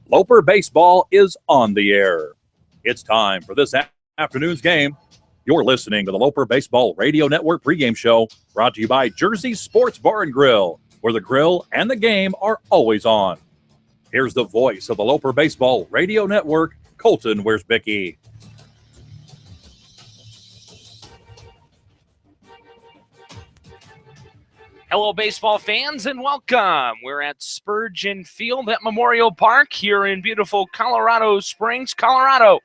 Loper Baseball is on the air. It's time for this afternoon's game. You're listening to the Loper Baseball Radio Network pregame show, brought to you by Jersey Sports Bar and Grill, where the grill and the game are always on. Here's the voice of the Loper Baseball Radio Network, Colton Wiersbicki. Hello, baseball fans, and welcome. We're at Spurgeon Field at Memorial Park here in beautiful Colorado Springs, Colorado,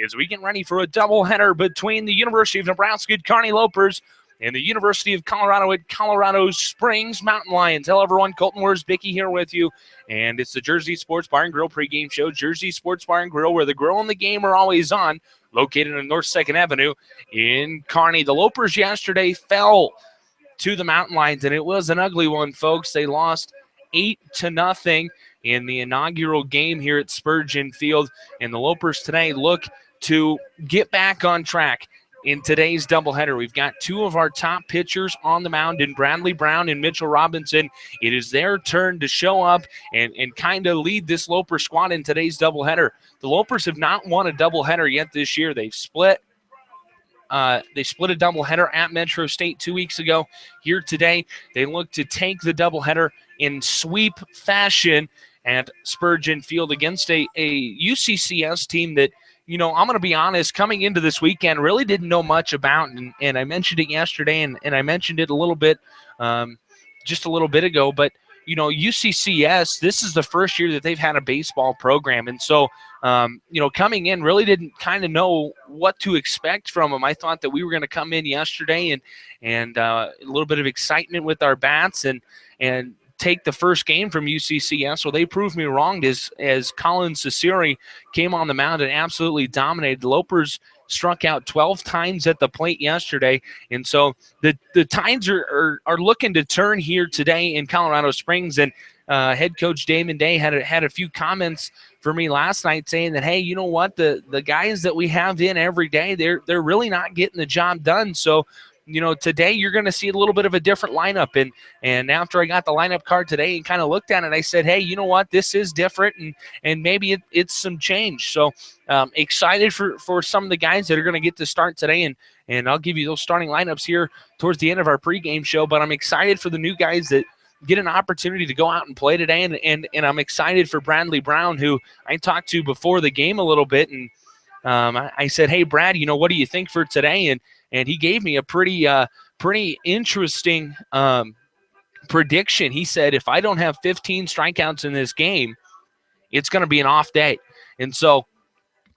as we get ready for a doubleheader between the University of Nebraska at Kearney Lopers and the University of Colorado at Colorado Springs Mountain Lions. Hello, everyone. Colton Wiersbicki here with you, and it's the Jersey Sports Bar and Grill pregame show. Jersey Sports Bar and Grill, where the grill and the game are always on, located on North 2nd Avenue in Kearney. The Lopers yesterday fell to the Mountain Lions, and it was an ugly one, folks. They lost 8-0 in the inaugural game here at Spurgeon Field, and the Lopers today look to get back on track in today's doubleheader. We've got two of our top pitchers on the mound in Bradley Brown and Mitchell Robinson. It is their turn to show up and kind of lead this Loper squad in today's doubleheader. The Lopers have not won a doubleheader yet this year. They've split a doubleheader at Metro State 2 weeks ago. Here today, they look to take the doubleheader in sweep fashion at Spurgeon Field against a UCCS team that, you know, I'm going to be honest, coming into this weekend, really didn't know much about, and I mentioned it yesterday, and I mentioned it a little bit, just a little bit ago, but, you know, UCCS, this is the first year that they've had a baseball program, and so, you know, coming in, really didn't kind of know what to expect from them. I thought that we were going to come in yesterday and a little bit of excitement with our bats and take the first game from UCCS. Well, they proved me wrong as Colin Ciceri came on the mound and absolutely dominated. The Lopers struck out 12 times at the plate yesterday, and so the tides are looking to turn here today in Colorado Springs. And head coach Damon Day had a few comments for me last night saying that, hey, you know what, the guys that we have in every day, they're really not getting the job done. So, you know, today you're going to see a little bit of a different lineup. And after I got the lineup card today and kind of looked at it, I said, hey, you know what, this is different, and maybe it's some change. So excited for some of the guys that are going to get to start today, and I'll give you those starting lineups here towards the end of our pregame show. But I'm excited for the new guys that get an opportunity to go out and play today, and I'm excited for Bradley Brown, who I talked to before the game a little bit, and I said, hey, Brad, you know, what do you think for today? And he gave me a pretty interesting prediction. He said, if I don't have 15 strikeouts in this game, it's going to be an off day. And so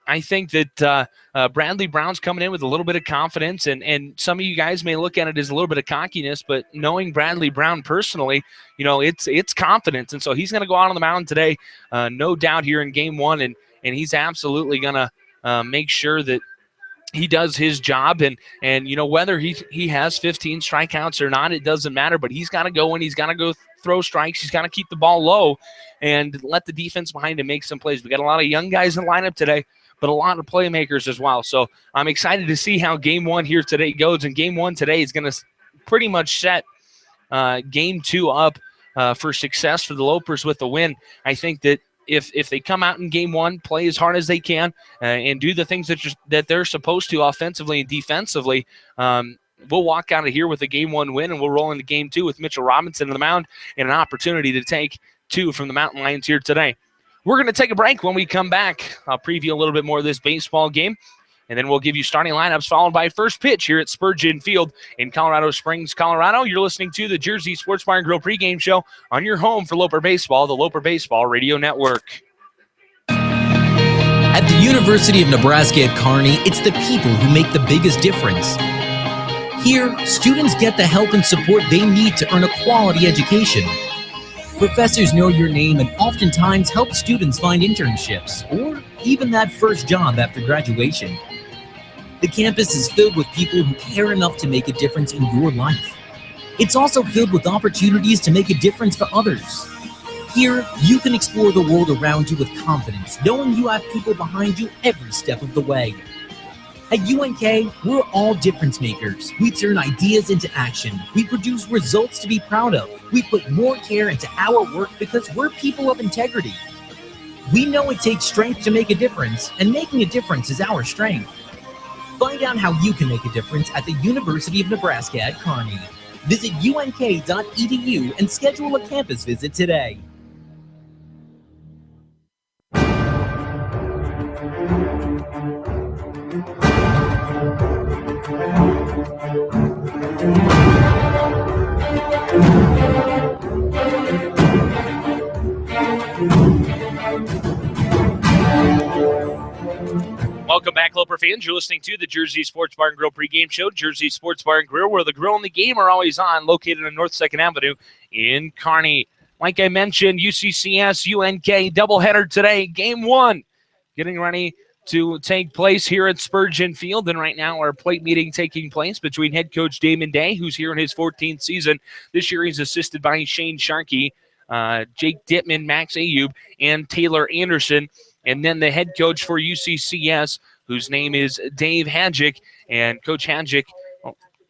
I think that Bradley Brown's coming in with a little bit of confidence, and some of you guys may look at it as a little bit of cockiness, but knowing Bradley Brown personally, you know, it's confidence. And so he's going to go out on the mound today, no doubt, here in game one, and he's absolutely going to make sure that he does his job, and you know, whether he has 15 strikeouts or not, it doesn't matter, but he's got to go in, he's got to go throw strikes, he's got to keep the ball low and let the defense behind him make some plays. We got a lot of young guys in the lineup today, but a lot of playmakers as well. So I'm excited to see how game one here today goes, and game one today is going to pretty much set game two up for success for the Lopers with the win. I think that if they come out in game one, play as hard as they can, and do the things that they're supposed to offensively and defensively, we'll walk out of here with a game one win, and we'll roll into game two with Mitchell Robinson on the mound and an opportunity to take two from the Mountain Lions here today. We're going to take a break. When we come back, I'll preview a little bit more of this baseball game, and then we'll give you starting lineups followed by first pitch here at Spurgeon Field in Colorado Springs, Colorado. You're listening to the Jersey Sports Bar and Grill pregame show on your home for Loper Baseball, the Loper Baseball Radio Network. At the University of Nebraska at Kearney, it's the people who make the biggest difference. Here, students get the help and support they need to earn a quality education. Professors know your name and oftentimes help students find internships or even that first job after graduation. The campus is filled with people who care enough to make a difference in your life. It's also filled with opportunities to make a difference for others. Here, you can explore the world around you with confidence, knowing you have people behind you every step of the way. At UNK, we're all difference makers. We turn ideas into action. We produce results to be proud of. We put more care into our work because we're people of integrity. We know it takes strength to make a difference, and making a difference is our strength. Find out how you can make a difference at the University of Nebraska at Kearney. Visit unk.edu and schedule a campus visit today. Welcome back, Loper fans. You're listening to the Jersey Sports Bar and Grill pregame show. Jersey Sports Bar and Grill, where the grill and the game are always on, located on North 2nd Avenue in Kearney. Like I mentioned, UCCS, UNK doubleheader today, game 1, getting ready to take place here at Spurgeon Field. And right now, our plate meeting taking place between head coach Damon Day, who's here in his 14th season. This year, he's assisted by Shane Sharkey, Jake Dittman, Max Ayub, and Taylor Anderson. And then the head coach for UCCS, whose name is Dave Hadjick. And Coach Hadjick,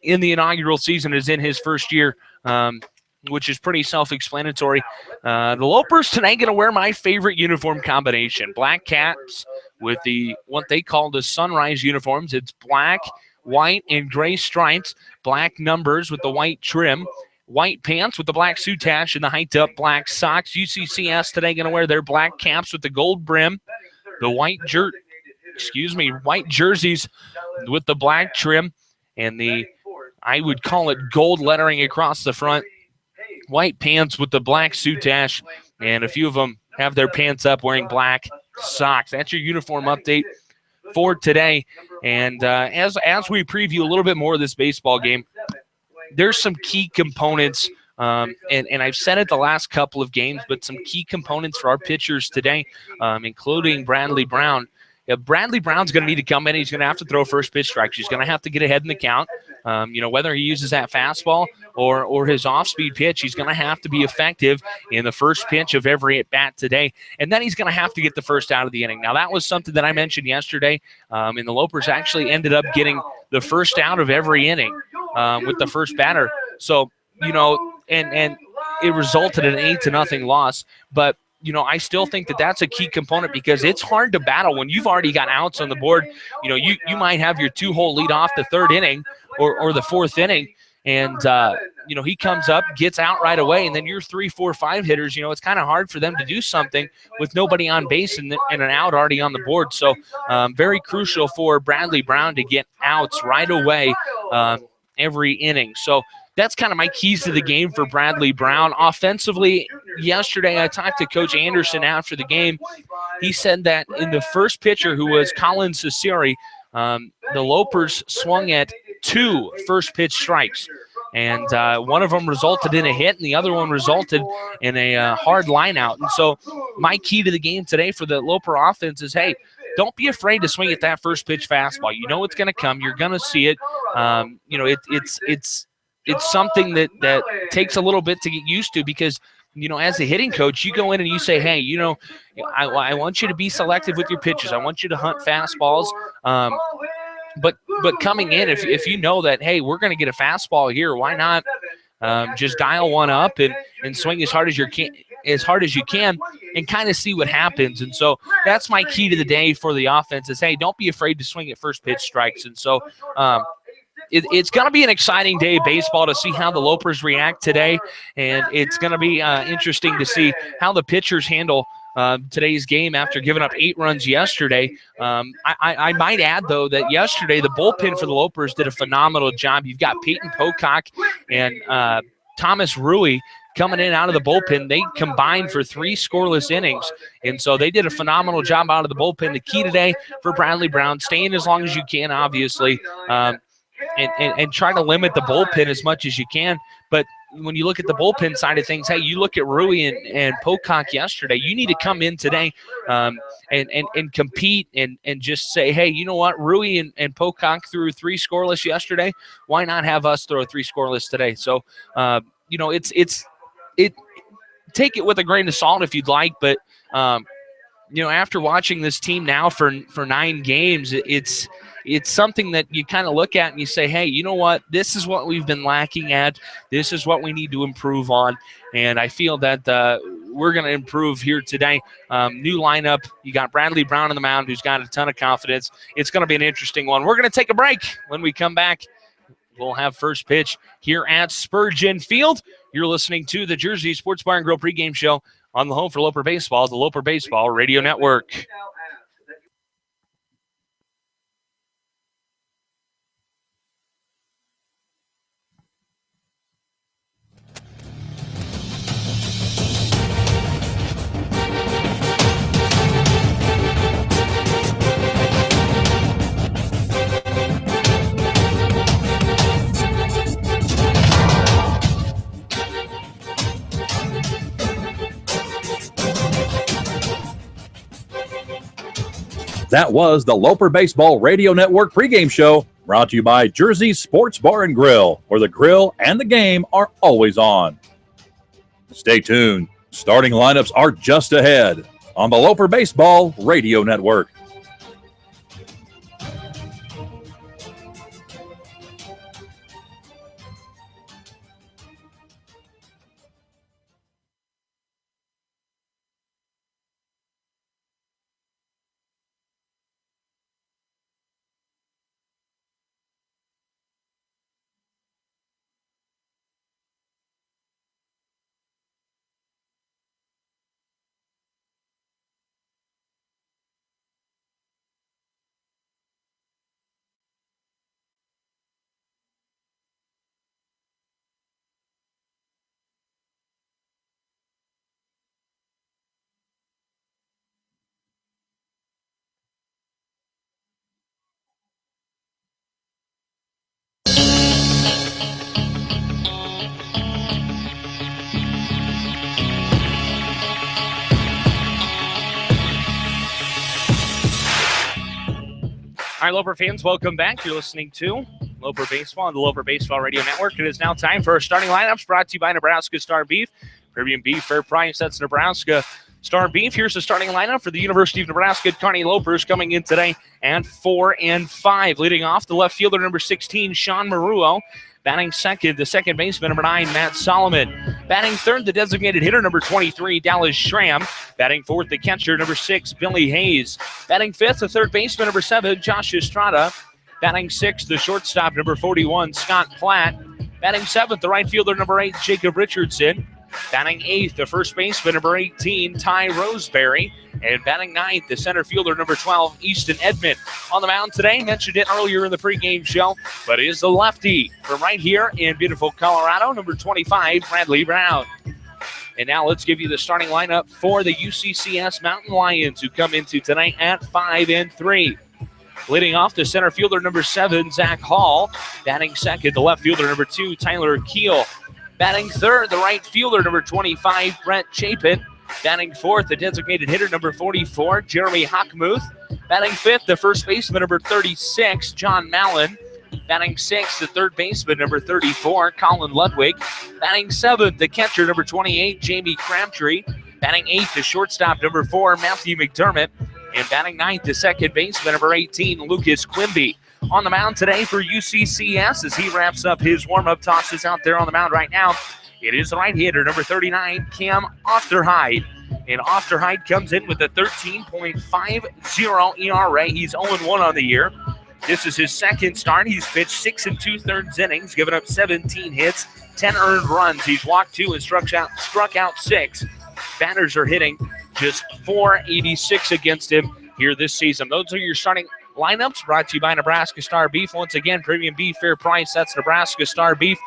in the inaugural season, is in his first year, which is pretty self-explanatory. The Lopers tonight going to wear my favorite uniform combination. Black caps with what they call the sunrise uniforms. It's black, white, and gray stripes. Black numbers with the white trim. White pants with the black soutache and the hiked-up black socks. UCCS today going to wear their black caps with the gold brim, the white jerseys with the black trim, and I would call it gold lettering across the front. White pants with the black soutache, and a few of them have their pants up wearing black socks. That's your uniform update for today. And as we preview a little bit more of this baseball game, there's some key components, and I've said it the last couple of games, but some key components for our pitchers today, including Bradley Brown. Bradley Brown's going to need to come in. He's going to have to throw first pitch strikes. He's going to have to get ahead in the count. Whether he uses that fastball or his off-speed pitch, he's going to have to be effective in the first pitch of every at-bat today. And then he's going to have to get the first out of the inning. Now, that was something that I mentioned yesterday, and the Lopers actually ended up getting the first out of every inning with the first batter. So, and it resulted in an 8-0 loss. But, I still think that that's a key component because it's hard to battle when you've already got outs on the board. You might have your 2-hole lead off the third inning or the fourth inning, and, he comes up, gets out right away, and then your 3, 4, 5 hitters, it's kind of hard for them to do something with nobody on base and an out already on the board. So very crucial for Bradley Brown to get outs right away every inning. So that's kind of my keys to the game for Bradley Brown. Offensively, yesterday I talked to Coach Anderson after the game. He said that in the first pitcher, who was Colin Cesari, the Lopers swung at 2 first pitch strikes. And one of them resulted in a hit, and the other one resulted in a hard line out. And so my key to the game today for the Loper offense is, hey, don't be afraid to swing at that first pitch fastball. You know it's going to come. You're going to see it. It's something that takes a little bit to get used to because, as a hitting coach, you go in and you say, hey, I want you to be selective with your pitches. I want you to hunt fastballs. But coming in, if you know that, hey, we're going to get a fastball here, why not just dial one up and swing as hard as you can and kind of see what happens. And so that's my key to the day for the offense is, hey, don't be afraid to swing at first pitch strikes. And so it's going to be an exciting day of baseball to see how the Lopers react today, and it's going to be interesting to see how the pitchers handle today's game after giving up 8 runs yesterday. I might add, though, that yesterday the bullpen for the Lopers did a phenomenal job. You've got Peyton Pocock and Thomas Rui coming in out of the bullpen. They combined for 3 scoreless innings, and so they did a phenomenal job out of the bullpen. The key today for Bradley Brown, staying as long as you can, obviously, and try to limit the bullpen as much as you can. But when you look at the bullpen side of things, hey, you look at Rui and Pocock yesterday, you need to come in today and compete and just say, hey, you know what, Rui and Pocock threw 3 scoreless yesterday. Why not have us throw 3 scoreless today? So, it's take it with a grain of salt if you'd like, but after watching this team now for 9 games, it's something that you kind of look at and you say, hey, you know what? This is what we've been lacking at. This is what we need to improve on. And I feel that we're going to improve here today. New lineup. You got Bradley Brown on the mound, who's got a ton of confidence. It's going to be an interesting one. We're going to take a break. When we come back, we'll have first pitch here at Spurgeon Field. You're listening to the Jersey Sports Bar and Grill pregame show on the home for Loper Baseball, the Loper Baseball Radio Network. That was the Loper Baseball Radio Network pregame show, brought to you by Jersey Sports Bar and Grill, where the grill and the game are always on. Stay tuned. Starting lineups are just ahead on the Loper Baseball Radio Network. All right, Loper fans, welcome back. You're listening to Loper Baseball on the Loper Baseball Radio Network. It is now time for our starting lineups, brought to you by Nebraska Star Beef. Premium beef, fair price. That's Nebraska Star Beef. Here's the starting lineup for the University of Nebraska. Kearney Lopers coming in today at 4 and 5. Leading off, the left fielder, number 16, Sean Maruo. Batting second, the second baseman, number 9, Matt Solomon. Batting third, the designated hitter, number 23, Dallas Schramm. Batting fourth, the catcher, number 6, Billy Hayes. Batting fifth, the third baseman, number 7, Josh Estrada. Batting sixth, the shortstop, number 41, Scott Platt. Batting seventh, the right fielder, number 8, Jacob Richardson. Batting eighth, the first baseman, number 18, Ty Roseberry. And batting ninth, the center fielder, number 12, Easton Edmond. On the mound today, mentioned it earlier in the pregame show, but is the lefty from right here in beautiful Colorado, number 25, Bradley Brown. And now let's give you the starting lineup for the UCCS Mountain Lions, who come into tonight at 5 and 3. Leading off, the center fielder, number 7, Zach Hall. Batting second, the left fielder, number 2, Tyler Keel. Batting third, the right fielder, number 25, Brent Chapin. Batting fourth, the designated hitter, number 44, Jeremy Hockmuth. Batting fifth, the first baseman, number 36, John Mallon. Batting sixth, the third baseman, number 34, Colin Ludwig. Batting seventh, the catcher, number 28, Jamie Crabtree. Batting eighth, the shortstop, number 4, Matthew McDermott. And batting ninth, the second baseman, number 18, Lucas Quimby. On the mound today for UCCS as he wraps up his warm-up tosses out there on the mound right now. It is the right hitter, number 39, Cam Ofterhide. And Ofterhide comes in with a 13.50 ERA. He's 0-1 on the year. This is his second start. He's pitched 6 2/3 innings, given up 17 hits, 10 earned runs. He's walked 2 and struck out 6. Batters are hitting just .486 against him here this season. Those are your starting lineups, brought to you by Nebraska Star Beef. Once again, premium beef, fair price. That's Nebraska Star Beef.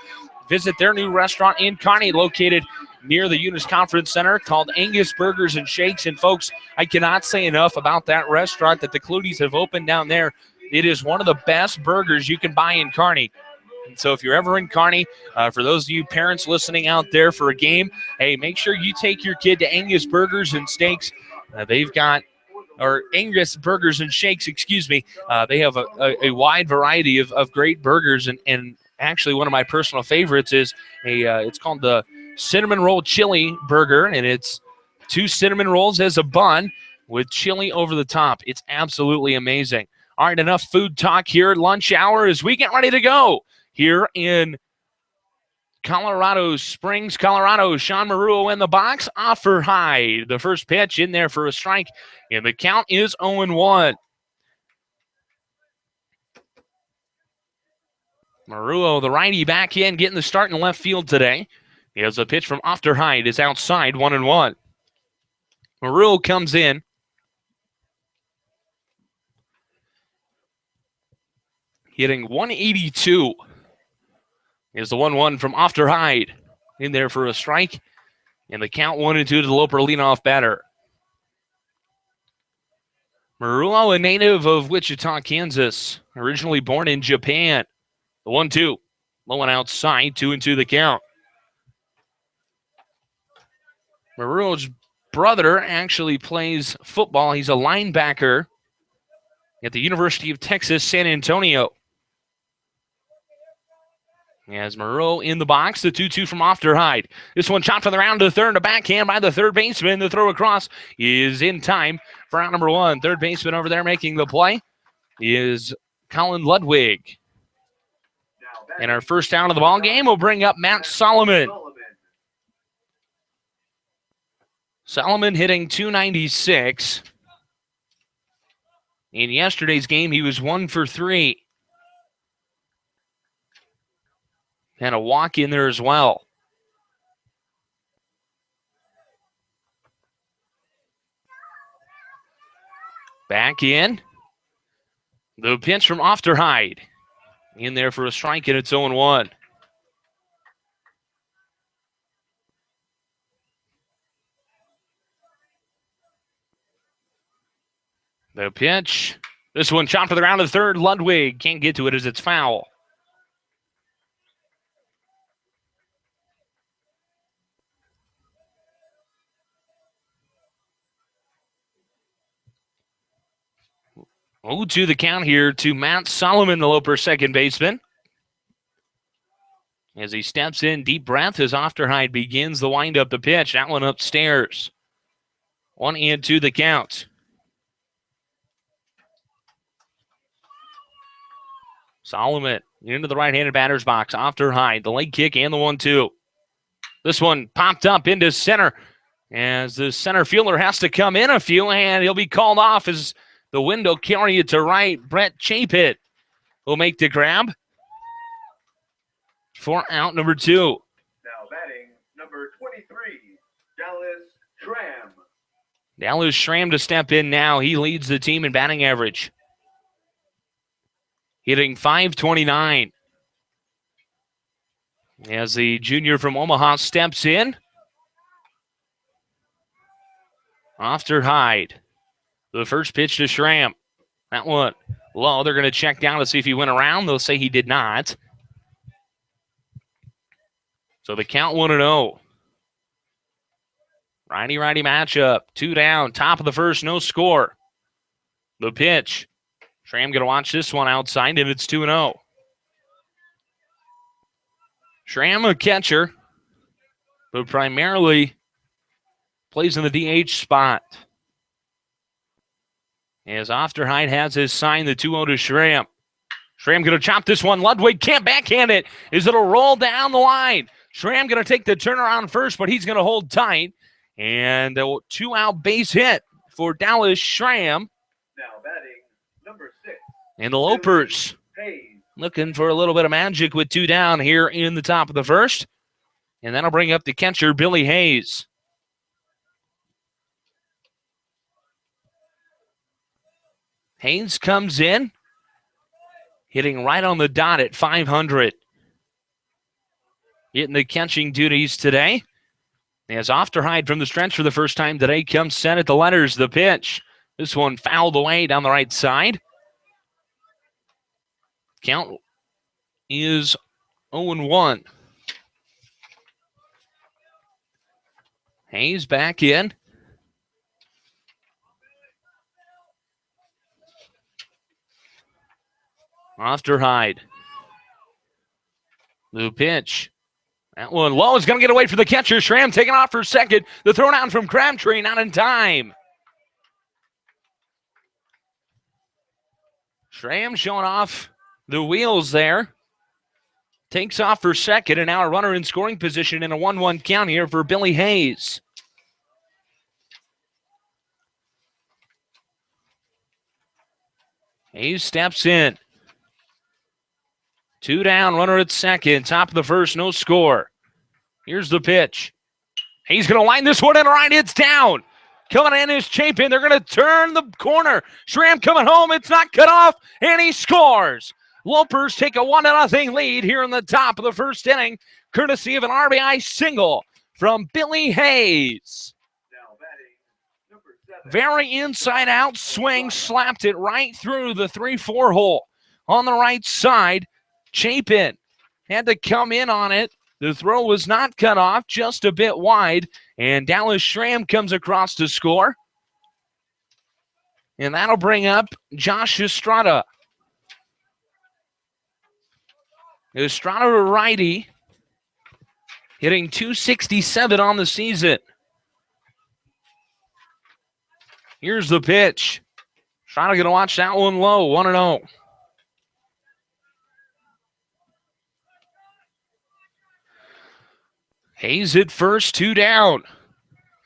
Visit their new restaurant in Kearney, located near the Eunice Conference Center, called Angus Burgers and Shakes. And folks, I cannot say enough about that restaurant that the Cluties have opened down there. It is one of the best burgers you can buy in Kearney. And so if you're ever in Kearney, for those of you parents listening out there for a game, hey, make sure you take your kid to Angus Burgers and Steaks. They've got or Angus Burgers and Shakes, excuse me. They have a wide variety of great burgers, and actually one of my personal favorites is it's called the Cinnamon Roll Chili Burger, and it's 2 cinnamon rolls as a bun with chili over the top. It's absolutely amazing. All right, enough food talk here. Lunch hour as we get ready to go here in Colorado Springs, Colorado. Sean Maruo in the box. Offer high. The first pitch in there for a strike, and the count is 0-1. Maruo, the righty, back in, getting the start in left field today. He has a pitch from Ofterhide. Is outside, 1-1. Maruo comes in. Hitting 182. Is the 1-1 from Ofterhide. In there for a strike. And the count 1-2 to the Loper leadoff batter. Maruo, a native of Wichita, Kansas. Originally born in Japan. The 1-2. Low and outside, 2-2 the count. Maruo's brother actually plays football. He's a linebacker at the University of Texas, San Antonio. As Maruo in the box, the 2-2 from Ofterhide. This one chopped from the round to third, a backhand by the third baseman. The throw across is in time for out number 1. Third baseman over there making the play is Colin Ludwig. And our first out of the ball game will bring up Matt Solomon. Solomon hitting .296. In yesterday's game, he was 1 for 3. And a walk in there as well. Back in. The pitch from Ofterhide. In there for a strike, and it's 0-1. The pitch. This one chopped to the ground to third. Ludwig can't get to it as it's foul. To the count here to Matt Solomon, the Loper second baseman. As he steps in, deep breath as Ofterhide begins the windup, the pitch. That one upstairs. 1-2 the count. Solomon into the right-handed batter's box. Ofterhide, the leg kick and the 1-2. This one popped up into center as the center fielder has to come in a few, and he'll be called off as the window carry it to right. Brett Chapit will make the grab for out number 2. Now batting number 23, Dallas Schramm. Dallas Schramm to step in now. He leads the team in batting average. Hitting .529. As the junior from Omaha steps in. Ofterhide. The first pitch to Schramm. That one low. They're going to check down to see if he went around. They'll say he did not. So the count 1-0. Righty-righty matchup. 2 down. Top of the first, no score. The pitch. Schramm going to watch this one outside, and it's 2-0. Schramm, a catcher, but primarily plays in the DH spot. As Ofterhide has his sign, the 2-0 to Schramm. Schramm going to chop this one. Ludwig can't backhand it as it'll roll down the line. Schramm going to take the turnaround first, but he's going to hold tight. And a 2-out base hit for Dallas Schramm. Now batting number 6. And the Lopers looking for a little bit of magic with 2 down here in the top of the first. And that'll bring up the catcher, Billy Hayes. Hayes comes in, hitting right on the dot at .500. Getting the catching duties today. As Ofterhide from the stretch for the first time today comes set at the letters, the pitch. This one fouled away down the right side. Count is 0-1. Hayes back in. Ofterhide. The pitch. That one low is going to get away from the catcher. Schramm taking off for second. The throw down from Crabtree, not in time. Schramm showing off the wheels there. Takes off for second, and now a runner in scoring position in a 1-1 count here for Billy Hayes. Hayes steps in. 2 down, runner at second. Top of the first, no score. Here's the pitch. Hayes going to line this one in right. It's down. Coming in is Chapin. They're going to turn the corner. Schramm coming home. It's not cut off, and he scores. Lopers take a 1-0 lead here in the top of the first inning, courtesy of an RBI single from Billy Hayes. Now batting, number 7. Very inside-out swing, slapped it right through the 3-4 hole on the right side. Chapin had to come in on it. The throw was not cut off, just a bit wide, and Dallas Schramm comes across to score. And that'll bring up Josh Estrada. Estrada, a righty, hitting .267 on the season. Here's the pitch. Estrada going to watch that one low, 1-0. Hayes at first, 2 down.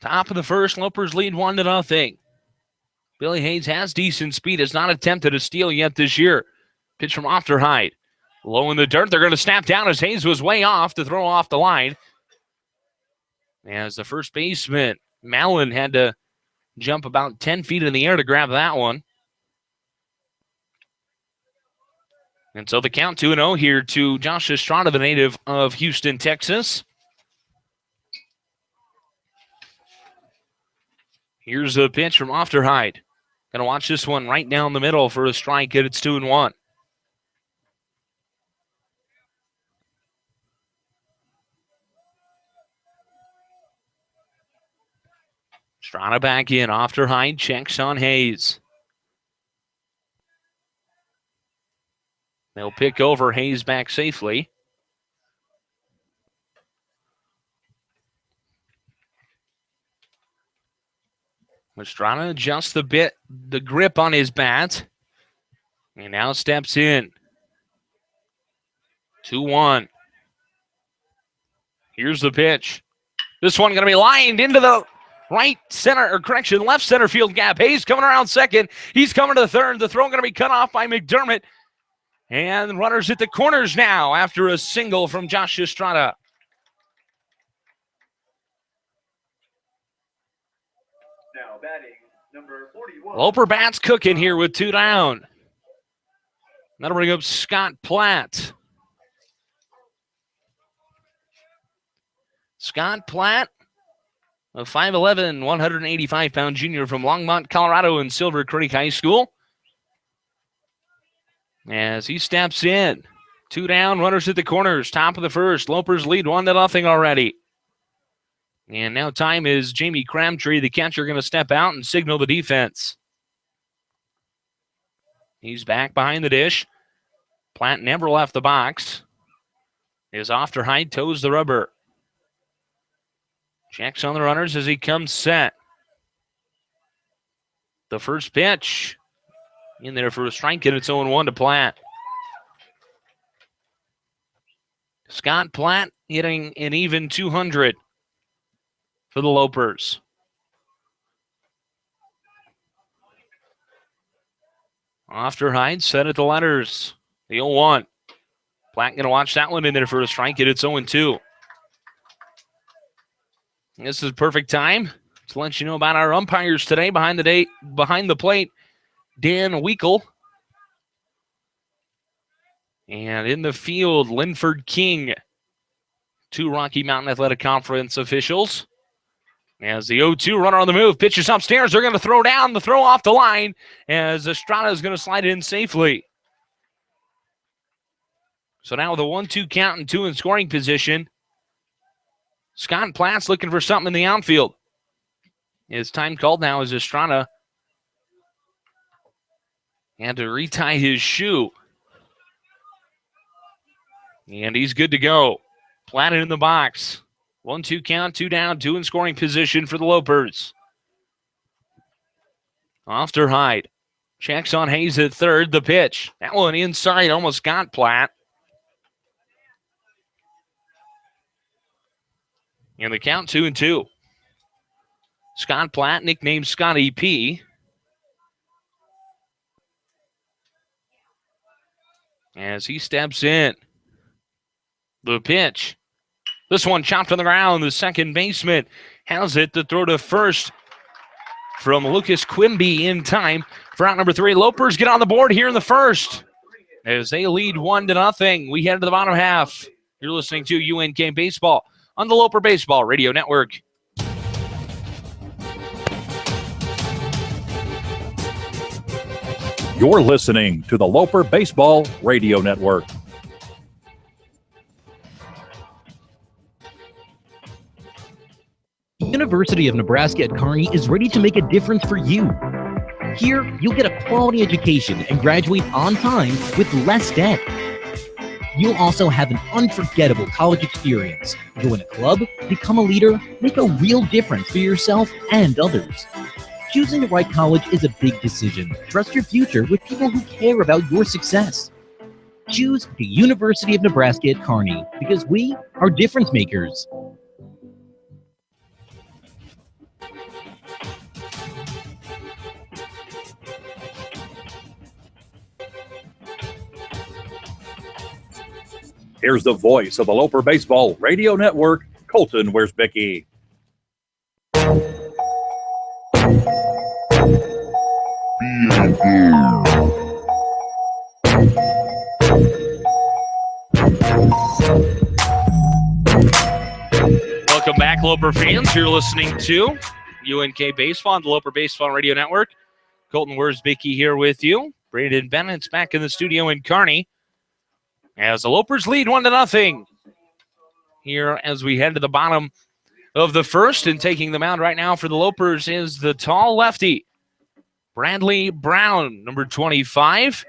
Top of the first, Lopers lead 1-0. Billy Hayes has decent speed, has not attempted a steal yet this year. Pitch from Ofterhide. Low in the dirt, they're going to snap down as Hayes was way off to throw off the line. As the first baseman, Mallon, had to jump about 10 feet in the air to grab that one. And so the count 2-0 here to Josh Estrada, the native of Houston, Texas. Here's a pitch from Ofterhide. Going to watch this one right down the middle for a strike, and it's 2-1. Estrada back in. Ofterhide checks on Hayes. They'll pick over Hayes back safely. Estrada adjusts the grip on his bat. And now steps in. 2-1. Here's the pitch. This one going to be lined into the left center field gap. Hayes coming around second. He's coming to the third. The throw going to be cut off by McDermott. And runners at the corners now after a single from Josh Estrada. Now batting, number 41. Loper bats cooking here with 2 down. That'll bring up Scott Platt. Scott Platt, a 5'11", 185-pound junior from Longmont, Colorado, and Silver Creek High School. As he steps in. 2 down, runners at the corners. Top of the first. Lopers lead 1-0 already. And now time is Jamie Crabtree, the catcher, going to step out and signal the defense. He's back behind the dish. Platt never left the box. Is Ofterhide toes the rubber. Checks on the runners as he comes set. The first pitch. In there for a strike, and it's 0-1 to Platt. Scott Platt hitting an even 200 for the Lopers. Ofterhide set at the letters. The 0-1. Platt going to watch that one in there for a strike, and it's 0-2. This is perfect time to let you know about our umpires today. Behind the plate, Dan Weekle. And in the field, Linford King. 2 Rocky Mountain Athletic Conference officials. As the 0-2 runner on the move, pitches upstairs. They're going to throw down, the throw off the line, as Estrada is going to slide in safely. So now with a 1-2 count and 2 in scoring position, Scott Platt's looking for something in the outfield. His time called now as Estrada had to retie his shoe. And he's good to go. Platt in the box. 1-2 count, 2 down, 2 in scoring position for the Lopers. Ofterhide Checks on Hayes at third. The pitch. That one inside almost got Platt. And the count 2-2. Scott Platt, nicknamed Scotty P. As he steps in. The pitch. This one chopped on the ground. The second baseman has it to throw to first from Lucas Quimby in time for out number 3. Lopers get on the board here in the first as they lead 1-0. We head to the bottom half. You're listening to UNK Baseball on the Loper Baseball Radio Network. You're listening to the Loper Baseball Radio Network. The University of Nebraska at Kearney is ready to make a difference for you. Here, you'll get a quality education and graduate on time with less debt. You'll also have an unforgettable college experience. Join a club, become a leader, make a real difference for yourself and others. Choosing the right college is a big decision. Trust your future with people who care about your success. Choose the University of Nebraska at Kearney because we are difference makers. Here's the voice of the Loper Baseball Radio Network, Colton Wiersbicki. Welcome back, Loper fans. You're listening to UNK Baseball on the Loper Baseball Radio Network. Colton Wiersbicki here with you. Braden Bennett's back in the studio in Kearney as the Lopers lead 1-0 here as we head to the bottom of the first. And taking the mound right now for the Lopers is the tall lefty, Bradley Brown, number 25.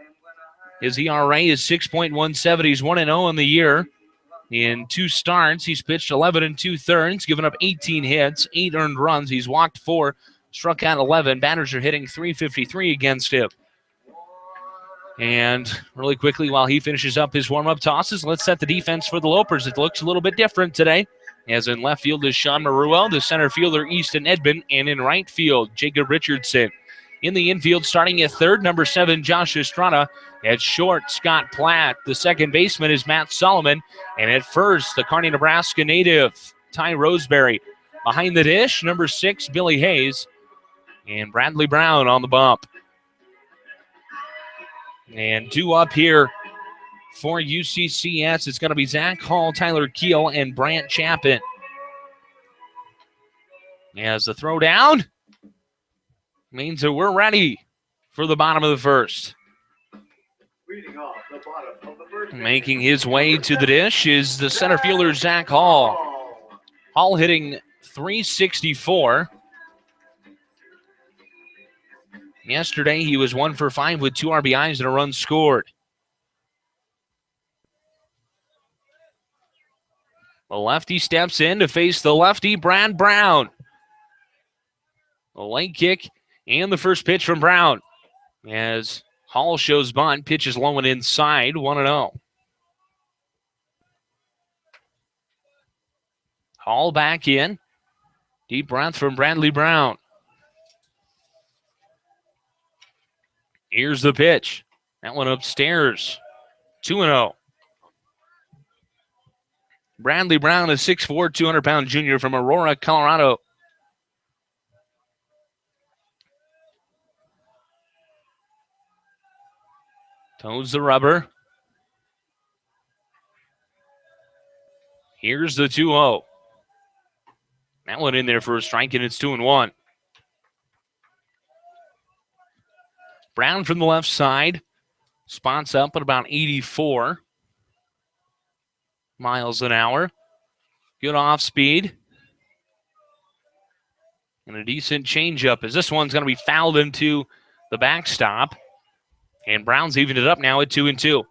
His ERA is 6.17. He's 1-0 in the year. In 2 starts, he's pitched 11 2/3, given up 18 hits, 8 earned runs. He's walked 4, struck out 11. Batters are hitting .353 against him. And really quickly, while he finishes up his warm-up tosses, let's set the defense for the Lopers. It looks a little bit different today. As in left field is Sean Maruel, the center fielder Easton Edmond, and in right field, Jacob Richardson. In the infield, starting at third, number 7, Josh Estrada. At short, Scott Platt. The second baseman is Matt Solomon. And at first, the Kearney, Nebraska native, Ty Roseberry. Behind the dish, number 6, Billy Hayes. And Bradley Brown on the bump. And 2 up here for UCCS. It's going to be Zach Hall, Tyler Keel, and Brant Chapin. As the throw down means that we're ready for the bottom of the first. Leading off the bottom of the first. Making his way to the dish is the center fielder, Zach Hall. Hall hitting .364. Yesterday, he was 1 for 5 with 2 RBIs and a run scored. The lefty steps in to face the lefty, Brad Brown. A leg kick and the first pitch from Brown. As Hall shows bunt, pitches low and inside, 1-0. Hall back in. Deep breath from Bradley Brown. Here's the pitch. That one upstairs. 2-0. Bradley Brown, a 6'4", 200-pound junior from Aurora, Colorado. Toes the rubber. Here's the 2-0. That one in there for a strike, and it's 2-1. Brown from the left side. Spots up at about 84 miles an hour. Good off speed. And a decent changeup as this one's going to be fouled into the backstop. And Brown's evened it up now at 2-2.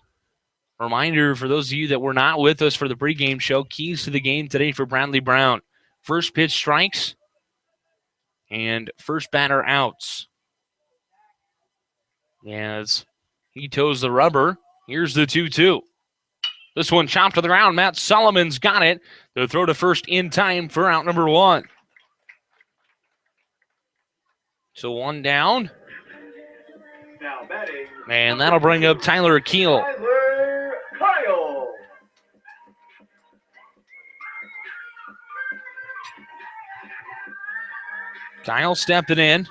Reminder for those of you that were not with us for the pregame show, keys to the game today for Bradley Brown. First pitch strikes and first batter outs. As he toes the rubber. Here's the 2-2. This one chopped to the ground. Matt Solomon's got it. The throw to first in time for out number 1. So 1 down. Now batting. And that'll bring up Tyler Keel. Tyler Kyle. Kyle stepping in.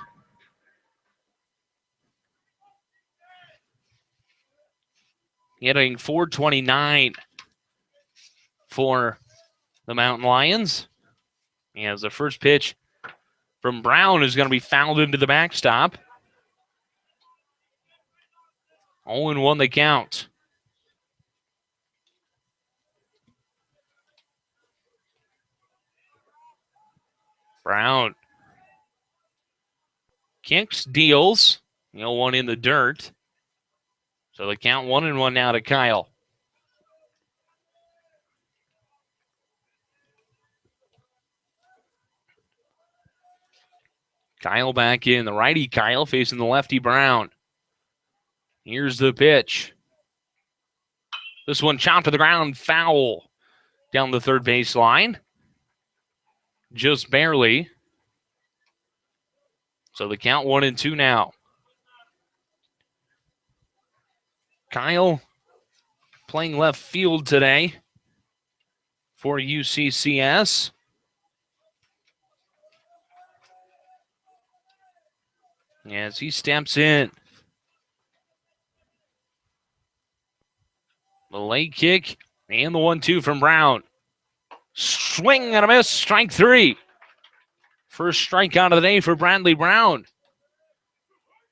Hitting .429 for the Mountain Lions. As the first pitch from Brown is going to be fouled into the backstop. 0-1 the count. Brown kicks, deals. 1 in the dirt. So the count 1-1 now to Kyle. Kyle back in. The righty Kyle facing the lefty Brown. Here's the pitch. This one chopped to the ground. Foul down the third base line. Just barely. So the count 1-2 now. Kyle playing left field today for UCCS. As he steps in. The late kick and the 1-2 from Brown. Swing and a miss, strike 3. First strikeout of the day for Bradley Brown.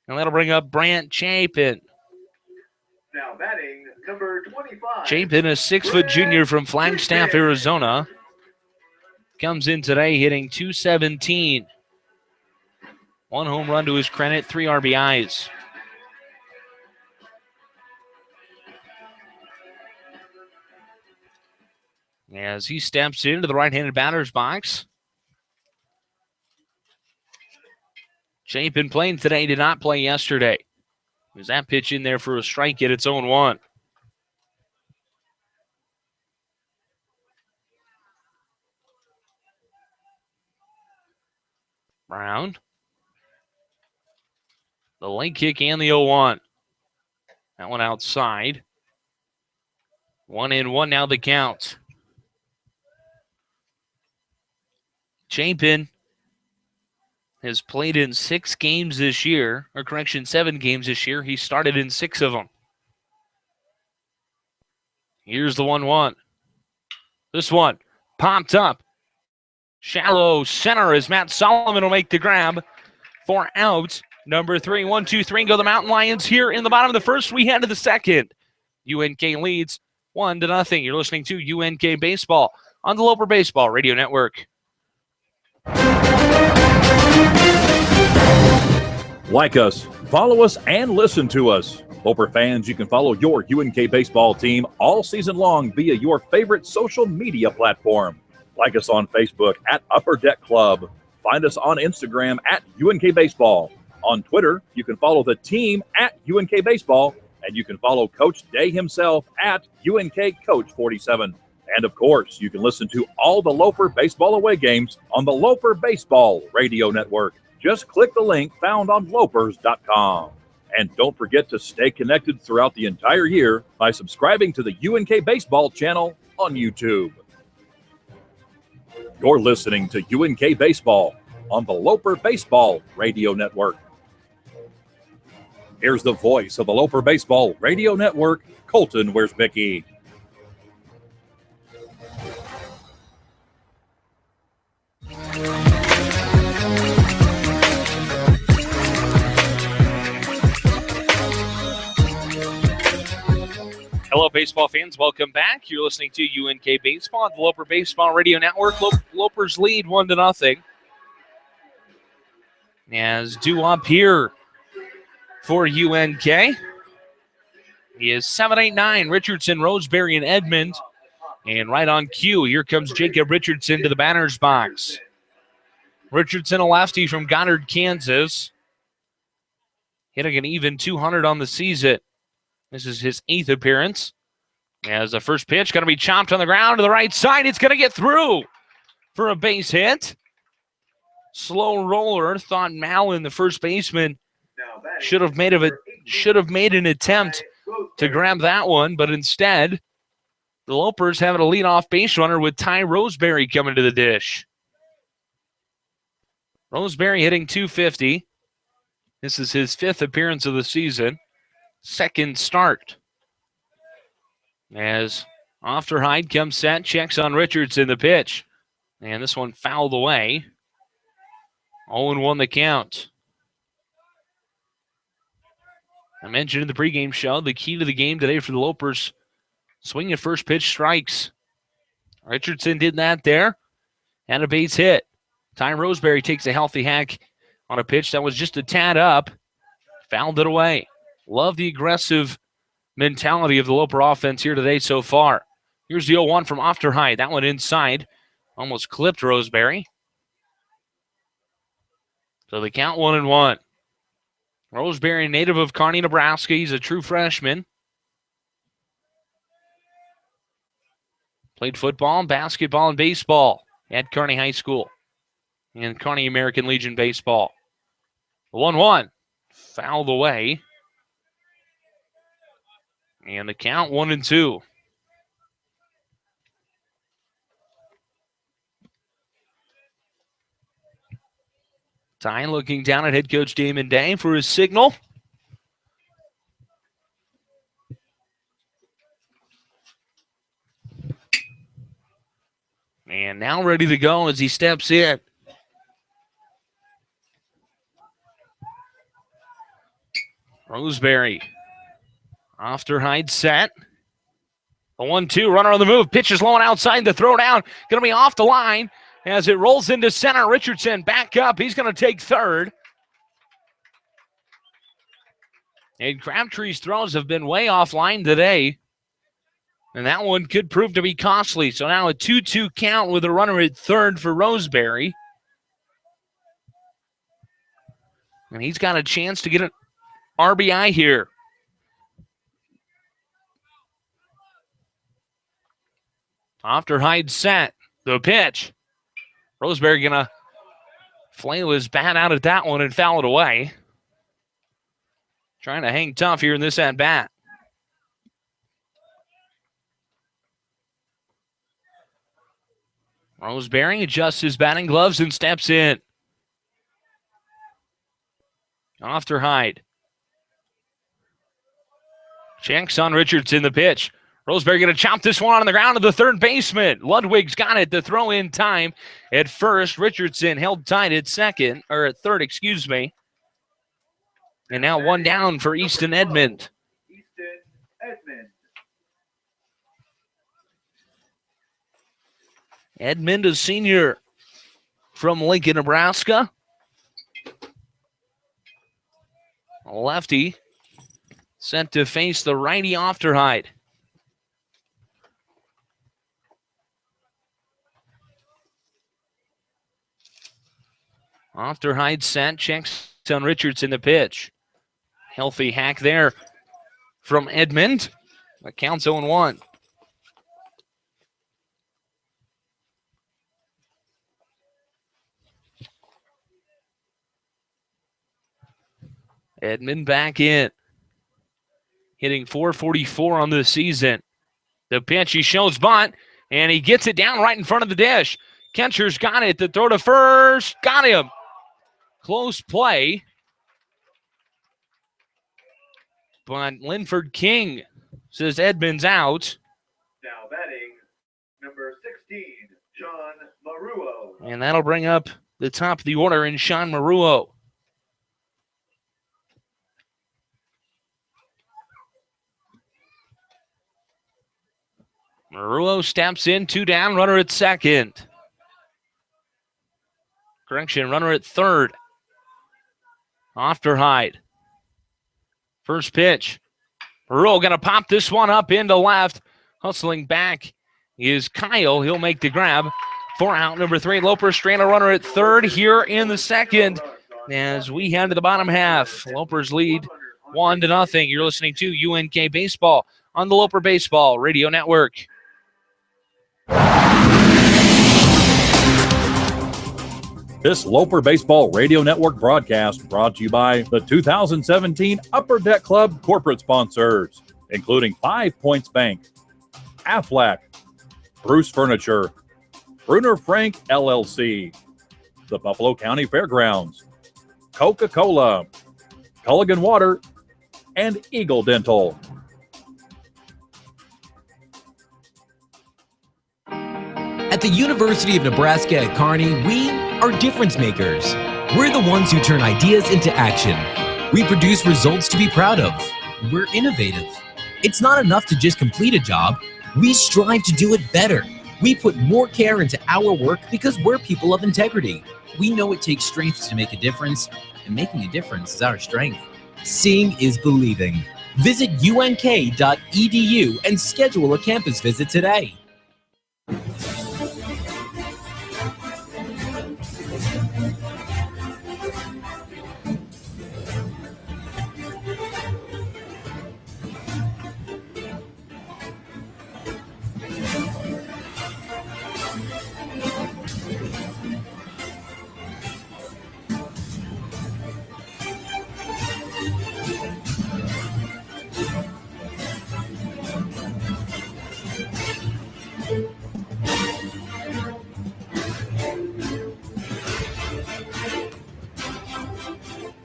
And that'll bring up Brant Chapin. Now batting, number 25. Chapin, a 6-foot junior from Flagstaff, Arizona. Comes in today hitting .217. 1 home run to his credit, 3 RBIs. As he steps into the right-handed batter's box. Chapin playing today, did not play yesterday. Was that pitch in there for a strike at its own 1? Brown. The late kick and the 0-1. That one outside. 1-1 now the count. Chapin has played in 6 games this year, or correction, 7 games this year. He started in 6 of them. Here's the 1-1. This one popped up. Shallow center as Matt Solomon will make the grab for out number 3. 1-2-3 go the Mountain Lions here in the bottom of the first. We head to the second. UNK leads 1-0. You're listening to UNK Baseball on the Loper Baseball Radio Network. Like us, follow us, and listen to us. Loper fans, you can follow your UNK baseball team all season long via your favorite social media platform. Like us on Facebook at Upper Deck Club. Find us on Instagram at UNK Baseball. On Twitter, you can follow the team at UNK Baseball, and you can follow Coach Day himself at UNK Coach 47. And, of course, you can listen to all the Loper baseball away games on the Loper Baseball Radio Network. Just click the link found on lopers.com. And don't forget to stay connected throughout the entire year by subscribing to the UNK Baseball channel on YouTube. You're listening to UNK Baseball on the Loper Baseball Radio Network. Here's the voice of the Loper Baseball Radio Network, Colton Wiersbicky. Hello, baseball fans. Welcome back. You're listening to UNK Baseball on the Loper Baseball Radio Network. Lopers lead 1-0. As due up here for UNK is 7-8-9, Richardson, Roseberry, and Edmond. And right on cue, here comes Jacob Richardson to the batter's box. Richardson, a lefty from Goddard, Kansas. hitting an even 200 on the season. This is his 8th appearance. As the first pitch going to be chopped on the ground to the right side. It's going to get through for a base hit. Slow roller. Thought Malin, the first baseman, should have made an attempt to grab that one, but instead, the Lopers having a leadoff base runner with Ty Roseberry coming to the dish. Roseberry hitting .250. This is his 5th appearance of the season. 2nd start. As Ofterhide comes set, checks on Richardson the pitch. And this one fouled away. 0-1 the count. I mentioned in the pregame show, the key to the game today for the Lopers, swing at first pitch strikes. Richardson did that there. And a base hit. Ty Roseberry takes a healthy hack on a pitch that was just a tad up. Fouled it away. Love the aggressive mentality of the Loper offense here today so far. Here's the 0-1 from Ofterhide. That one inside. Almost clipped Roseberry. So the count 1-1. Roseberry, native of Kearney, Nebraska. He's a true freshman. Played football, basketball, and baseball at Kearney High School and Kearney American Legion baseball. 1-1. Fouled away. And the count 1-2. Ty looking down at head coach Damon Day for his signal. And now ready to go as he steps in. Roseberry. Ofterhide set. The 1-2, runner on the move. Pitch is low and outside. The throw down. Going to be off the line as it rolls into center. Richardson back up. He's going to take third. And Crabtree's throws have been way offline today. And that one could prove to be costly. So now a 2-2 count with a runner at third for Roseberry. And he's got a chance to get an RBI here. Ofterhide set. The pitch. Roseberry going to flail his bat out at that one and foul it away. Trying to hang tough here in this at-bat. Roseberry adjusts his batting gloves and steps in. Ofterhide. Checks on Richardson the pitch. Roseberry going to chop this one on the ground to the third baseman. Ludwig's got it. The throw in time at first. Richardson held tight at third, excuse me. And now one down for Easton Edmond. Edmond, a senior from Lincoln, Nebraska. A lefty sent to face the righty Ofterhide. Ofterhide set, checks on Richardson the pitch. Healthy hack there from Edmond. That counts 0-1. Edmond back in. Hitting .444 on the season. The pitch, he shows bunt, and he gets it down right in front of the dish. Kencher's got it. The throw to first. Got him. Close play. But Linford King says Edmond's out. Now batting, number 16, Sean Maruo. And that'll bring up the top of the order in Sean Maruo. Maruo steps in, 2 down, runner at second. Correction, runner at third. Ofterhide. First pitch. Maruo going to pop this one up into left. Hustling back is Kyle. He'll make the grab for out number 3. Loper strand a runner at third here in the second. as we head to the bottom half. Lopers lead 1-0. You're listening to UNK Baseball on the Loper Baseball Radio Network. This Loper Baseball Radio Network broadcast brought to you by the 2017 Upper Deck Club corporate sponsors, including 5 Points Bank, Aflac, Bruce Furniture, Bruner Frank LLC, the Buffalo County Fairgrounds, Coca-Cola, Culligan Water, and Eagle Dental. At the University of Nebraska at Kearney, we are difference makers. We're the ones who turn ideas into action. We produce results to be proud of. We're innovative. It's not enough to just complete a job. We strive to do it better. We put more care into our work because we're people of integrity. We know it takes strength to make a difference, and making a difference is our strength. Seeing is believing. Visit unk.edu and schedule a campus visit today.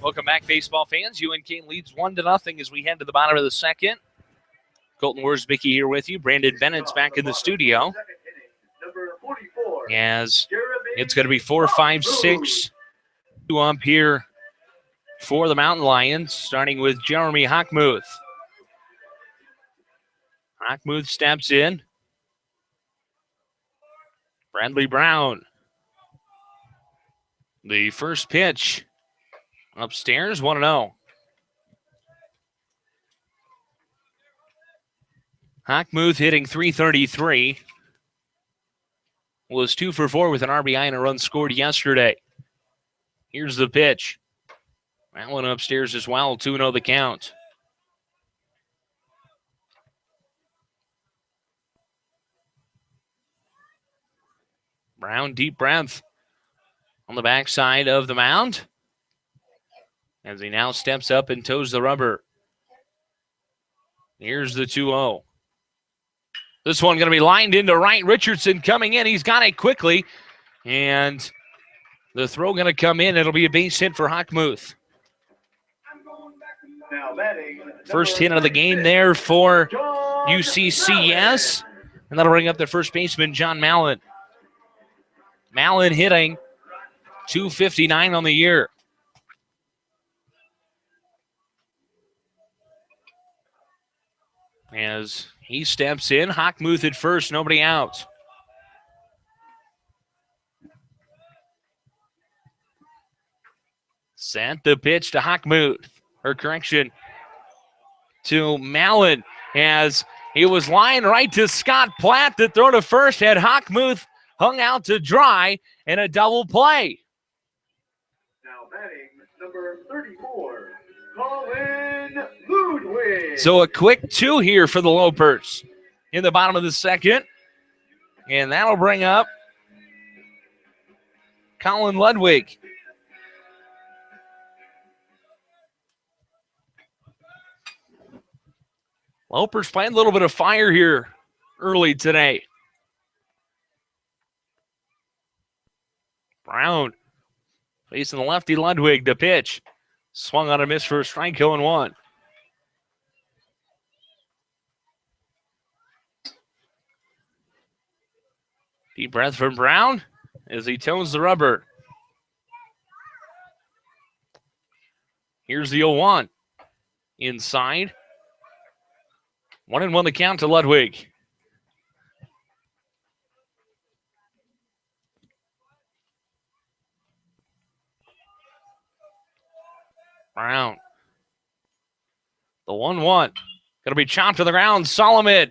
Welcome back, baseball fans. UNK leads 1-0 as we head to the bottom of the second. Colton Worsbicky here with you. Brandon Bennett's back in the studio. As it's going to be 4-5-6 up here for the Mountain Lions, starting with Jeremy Hockmuth. Hockmuth steps in. Bradley Brown. The first pitch. Upstairs, 1-0. Hockmuth hitting .333. Was 2 for 4 with an RBI and a run scored yesterday. Here's the pitch. That one upstairs as well, 2-0 the count. Brown, deep breath on the backside of the mound, as he now steps up and toes the rubber. Here's the 2-0. This one going to be lined into right. Richardson coming in. He's got it quickly. And the throw going to come in. It'll be a base hit for Hockmuth. First hit of the game there for UCCS. And that'll bring up the first baseman, John Mallon. Mallon hitting .259 on the year. As he steps in, Hockmuth at first, nobody out. Sent the pitch to Hockmuth, or correction, to Mallon, as he was lying right to Scott Platt. The throw to first had Hockmuth hung out to dry, and a double play. Now batting number 34. Colin Ludwig. So a quick 2 here for the Lopers in the bottom of the second. And that'll bring up Colin Ludwig. Lopers playing a little bit of fire here early today. Brown facing the lefty Ludwig. The pitch. Swung on a miss for a strike, 0-1. Deep breath from Brown as he tones the rubber. Here's the 0-1. Inside. 1-1 the count to Ludwig. Brown. The 1-1. Going to be chopped to the ground. Solomon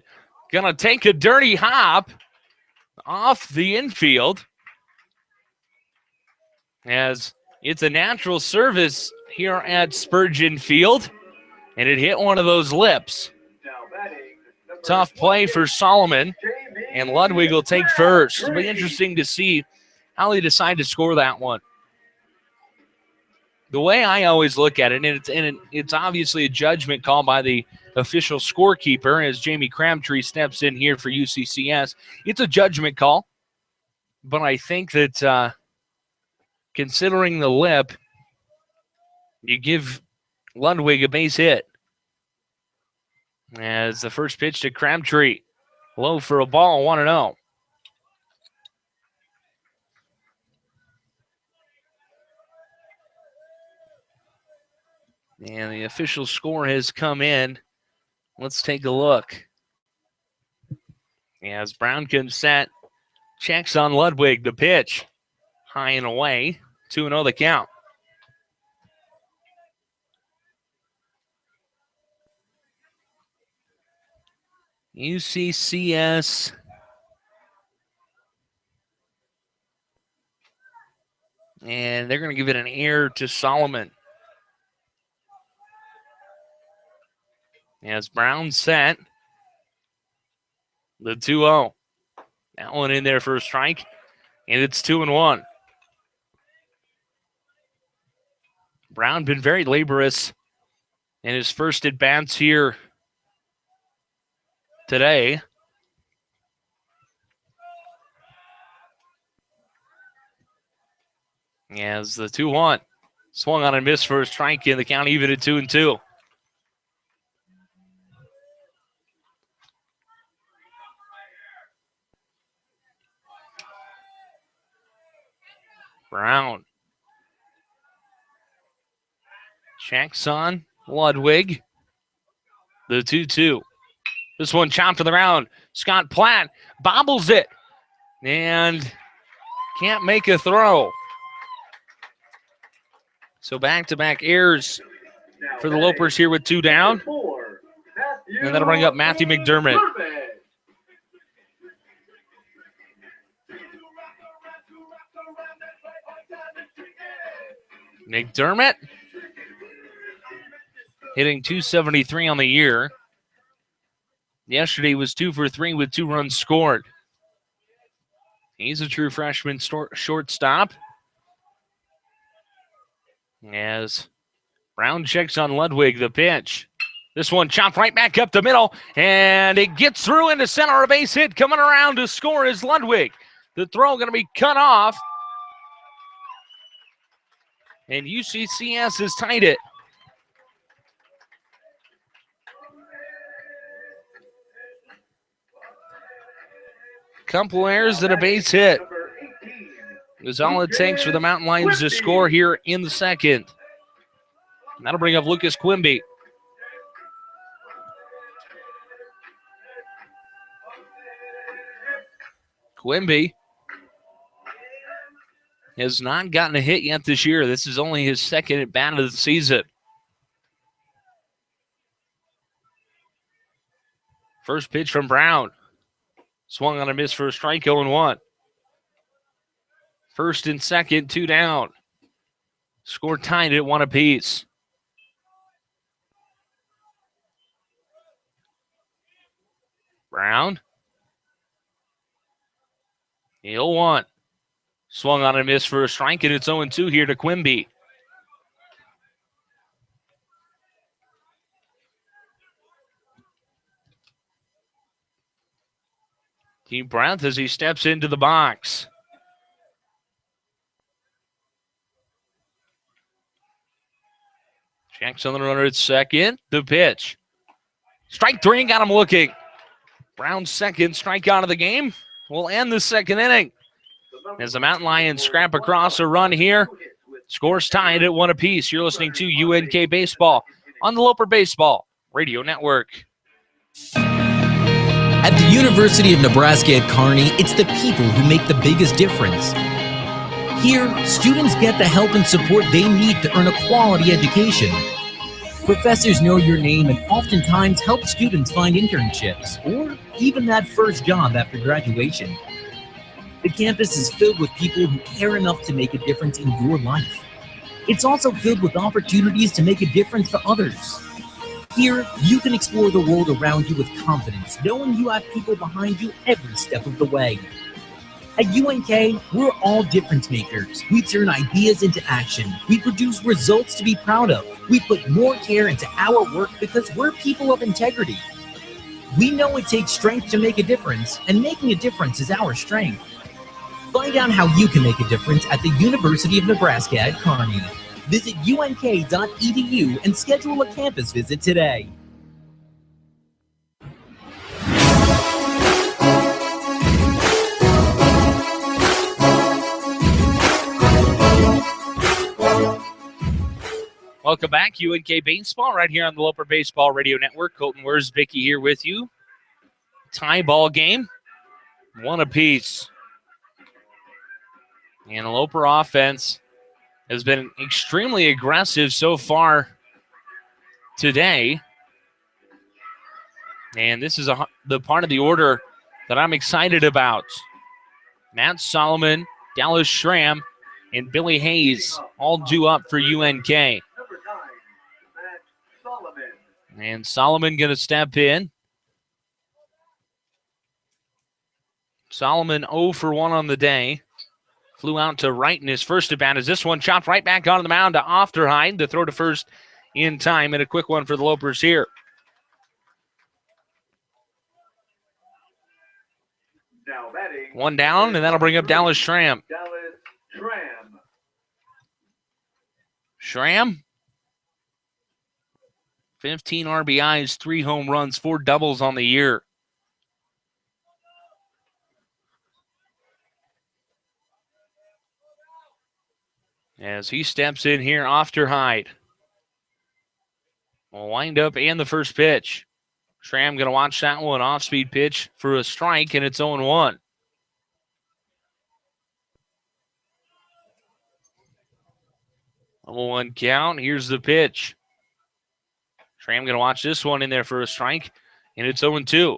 going to take a dirty hop off the infield. As It's a natural service here at Spurgeon Field, and it hit one of those lips. Tough play for Solomon, and Ludwig will take first. It'll be interesting to see how they decide to score that one. The way I always look at it, and it's obviously a judgment call by the official scorekeeper as Jamie Crabtree steps in here for UCCS. It's a judgment call, but I think that considering the lip, you give Ludwig a base hit. As the first pitch to Crabtree, low for a ball, 1-0. And the official score has come in. Let's take a look. As Brown comes set, checks on Ludwig. The pitch, high and away, 2-0 the count. UCCS and they're going to give it an error to Solomon. As Brown set, the 2-0. That one in there for a strike, and it's 2-1. Brown been very laborious in his first at-bats here today. As the 2-1 swung on and missed for a strike, in the count even at 2-2. Brown checks on Ludwig. The 2-2. This one chopped to the ground. Scott Platt bobbles it and can't make a throw. So back-to-back errors for the Lopers here with 2 down. And that'll bring up Matthew McDermott. McDermott hitting .273 on the year. Yesterday was 2 for 3 with 2 runs scored. He's a true freshman shortstop. As Brown checks on Ludwig, the pitch. This one chopped right back up the middle, and it gets through into center. A base hit coming around to score is Ludwig. The throw going to be cut off. And UCCS has tied it. Couple errors and a base hit is all it takes for the Mountain Lions to score here in the second. That'll bring up Lucas Quimby. Quimby has not gotten a hit yet this year. This is only his second at bat of the season. First pitch from Brown. Swung on a miss for a strike, 0-1. First and second, 2 down. Score tied at 1 apiece. Brown. 0-1. Swung on a miss for a strike, and it's 0-2 here to Quimby. Deep breath as he steps into the box. Checks on the runner at second. The pitch. Strike 3, got him looking. Brown's second strikeout of the game will end the second inning. As the Mountain Lions scrap across a run here. Scores tied at 1 apiece. You're listening to UNK Baseball on the Loper Baseball Radio Network. At the University of Nebraska at Kearney, it's the people who make the biggest difference. Here, students get the help and support they need to earn a quality education. Professors know your name and oftentimes help students find internships or even that first job after graduation. The campus is filled with people who care enough to make a difference in your life. It's also filled with opportunities to make a difference for others. Here, you can explore the world around you with confidence, knowing you have people behind you every step of the way. At UNK, we're all difference makers. We turn ideas into action. We produce results to be proud of. We put more care into our work because we're people of integrity. We know it takes strength to make a difference, and making a difference is our strength. Find out how you can make a difference at the University of Nebraska at Kearney. Visit unk.edu and schedule a campus visit today. Welcome back, UNK Baseball, right here on the Loper Baseball Radio Network. Colton Wurzbicki here with you. Tie ball game, one apiece. And the Loper offense has been extremely aggressive so far today. And this is the part of the order that I'm excited about. Matt Solomon, Dallas Schramm, and Billy Hayes all due up for UNK. Number 9, Matt Solomon. And Solomon going to step in. Solomon 0 for 1 on the day. Flew out to right in his first at bat as this one chopped right back onto the mound to Ofterheide. The throw to first in time, and a quick one for the Lopers here. Now batting. One down, and that'll bring up Dallas Schramm. Dallas Schramm. Schramm, 15 RBIs, 3 home runs, 4 doubles on the year. As he steps in here, Ofterheide will wind up and the first pitch. Schramm going to watch that one. Off-speed pitch for a strike, and it's 0-1. Level 1 count. Here's the pitch. Schramm going to watch this one in there for a strike, and it's 0-2.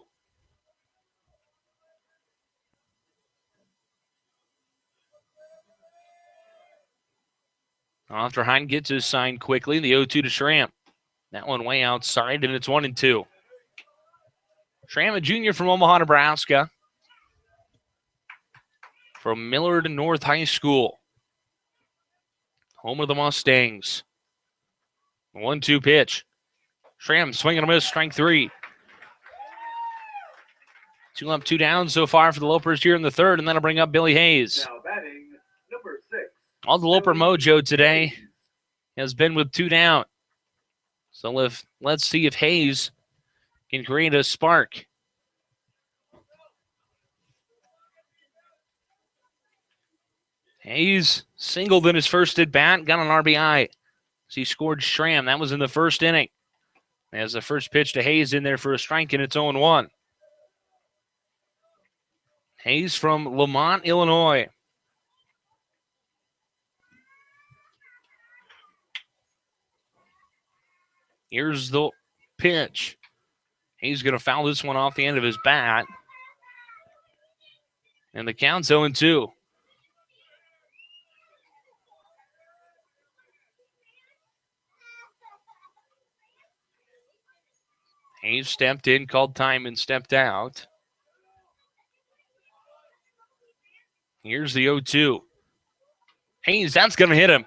Ofterheide gets his sign quickly. The 0-2 to Schramm. That one way outside, and it's 1-2. Schramm, a junior from Omaha, Nebraska. From Millard North High School. Home of the Mustangs. 1-2 pitch. Schramm swinging a miss, strike 3. 2 up, 2 down so far for the Lopers here in the third, and that'll bring up Billy Hayes. Now batting, number 6. All the Loper mojo today has been with 2 down. So let's see if Hayes can create a spark. Hayes singled in his first at bat, got an RBI. So he scored Schramm. That was in the first inning. As the first pitch to Hayes in there for a strike, and it's 0-1. Hayes from Lamont, Illinois. Here's the pitch. He's going to foul this one off the end of his bat. And the count's 0-2. Hayes stepped in, called time, and stepped out. Here's the 0-2. Hayes, that's going to hit him.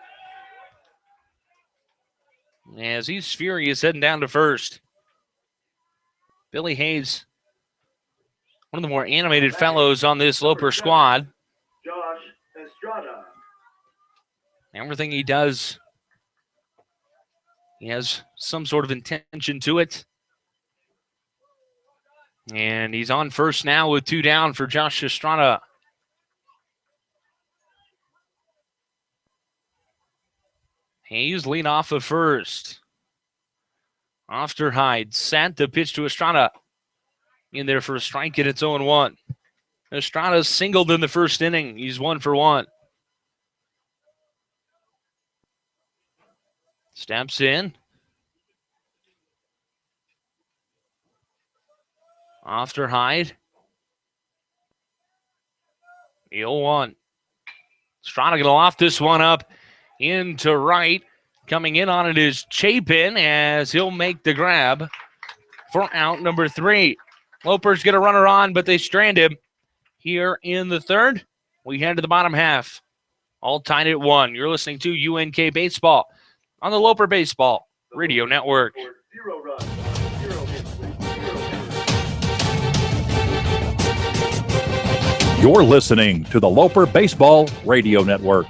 As he's furious heading down to first. Billy Hayes, one of the more animated fellows on this Loper squad. Josh Estrada. Everything he does, he has some sort of intention to it. And he's on first now with 2 down for Josh Estrada. Hayes lead off of first. Ofterheide sent the pitch to Estrada. In there for a strike, and it's 0-1. Estrada singled in the first inning. He's 1 for 1. Steps in. Ofterheide. The 0-1. Estrada going to loft this one up into right. Coming in on it is Chapin as he'll make the grab for out number 3. Loper's going to run her on, but they strand him here in the third. We head to the bottom half. All tied at 1. You're listening to UNK Baseball on the Loper Baseball Radio Network. 0 runs, 0 hits, 0 You're listening to the Loper Baseball Radio Network.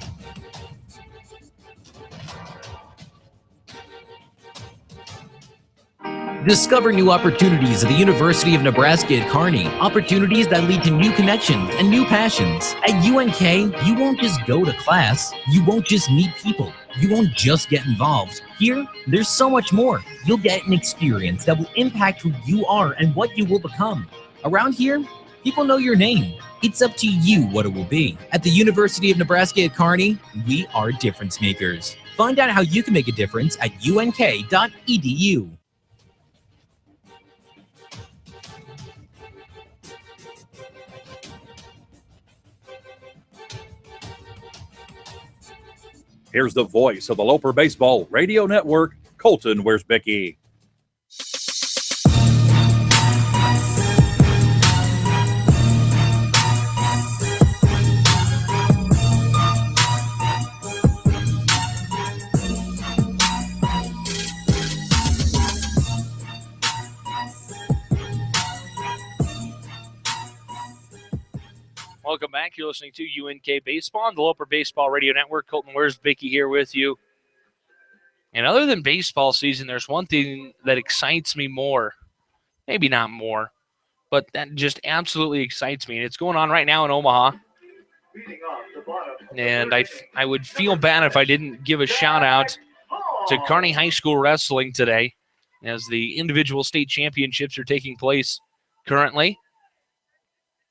Discover new opportunities at the University of Nebraska at Kearney. Opportunities that lead to new connections and new passions. At UNK, you won't just go to class. You won't just meet people. You won't just get involved. Here, there's so much more. You'll get an experience that will impact who you are and what you will become. Around here, people know your name. It's up to you what it will be. At the University of Nebraska at Kearney, we are difference makers. Find out how you can make a difference at unk.edu. Here's the voice of the Loper Baseball Radio Network, Colton Wiersbicki. Welcome back. You're listening to UNK Baseball on the Loper Baseball Radio Network. Colton Wiersbicki here with you. And other than baseball season, there's one thing that excites me more. Maybe not more, but that just absolutely excites me. And it's going on right now in Omaha. Leading off the bottom. And I would feel bad if I didn't give a shout out to Kearney High School Wrestling today, as the individual state championships are taking place currently.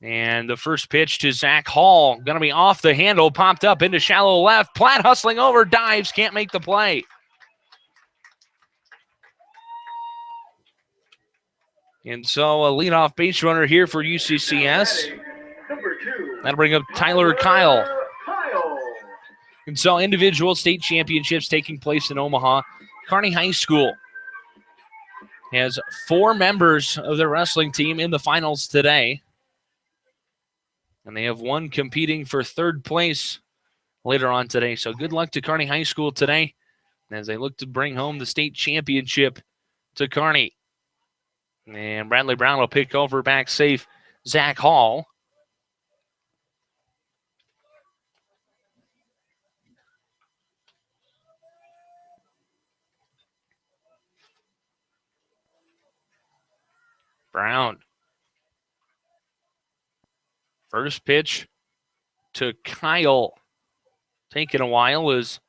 And the first pitch to Zach Hall, going to be off the handle, popped up into shallow left. Platt hustling over, dives, can't make the play. And so a leadoff base runner here for UCCS. Number 2. That'll bring up Tyler Kyle. Kyle. And so individual state championships taking place in Omaha. Kearney High School has 4 members of their wrestling team in the finals today. And they have 1 competing for 3rd place later on today. So good luck to Kearney High School today as they look to bring home the state championship to Kearney. And Bradley Brown will pick over back safe Zach Hall. Brown. First pitch to Kyle. Taking a while as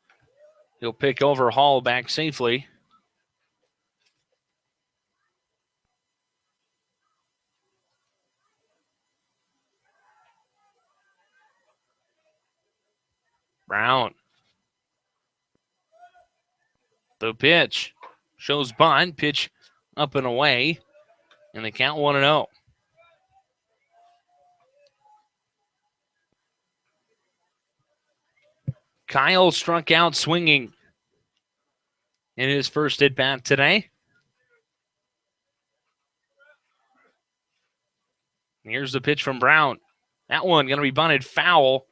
he'll pick over Hall back safely. Brown. The pitch shows bunt. Pitch up and away. And they count 1-0. Kyle struck out swinging in his first at-bat today. Here's the pitch from Brown. That one going to be bunted foul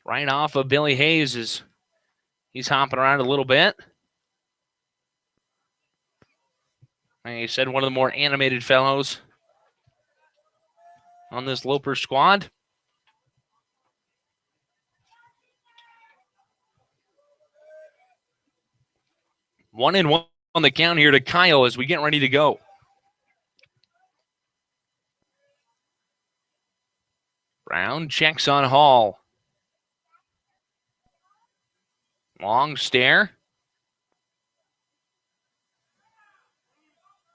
right off of Billy Hayes as he's hopping around a little bit. Like I said, one of the more animated fellows on this Loper squad. One and one on the count here to Kyle as we get ready to go. Brown checks on Hall. Long stare.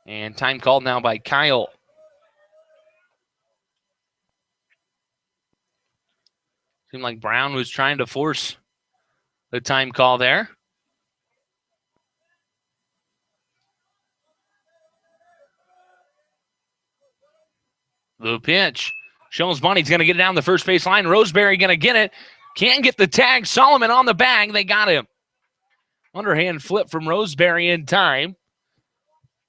And time called now by Kyle. Seemed like Brown was trying to force the time call there. The pitch. Shows Bunny's going to get it down the first base line. Roseberry going to get it. Can't get the tag. Solomon on the bag. They got him. Underhand flip from Roseberry in time.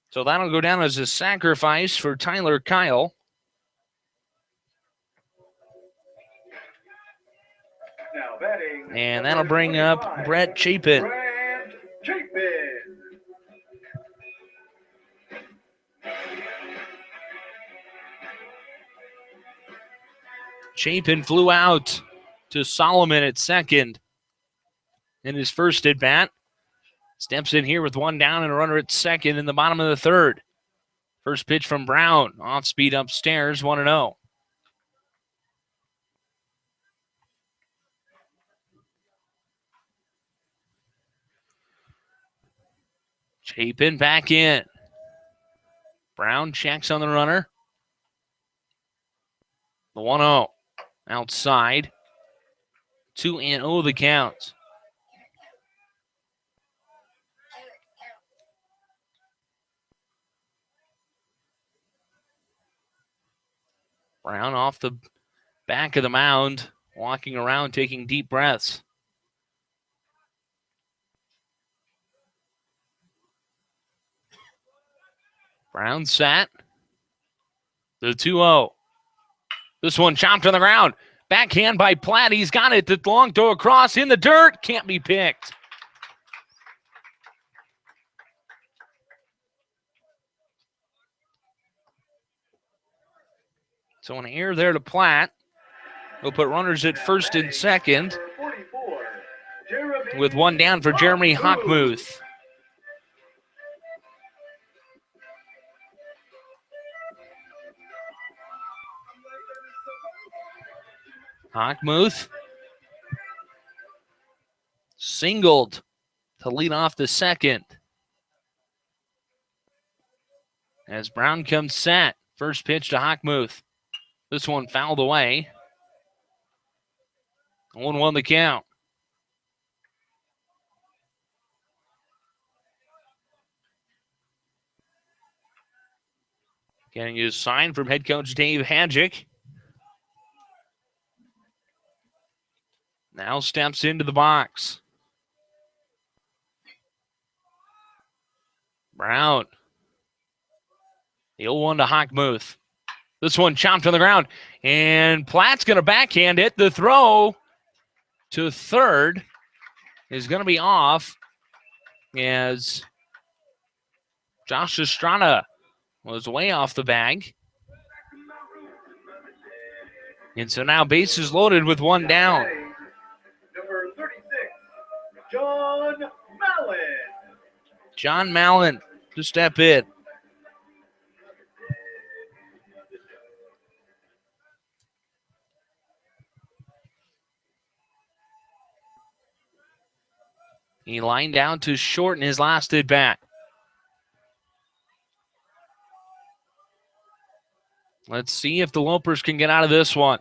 So that'll go down as a sacrifice for Tyler Kyle. Now batting. And number that'll bring up 25, Brett Chapin. Brett Chapin. Chapin flew out to Solomon at second in his first at bat. Steps in here with one down and a runner at second in the bottom of the third. First pitch from Brown. Off speed upstairs, 1-0. Chapin back in. Brown checks on the runner. The 1-0. Outside. 2-0 the count. Brown off the back of the mound, walking around, taking deep breaths. Brown sat. The 2-0. This one chopped on the ground. Backhand by Platt. He's got it. The long throw across in the dirt. Can't be picked. So an error there to Platt. He'll put runners at first and second with one down for Jeremy Hockmuth. Hockmuth singled to lead off the second. As Brown comes set, first pitch to Hockmuth. This one fouled away. 1-1 the count. Getting his sign from head coach Dave Hadjick. Now steps into the box. Brown. The 0-1 to Hockmuth. This one chopped on the ground, and Platt's going to backhand it. The throw to third is going to be off as Josh Estrada was way off the bag. And so now bases loaded with one down. Number 36, John Mallon. John Mallon to step in. He lined down to short in his last at bat. Let's see if the Lopers can get out of this one.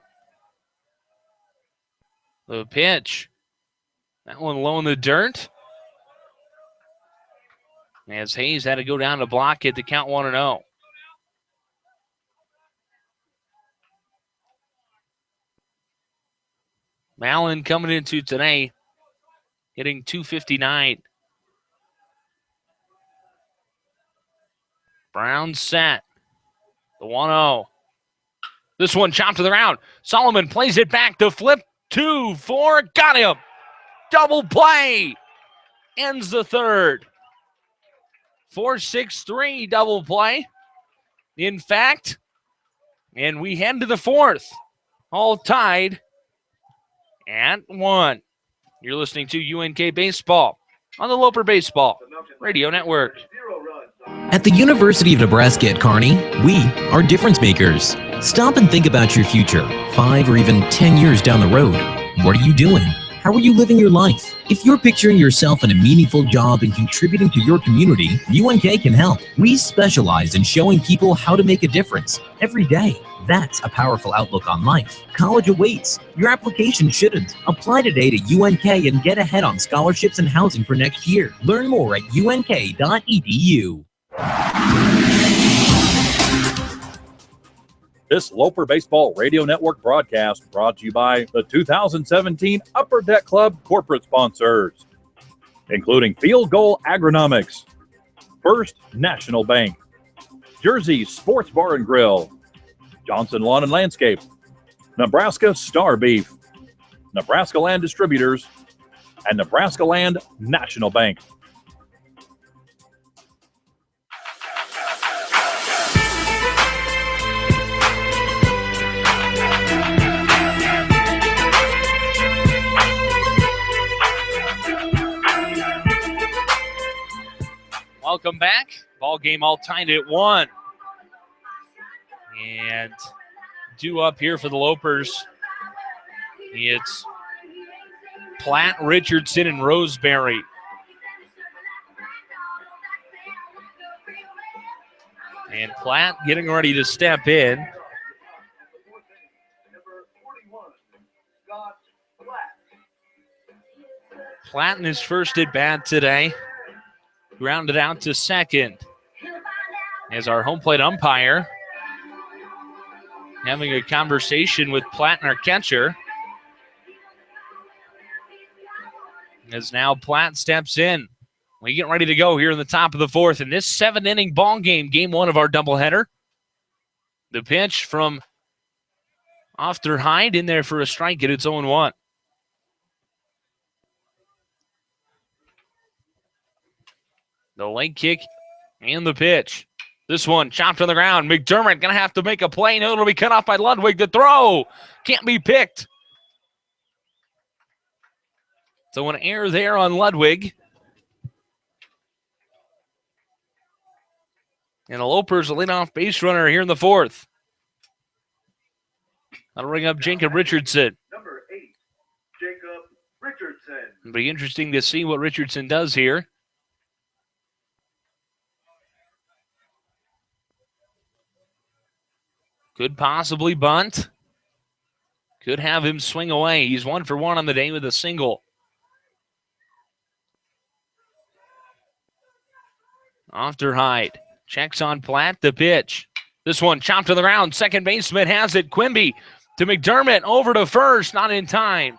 The pitch. That one low in the dirt. As Hayes had to go down to block it to count 1-0. Mallon coming into today, hitting .259. Brown set. The 1-0. This one chopped to the ground. Solomon plays it back to flip. 2-4. Got him. Double play. Ends the third. 4-6-3 double play. In fact, and we head to the fourth. All tied at 1. You're listening to UNK Baseball on the Loper Baseball Radio Network. At the University of Nebraska at Kearney, we are difference makers. Stop and think about your future, 5 or even 10 years down the road. What are you doing? How are you living your life? If you're picturing yourself in a meaningful job and contributing to your community, UNK can help. We specialize in showing people how to make a difference every day. That's a powerful outlook on life. College awaits. Your application shouldn't. Apply today to UNK and get ahead on scholarships and housing for next year. Learn more at unk.edu. This Loper Baseball Radio Network broadcast brought to you by the 2017 Upper Deck Club corporate sponsors. including Field Goal Agronomics, First National Bank, Jersey Sports Bar and Grill, Johnson Lawn and Landscape, Nebraska Star Beef, Nebraska Land Distributors, and Nebraska Land National Bank. Welcome back. Ball game all tied at 1. And due up here for the Lopers, it's Platt, Richardson, and Roseberry. And Platt getting ready to step in. Number 41, Scott Platt. Platt in his first at bat today. Grounded out to second. As our home plate umpire having a conversation with Platt and our catcher. As now Platt steps in. We get ready to go here in the top of the 4th in this 7-inning ball game, game 1 of our doubleheader. The pitch from Ofterhide in there for a strike at its 0-1. The leg kick and the pitch. This one chopped on the ground. McDermott going to have to make a play. No, it'll be cut off by Ludwig. The throw can't be picked. So an error there on Ludwig. And the Lopers will lead off base runner here in the 4th. That'll bring up Jacob Richardson. Number 8, Jacob Richardson. It'll be interesting to see what Richardson does here. Could possibly bunt. Could have him swing away. He's 1 for 1 on the day with a single. Ofterhide checks on Platt, the pitch. This one chopped to the ground. Second baseman has it. Quimby to McDermott. Over to first. Not in time.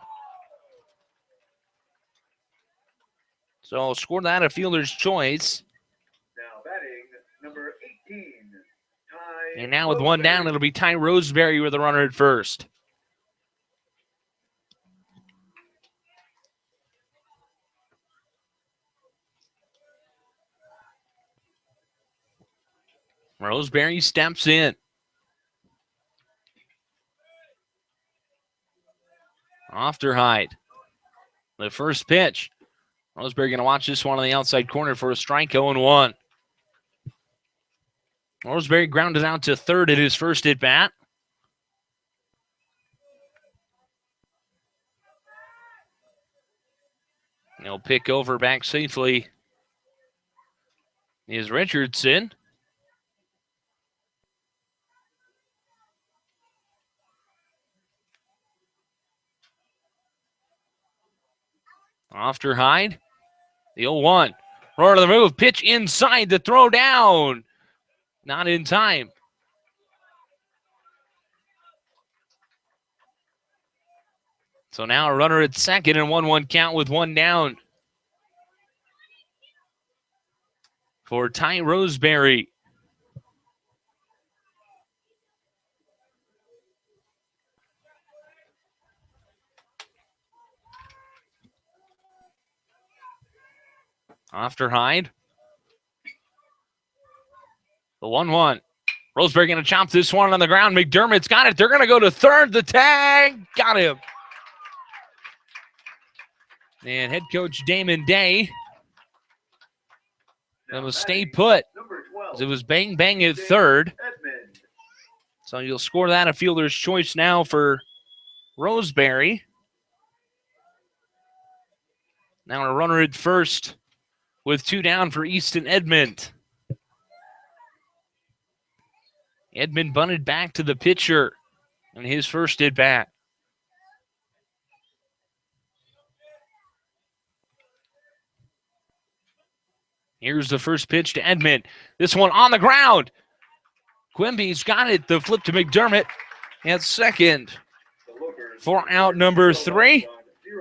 So I'll score that a fielder's choice. Now batting, number 18, Ty. And now with 1 down, it'll be Ty Roseberry with a runner at first. Roseberry steps in. Ofterhide. The first pitch. Roseberry going to watch this one on the outside corner for a strike, 0-1. Roseberry grounded out to third at his first at bat. He'll pick over back safely is Richardson. Ofterhide, the 0-1. Roar to the move, pitch inside, the throw down. Not in time. So now a runner at second and 1-1 count with 1 down for Ty Roseberry. Ofterhide. The 1-1. Roseberry going to chop this one on the ground. McDermott's got it. They're going to go to third. The tag. Got him. And head coach Damon Day will stay put. It was bang bang at third. So you'll score that a fielder's choice now for Roseberry. Now a runner at first with 2 down for Easton Edmond. Edmond bunted back to the pitcher in his first at bat. Here's the first pitch to Edmond. This one on the ground. Quimby's got it. The flip to McDermott at second. For out number 3.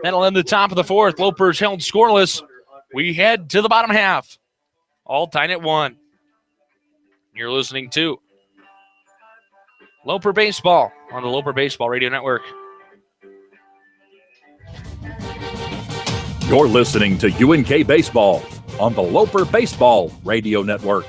That'll end the top of the 4th. Lopers held scoreless we head to the bottom half. All tied at 1. You're listening to Loper Baseball on the Loper Baseball Radio Network. You're listening to UNK Baseball on the Loper Baseball Radio Network.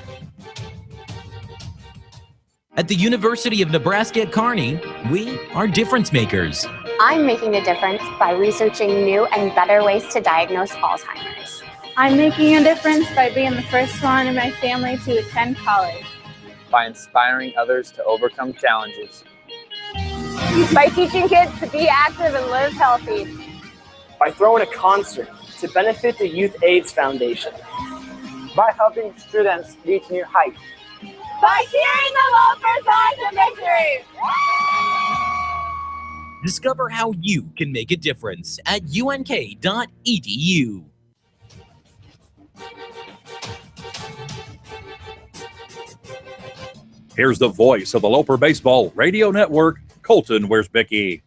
At the University of Nebraska at Kearney, we are difference makers. I'm making a difference by researching new and better ways to diagnose Alzheimer's. I'm making a difference by being the first one in my family to attend college. By inspiring others to overcome challenges. By teaching kids to be active and live healthy. By throwing a concert to benefit the Youth AIDS Foundation. By helping students reach new heights. By cheering the Lopers on to victory! Discover how you can make a difference at unk.edu. Here's the voice of the Loper Baseball Radio Network, Colton Wiersbicki.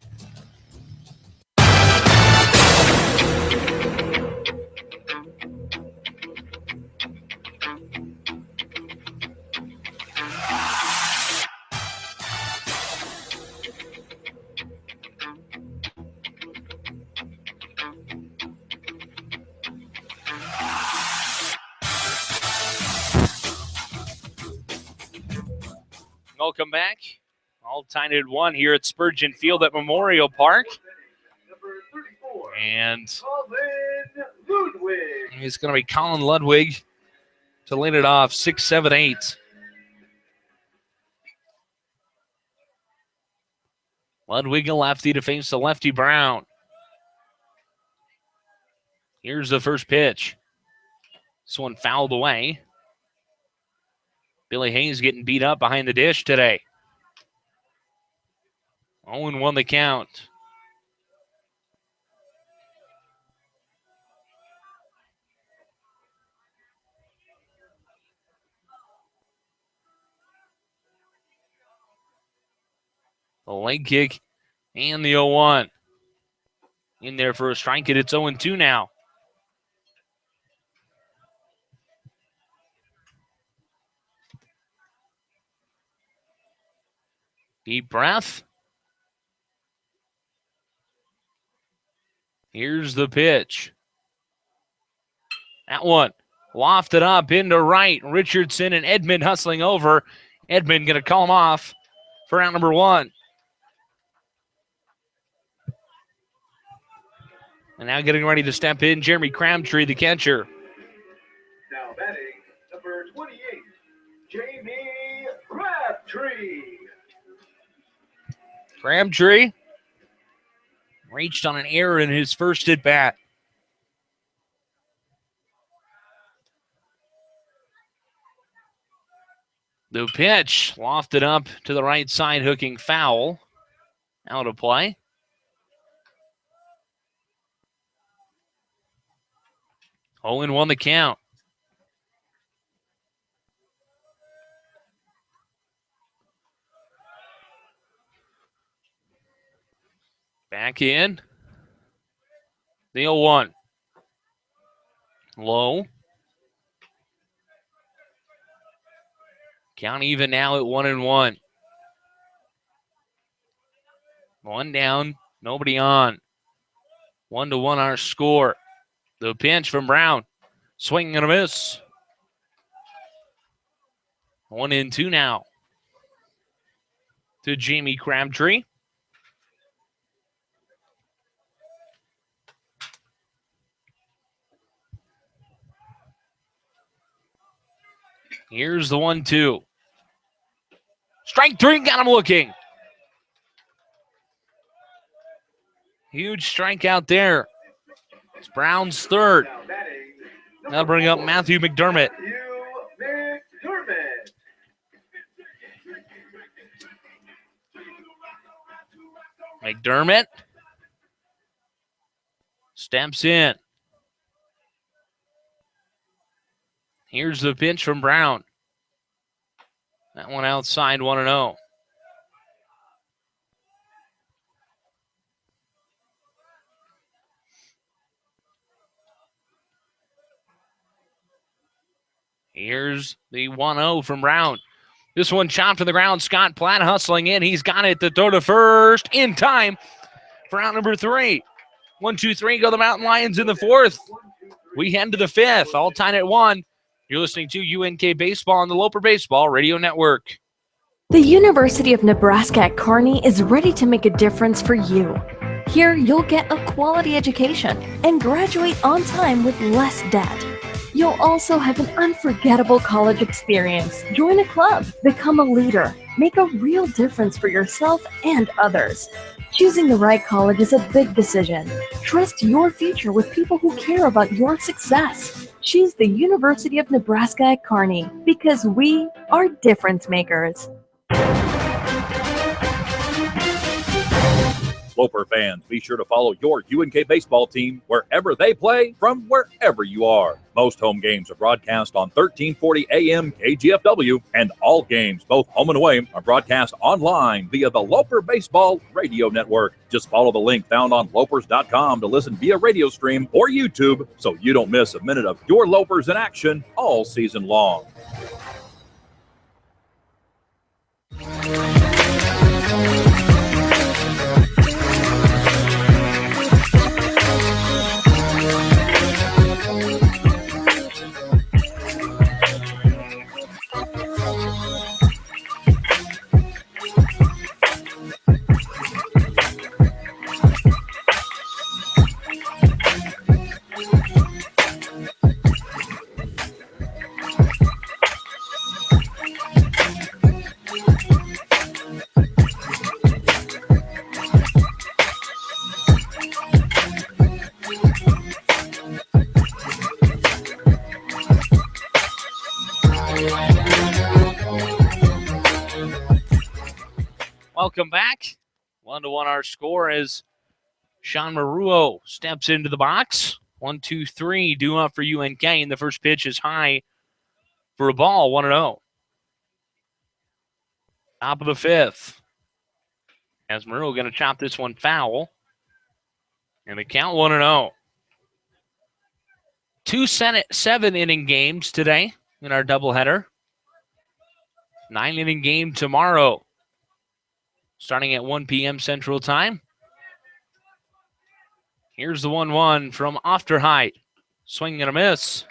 Welcome back. All tied at 1 here at Spurgeon Field at Memorial Park. Number 34. And Colin Ludwig. it's going to be Colin Ludwig to lead it off, 6, 7, 8. Ludwig a lefty to face the lefty Brown. Here's the first pitch. This one fouled away. Billy Hayes getting beat up behind the dish today. 0-1 the count. The leg kick and the 0-1. In there for a strike, and it's 0-2 now. Deep breath. Here's the pitch. That one lofted up into right. Richardson and Edmond hustling over. Edmond going to call him off for out number 1. And now getting ready to step in, Jeremy Crabtree, the catcher. Now batting, number 28, Jamie Crabtree. Crabtree reached on an error in his first at bat. The pitch lofted up to the right side, hooking foul. Out of play. Owen won the count. Back in. The 0-1. Low. Count even now at 1-1. 1 down, nobody on. 1-1 our score. The pitch from Brown. Swing and a miss. 1-2 now. To Jamie Crabtree. Here's the 1-2. Strike 3, got him looking. Huge strikeout there. It's Brown's third. Now batting, That'll bring up Matthew McDermott. McDermott. McDermott steps in. Here's the pitch from Brown. That one outside, 1-0. Here's the 1-0 from Brown. This one chopped to the ground. Scott Platt hustling in. He's got it to throw to first in time for out number 3. 1, 2, 3 go the Mountain Lions in the 4th. We head to the 5th, all tied at 1. You're listening to UNK Baseball on the Loper Baseball Radio Network. The University of Nebraska at Kearney is ready to make a difference for you. Here, you'll get a quality education and graduate on time with less debt. You'll also have an unforgettable college experience. Join a club, become a leader, make a real difference for yourself and others. Choosing the right college is a big decision. Trust your future with people who care about your success. Choose the University of Nebraska at Kearney because we are difference makers. Loper fans, be sure to follow your UNK baseball team wherever they play from wherever you are. Most home games are broadcast on 1340 AM KGFW, and all games, both home and away, are broadcast online via the Loper Baseball Radio Network. Just follow the link found on lopers.com to listen via radio stream or YouTube so you don't miss a minute of your Lopers in action all season long. Welcome back. 1-1 our score as Sean Maruo steps into the box. 1, 2, 3 due up for UNK, and the first pitch is high for a ball, 1-0. Top of the 5th. As Maruo going to chop this one foul. And the count 1-0. 2 7-inning games today in our doubleheader. 9-inning game tomorrow, starting at 1 p.m. Central Time. Here's the 1-1 from Ofterheit. Swing and a miss.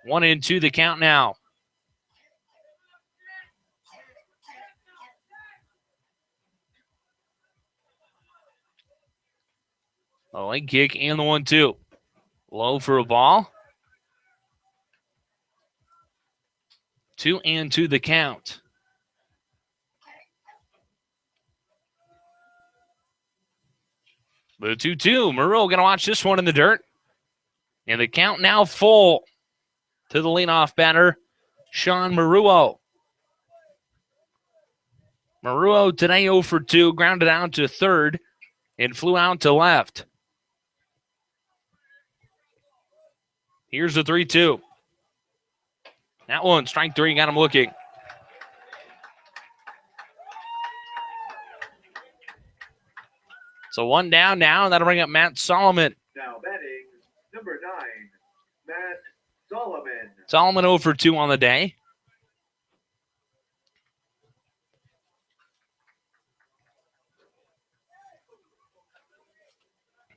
1-2 the count now. A leg kick and the 1-2. Low for a ball. 2-2 the count. The 2-2. Maruo going to watch this one in the dirt. And the count now full to the leadoff batter, Sean Maruo. Maruo today 0 for 2, grounded out to third and flew out to left. Here's the 3-2. That one, strike 3, got him looking. So 1 down now, and that'll bring up Matt Solomon. Now batting, number 9, Matt Solomon. Solomon 0 for 2 on the day.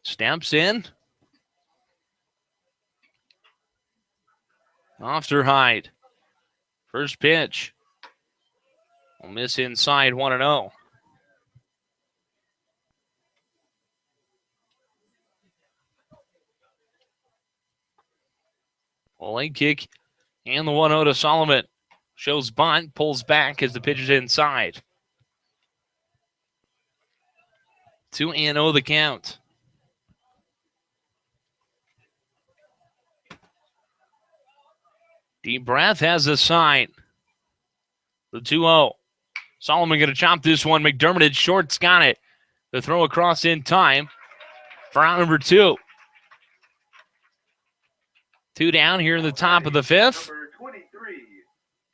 Steps in. Ofterheit. First pitch. Will miss inside, 1-0. Leg kick and the 1-0 to Solomon. Shows bunt, pulls back as the pitch is inside. 2-0 the count. Deep breath, has the sign. The 2-0. Solomon going to chop this one. McDermott at short's got it. The throw across in time for out number 2. 2 down here in the top of the 5th. Number 23,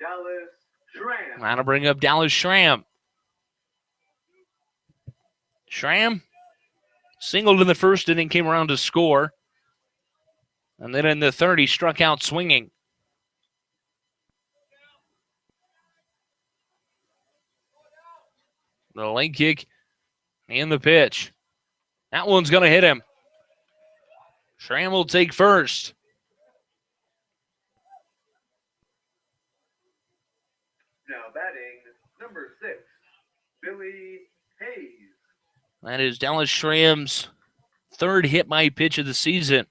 Dallas Schramm. That'll bring up Dallas Schramm. Schramm singled in the first inning, came around to score. And then in the third, he struck out swinging. The leg kick and the pitch. That one's going to hit him. Schramm will take first. Now batting, number 6, Billy Hayes. That is Dallas Schramm's third hit by pitch of the season.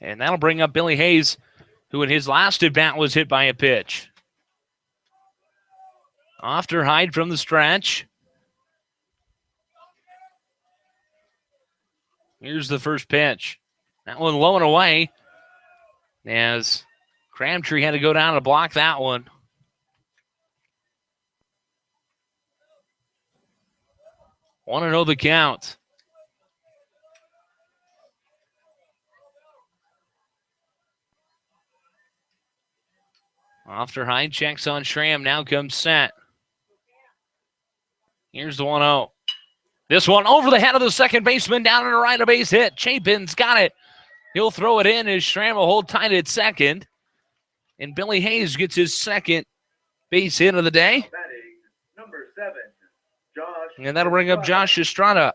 And that'll bring up Billy Hayes, who in his last at-bat was hit by a pitch. Ofterhide from the stretch. Here's the first pitch. That one low and away as Crabtree had to go down to block that one. Want to know the count. Ofterhide checks on Schramm. Now comes set. Here's the 1-0. This one over the head of the second baseman down and a right of base hit. Chapin's got it. He'll throw it in as Schramm will hold tight at second. And Billy Hayes gets his second base hit of the day. Batting, number 7, Josh. And that'll bring up Josh Estrada.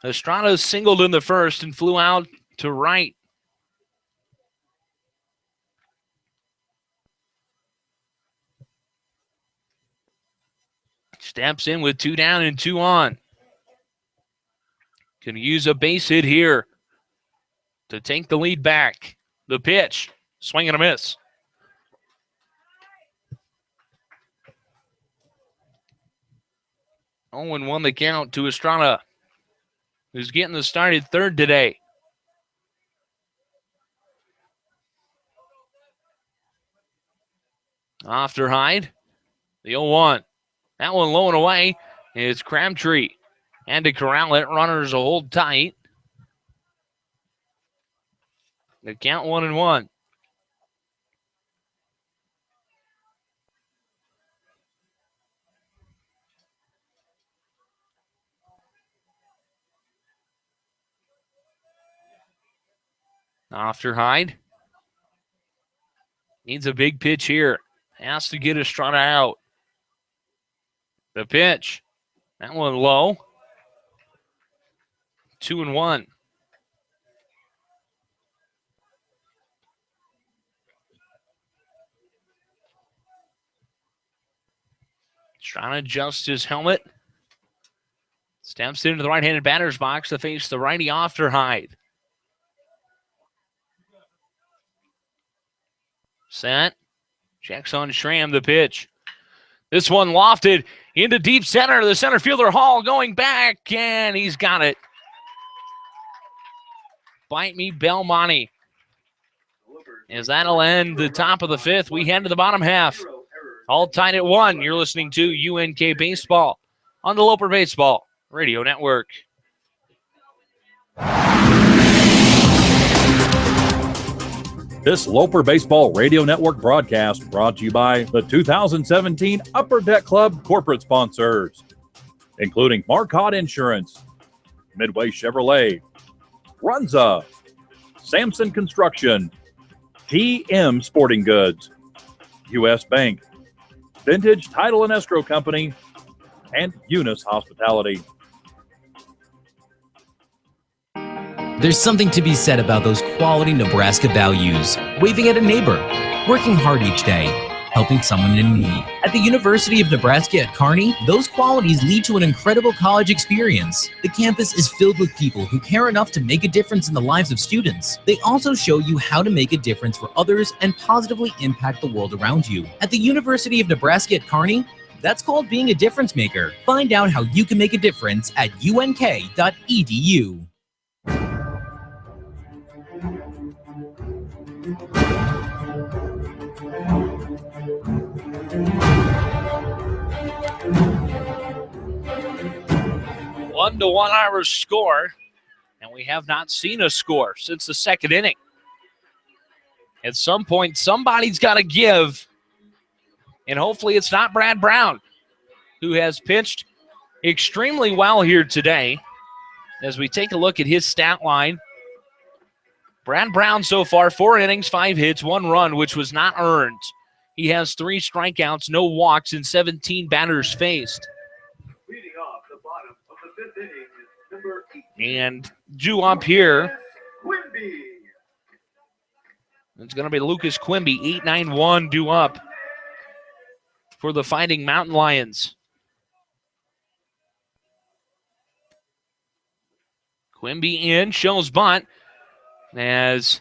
Estrada singled in the first and flew out to right. Steps in with 2 down and 2 on. Can use a base hit here to take the lead back. The pitch, swing and a miss. Owen won the count to Estrada, who's getting the start at third today. Ofterhide, the 0-1. That one low and away. It's Crabtree. And to corral it, runners will hold tight. The count 1-1. Ofterhide needs a big pitch here. Has to get Estrada out. The pitch. That one low. 2-1. Trying to adjust his helmet. Steps into the right-handed batter's box to face the righty Ofterhide. Set. Checks on Schramm, the pitch. This one lofted into deep center. The center fielder Hall going back, and he's got it. Bite me, Belmonte. As that'll end the top of the fifth, we head to the bottom half. All tied at 1. You're listening to UNK Baseball on the Loper Baseball Radio Network. This Loper Baseball Radio Network broadcast brought to you by the 2017 Upper Deck Club corporate sponsors, including Marcotte Insurance, Midway Chevrolet, Runza, Sampson Construction, PM Sporting Goods, U.S. Bank, Vintage Title and Escrow Company, and Eunice Hospitality. There's something to be said about those quality Nebraska values. Waving at a neighbor, working hard each day, helping someone in need. At the University of Nebraska at Kearney, those qualities lead to an incredible college experience. The campus is filled with people who care enough to make a difference in the lives of students. They also show you how to make a difference for others and positively impact the world around you. At the University of Nebraska at Kearney, that's called being a difference maker. Find out how you can make a difference at unk.edu. One to 1 Irish score, and we have not seen a score since the second inning. At some point, somebody's got to give, and hopefully it's not Brad Brown, who has pitched extremely well here today. As we take a look at his stat line, Brad Brown so far, 4 innings, 5 hits, 1 run, which was not earned. He has 3 strikeouts, no walks, and 17 batters faced. Leading off the bottom of the 5th inning is number 18. And due up here, Quimby. it's going to be Lucas Quimby, 8-9-1 due up for the Fighting Mountain Lions. Quimby in, shows bunt, as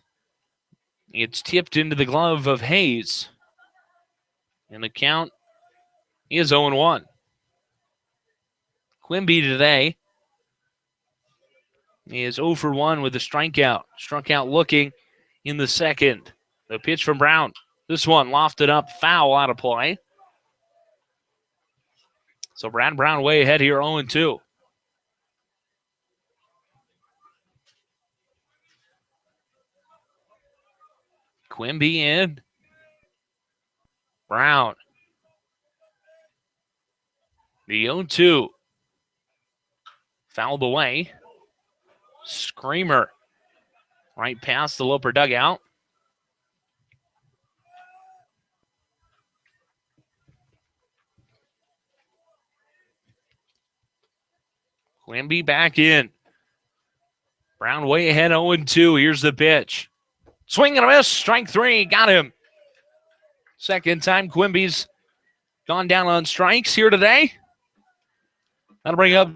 it's tipped into the glove of Hayes. And the count is 0-1. Quimby today is 0 for 1 with a strikeout. Struck out looking in the second. The pitch from Brown. This one lofted up, foul out of play. So Brad Brown way ahead here, 0-2. Quimby in. Brown. The 0-2. Fouled away. Screamer. Right past the Loper dugout. Quimby back in. Brown way ahead, 0-2. Here's the pitch. Swing and a miss. Strike 3. Got him. Second time Quimby's gone down on strikes here today. That'll bring up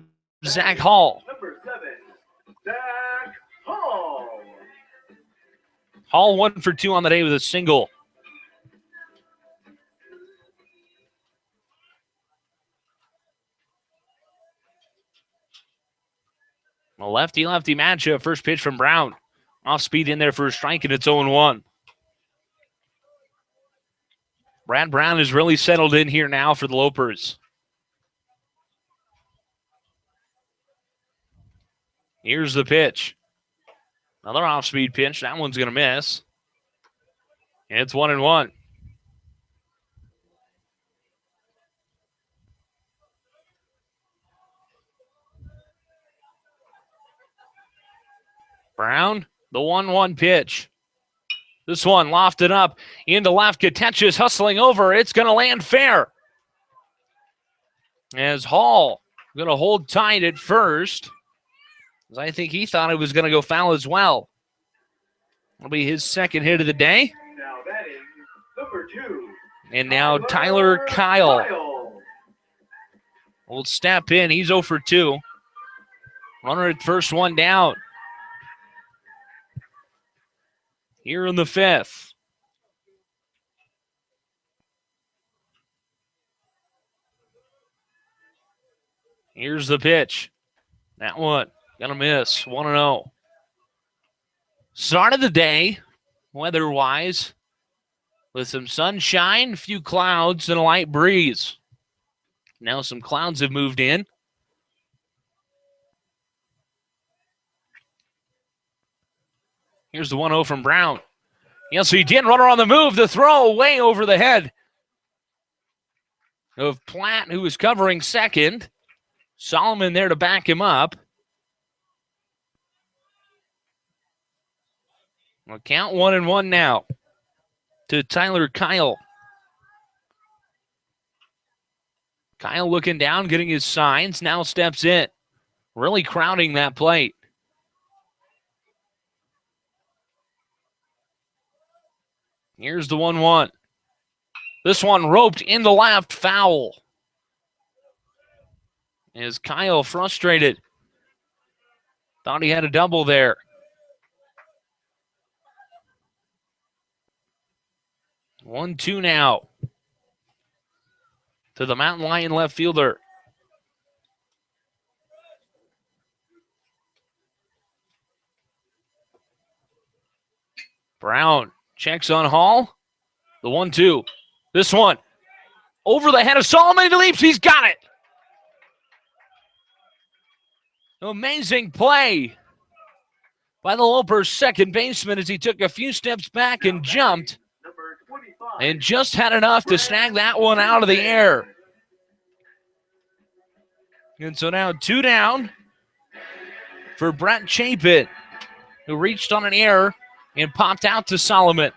Zach Hall. Number 7, Zach Hall. Hall 1 for 2 on the day with a single. A lefty-lefty matchup. First pitch from Brown. Off speed in there for a strike, and it's 0-1. Brad Brown is really settled in here now for the Lopers. Here's the pitch. Another off-speed pitch. That one's going to miss. And it's 1-1. Brown, the 1-1 pitch. This one lofted up into left. Katechis hustling over. It's going to land fair. As Hall going to hold tight at first. As I think he thought it was going to go foul as well. It'll be his second hit of the day. Now batting number 2. And now Tyler Kyle will step in. He's 0 for 2. Runner at first, one down. Here in the 5th. Here's the pitch. That one gonna miss. 1-0. Start of the day, weather-wise, with some sunshine, a few clouds, and a light breeze. Now some clouds have moved in. Here's the 1-0 from Brown. Yes, he did. Runner on the move. The throw way over the head of Platt, who was covering second. Solomon there to back him up. We'll count 1-1 now to Tyler Kyle. Kyle looking down, getting his signs. Now steps in. Really crowding that plate. Here's the 1-1. This one roped in the left, foul. Is Kyle frustrated? Thought he had a double there. One, two now. To the Mountain Lion left fielder. Brown checks on Hall. The 1-2. This one over the head of Solomon. He leaps. He's got it. Amazing play by the Lopers' second baseman as he took a few steps back and jumped and just had enough to snag that one out of the air. And so now 2 down for Brett Chapin, who reached on an error and popped out to Solomon.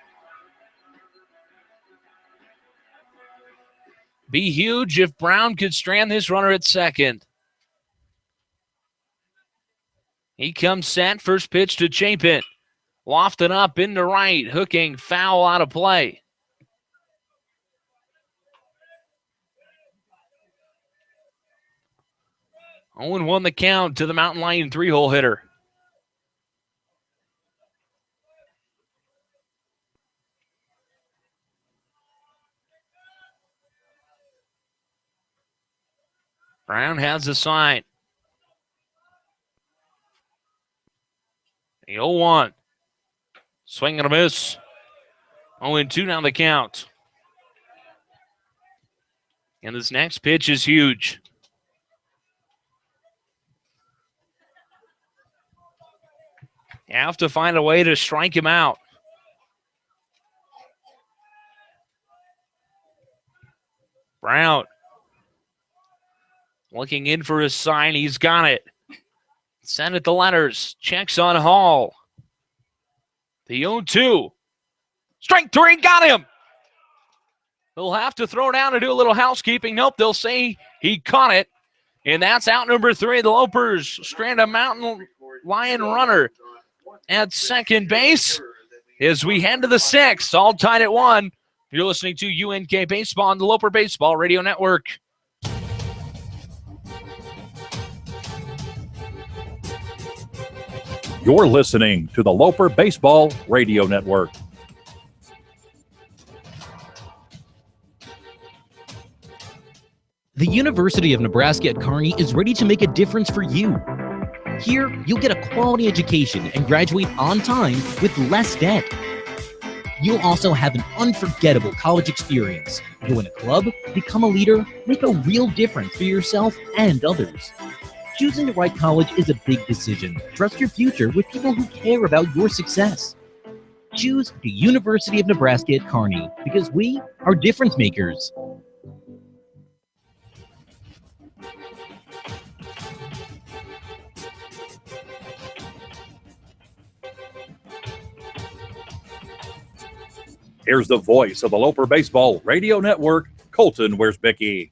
Be huge if Brown could strand this runner at second. He comes set. First pitch to Chapin. Lofted up into right. Hooking foul out of play. Owen won the count to the Mountain Lion 3-hole hitter. Brown has the sign. The 0-1. Swing and a miss. 0-2 down the count. And this next pitch is huge. You have to find a way to strike him out. Brown looking in for his sign. He's got it. Send it to Letters. Checks on Hall. The 0-2. Strike 3. Got him. They'll have to throw down and do a little housekeeping. Nope, they'll say he caught it. And that's out number 3. The Lopers strand a Mountain Lion runner at second base as we head to the 6th. All tied at 1. You're listening to UNK Baseball on the Loper Baseball Radio Network. You're listening to the Loper Baseball Radio Network. The University of Nebraska at Kearney is ready to make a difference for you. Here, you'll get a quality education and graduate on time with less debt. You'll also have an unforgettable college experience. Join a club, become a leader, make a real difference for yourself and others. Choosing the right college is a big decision. Trust your future with people who care about your success. Choose the University of Nebraska at Kearney because we are difference makers. Here's the voice of the Loper Baseball Radio Network, Colton Wiersbicki.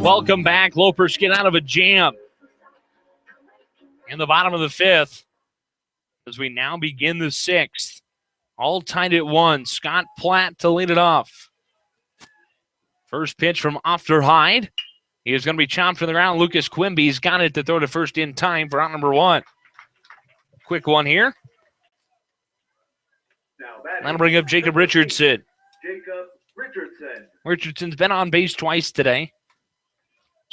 Welcome back. Lopers get out of a jam in the bottom of the 5th as we now begin the 6th. All tied at 1. Scott Platt to lead it off. First pitch from Ofterhide. He is going to be chopped from the ground. Lucas Quimby's got it to throw to first in time for out number 1. Quick one here. That'll bring up Jacob Richardson. Jacob Richardson. Richardson's been on base twice today.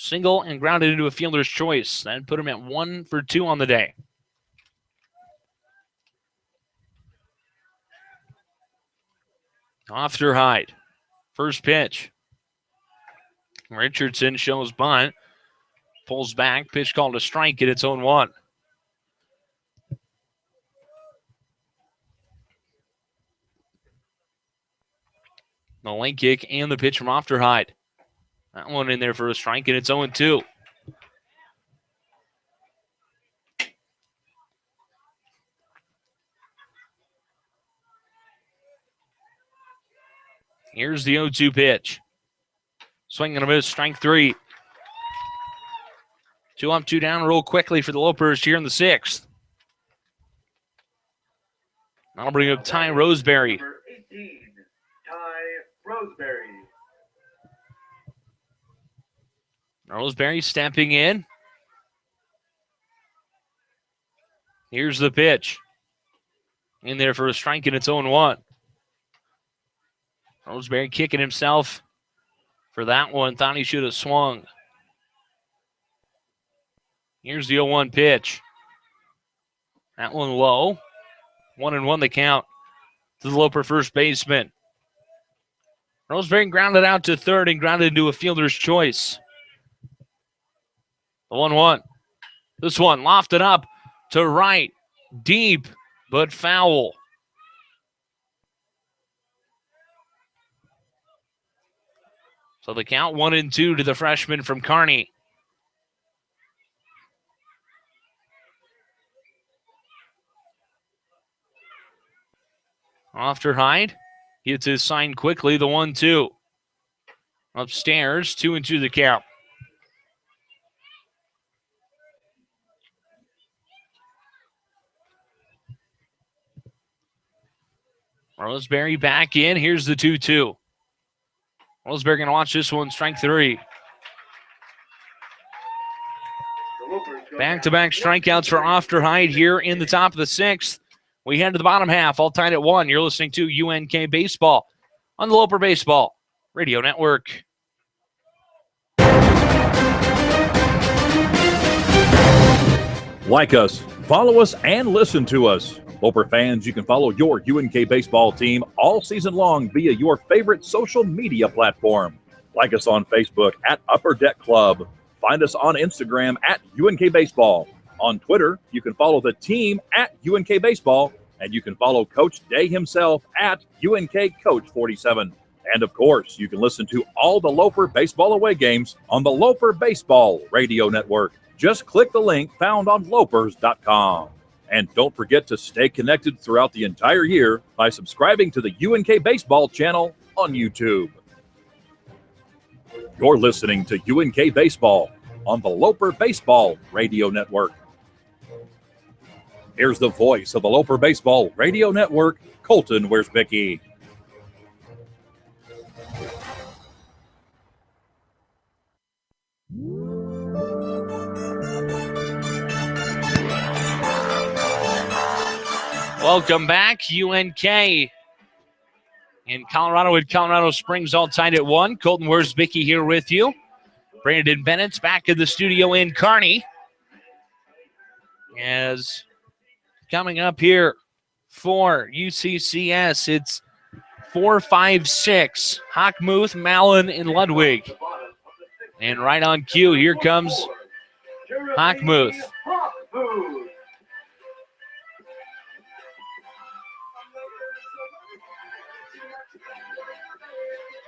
Single and grounded into a fielder's choice. That put him at 1 for 2 on the day. Ofterhide. First pitch. Richardson shows bunt. Pulls back. Pitch called a strike at its own 1. The lane kick and the pitch from Ofterhide. That one in there for a strike, and it's 0-2. Here's the 0-2 pitch. Swing and a miss, strike 3. 2 up, 2 down, real quickly for the Lopers here in the 6th. That'll bring up Ty Roseberry. Number 18, Ty Roseberry. Roseberry stepping in. Here's the pitch. In there for a strike, and it's 0-1. Roseberry kicking himself for that one. Thought he should have swung. Here's the 0-1 pitch. That one low. 1-1 the count to the Loper first baseman. Roseberry grounded out to third and grounded into a fielder's choice. The 1-1. This one lofted up to right. Deep, but foul. So the count 1-2 to the freshman from Kearney. Ofterhide gets his sign quickly, the 1-2. Upstairs, 2-2 the count. Roseberry back in. Here's the 2-2. Roseberry going to watch this one, strike 3. Back-to-back strikeouts for Ofterhide here in the top of the 6th. We head to the bottom half, all tied at 1. You're listening to UNK Baseball on the Loper Baseball Radio Network. Like us, follow us, and listen to us. Loper fans, you can follow your UNK baseball team all season long via your favorite social media platform. Like us on Facebook at Upper Deck Club. Find us on Instagram at UNK Baseball. On Twitter, you can follow the team at UNK Baseball, and you can follow Coach Day himself at UNK Coach 47. And of course, you can listen to all the Loper baseball away games on the Loper Baseball Radio Network. Just click the link found on lopers.com. And don't forget to stay connected throughout the entire year by subscribing to the UNK Baseball channel on YouTube. You're listening to UNK Baseball on the Loper Baseball Radio Network. Here's the voice of the Loper Baseball Radio Network, Colton Wierzbicki. Welcome back, UNK in Colorado at Colorado Springs, all tied at 1. Colton Wierzbicki here with you. Brandon Bennett's back in the studio in Kearney. As coming up here for UCCS, it's 4-5-6. Hockmuth, Mallon, and Ludwig. And right on cue, here comes Hockmuth.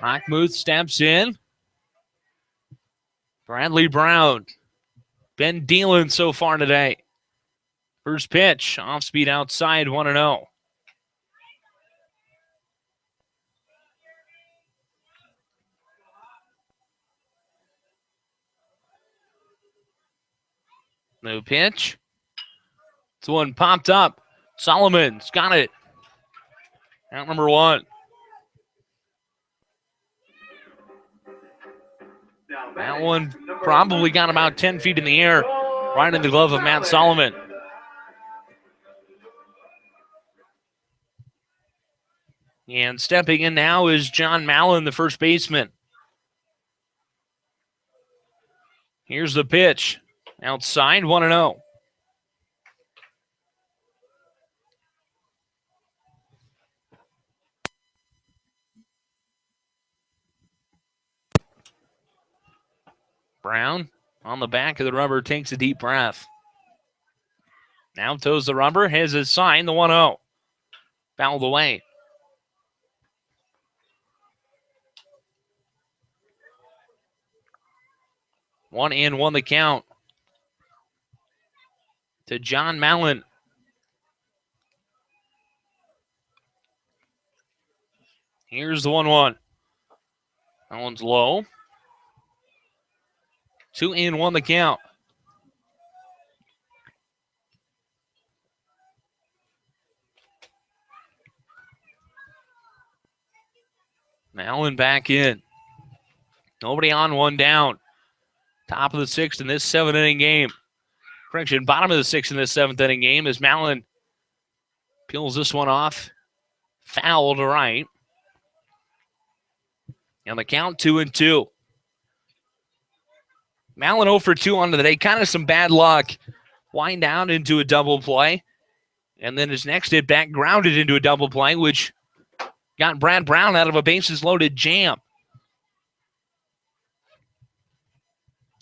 Hockmuth steps in. Bradley Brown. Been dealing so far today. First pitch, off speed outside, 1-0. No pitch. This one popped up. Solomon's got it. Out number 1. That one probably got about 10 feet in the air, right in the glove of Matt Solomon. And stepping in now is John Mallon, the first baseman. Here's the pitch. Outside, 1-0. Brown on the back of the rubber, takes a deep breath. Now toes the rubber, has his sign, the 1-0. Fouled away. One the count to John Mallon. Here's the 1-1. That one's low. 2-1 the count. Mallon back in. Nobody on, 1 down. Top of the 6th in this 7th-inning game. Correction, bottom of the 6th in this 7th-inning game as Mallon peels this one off. Foul to right. And the count, 2-2. Mallon 0 for 2 on the day. Kind of some bad luck. Wind down into a double play. And then his next hit back grounded into a double play, which got Brad Brown out of a bases-loaded jam.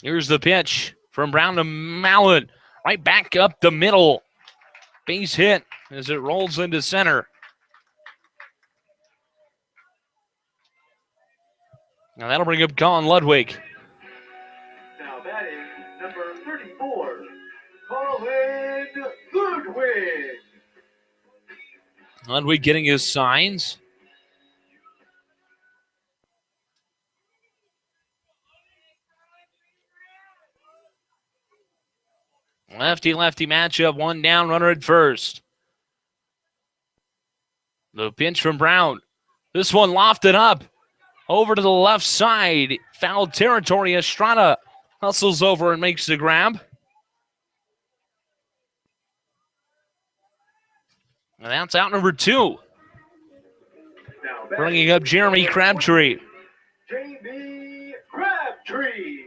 Here's the pitch from Brown to Mallon. Right back up the middle. Base hit as it rolls into center. Now that'll bring up Colin Ludwig. Now that is number 34, Colin Ludwig. Ludwig getting his signs. Lefty-lefty matchup, one down, runner at first. The pinch from Brown. This one lofted up over to the left side. Foul territory. Estrada hustles over and makes the grab. And that's out number 2. Bringing up Jeremy Crabtree. J.B. Crabtree.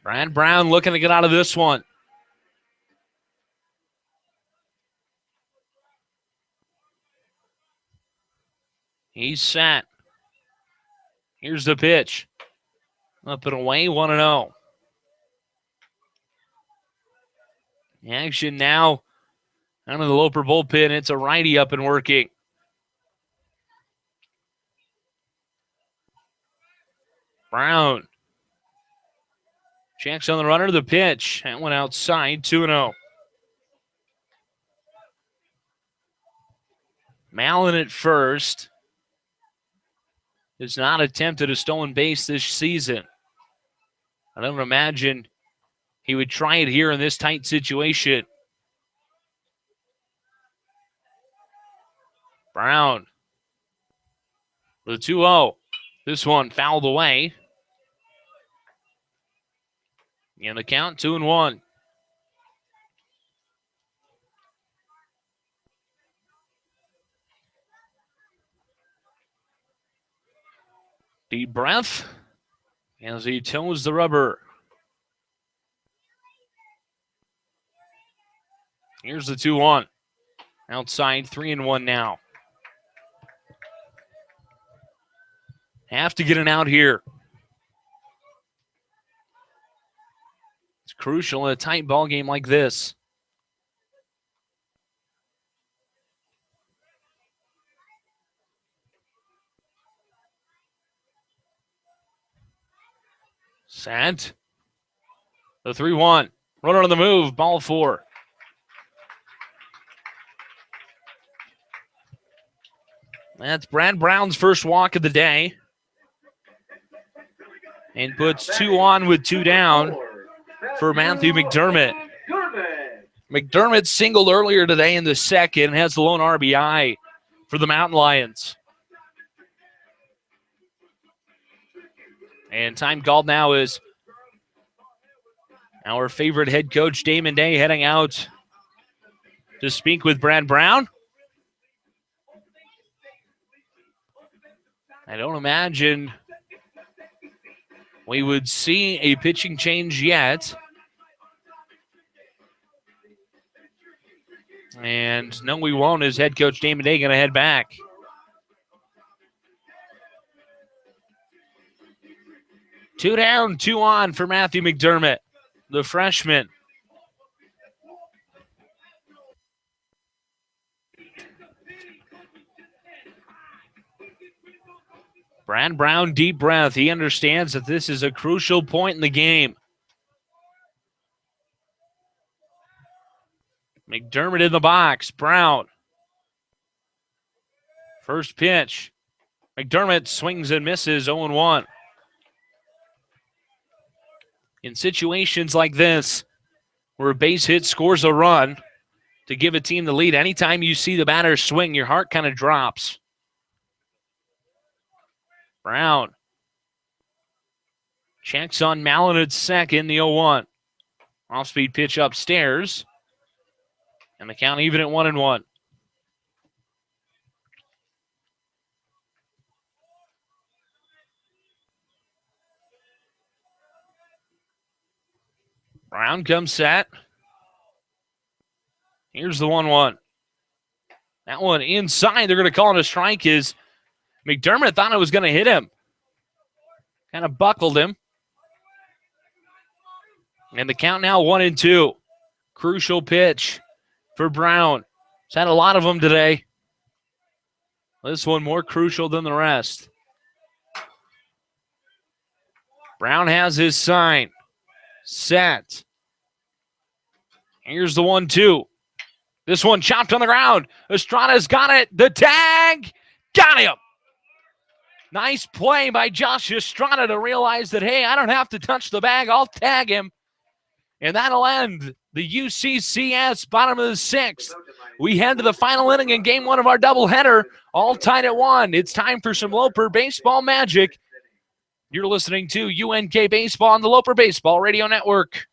Brad Brown looking to get out of this one. He's set. Here's the pitch. Up and away, 1-0. Action now out of the Loper bullpen. It's a righty up and working. Brown checks on the runner, the pitch. That went outside, 2-0. Mallon at first has not attempted a stolen base this season. I don't imagine he would try it here in this tight situation. Brown. The 2-0. This one fouled away. In the count, 2-1. Deep breath as he toes the rubber. Here's the 2-1. Outside, 3-1 now. Have to get an out here. It's crucial in a tight ball game like this. Set. The 3-1. Runner on the move. Ball 4. That's Brad Brown's first walk of the day. And puts 2 on with 2 down for Matthew McDermott. McDermott singled earlier today in the second and has the lone RBI for the Mountain Lions. And time called now is our favorite head coach, Damon Day, heading out to speak with Brad Brown. I don't imagine we would see a pitching change yet. And no, we won't, as head coach Damon Day going to head back. Two down, 2 on for Matthew McDermott, the freshman. Brad Brown, deep breath. He understands that this is a crucial point in the game. McDermott in the box. Brown. First pitch. McDermott swings and misses, 0-1. In situations like this, where a base hit scores a run to give a team the lead, anytime you see the batter swing, your heart kind of drops. Brown checks on Mallon at second, the 0-1. Off-speed pitch upstairs. And the count even at 1-1. Brown comes set. Here's the 1-1. That one inside. They're going to call it a strike as McDermott thought it was going to hit him. Kind of buckled him. And the count now 1-2. Crucial pitch for Brown. He's had a lot of them today. This one more crucial than the rest. Brown has his sign. Set. Here's the 1-2. This one chopped on the ground. Estrada's got it. The tag. Got him. Nice play by Josh Estrada to realize that, hey, I don't have to touch the bag. I'll tag him. And that'll end the UCCS bottom of the 6th. We head to the final inning in game 1 of our doubleheader, all tied at 1. It's time for some Loper baseball magic. You're listening to UNK Baseball on the Loper Baseball Radio Network.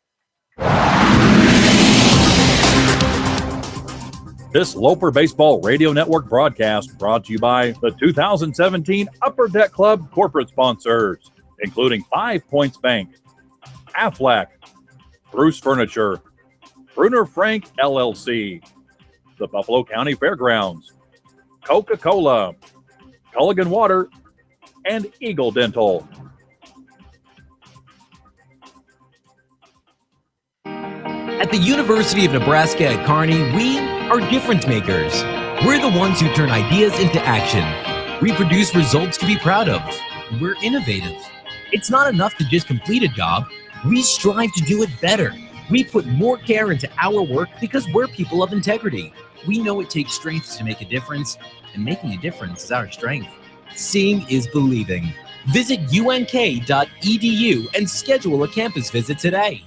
This Loper Baseball Radio Network broadcast brought to you by the 2017 Upper Deck Club corporate sponsors, including 5 Points Bank, Aflac, Bruce Furniture, Bruner Frank LLC, the Buffalo County Fairgrounds, Coca-Cola, Culligan Water, and Eagle Dental. At the University of Nebraska at Kearney, we are difference makers. We're the ones who turn ideas into action. We produce results to be proud of. We're innovative. It's not enough to just complete a job. We strive to do it better. We put more care into our work because we're people of integrity. We know it takes strength to make a difference, and making a difference is our strength. Seeing is believing. Visit unk.edu and schedule a campus visit today.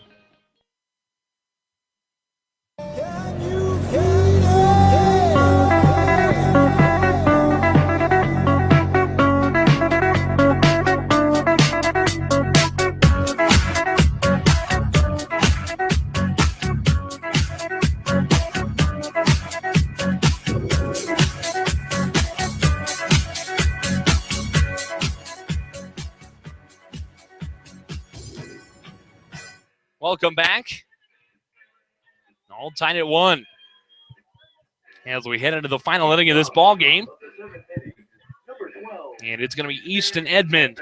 Welcome back. All tied at 1. As we head into the final inning of this ball game. And it's going to be Easton Edmond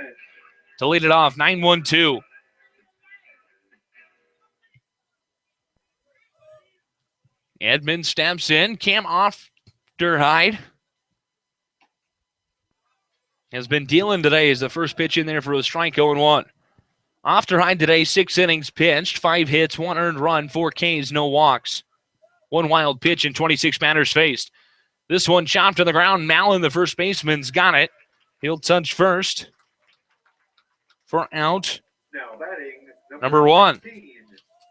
to lead it off, 9-1-2. Edmond steps in. Cam Ofterhide has been dealing today as the first pitch in there for a strike, 0-1. Ofterhide today, 6 innings pitched, 5 hits, 1 earned run, 4 Ks, no walks. 1 wild pitch and 26 batters faced. This one chopped to the ground. Mallon, the first baseman's got it. He'll touch first for out. Now batting, number 1. 15,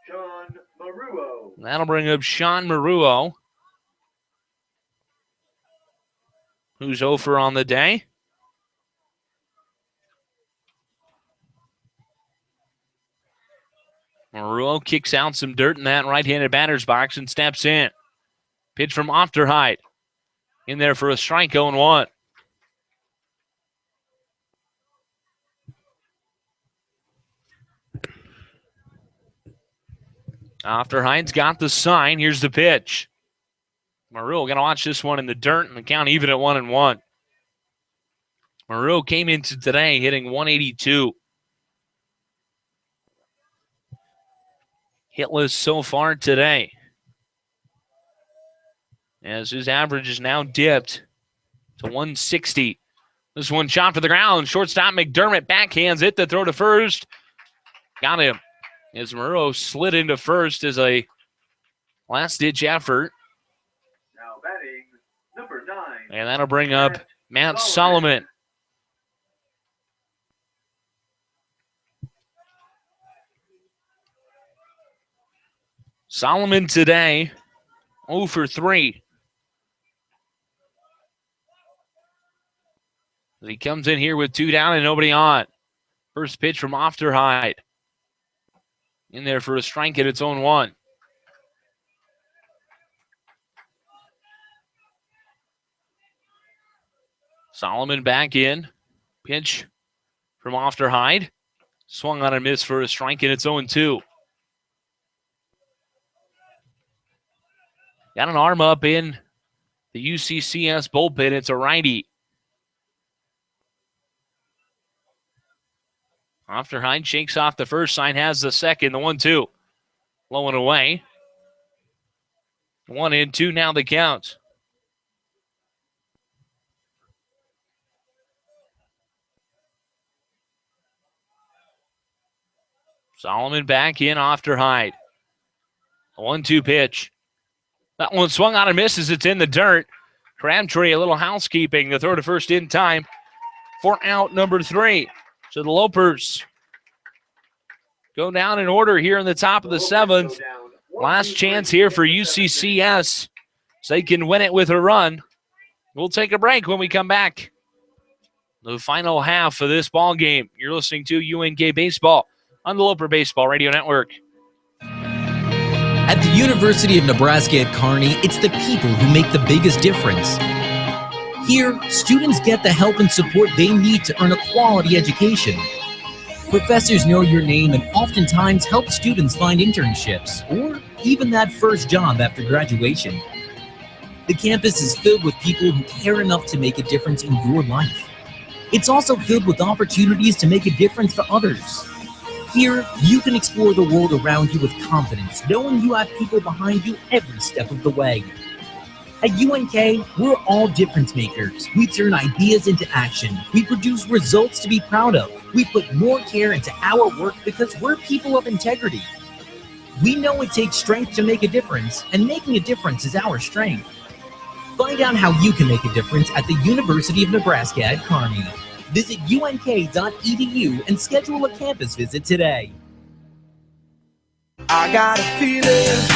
Sean Maruo. That'll bring up Sean Maruo, who's 0 for on the day. Maruo kicks out some dirt in that right-handed batter's box and steps in. Pitch from Ofterhide. In there for a strike, 0-1. Ofterhide's got the sign. Here's the pitch. Maruo going to watch this one in the dirt and the count even at 1-1. Maruo came into today hitting 182. Hitless so far today, as his average is now dipped to 160. This one chopped to the ground. Shortstop McDermott backhands it to throw to first. Got him. As Maruo slid into first as a last-ditch effort. Now batting, number 9. And that'll bring up Matt Solomon. Solomon today, 0 for 3. He comes in here with 2 down and nobody on. First pitch from Ofterhide. In there for a strike at its own 1. Solomon back in. Pitch from Ofterhide. Swung on a miss for a strike at its own 2. Got an arm up in the UCCS bullpen. It's a righty. Ofterhide shakes off the first sign, has the second, the 1-2. Low and away. 1-2 now the count. Solomon back in, Ofterhide. A 1-2 pitch. That one swung on and misses. It's in the dirt. Crabtree, a little housekeeping. The throw to first in time for out number 3. So the Lopers go down in order here in the top of the 7th. Last chance here for UCCS. So they can win it with a run. We'll take a break when we come back. The final half of this ball game. You're listening to UNK Baseball on the Loper Baseball Radio Network. At the University of Nebraska at Kearney, it's the people who make the biggest difference. Here, students get the help and support they need to earn a quality education. Professors know your name and oftentimes help students find internships or even that first job after graduation. The campus is filled with people who care enough to make a difference in your life. It's also filled with opportunities to make a difference for others. Here, you can explore the world around you with confidence, knowing you have people behind you every step of the way. At UNK, we're all difference makers. We turn ideas into action. We produce results to be proud of. We put more care into our work because we're people of integrity. We know it takes strength to make a difference, and making a difference is our strength. Find out how you can make a difference at the University of Nebraska at Kearney. Visit unk.edu and schedule a campus visit today. I got a feeling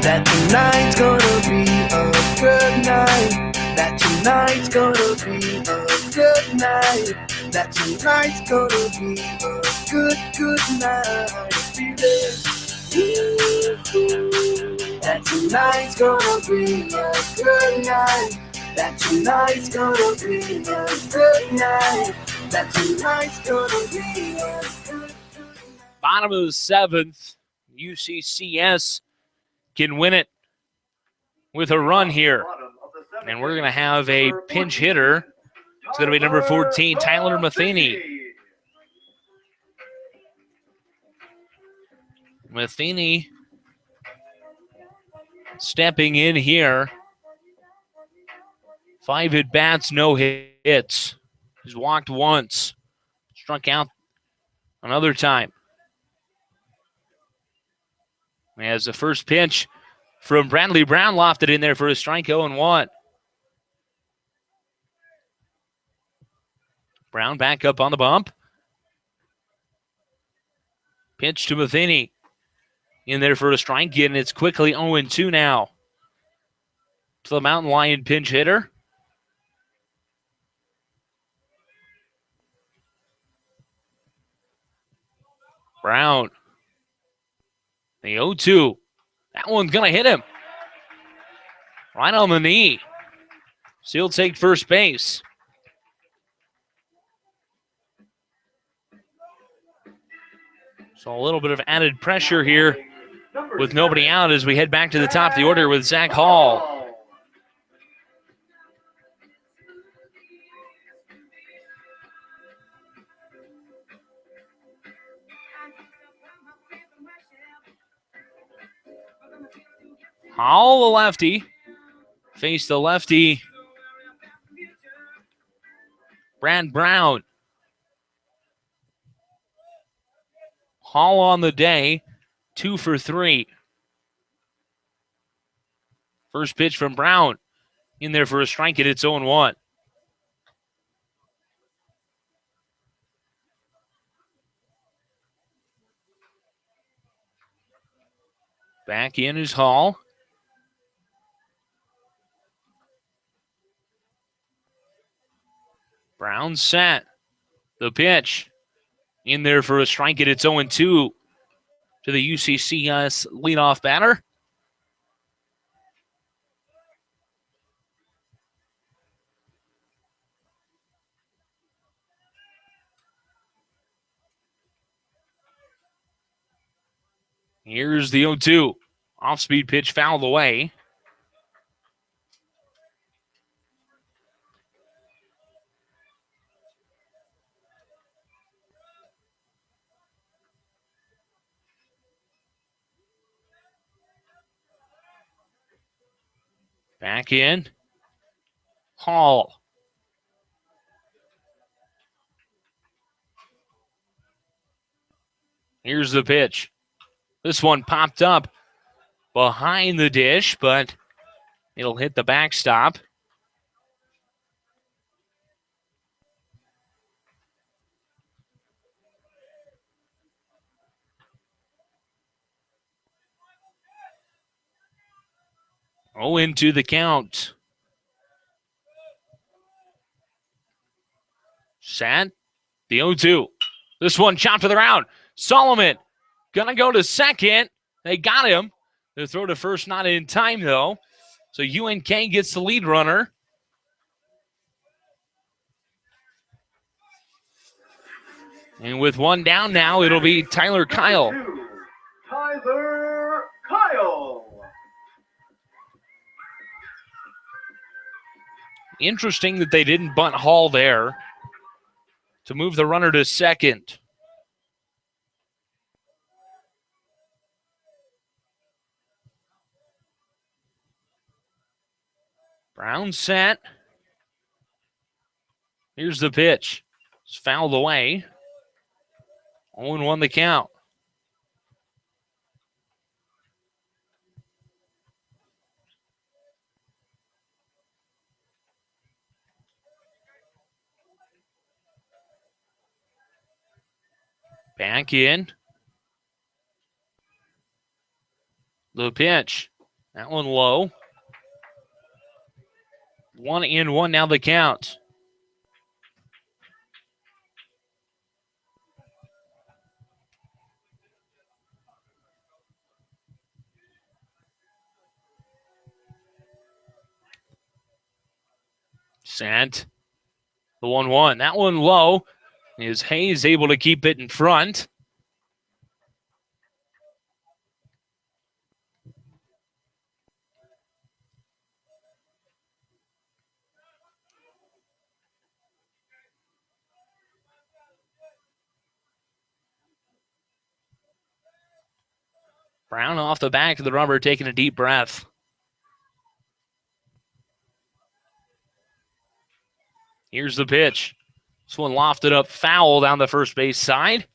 that tonight's gonna be a good night. That tonight's gonna be a good night. That tonight's gonna be a good night. Feeling that tonight's gonna be a good night. That tonight's gonna be a good night. That tonight's gonna be a good night. Bottom of the 7th, UCCS can win it with a run here. And we're going to have a pinch hitter. It's going to be number 14, Tyler Matheny. Matheny stepping in here. 5 at-bats, no hits. He's walked once. Struck out another time. As the first pitch from Bradley Brown lofted in there for a strike, 0-1. Brown back up on the bump. Pitch to Matheny. In there for a strike, and it's quickly 0-2 now. To the Mountain Lion pinch hitter. Brown. The 0-2. That one's going to hit him. Right on the knee. So he'll take first base. So a little bit of added pressure here with nobody out as we head back to the top of the order with Zach Hall. Hall, the lefty. Face the lefty. Brad Brown. Hall on the day, 2 for 3. First pitch from Brown. In there for a strike, and it's 0-1. Back in is Hall. Brown set. The pitch. In there for a strike, and it's 0-2 to the UCCS leadoff batter. Here's the 0-2. Off-speed pitch fouled away. Back in. Hall. Here's the pitch. This one popped up behind the dish, but it'll hit the backstop. Oh, into the count. Set. The 0-2. This one chopped to the ground. Solomon gonna go to second. They got him. The throw to first not in time, though. So UNK gets the lead runner. And with one down now, it'll be Tyler Kyle. Tyler Kyle. Interesting that they didn't bunt Hall there to move the runner to second. Brown set. Here's the pitch. It's fouled away. 0-1 the count. Back in. The pitch. That one low. 1-1 now the count. Sent. The 1-1. That one low. Is Hayes able to keep it in front? Brown off the back of the rubber, taking a deep breath. Here's the pitch. This one lofted up foul down the first base side.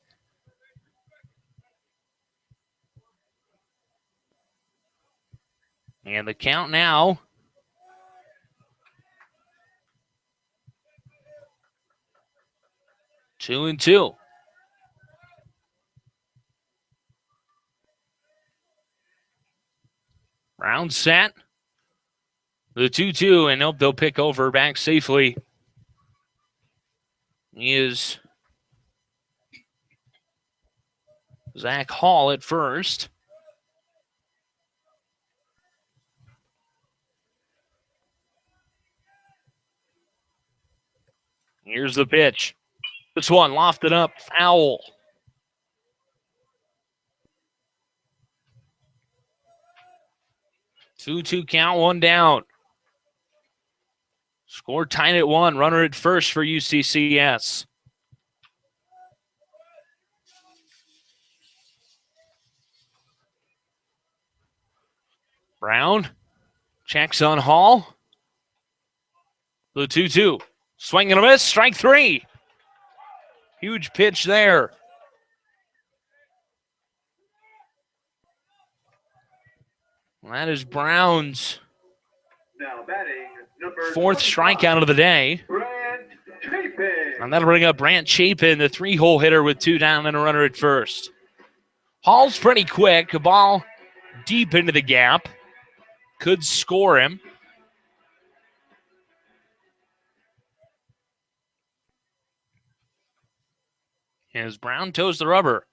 And the count now. Two and two. Brown set. The 2-2, and nope, they'll pick over back safely. Is Zach Hall at first. Here's the pitch. This one lofted up, foul. Two count, one down. Score tied at 1. Runner at first for UCCS. Brown checks on Hall. The 2-2. Swing and a miss. Strike 3. Huge pitch there. That is Brown's Now batting, number 4th strikeout of the day. Brant Chapin. And that'll bring up Brant Chapin, the 3-hole hitter with 2 down and a runner at first. Hall's pretty quick. A ball deep into the gap. Could score him. As Brown toes the rubber.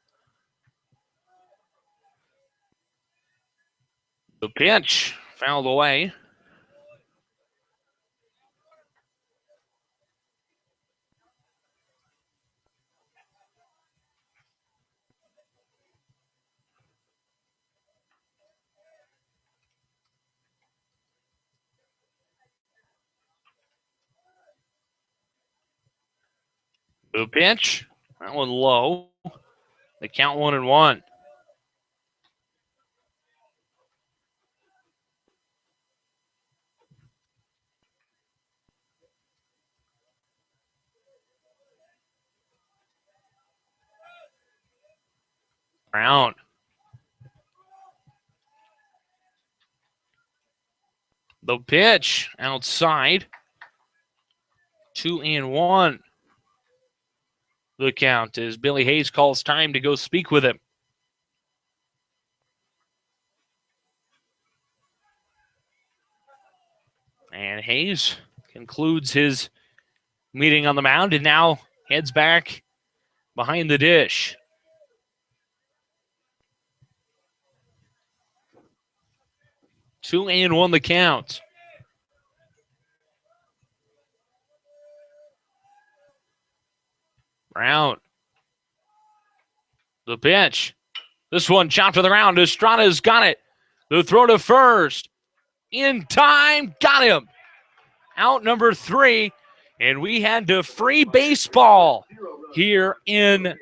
The pitch fouled away. The pitch. That one low. The count 1-1. Brown. The pitch outside. 2-1. The count as Billy Hayes calls time to go speak with him. And Hayes concludes his meeting on the mound and now heads back behind the dish. Two and one the count. Brown. The pitch. This one chopped to the ground. Estrada's got it. The throw to first. In time. Got him. Out number 3. And we had to free baseball here in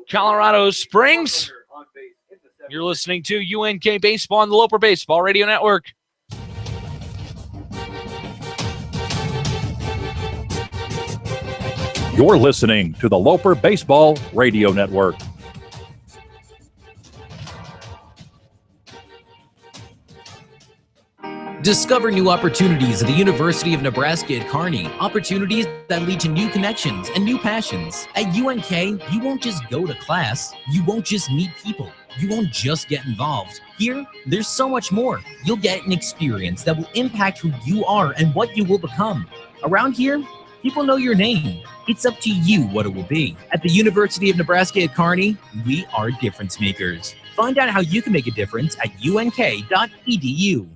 Colorado Springs. You're listening to UNK Baseball on the Loper Baseball Radio Network. You're listening to the Loper Baseball Radio Network. Discover new opportunities at the University of Nebraska at Kearney. Opportunities that lead to new connections and new passions. At UNK, you won't just go to class. You won't just meet people. You won't just get involved. Here, there's so much more. You'll get an experience that will impact who you are and what you will become. Around here, people know your name. It's up to you what it will be. At the University of Nebraska at Kearney, we are difference makers. Find out how you can make a difference at unk.edu.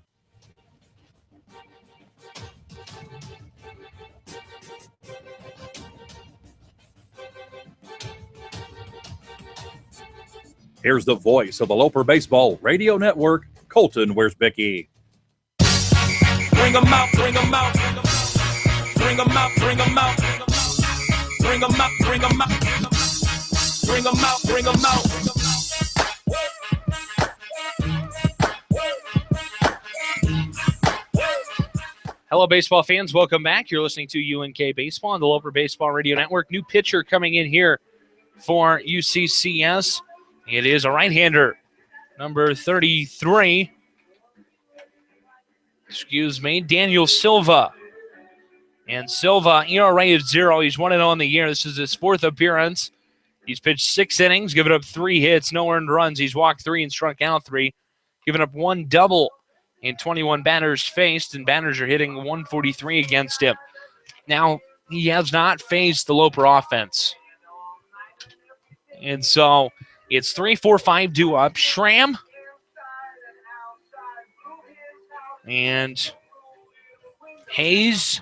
Here's the voice of the Loper Baseball Radio Network, Colton Wiersbicki. Bring 'em out, bring 'em out. Bring 'em out, bring 'em out. Bring 'em out, bring 'em out. Bring 'em out, bring 'em out. Hello, baseball fans. Welcome back. You're listening to UNK Baseball on the Loper Baseball Radio Network. New pitcher coming in here for UCCS. It is a right-hander, number 33. Daniel Silva. And Silva, ERA of 0. He's 1-0 on the year. This is his 4th appearance. He's pitched 6 innings, given up 3 hits, no earned runs. He's walked 3 and struck out 3, given up 1 double in 21 batters faced, and batters are hitting 143 against him. Now, he has not faced the Loper offense. And so it's 3-4-5 due up. Schramm and Hayes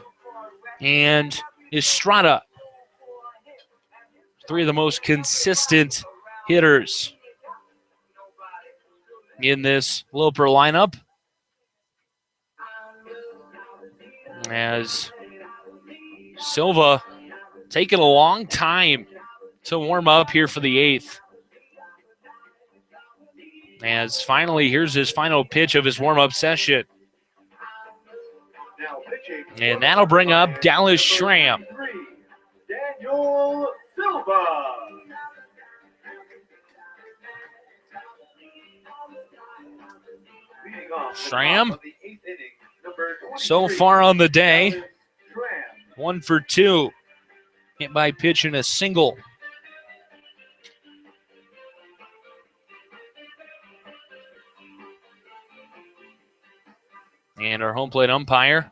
and Estrada. 3 of the most consistent hitters in this Loper lineup. As Silva taking a long time to warm up here for the 8th. As finally, here's his final pitch of his warm-up session. And that'll bring up Dallas Schramm. Daniel Silva. Schramm, so far on the day, 1 for 2. Hit by pitch in a single. And our home plate umpire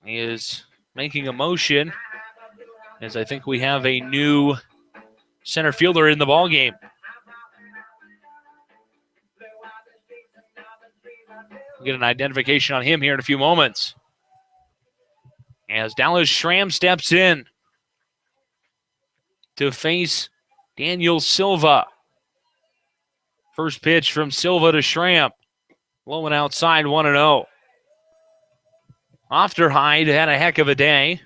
is making a motion, as I think we have a new center fielder in the ballgame. We'll get an identification on him here in a few moments. As Dallas Schramm steps in to face Daniel Silva. First pitch from Silva to Schramm. Low and outside, 1-0. Ofterhide had a heck of a day.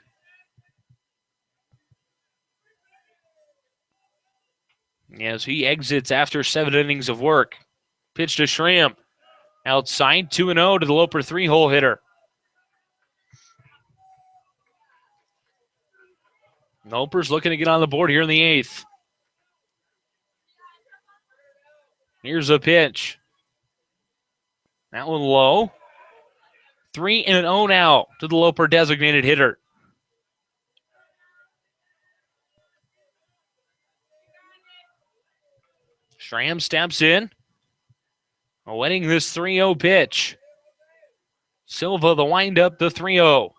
as he exits after 7 innings of work. Pitch to Schramm. Outside, 2-0 to the Loper 3-hole hitter. Loper's looking to get on the board here in the 8th. Here's a pitch. That one low. 3-0 now to the Loper designated hitter. Schramm steps in, awaiting this 3-0 pitch. Silva the windup, the 3-0.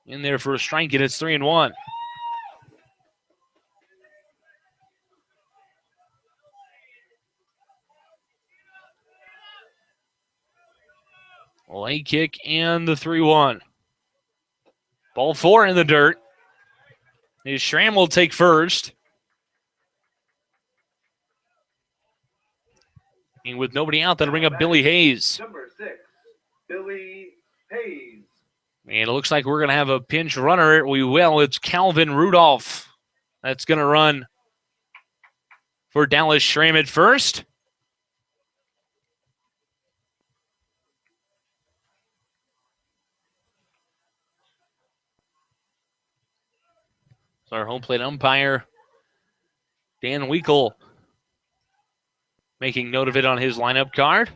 In there for a strike, and it's 3-1. Lay kick and the 3-1. Ball 4 in the dirt. Schramm will take first. And with nobody out, that'll bring up Billy Hayes. Number 6, Billy Hayes. And it looks like we're going to have a pinch runner. We will. It's Calvin Rudolph that's going to run for Dallas Schramm at first. So our home plate umpire, Dan Weekle, making note of it on his lineup card.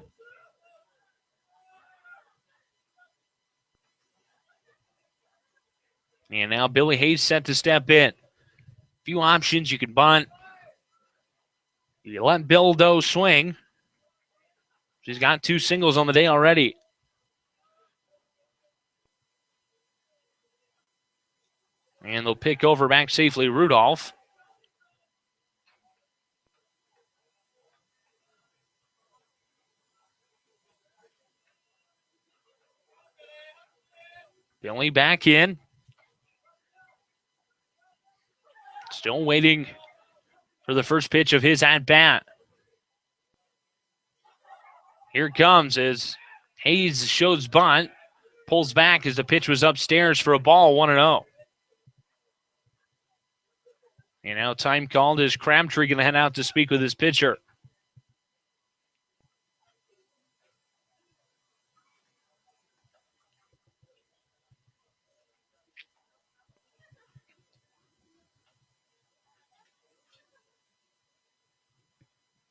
And now Billy Hayes set to step in. Few options. You can bunt. You let Bill Doe swing. She's got 2 singles on the day already. And they'll pick over back safely Rudolph. Billy back in. Still waiting for the first pitch of his at-bat. Here it comes as Hayes shows bunt. Pulls back as the pitch was upstairs for a ball, 1-0. And now time called is Crabtree going to head out to speak with his pitcher.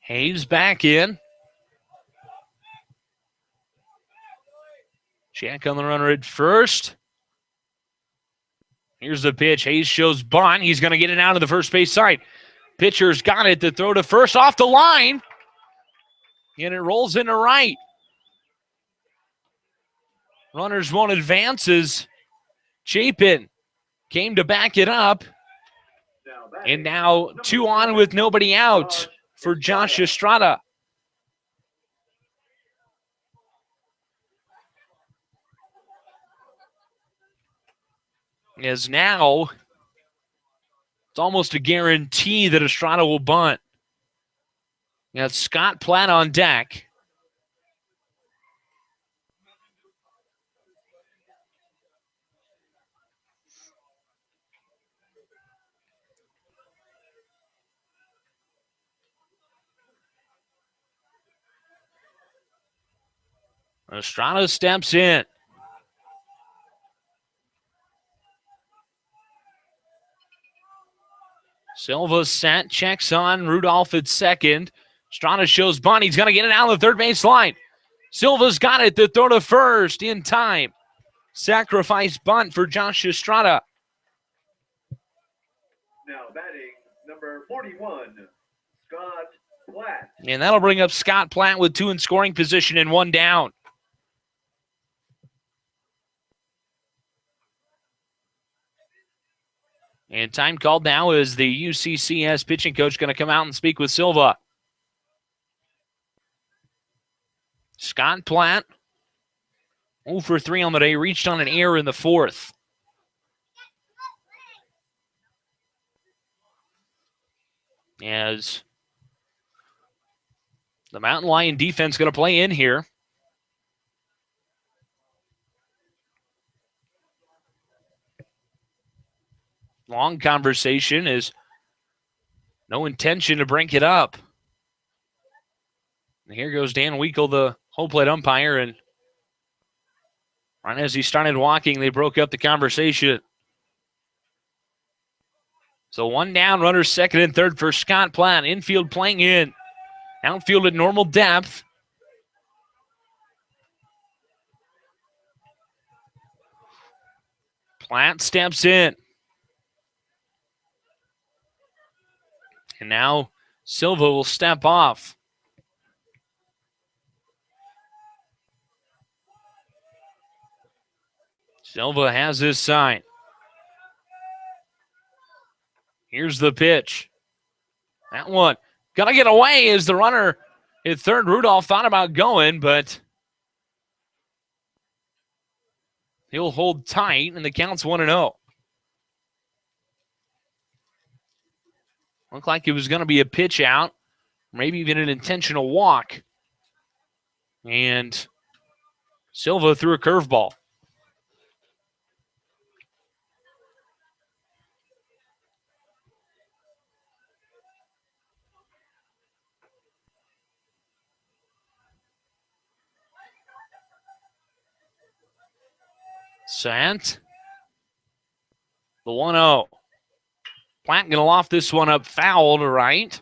Hayes back in. Check on the runner at first. Here's the pitch. Hayes shows bunt. He's going to get it out of the first base side. Pitcher's got it to throw to first off the line. And it rolls into right. Runners won't advance as Chapin came to back it up. And now 2 on with nobody out for Josh Estrada. As now, it's almost a guarantee that Estrada will bunt. Now it's Scott Platt on deck. Estrada steps in. Silva set, checks on Rudolph at second. Estrada shows bunt. He's going to get it out of the third base line. Silva's got it to throw to first in time. Sacrifice bunt for Josh Estrada. Now batting number 41, Scott Platt. And that'll bring up Scott Platt with 2 in scoring position and 1 down. And time called now is the UCCS pitching coach going to come out and speak with Silva. Scott Platt, 0 for 3 on the day, reached on an error in the 4th. As the Mountain Lion defense going to play in here. Long conversation as No intention to break it up. And here goes Dan Weekle, the home plate umpire, and right as he started walking, they broke up the conversation. So one down, runners second and third for Scott Platt. Infield playing in. Outfield at normal depth. Platt steps in. And now Silva will step off. Silva has his sign. Here's the pitch. That one got to get away as the runner at third. Rudolph thought about going, but he'll hold tight, and the count's 1-0. Looked like it was going to be a pitch out, maybe even an intentional walk. And Silva threw a curveball. Sent. The 1-0. Platt going to loft this one up foul to right.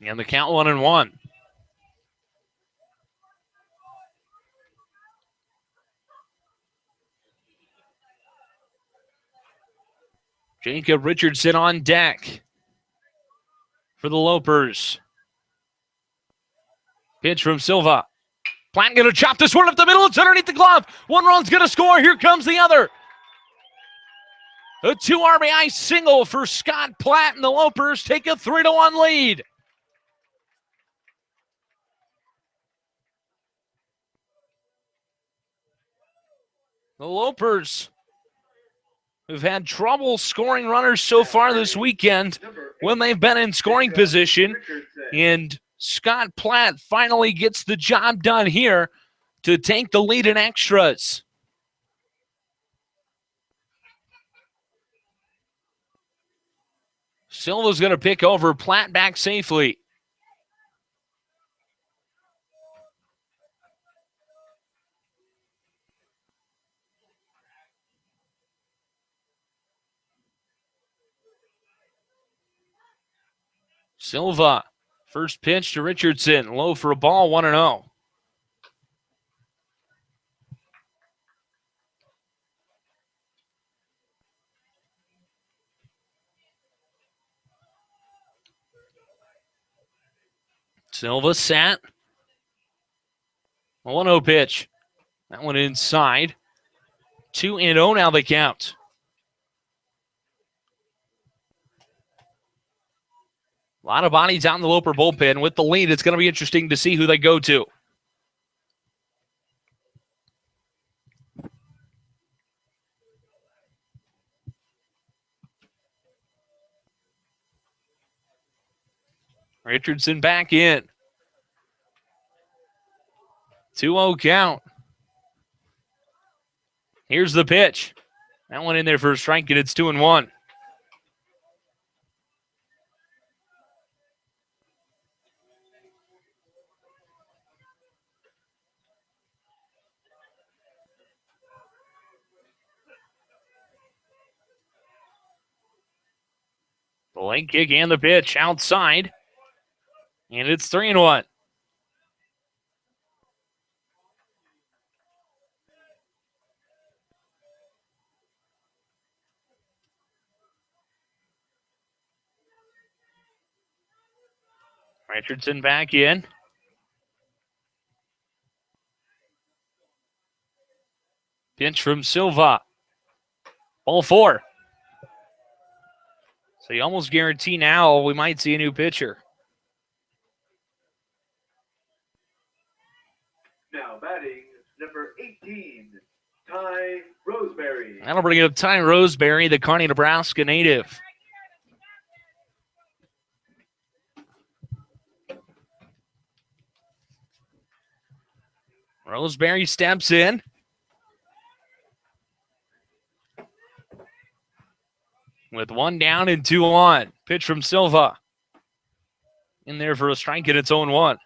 And the count 1-1. Jacob Richardson on deck for the Lopers. Pitch from Silva. Platt going to chop this one up the middle. It's underneath the glove. One run's going to score. Here comes the other. A 2 RBI single for Scott Platt, and the Lopers take a 3-1 lead. The Lopers have had trouble scoring runners so far this weekend when they've been in scoring position, and Scott Platt finally gets the job done here to take the lead in extras. Silva's going to pick over. Platt back safely. Silva, first pitch to Richardson. Low for a ball, 1-0. Silva sat. 1-0 pitch. That one inside. 2-0 now they count. A lot of bodies out in the Loper bullpen. With the lead, it's going to be interesting to see who they go to. Richardson back in. 2-0 count. Here's the pitch. That one in there for a strike, and it's 2-1. The leg kick and the pitch outside. And it's 3-1. Richardson back in. Pitch from Silva. Ball 4. So you almost guarantee now we might see a new pitcher. Now batting, number 18, Ty Roseberry. That'll bring up Ty Roseberry, the Kearney, Nebraska native. Roseberry steps in. With 1 down and 2 on. Pitch from Silva. In there for a strike at its own 1.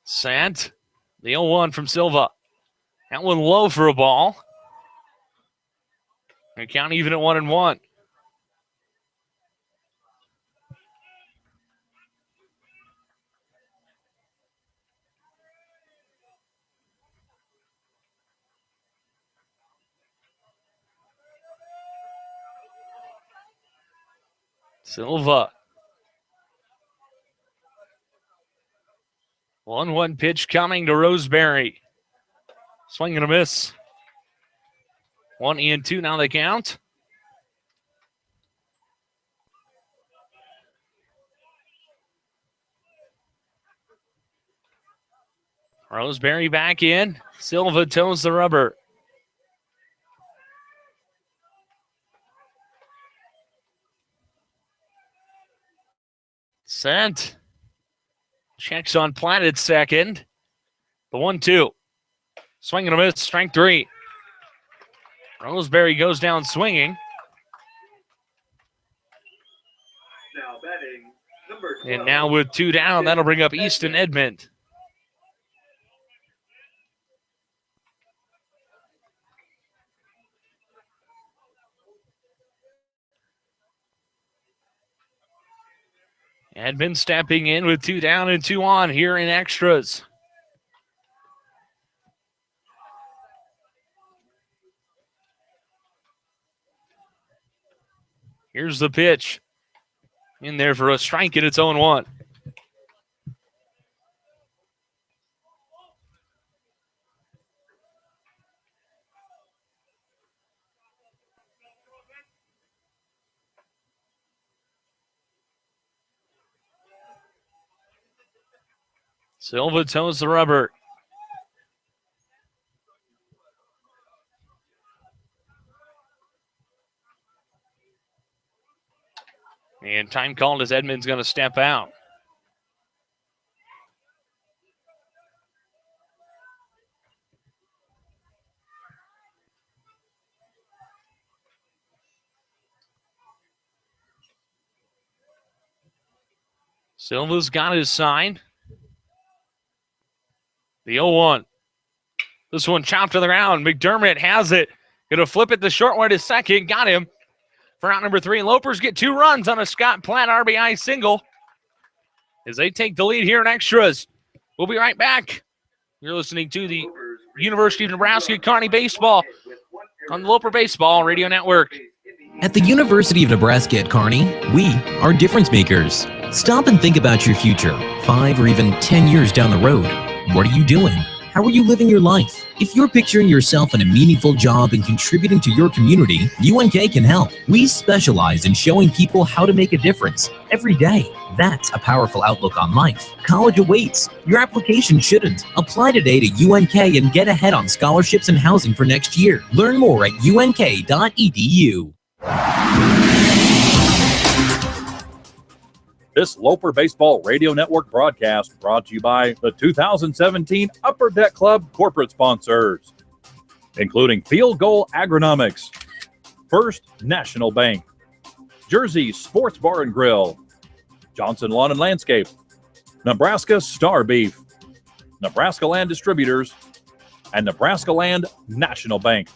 Sant. The 0-1 from Silva. That one low for a ball. And count even at 1-1. Silva. 1-1 pitch coming to Roseberry. Swing and a miss. 1-2 now they count. Roseberry back in. Silva toes the rubber. Sent. Checks on Platt at second. The 1-2. Swing and a miss. Strike 3. Roseberry goes down swinging. Now batting, number 12. And now with 2 down, that'll bring up Easton Edmond. Edmond stepping in with 2 down and 2 on here in extras. Here's the pitch. In there for a strike at its own 1. Silva toes the rubber. And time called as Edmond's going to step out. Silva's got his sign. The 0-1. This one chopped to the ground. McDermott has it. Going to flip it the short way to second. Got him for out number 3. Lopers get 2 runs on a Scott Platt RBI single as they take the lead here in extras. We'll be right back. You're listening to the University of Nebraska Kearney Baseball on the Loper Baseball Radio Network. At the University of Nebraska at Kearney, we are difference makers. Stop and think about your future, 5 or even 10 years down the road. What are you doing? How are you living your life? If you're picturing yourself in a meaningful job and contributing to your community, UNK can help. We specialize in showing people how to make a difference every day. That's a powerful outlook on life. College awaits. Your application shouldn't. Apply today to UNK and get ahead on scholarships and housing for next year. Learn more at unk.edu. This Loper Baseball Radio Network broadcast brought to you by the 2017 Upper Deck Club corporate sponsors, including Field Goal Agronomics, First National Bank, Jersey Sports Bar and Grill, Johnson Lawn and Landscape, Nebraska Star Beef, Nebraska Land Distributors, and Nebraska Land National Bank.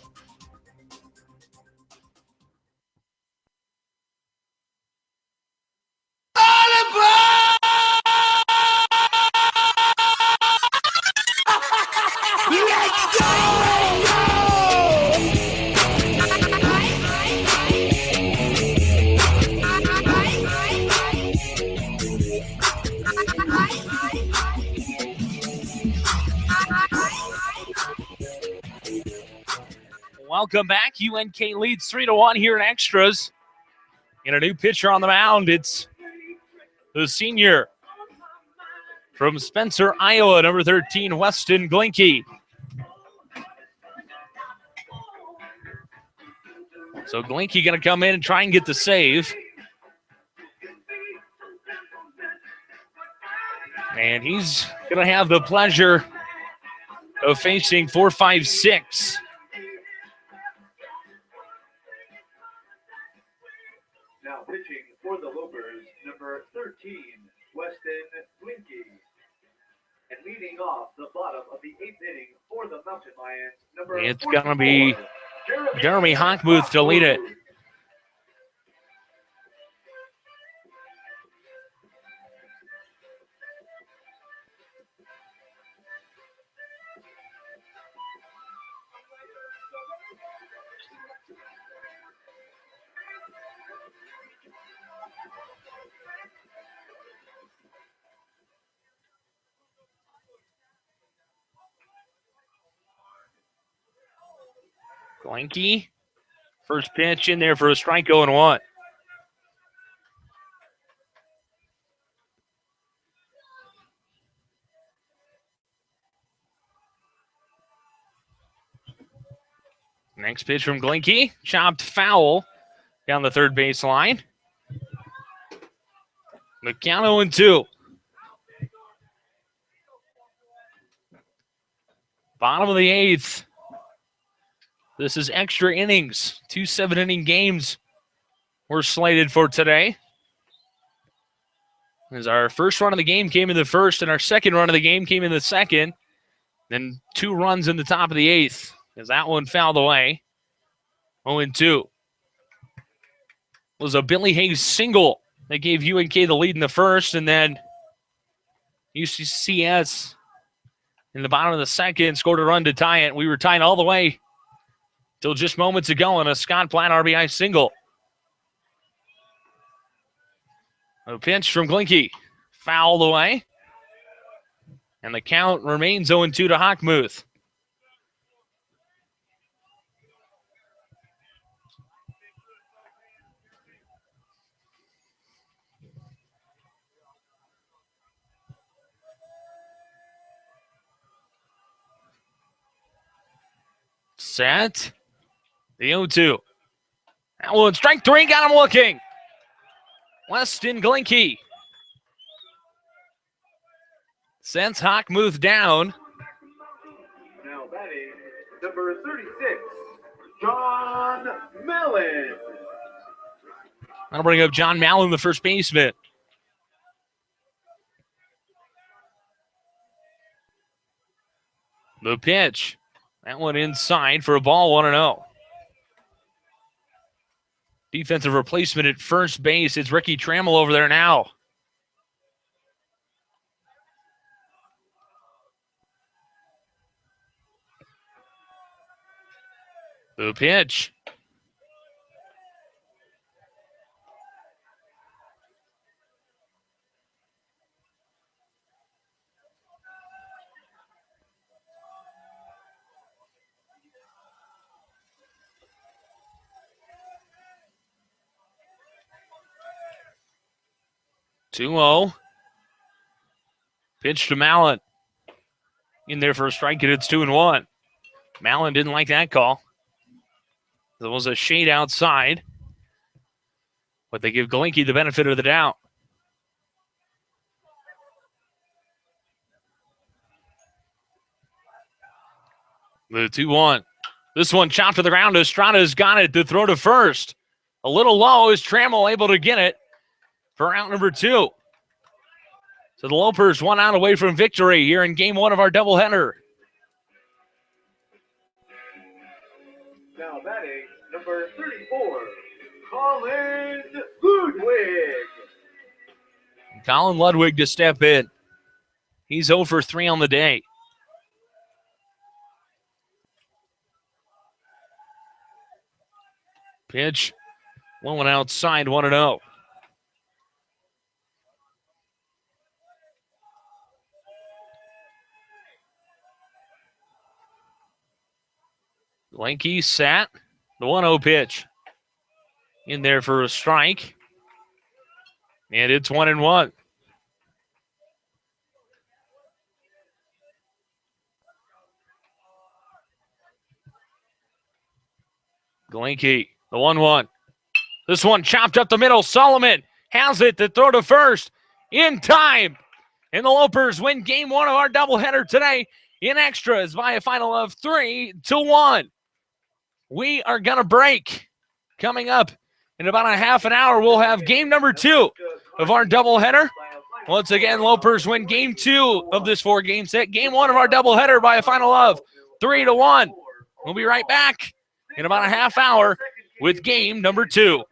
Welcome back. UNK leads 3-1 here in extras. And a new pitcher on the mound. It's the senior from Spencer, Iowa, number 13, Weston Glinke. So Glinky going to come in and try and get the save. And he's going to have the pleasure of facing 4-5-6. Now pitching for the Lopers, number 13, Weston Winky. And leading off the bottom of the 8th inning for the Mountain Lions, number It's going to be Jeremy Hockmuth to lead it. Glinky, first pitch in there for a strike, 0-1. Next pitch from Glinky, chopped foul down the third baseline. The count 0-2. Bottom of the 8th. This is extra innings. 2 7-inning games were slated for today. As our first run of the game came in the first, and our second run of the game came in the second. Then 2 runs in the top of the 8th. As that one fouled away. 0-2. Was a Billy Hayes single that gave UNK the lead in the first, and then UCCS in the bottom of the second scored a run to tie it. We were tied all the way till just moments ago on a Scott Platt RBI single. A pitch from Glinky. Fouled away. And the count remains 0-2 to Hockmuth. Set. The 0-2. That one, strike 3, got him looking. Weston Glinky sends Hockmuth down. Now batting, number 36, John Mellon. That'll bring up John Mallon, the first baseman. The pitch. That one inside for a ball, 1-0. Defensive replacement at first base. It's Ricky Trammell over there now. The pitch. Two-0. Pitch to Mallon. In there for a strike, and it's 2-1. Mallon didn't like that call. There was a shade outside, but they give Glinky the benefit of the doubt. The 2-1. This one chopped to the ground. Estrada's got it to throw to first. A little low. Is Trammell able to get it for out number 2? So the Lopers 1 out away from victory here in game 1 of our doubleheader. Now batting, number 34, Colin Ludwig. Colin Ludwig to step in. He's 0 for 3 on the day. Pitch. One outside, 1-0. Glinky sat. The 1-0 pitch. In there for a strike. And it's 1-1. Glinky The 1-1. This one chopped up the middle. Solomon has it to throw to first in time. And the Lopers win game 1 of our doubleheader today in extras by a final of 3-1. We are going to break. Coming up in about a half an hour, we'll have game number 2 of our doubleheader. Once again, Lopers win game 2 of this 4-game set. Game 1 of our doubleheader by a final of 3-1. We'll be right back in about a half hour with game number 2.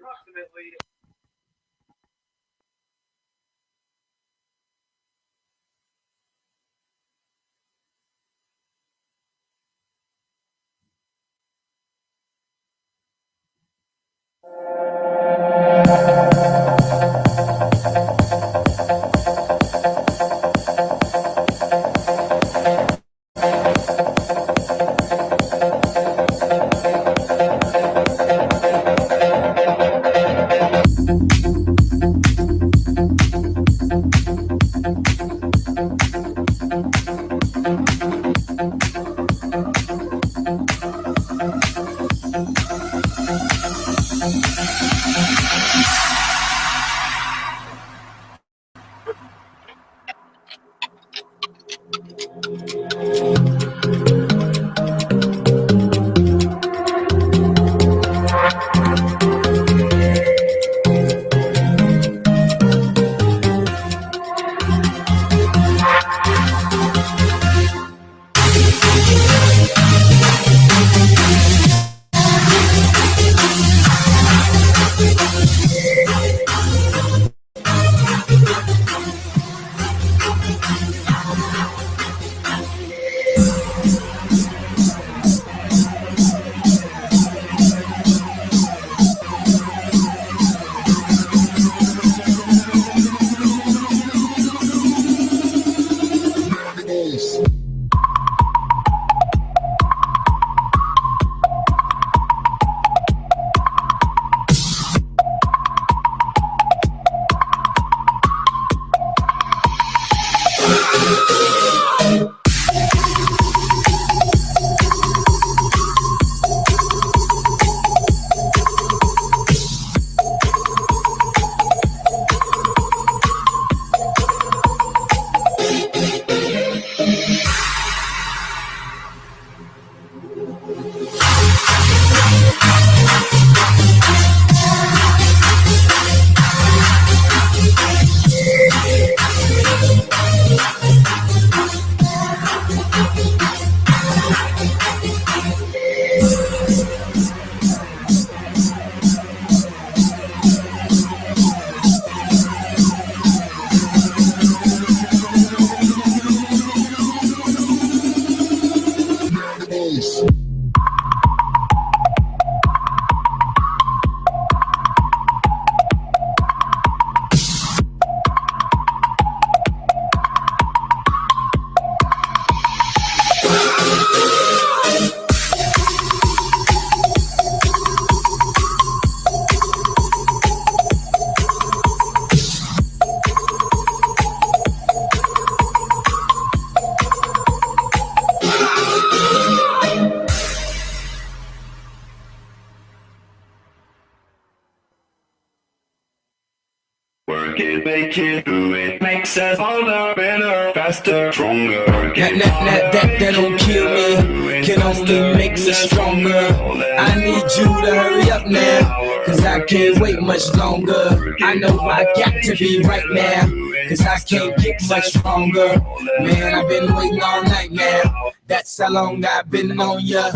Make it, do it, makes us harder, better, faster, stronger. That don't kill me, can only make us stronger. I need you to hurry up now, cause I can't wait much longer. I know I got to be right now, cause I can't get much stronger. Man, I've been waiting all night now, that's how long I've been on ya. I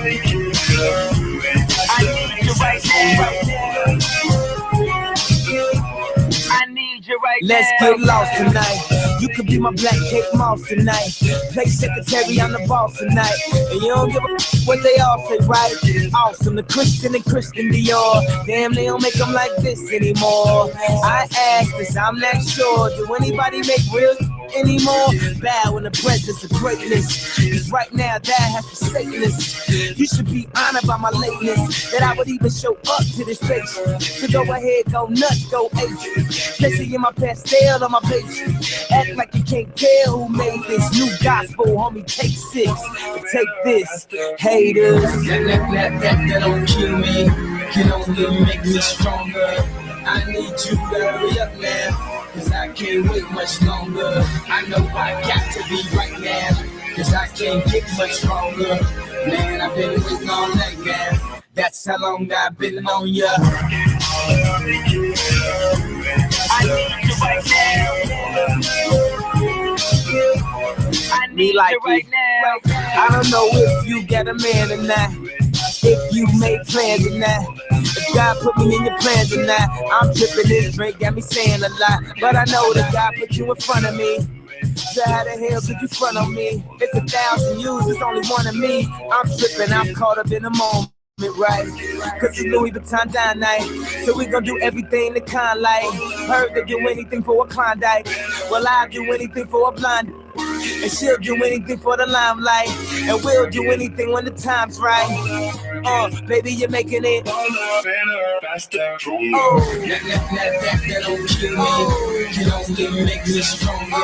need you right now. I need you right now. Let's get lost tonight. You could be my black Kate Moss tonight. Play secretary on the boss tonight. And you don't give a what they all say, right? Awesome, the Christian and Christian Dior. Damn, they don't make them like this anymore. I ask, cause I'm not sure. Do anybody make real anymore. Bow in the presence of greatness. Cause right now that has forsaken us. You should be honored by my lateness, that I would even show up to this place. So go ahead, go nuts, go ape. Especially in my pastel on my page. Act like you can't tell who made this new gospel, homie. Take 6, take this, haters. That don't kill me, can only make me stronger. I need you to hurry up now, cause I can't wait much longer. I know I got to be right now, cause I can't get much stronger. Man, I've been waiting all night, man. That's how long I've been on ya. I need you right now. I need you right now. I don't know if you got a man or not, if you made plans or not, if God put me in your plans or not. I'm tripping, this drink got me saying a lot, but I know that God put you in front of me. So how the hell could you front on me? It's 1,000 yous, it's only one of me. I'm tripping, I'm caught up in the moment, right? Cause it's Louis Vuitton dine night, so we gon' do everything the kind like. Heard they do anything for a Klondike, well I'll do anything for a blonde. And she'll do anything for the limelight, and we'll do anything when the time's right. Baby, you're making it faster, stronger. That don't kill me, can only make me stronger.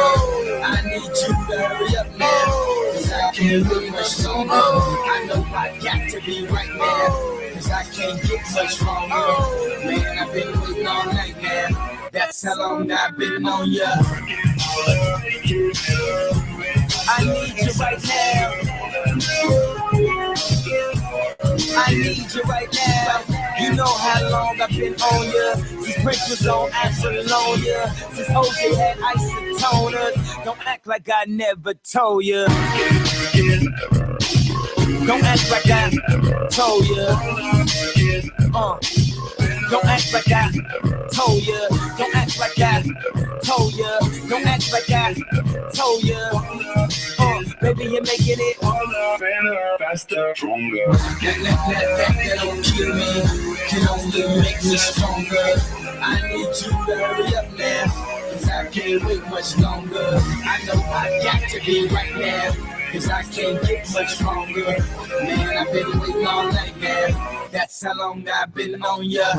I need you to hurry up now, cause I can't wait much longer. I know I got to be right now, cause I can't get much stronger. Man, I've been waiting all night, man. That's how long I've been on ya. I need you right now. I need you right now. You know how long I've been on ya. Since Prince was on Apollonia, since OJ had isotoners. Don't act like I never told ya. Don't act like I told ya. Don't act like I told ya. Don't act like I told ya. Don't act like I told ya. Baby, you're making it faster, stronger. That don't kill me, can only make me stronger. I need you to hurry up now, cause I can't wait much longer. I know I got to be right now, cause I can't get much stronger. Man, I've been waiting all night, man. That's how long I've been on ya. I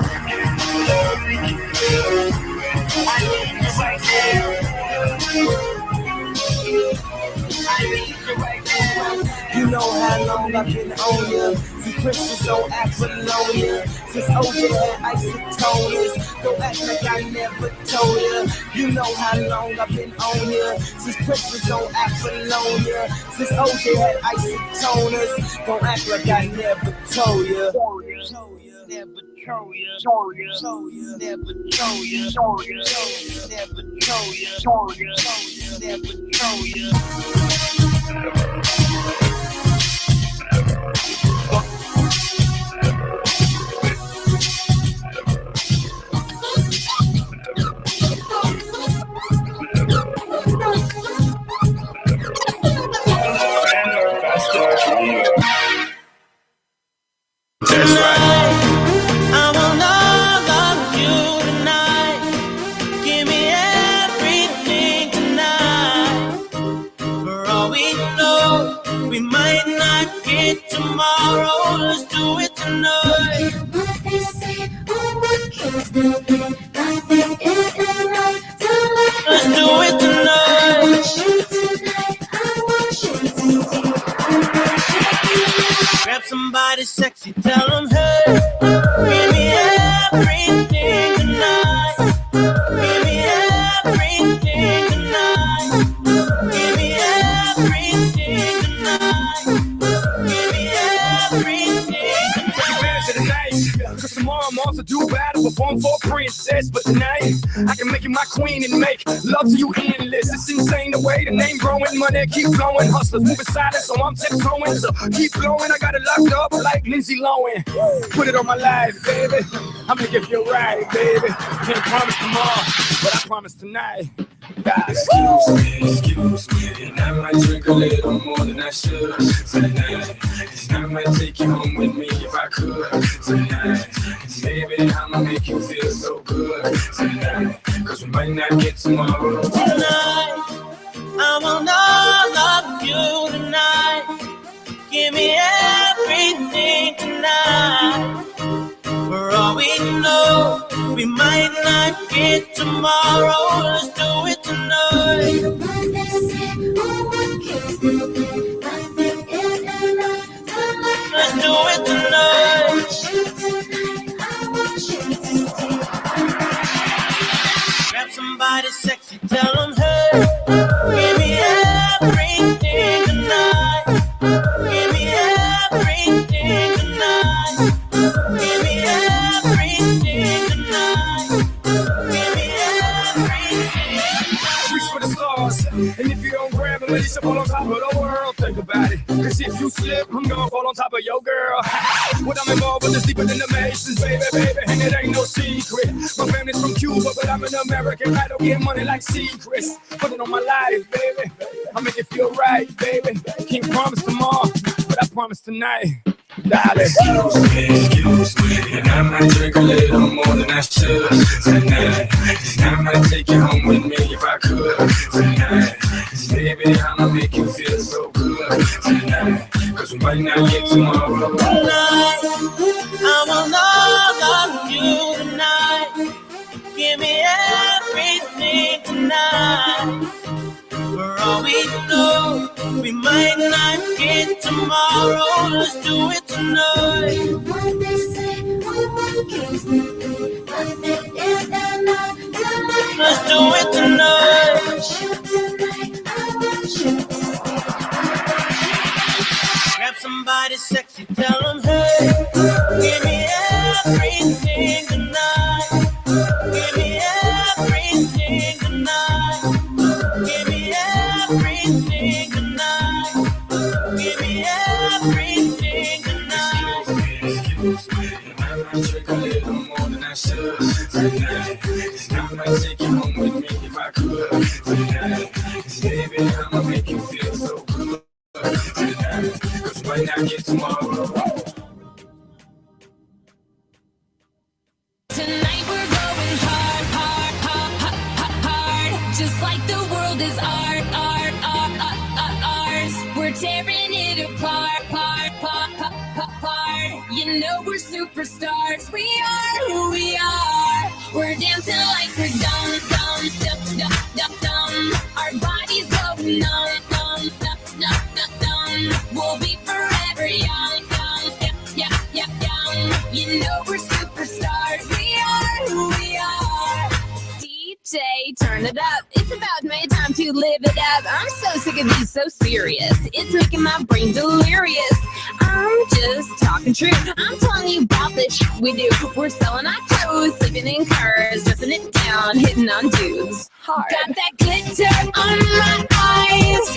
need you right now. I need you right now. You know how long I've been on ya. Since Prince was on Apollonia, since OJ had isotoners. Don't act like I never told ya. You know how long I've been on ya. Since Prince was on Apollonia, since OJ had isotoners. Don't act like I never told ya. Never told ya. Never told ya. Never told ya. Never told ya. That's right. I will love you tonight. Give me everything tonight. For all we know, we might not get tomorrow. Let's do it tonight. What they say, what kids they get, nothing is enough to let. Let's do it tonight. I want you tonight. I want you tonight. Grab somebody sexy, tell them, hey, give me everything tonight. Give me everything tonight. Give me everything tonight. Give me everything tonight. Cause tomorrow I'm off to do battle, perform for a princess. But tonight, I can make you my queen and make love to you endless. It's insane the way the name growing, money keep flowing. Hustlers moving silent, so I'm tiptoeing. So keep blowing, I got it locked up like Lindsay Lohan. Put it on my life, baby. I'm gonna give you a ride, baby. Can't promise tomorrow, but I promise tonight. Excuse me, and I might drink a little more than I should tonight. And I might take you home with me if I could tonight. Baby, I'ma make you feel so good tonight. Cause we might not get tomorrow. Tonight, know we might not get tomorrow. Let's do it tonight. Let's do it tonight. Grab somebody sexy, tell them, hey, give me everything tonight. Give me everything tonight. Give me everything tonight. Give me everything. Reach for the stars, and if you don't grab them, at least fall on top of the world. Think about it, cause if you slip, I'm gonna fall on top of your girl. What I'm involved with is deeper than the Masons, baby, and it ain't no secret. My family's from Cuba, but I'm an American. I don't get money like secrets. Put it on my life, baby. I'll make it feel right, baby. Can't promise tomorrow, but I promise tonight. Darling. Excuse me, and I might drink a little more than I should tonight. And I might take you home with me if I could tonight. Cause baby, I'ma make you feel so good tonight. Cause we might not get tomorrow. Tonight, I will love on you tonight. Give me everything tonight. For all we know, we might not get tomorrow. Let's do it tonight. What they say, let's do it tonight. Grab somebody sexy, tell them, hey, give me everything tonight. Give me everything tonight. Give me everything tonight. Give me everything tonight. Excuse me, and I might drink a little more than I should tonight. And I might take you home with me if I could tonight. Cause baby, I'ma make you feel so good tonight. Cause we might not get tomorrow. Tonight we're going hard, hard, hard, hard, hard. Just like the world is ours. We're tearing it apart, apart. You know we're superstars. We are who we are. We're dancing like we're dumb. Our bodies go numb. We'll be forever young. You know we're superstars. We are who we are. DJ, turn it up. It's about my time to live it up. I'm so sick of being so serious. It's making my brain delirious. I'm just talking true. I'm telling you about this shit we do. We're selling our clothes, sleeping in cars, dressing it down, hitting on dudes hard. Got that glitter on my eyes,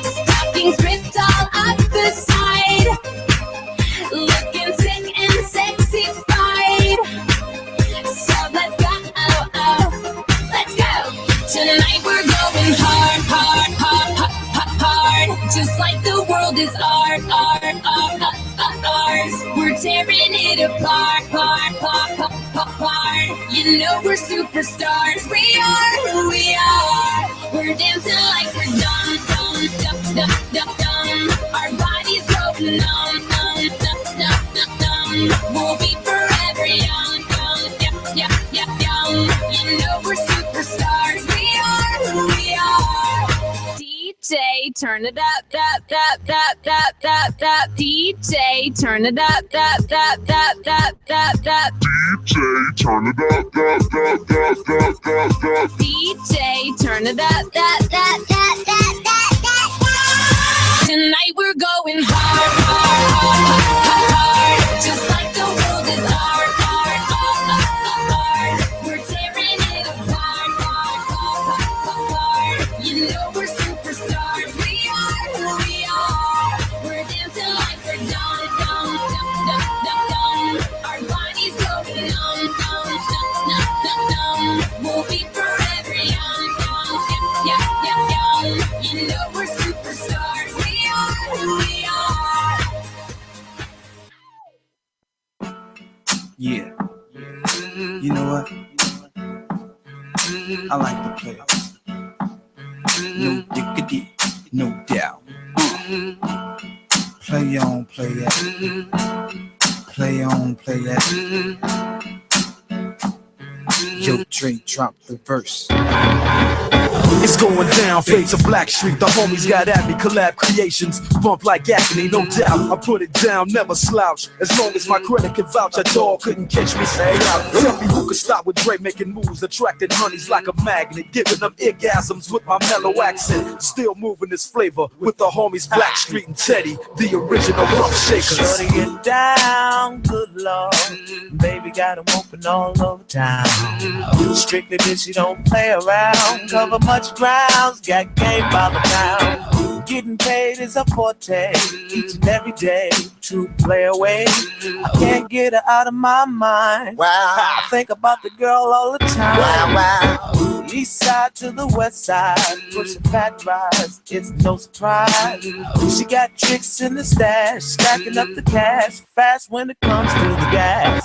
stockings ripped all up the side, looking sick and sexified. So let's go, let's go. Tonight we're going hard, hard, hard, hard, hard. Just like the world is ours. We're tearing it apart, apart. You know we're superstars. We are who we are. We're dancing like we're dumb. Our bodies go numb. We'll be forever young. You know we're superstars. We are who we are. DJ, turn it up. DJ, turn it up. DJ, turn it up. DJ, turn it up. Tonight we're going hard, just like the world is ours. We're tearing it apart. You know we're superstars. We are who we are. We're dancing like we're dumb. Our bodies go numb. We'll be forever young. You know we're superstars. We are who we are. Yeah. You know what? I like the players. No diggity, no doubt. Play on, play that. Play on, play that. Yo, Dre, drop the verse. It's going down, fades of Black Street. The homies got at me, collab creations. Bump like agony, no doubt. I put it down, never slouch. As long as my credit can vouch, a dog couldn't catch me. Say out. Tell me who could stop with Dre making moves, attracting honeys like a magnet, giving them orgasms with my mellow accent. Still moving this flavor with the homies Black Street and Teddy, the original rough shakers. Shorty get down, good lord. Baby got 'em open all over town. Strictly bitch, she don't play around. Cover much grounds, got game by the pound. Getting paid is a forte, each and every day. True play away. I can't get her out of my mind. Wow. I think about the girl all the time. Wow, wow. East side to the west side, pushing fat rides, it's no surprise. She got tricks in the stash, stacking up the cash, fast when it comes to the gas.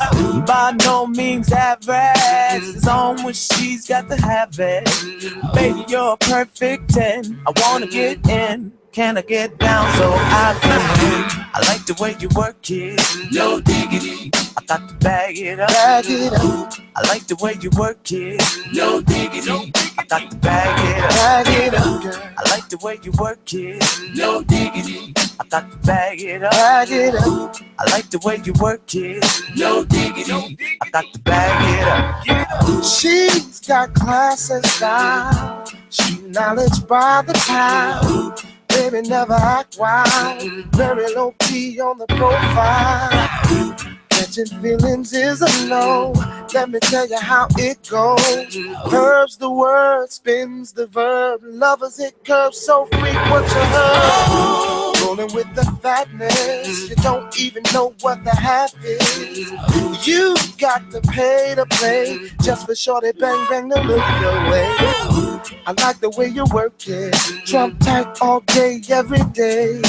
By no means average, it's on when she's got to have it. Baby, you're a perfect 10, I wanna get in. Can I get down so I can? I like the way you work it. No diggity. I got to bag it up. Bag it up. I like the way you work it. No diggity. I got to bag it up. Bag it up, girl. I like the way you work it. No diggity. I got to bag it up. Bag it up. I like the way you work it. No diggity. I got to bag it up. She's got class and style. She knowledge by the pound. Baby, never act wild. Very low key on the profile. Catching feelings is a no. Let me tell you how it goes. Curves the word, spins the verb. Lovers it curves so frequent you heard. Rolling with the fatness. You don't even know what the half is. You got to pay to play just for shorty bang bang to look your way. I like the way you work it. Trump tight all day, every day.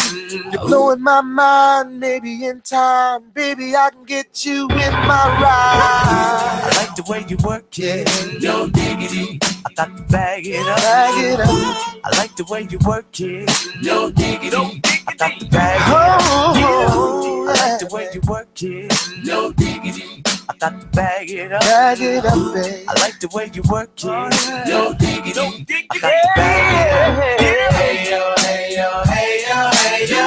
You're blowing my mind, maybe in time. Baby, I can get you in my ride. I like the way you work it. No diggity. I got to bag it up. Bag it up. I like the way you work it. No diggity. I got to bag it up. I like the way you work it. No diggity. I got to bag it up. Bag it up, babe. I like the way you work it. No diggity. I got to bag it up. Hey yo, hey yo, hey yo, hey yo.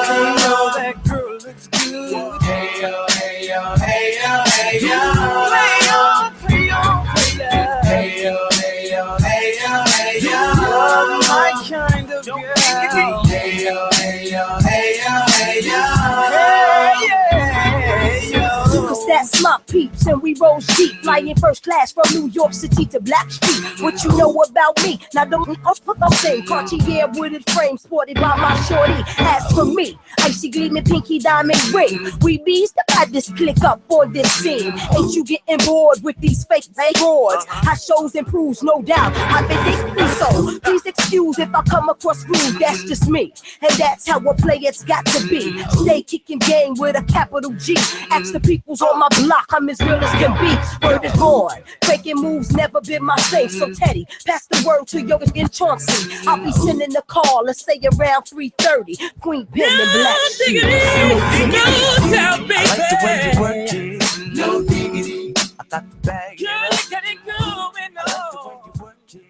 You know that girl looks good. Hey yo, hey yo, hey yo, hey yo. Play on, play on, play on. Hey yo, hey yo, hey yo, hey yo. You're my kind of girl. Hey yo, hey yo, hey yo, hey yo. Hey yo. Cause that's my peeps and we roll deep, flying first class from New York City to Black Street. What you know about me? Now don't put up thing, Cartier wooded frame sported by my shorty. As for me, icy gleaming pinky diamond ring. We bees the baddest click up on this scene. Ain't you getting bored with these fake boards? How shows improves, no doubt. I've been thinking so. Please excuse if I come across rude, that's just me. And that's how a player's got to be. Stay kicking game with a capital G. Ask the peoples on my block, I'm as real as can be. Word is born. Faking moves never been my thing. So Teddy, pass the word to your in Chauncey. I'll be sending a call, let's say around 3:30. Queen Pen and Black Sheep. I like the way you work it. No diggity. I got the bag. Girl, get it going on. I like the way you work it.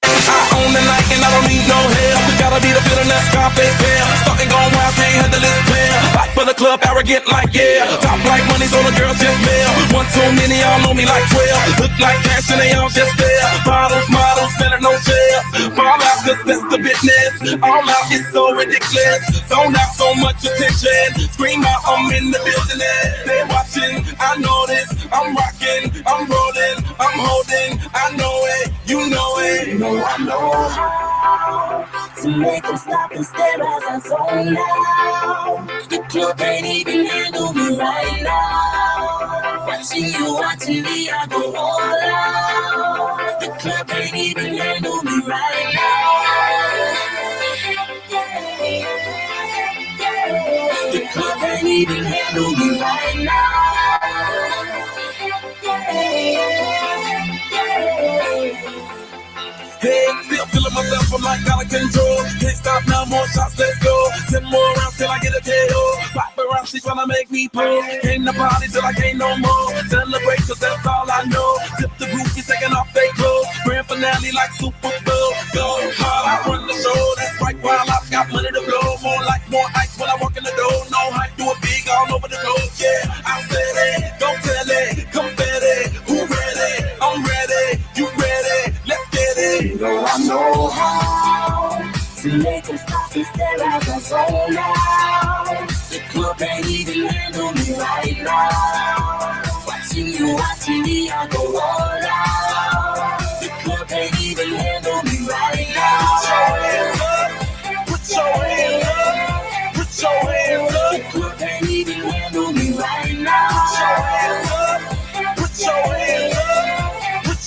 I own the night and I don't need no help. Gotta be the feeling that Scarface feel. Starting going wild, can't handle this pill. Fight for the club, arrogant like yeah. Top like money, so the girls just mail. One too many, y'all know me like 12. Look like cash and they all just there. Bottles, models, better no shares. Fall out, cause that's the business. All out is so ridiculous. Zone out so much attention. Scream out, I'm in the building. They're watching, I know this. I'm rocking, I'm rolling, I'm holding. I know it, you know it. You know I know how to make them stop and stare as I zone out. The club can't even handle me right now. Watching you on TV, I go all out. The club can't even handle me right now. The club can't even handle me right now. Hey, still feeling myself, I'm like out of control. Can't stop now, more shots, let's go. 10 more rounds till I get a KO. Pop around She tryna make me pull. Came to party till I can't no more. Celebrate cause that's all I know. Tip the groupies taking off their clothes. Grand finale like Super Bowl. Go hard, I run the show. That's right, while I've got money to blow. More lights, more ice when I walk in the door. No hype, do it big all over the globe. Yeah, I said it, don't tell it, confetti. Who ready? I'm ready, you ready? Let's get it. You know I know how to make them stop and stare as I zone out. The club ain't even handle me right now. Watching me, I go all out. The club ain't even handle me right now. Put your hands up, put your hands up. The club ain't even handle me right now. Put your hands up, put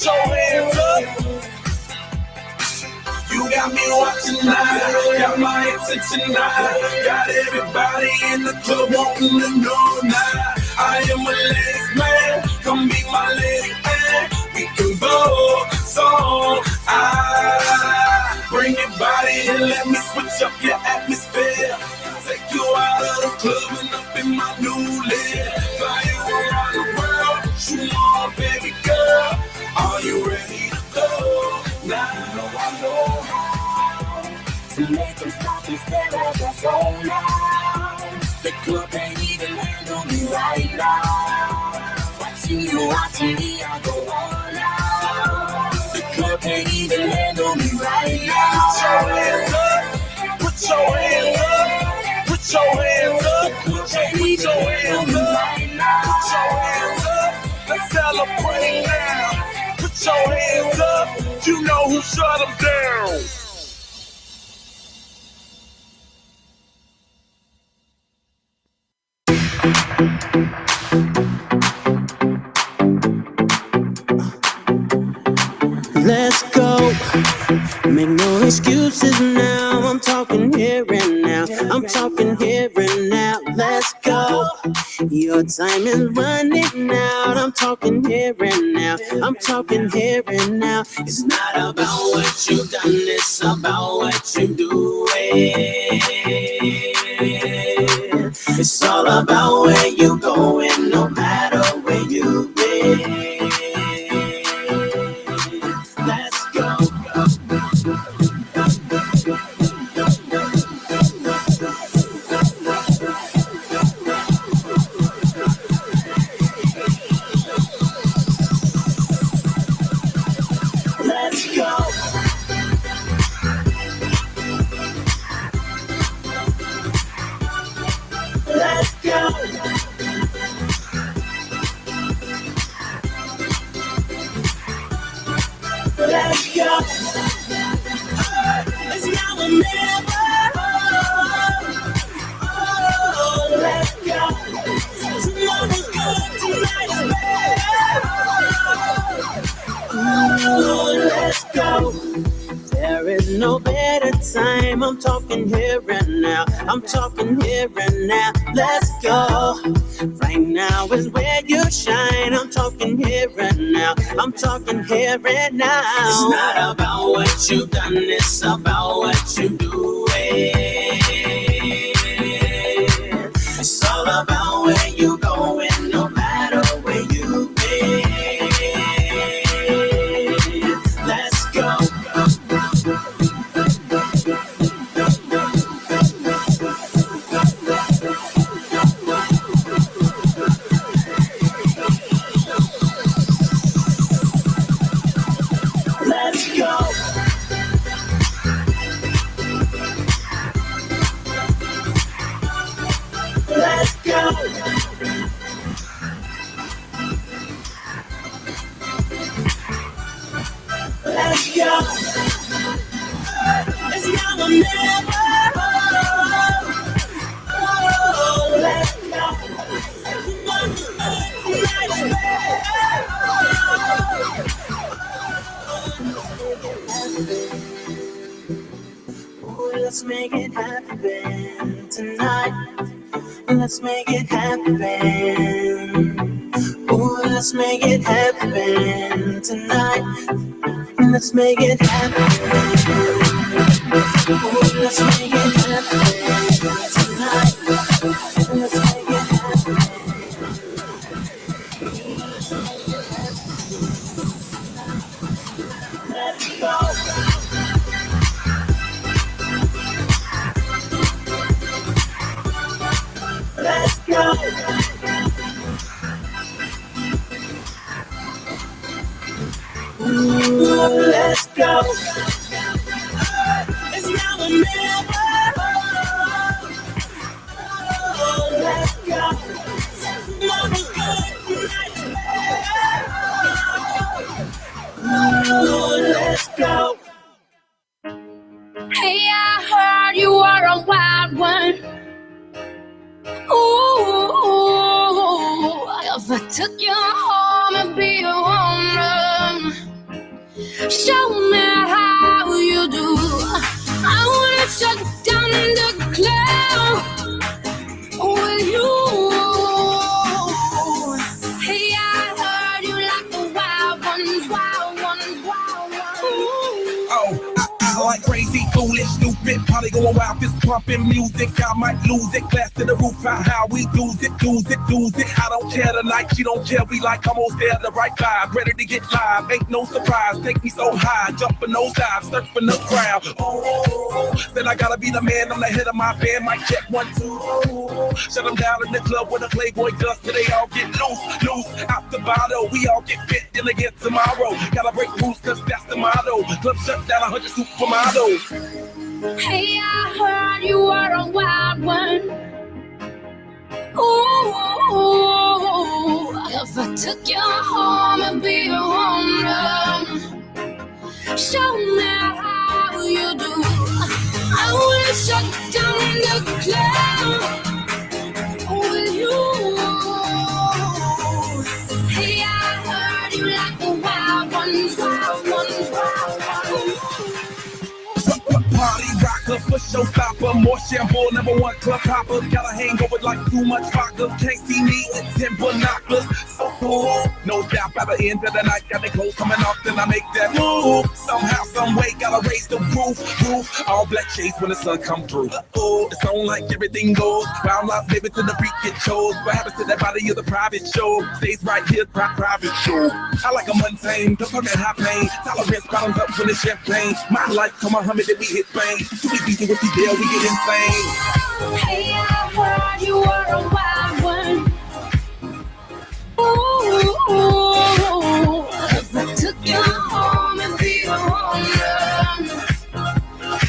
your hands up. You got me watching now, got my attention now. Got everybody in the club wanting to know now. I am a ladies man, come be my lady man. We can go, so I bring your body and let me switch up your atmosphere. Take you out of the club and up in my new lid. Fly you around the world, shoot on, baby girl. Are you ready to go? Now you know I know how to make them stop and stare as I zone out. The club ain't even handle me right now. Watching me, I go all out. The club ain't even handle me right now. Put your hands up, put your hands up, put your hands up, right now. Put your hands up, let's celebrate now. Put your hands up, you know who shut them down. Let's go. Make no excuses now. I'm talking here and now. I'm talking here and now. Let's go. Your time is running out. I'm talking here and now. I'm talking here and now. It's not about what you've done, it's about what you do. It's all about where you going, no matter where you've been. Let's go. Let's go. Let's go. Let's go. It's now or never. Oh, let's go. Tomorrow's good, tonight is better. Oh, let's go. There is no better time. I'm talking here and now. I'm talking here and now. Let's go. Right now is where you shine. I'm talking here and now. I'm talking here and now. It's not about what you've done, it's about what you do. It's all about where you going, no matter where you've been. Let's go. Let's go. Let's go. Let's go. It's now or never. Oh, let's go. Ooh, let's make it happen tonight. Let's make it happen. Ooh, let's make it happen tonight. Let's make it happen. Ooh, let's make it happen tonight. Let's make it Let's go. It's now or never. Let's go. Mama's good. Let's go. Hey, I heard you are a wild one. Ooh, if I took you home and be a home run, show me how you do. I wanna shut down the cloud with you. Hey, I heard you like the wild ones, wild ones, wild ones. Oh, I like crazy, foolish, stupid, probably going wild, fist pumping music. I might lose it, glass to the roof, how we do it. I don't care tonight, she don't care, we like almost there, the right vibe, ready to get live, ain't no surprise, take me so high, jumping those dives, surfing the crowd. Oh, then I gotta be the man, I'm the head of my band, mic check 1, 2. Shut them down in the club with a Playboy dust, till they all get loose, out the bottle, we all get fit in again tomorrow. Gotta break rules, cause that's the motto. Club shut down, 100 supermodels. Hey, I heard you were a wild one. Ooh, if I took you home and be a home run, show me how you do. I wanna shut down the cloud with you. Hey, I heard you like the wild ones, wild ones, wild ones. Party rocker, for showstopper, more shampoo, number one club hopper. Got a hangover like too much vodka. Can't see me with 10 binoculars. So cool, no doubt by the end of the night, got the clothes coming off, then I make that move. Somehow, some way, gotta raise the roof. All black shades when the sun come through. Oh, it's on like everything goes. Round up, baby, to the freak it shows. What happens to that body is a private show. Stays right here, private show. I like a mundane, don't talk that high pain. Tolerance bottoms up when it's champagne. My life, come on, Muhammad, then we hit Spain. Too easy with the deal, we get insane. Hey, I heard you were a wild one. Ooh, if I took you home and be a home run,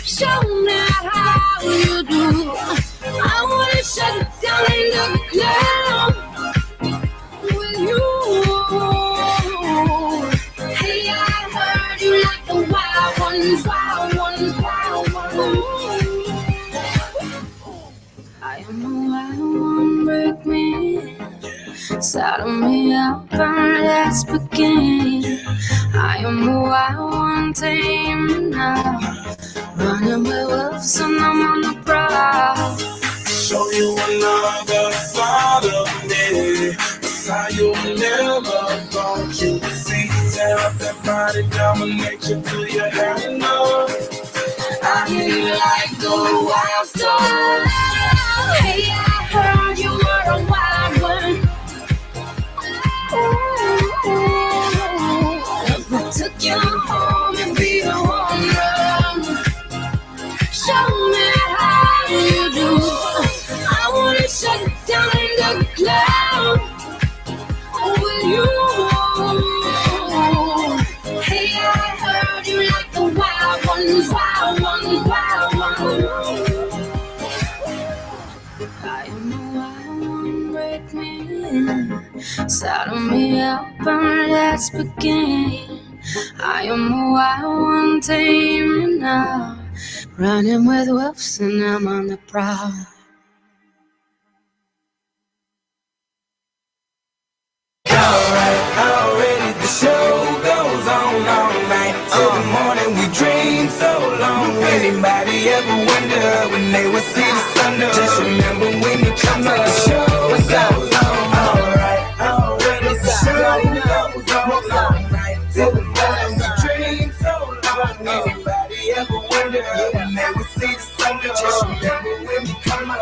show me how you do. I wanna shut down the cloud with you. Hey, I heard you like the wild ones, wild ones, wild ones. I am a wild one, break me. Saddle me up and let's begin. I am a wild one, tame me now. Running with wolves and I'm on the prowl. Show you another side of me, a side you never thought you would see. Tear up that body, dominate you till you had enough. I hear you like the wild star. Hey, I heard you were a wild one. Ooh, if I took you home and be a home run, show me how you do. I wanna shut down the cloud with you. Hey, I heard you like the wild ones, wild ones, wild ones. I am a wild one, break me. Saddle me up and let's begin. I am a wild one, tame me now. Running with wolves and I'm on the prowl. Already the show goes on all night till the morning. We dream so long. Anybody ever wonder when they would see the sun up? Just remember when you come up, the show goes on. Alright, already the show goes on all night till the morning. We dream so long. Anybody ever wonder when they would see the sun up? Just remember when you come up.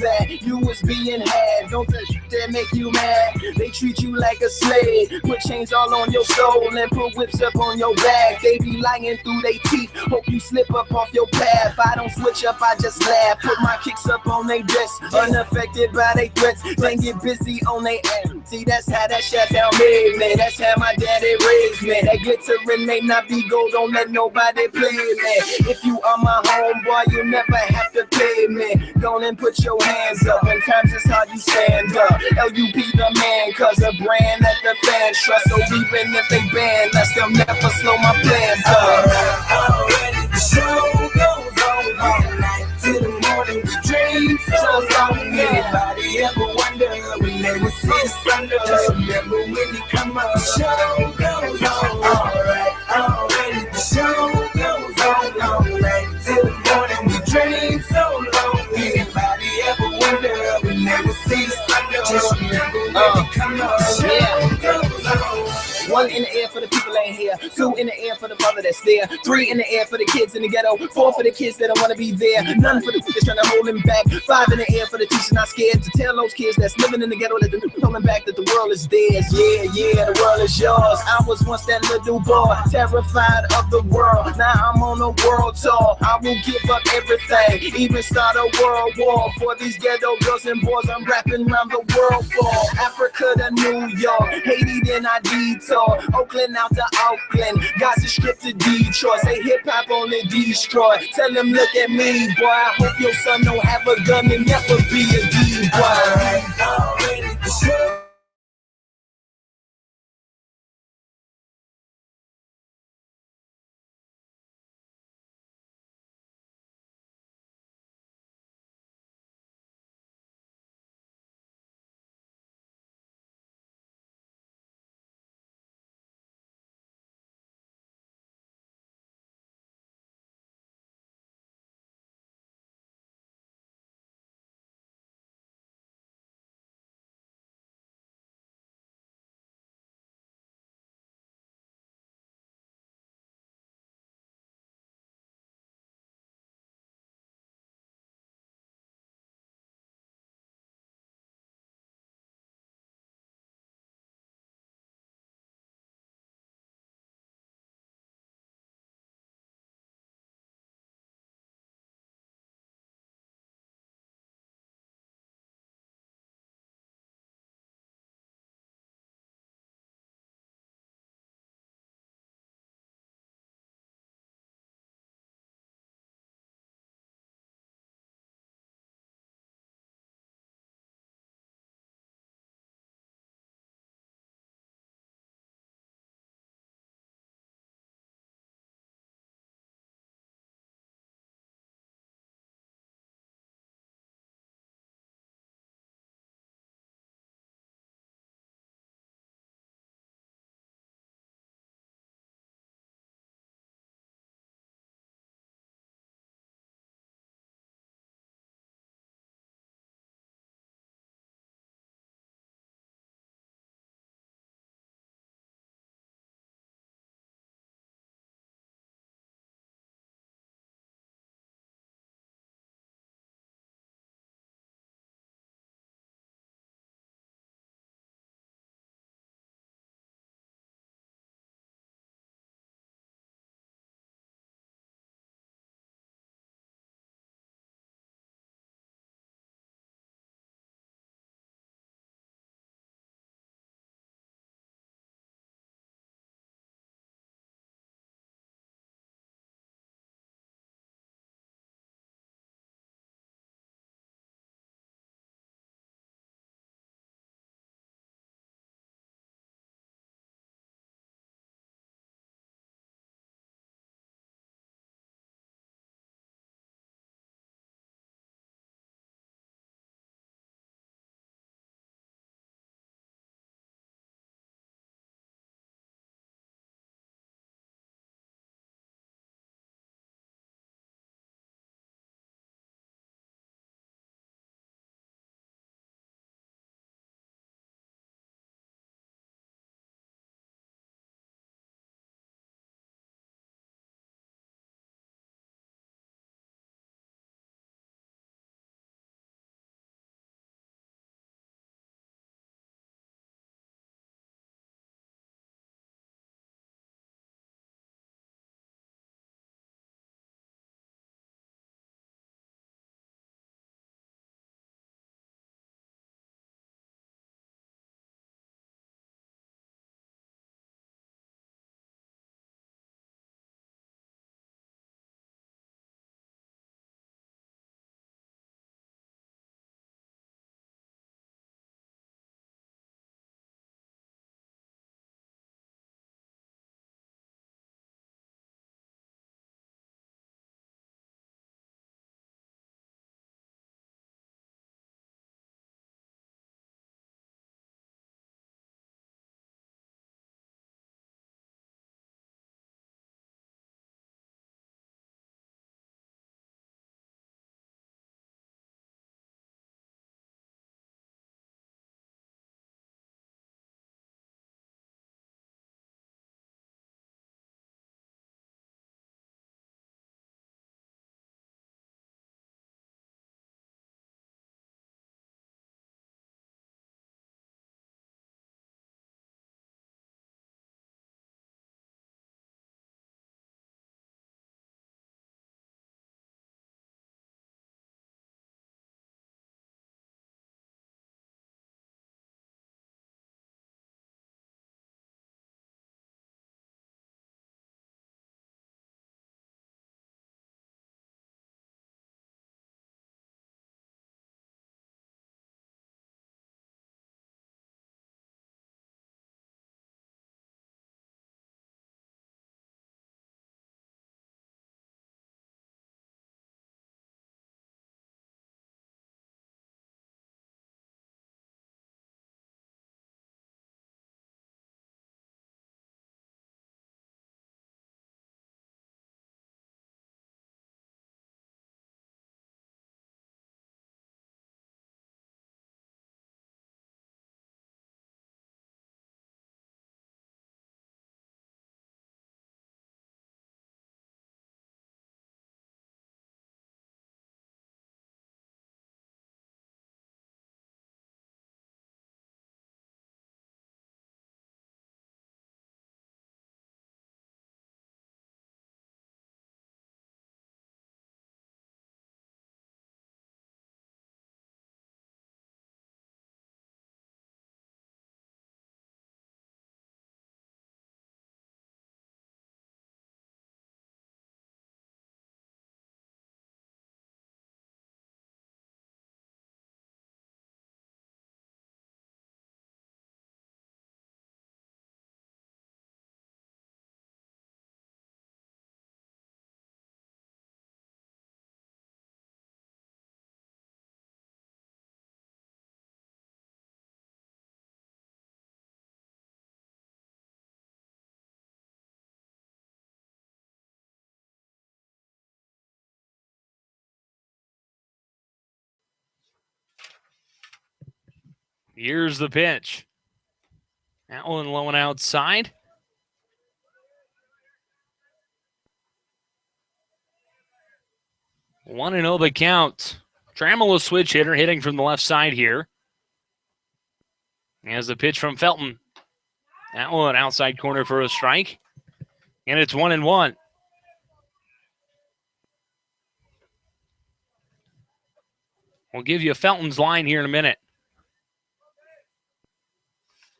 that you was being had. Don't that shit make you mad? They treat you like a slave, put chains all on your soul and put whips up on your back. They be lying through their teeth, hope you slip up off your path. I don't switch up, I just laugh, put my kicks up on they desk, unaffected by they threats. Then get busy on they end. See, that's how that shit down made me. That's how my daddy raised me. That glittering may not be gold, don't let nobody play me. If you are my homeboy, you never have to pay me. Go and put your hands up. When times is hard, you stand up. LUP the man, cause a brand that the fans trust. So even if they ban us, they'll never slow my plans up. Already the show goes on all night till the morning. We dream so long. Anybody ever wonder when they will see the thunder? Just remember when you come up, the show goes on. Already the show goes on all night till the morning. We dream so long. Anybody ever wonder when they will see the thunder? Just remember when you come up, the show goes on. One in the air for the people ain't here. Two in the air for the father that's there. Three in the air for the kids in the ghetto. Four for the kids that don't want to be there. None for the kids trying to hold him back. Five in the air for the teacher not scared to tell those kids that's living in the ghetto that they're holding back that the world is theirs. Yeah, the world is yours. I was once that little boy, terrified of the world. Now I'm on a world tour. I will give up everything, even start a world war for these ghetto girls and boys. I'm rapping around the world for Africa to New York, Haiti then I detour. Oakland out to Auckland, Gaza Strip to Detroit. Say hip hop only destroy. Tell them look at me, boy. I hope your son don't have a gun and never be a D-boy. Already the show. Here's the pitch. That one low and outside. 1-0 the count. Trammell, a switch hitter, hitting from the left side here. As the pitch from Felton. That one outside corner for a strike. And it's 1-1. We'll give you Felton's line here in a minute.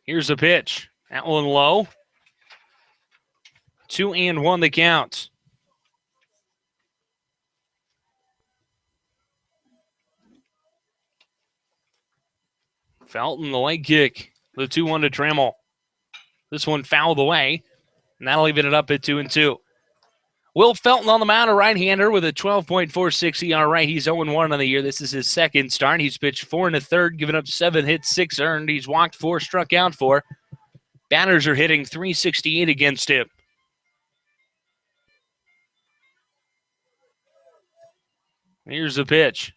Here's the pitch. That one low. 2-1 the count. Felton, the leg kick. The 2-1 to Trammell. This one fouled away, and that'll even it up at 2-2. Will Felton on the mound, a right-hander with a 12.46 ERA. He's 0-1 on the year. This is his second start. He's pitched 4 1/3, given up 7 hits, 6 earned. He's walked 4, struck out 4. Batters are hitting .368 against him. Here's the pitch.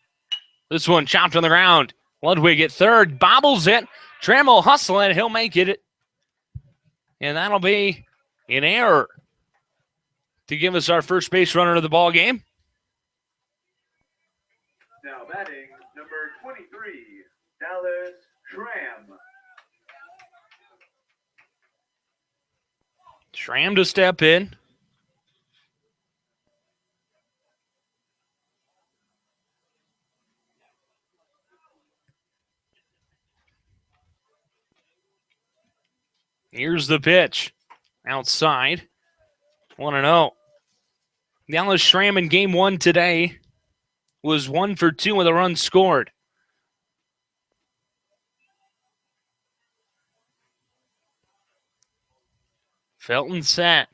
This one chopped on the ground. Ludwig at third, bobbles it. Trammell hustling, he'll make it. And that'll be an error to give us our first base runner of the ball game. Now batting, number 23, Dallas Schramm. Schramm to step in. Here's the pitch. Outside. 1-0. Dallas Schramm in game 1 today was 1 for 2 with a run scored. Felton set.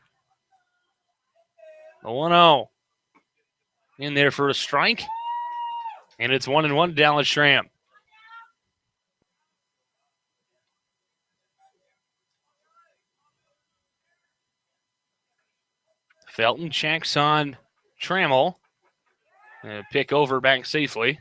The 1-0. In there for a strike. And it's 1-1 Dallas Schramm. Felton checks on Trammell. Pick over back safely.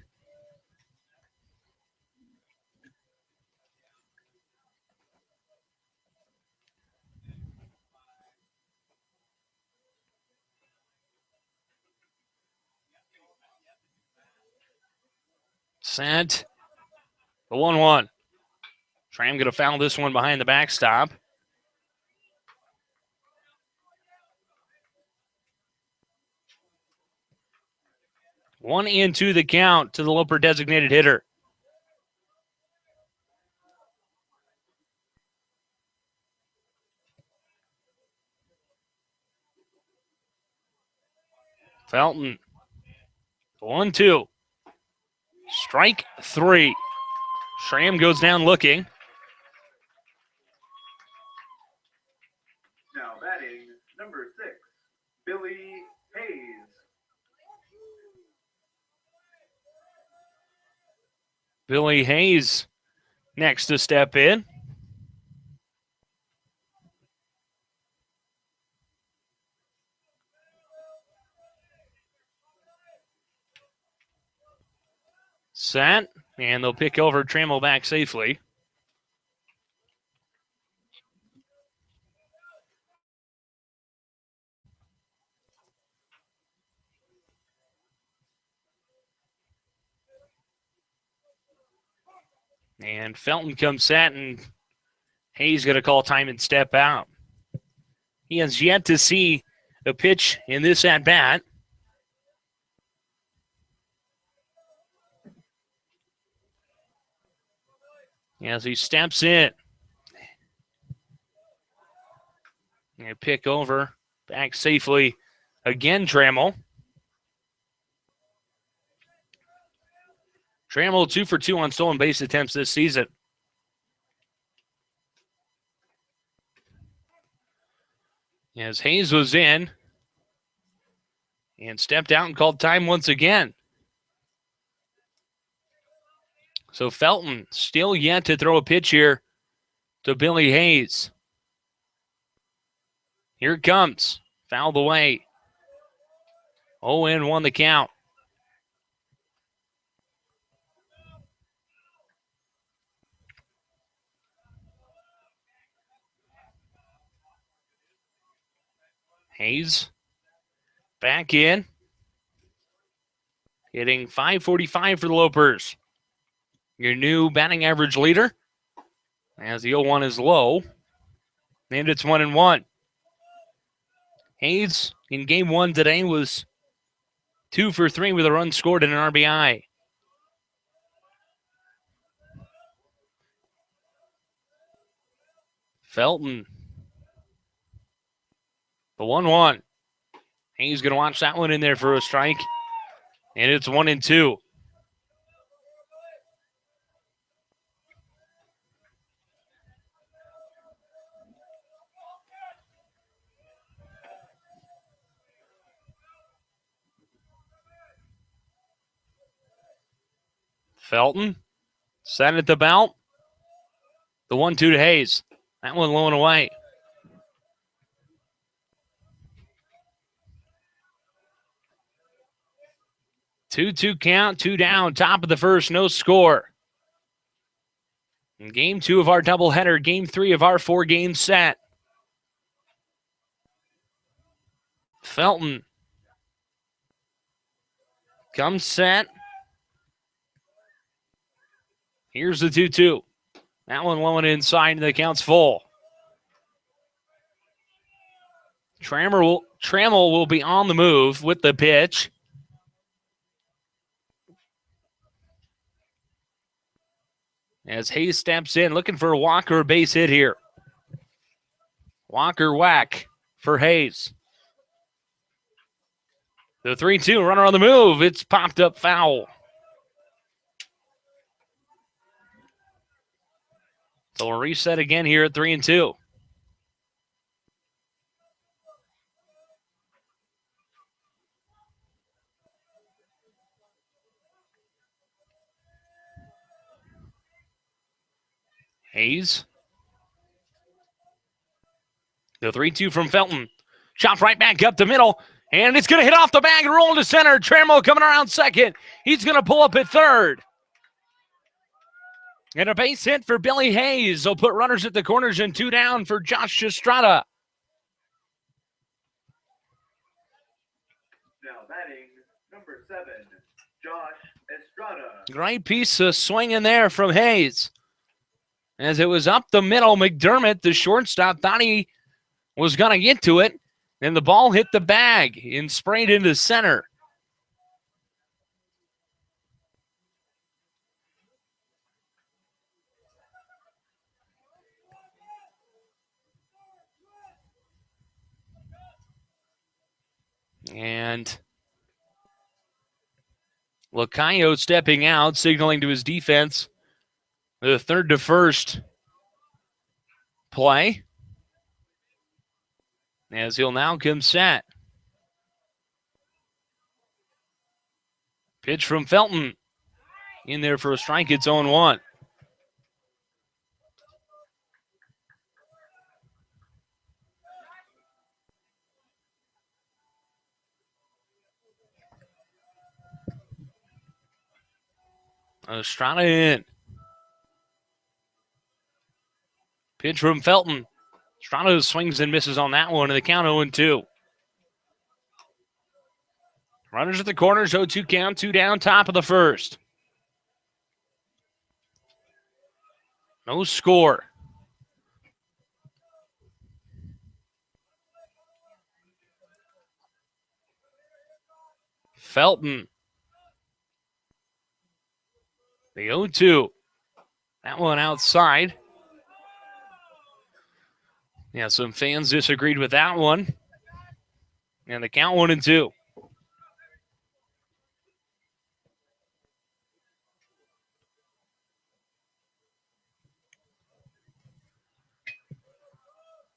Sent. The 1-1. Schramm going to foul this one behind the backstop. One and two the count to the Loper designated hitter. Felton. 1-2. Strike 3. Schramm goes down looking. Now batting, number 6, Billy Hayes. Billy Hayes next to step in. Set, and they'll pick over Trammell back safely. And Felton comes set, and Hayes going to call time and step out. He has yet to see a pitch in this at-bat. As he steps in. And pick over back safely again, Trammell. Trammell 2 for 2 on stolen base attempts this season. As Hayes was in and stepped out and called time once again. So Felton still yet to throw a pitch here to Billy Hayes. Here it comes. Fouled away. 0-1 the count. Hayes back in. Hitting .545 for the Lopers. Your new batting average leader. As the 0-1 is low. And it's 1-1. Hayes in game 1 today was 2 for 3 with a run scored and an RBI. Felton. The 1-1. Hayes going to watch that one in there for a strike. And it's 1-2. Felton set at the belt. The 1-2 to Hayes. That one low and away. Two count, 2 down, top of the first, no score. In game 2 of our doubleheader, game 3 of our 4-game set. Felton comes set. Here's the 2-2. That one low and inside, and the count's full. Trammell will be on the move with the pitch. As Hayes steps in, looking for a walk or a base hit here. Walker whack for Hayes. The 3-2, runner on the move. It's popped up foul. So we'll reset again here at 3-2. Hayes. The 3-2 from Felton. Chopped right back up the middle. And it's going to hit off the bag and roll to center. Trammell coming around second. He's going to pull up at third. And a base hit for Billy Hayes. They'll put runners at the corners and 2 down for Josh Estrada. Now batting number 7, Josh Estrada. Great piece of swing in there from Hayes. As it was up the middle, McDermott, the shortstop, thought he was going to get to it. And the ball hit the bag and sprayed into center. And Lacayo stepping out, signaling to his defense. The third to first play. As he'll now come set. Pitch from Felton. In there for a strike. It's 0-1. Estrada in. Pitch from Felton. Estrada swings and misses on that one, and the count 0-2. Runners at the corners, 0-2 count, 2 down, top of the first. No score. Felton. The 0-2. That one outside. Yeah, some fans disagreed with that one. And the count 1-2.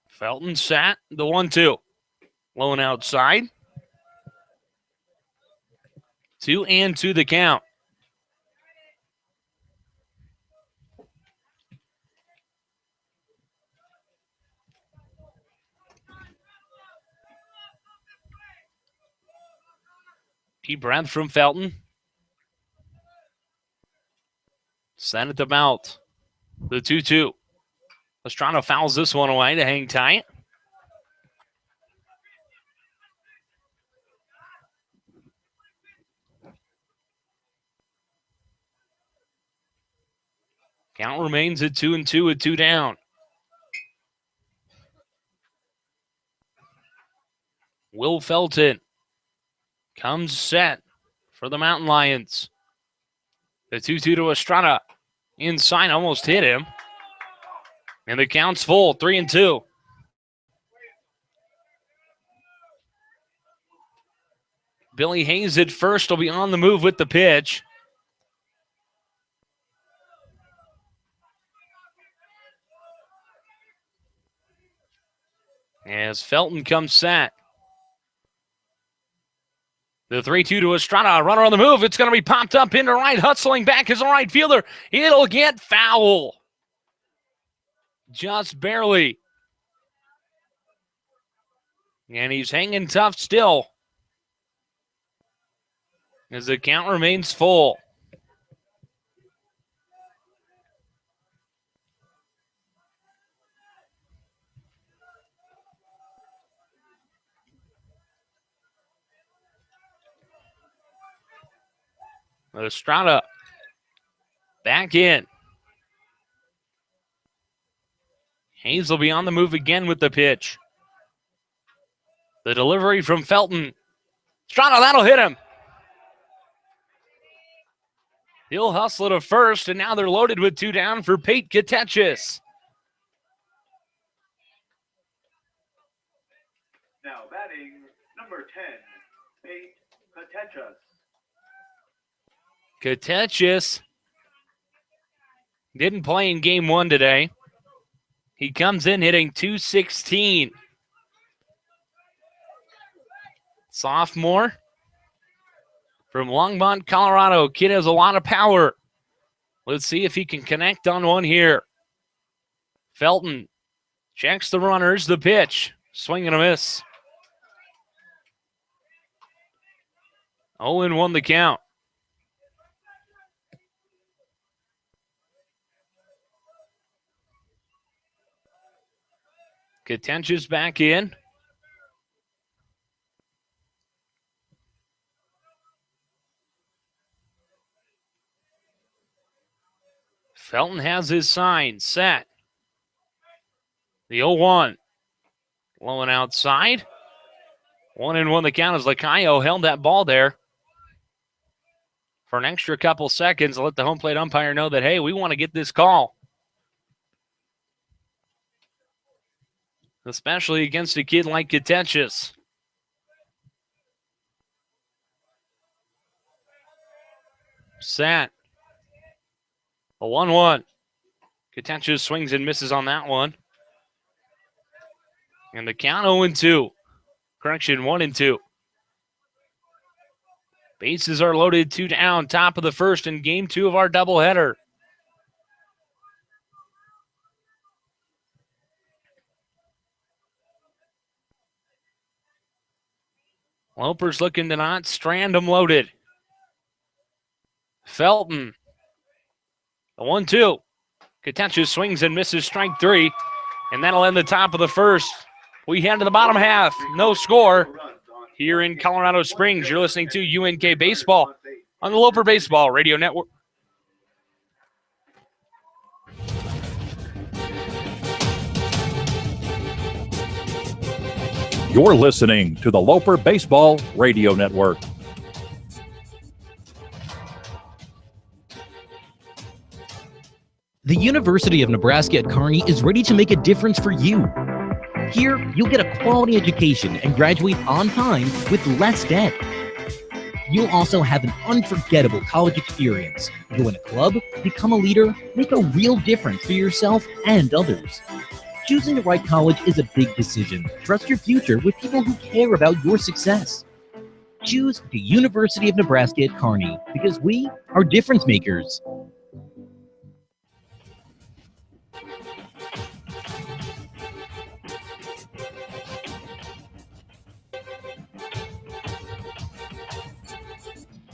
Felton sat the 1-2. Low and outside. 2-2 the count. Deep breath from Felton. Sent at the mouth. The 2-2. Estrada fouls this one away to hang tight. Count remains at 2-2 with 2 down. Will Felton comes set for the Mountain Lions. The 2-2 to Estrada. Inside, almost hit him. And the count's full, 3-2. Billy Hayes at first will be on the move with the pitch. As Felton comes set. The 3-2 to Estrada. Runner on the move. It's going to be popped up into right. Hustling back is a right fielder. It'll get foul. Just barely. And he's hanging tough still. As the count remains full. Estrada back in. Hayes will be on the move again with the pitch. The delivery from Felton. Estrada, that'll hit him. He'll hustle to first, and now they're loaded with 2 down for Pate Katechis. Now batting number 10, Pate Katechis. Katechis didn't play in game 1 today. He comes in hitting .216. Sophomore from Longmont, Colorado. Kid has a lot of power. Let's see if he can connect on one here. Felton checks the runners, the pitch. Swing and a miss. 0-1 the count. Katechis back in. Felton has his sign set. The 0-1. Blowing outside. 1-1 the count as Lacayo held that ball there for an extra couple seconds to let the home plate umpire know that, hey, we want to get this call. Especially against a kid like Katechis. Set. A 1-1. Katechis swings and misses on that one. And the count 0-2. Correction, 1-2. Bases are loaded, 2 down, top of the first in game 2 of our doubleheader. Lopers looking to not strand them loaded. Felton. The 1-2. Katechis swings and misses strike 3. And that'll end the top of the first. We head to the bottom half. No score here in Colorado Springs. You're listening to UNK Baseball on the Loper Baseball Radio Network. You're listening to the Loper Baseball Radio Network. The University of Nebraska at Kearney is ready to make a difference for you. Here, you'll get a quality education and graduate on time with less debt. You'll also have an unforgettable college experience. Join a club, become a leader, make a real difference for yourself and others. Choosing the right college is a big decision. Trust your future with people who care about your success. Choose the University of Nebraska at Kearney because we are difference makers.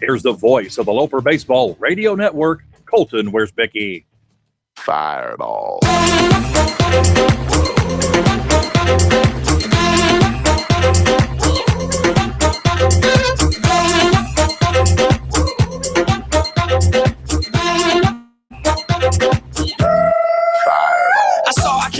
Here's the voice of the Loper Baseball Radio Network, Colton Wiersbicki. Fireball.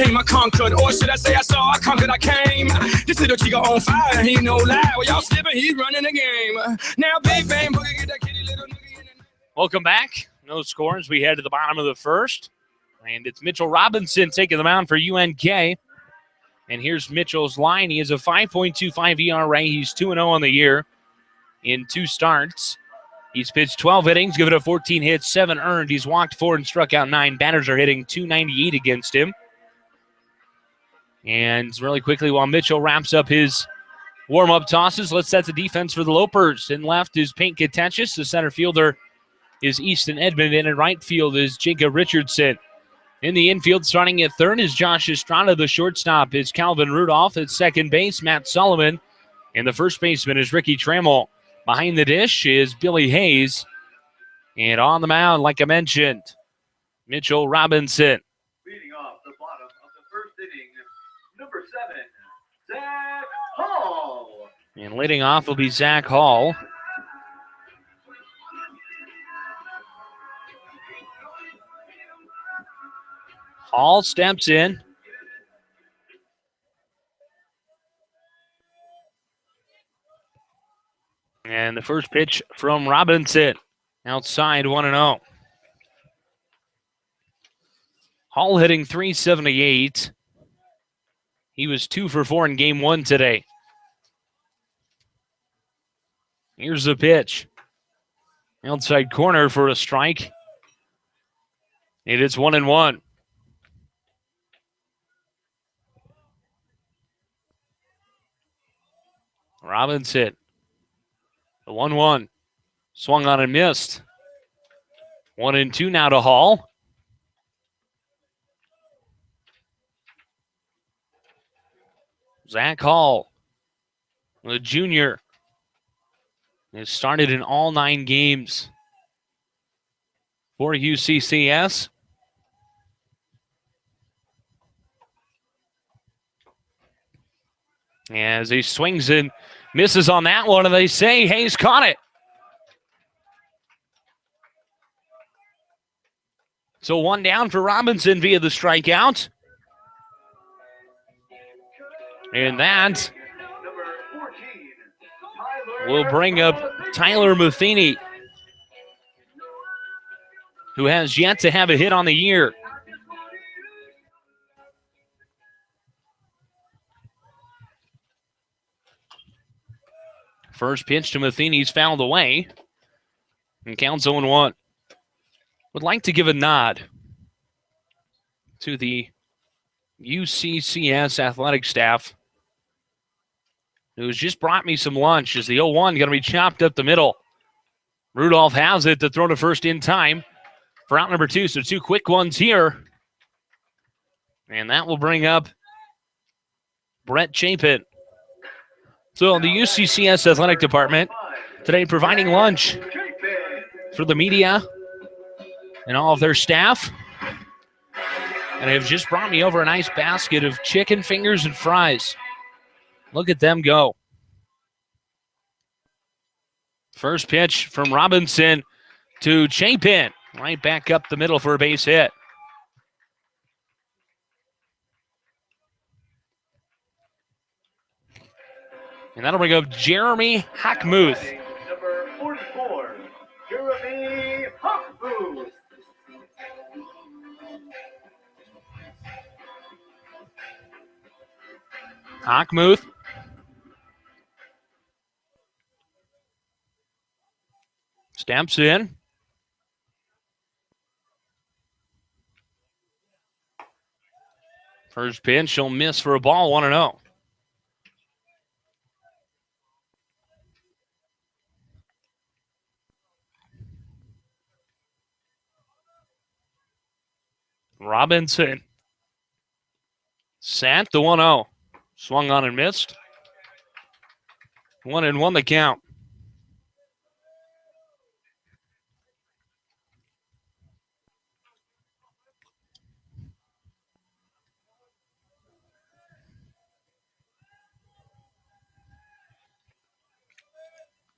came, I conquered. Or should I say I saw, I conquered, I came. This little chico on fire, he no lie. Well, y'all slipping, he's running the game. Now, Big Bang Boogie, get that kitty little nigga in the... Welcome back. No scores. We head to the bottom of the first. And it's Mitchell Robinson taking the mound for UNK. And here's Mitchell's line. He has a 5.25 ERA. He's 2-0 on the year in 2 starts. He's pitched 12 innings, given up 14 hits, 7 earned. He's walked 4 and struck out 9. Batters are hitting .298 against him. And really quickly, while Mitchell wraps up his warm-up tosses, let's set the defense for the Lopers. In left is Payne Katechis. The center fielder is Easton Edmond. And in right field is Jacob Richardson. In the infield, starting at third, is Josh Estrada. The shortstop is Calvin Rudolph. At second base, Matt Sullivan. And the first baseman is Ricky Trammell. Behind the dish is Billy Hayes. And on the mound, like I mentioned, Mitchell Robinson. Leading off the bottom of the first inning, number 7, Zach Hall. And leading off will be Zach Hall. Hall steps in. And the first pitch from Robinson. Outside 1-0. Hall hitting .378. He was 2 for 4 in game 1 today. Here's the pitch. Outside corner for a strike. It is 1-1. Robinson. The 1-1. Swung on and missed. 1-2 now to Hall. Zach Hall, the junior, has started in all 9 games for UCCS. As he swings and misses on that one, and they say Hayes caught it. So 1 down for Robinson via the strikeout. And that will bring up Tyler Matheny, who has yet to have a hit on the year. First pitch to Matheny's fouled away. And counts 0-1. Would like to give a nod to the UCCS athletic staff, who's just brought me some lunch. As the 0-1 going to be chopped up the middle. Rudolph has it to throw to first in time for out number 2. So 2 quick ones here. And that will bring up Brett Chapin. So the UCCS athletic department today providing lunch for the media and all of their staff. And they've just brought me over a nice basket of chicken fingers and fries. Look at them go. First pitch from Robinson to Chapin. Right back up the middle for a base hit. And that'll bring up Jeremy Hockmuth. Number 44, Jeremy Hockmuth. Hockmuth. Steps in. First pitch, he'll miss for a ball, 1-0. Robinson. Sat the 1-0. Swung on and missed. 1-1 the count.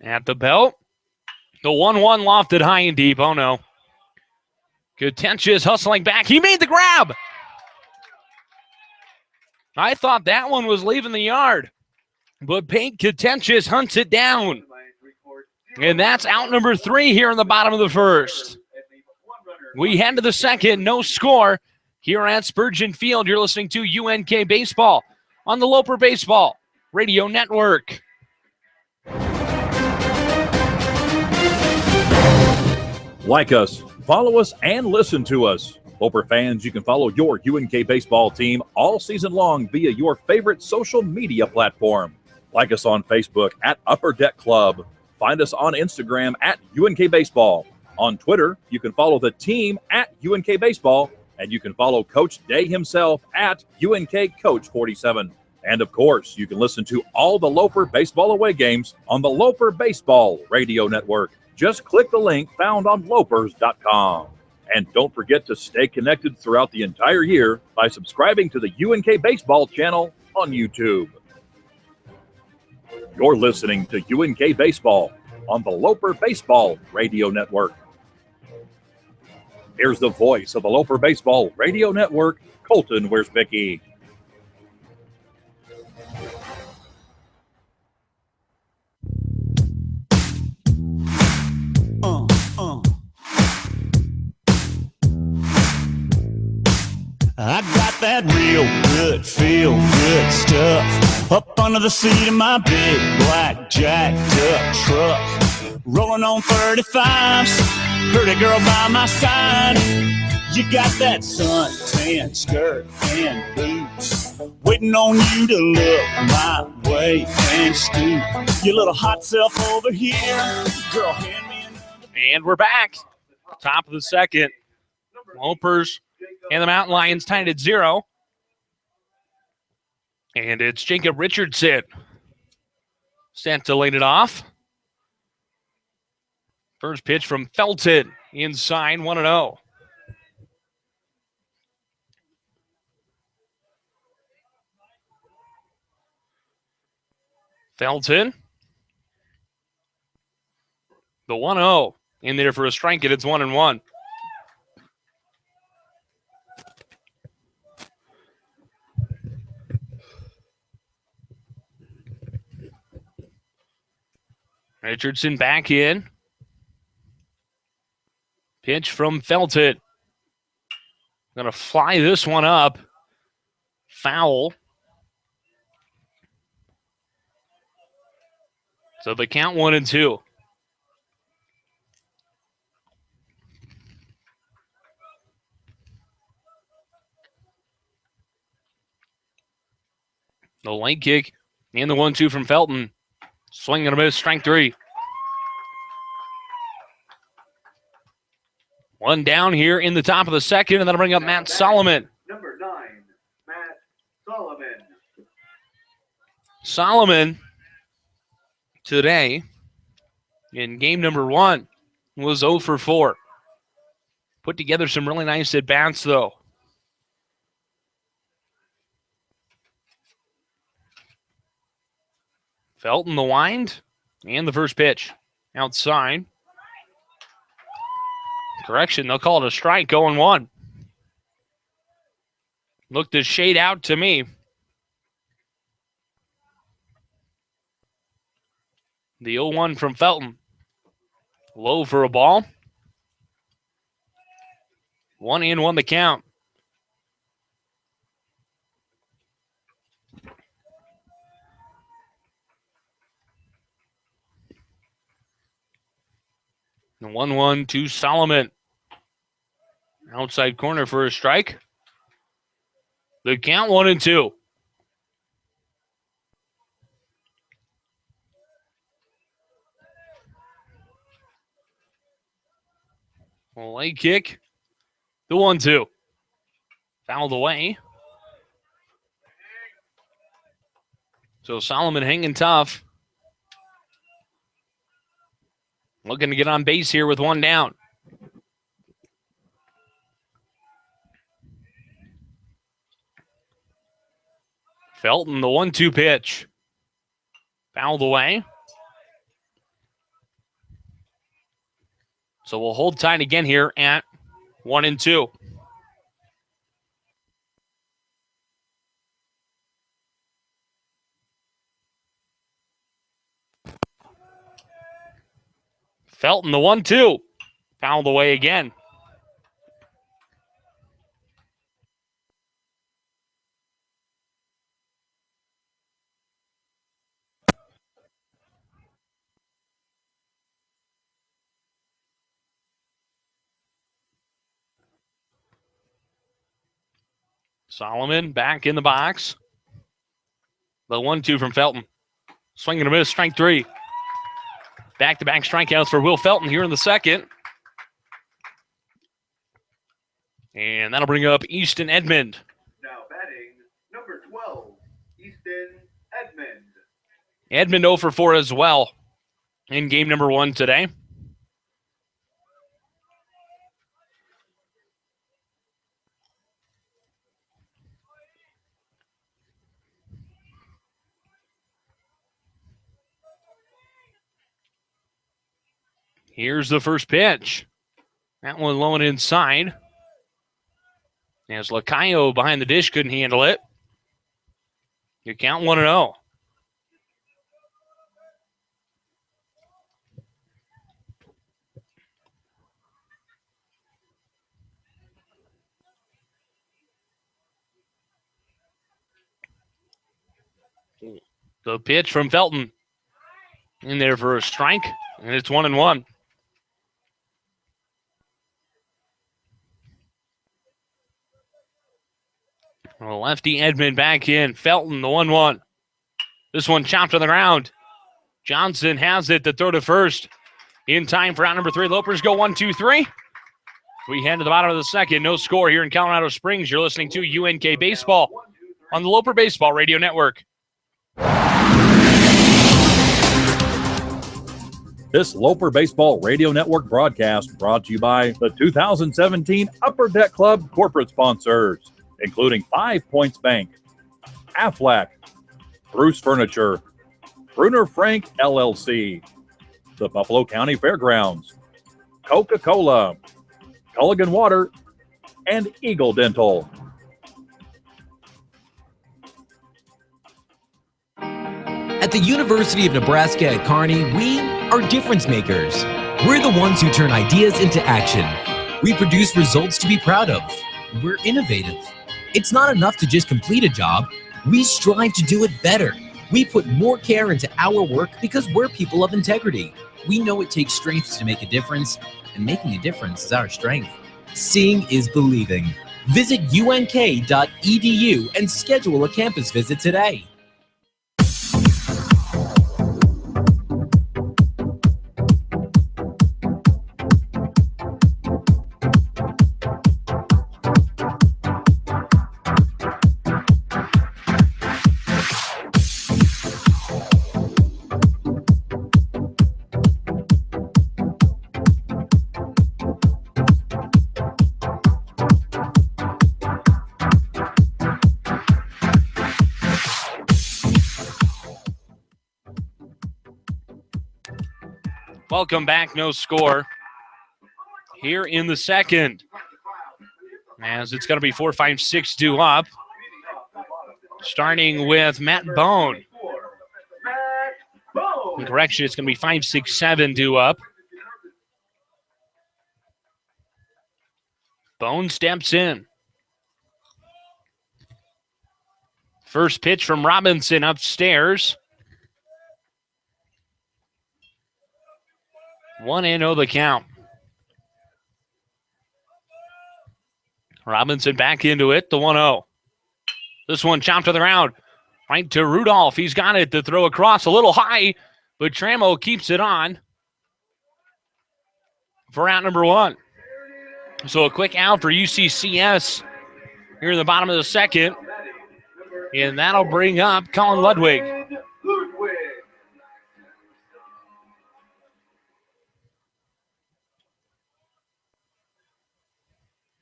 At the belt. The 1-1 lofted high and deep. Oh no. Katechis hustling back. He made the grab. I thought that one was leaving the yard, but Pink Contentious hunts it down. And that's out number 3 here in the bottom of the first. We head to the second, no score here at Spurgeon Field. You're listening to UNK Baseball on the Loper Baseball Radio Network. Like us, follow us, and listen to us. Loper fans, you can follow your UNK baseball team all season long via your favorite social media platform. Like us on Facebook at Upper Deck Club. Find us on Instagram at UNK Baseball. On Twitter, you can follow the team at UNK Baseball, and you can follow Coach Day himself at UNK Coach 47. And of course, you can listen to all the Loper baseball away games on the Loper Baseball Radio Network. Just click the link found on lopers.com. And don't forget to stay connected throughout the entire year by subscribing to the UNK Baseball channel on YouTube. You're listening to UNK Baseball on the Loper Baseball Radio Network. Here's the voice of the Loper Baseball Radio Network, Colton Wiersbicki. I got that real good, feel good stuff up under the seat of my big black jacked up truck. Rolling on 35s, pretty girl by my side. You got that suntan skirt and boots, waiting on you to look my way and scoot your little hot self over here. Girl, hand me another. And we're back. Top of the second. Lopers and the Mountain Lions tied at 0. And it's Jacob Richardson sent to lead it off. First pitch from Felton inside 1-0. Felton. The 1-0 in there for a strike, and it's 1-1. Richardson back in. Pitch from Felton. Going to fly this one up. Foul. So the count 1-2. The late kick and the 1-2 from Felton. Swing and a miss, strike 3. One down here in the top of the second, and that'll bring up Matt Solomon. Number 9, Matt Solomon. Solomon today in game number 1 was 0 for 4. Put together some really nice at-bats, though. Felton the wind and the first pitch outside. Correction, they'll call it a strike, 0-1. Looked to shade out to me. The 0-1 from Felton. Low for a ball. 1-1 the count. The 1-1 to Solomon. Outside corner for a strike. The count 1-2. Late kick. The 1-2. Fouled away. So Solomon hanging tough. Looking to get on base here with one down. Felton, the 1-2 pitch. Fouled away. So we'll hold tight again here at 1-2. Felton, the 1-2. Fouled away again. Solomon back in the box. The 1-2 from Felton. Swing and a miss, strike 3. Back-to-back strikeouts for Will Felton here in the second. And that'll bring up Easton Edmond. Now batting, number 12, Easton Edmond. Edmond 0 for 4 as well in game number 1 today. Here's the first pitch. That one low and inside. As Lacayo behind the dish couldn't handle it. You count 1-0. The pitch from Felton. In there for a strike, and it's 1-1. Lefty Edmond back in. Felton, the 1-1. This one chopped on the ground. Johnson has it to throw to first. In time for out number 3. Lopers go 1-2-3. We head to the bottom of the second. No score here in Colorado Springs. You're listening to UNK Baseball on the Loper Baseball Radio Network. This Loper Baseball Radio Network broadcast brought to you by the 2017 Upper Deck Club corporate sponsors, including 5 Points Bank, Aflac, Bruce Furniture, Bruner Frank LLC, the Buffalo County Fairgrounds, Coca-Cola, Culligan Water, and Eagle Dental. At the University of Nebraska at Kearney, we are difference makers. We're the ones who turn ideas into action. We produce results to be proud of. We're innovative. It's not enough to just complete a job. We strive to do it better. We put more care into our work because we're people of integrity. We know it takes strength to make a difference, and making a difference is our strength. Seeing is believing. Visit unk.edu and schedule a campus visit today. Welcome back, no score here in the second. As it's going to be 4, 5, 6 due up. Starting with Matt Bone. Correction, it's going to be 5, 6, 7 due up. Bone steps in. First pitch from Robinson upstairs. 1-0 the count. Robinson back into it, the 1-0. This one chopped to the ground. Right to Rudolph. He's got it to throw across a little high, but Tramo keeps it on for out number 1. So a quick out for UCCS here in the bottom of the second. And that'll bring up Colin Ludwig.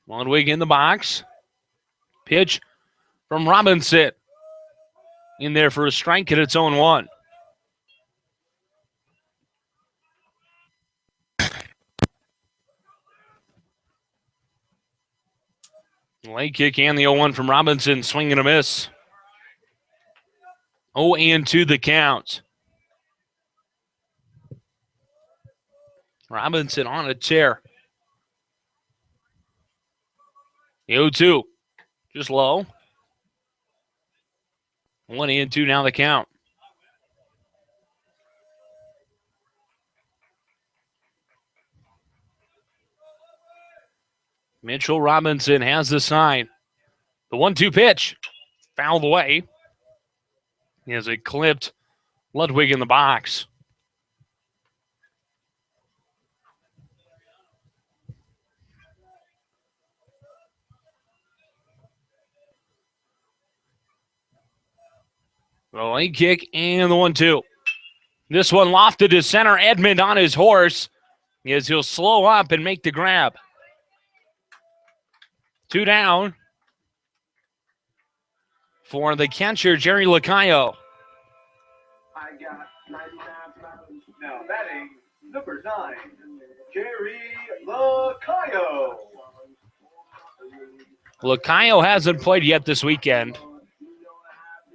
Ludwig in the box. Pitch from Robinson. In there for a strike at its own 1. Late kick and the 0-1 from Robinson. Swing and a miss. 0-2 the count. Robinson on a tear. The 0-2. Just low. 1-2 now the count. Mitchell Robinson has the sign. The 1-2 pitch. Fouled away. As it clipped Ludwig in the box. The late kick and the 1-2. This one lofted to center. Edmond on his horse as he'll slow up and make the grab. 2 down for the catcher, Jerry Lacayo. Now batting number 9, Jerry Lacayo. Lacayo hasn't played yet this weekend,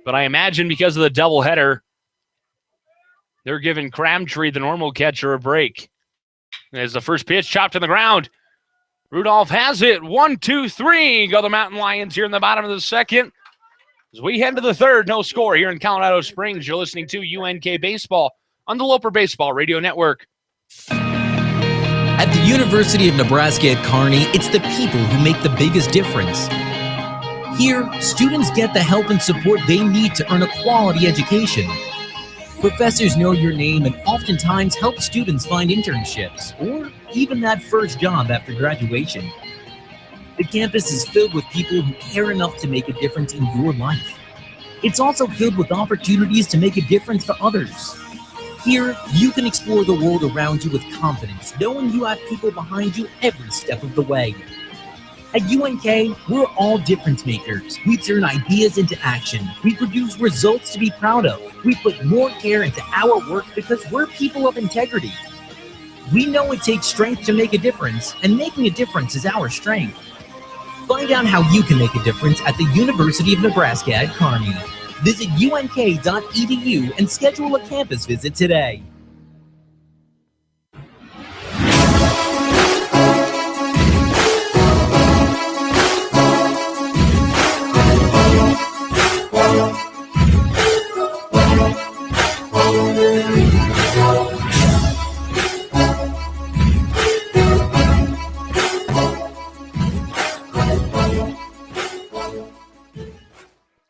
but I imagine because of the doubleheader, they're giving Crabtree, the normal catcher, a break. As the first pitch chopped to the ground, Rudolph has it. 1-2-3. Go the Mountain Lions here in the bottom of the second. As we head to the third, no score here in Colorado Springs. You're listening to UNK Baseball on the Loper Baseball Radio Network. At the University of Nebraska at Kearney, it's the people who make the biggest difference. Here, students get the help and support they need to earn a quality education. Professors know your name and oftentimes help students find internships or even that first job after graduation. The campus is filled with people who care enough to make a difference in your life. It's also filled with opportunities to make a difference for others. Here, you can explore the world around you with confidence, knowing you have people behind you every step of the way. At UNK, we're all difference makers. We turn ideas into action. We produce results to be proud of. We put more care into our work because we're people of integrity. We know it takes strength to make a difference, and making a difference is our strength. Find out how you can make a difference at the University of Nebraska at Kearney. Visit unk.edu and schedule a campus visit today.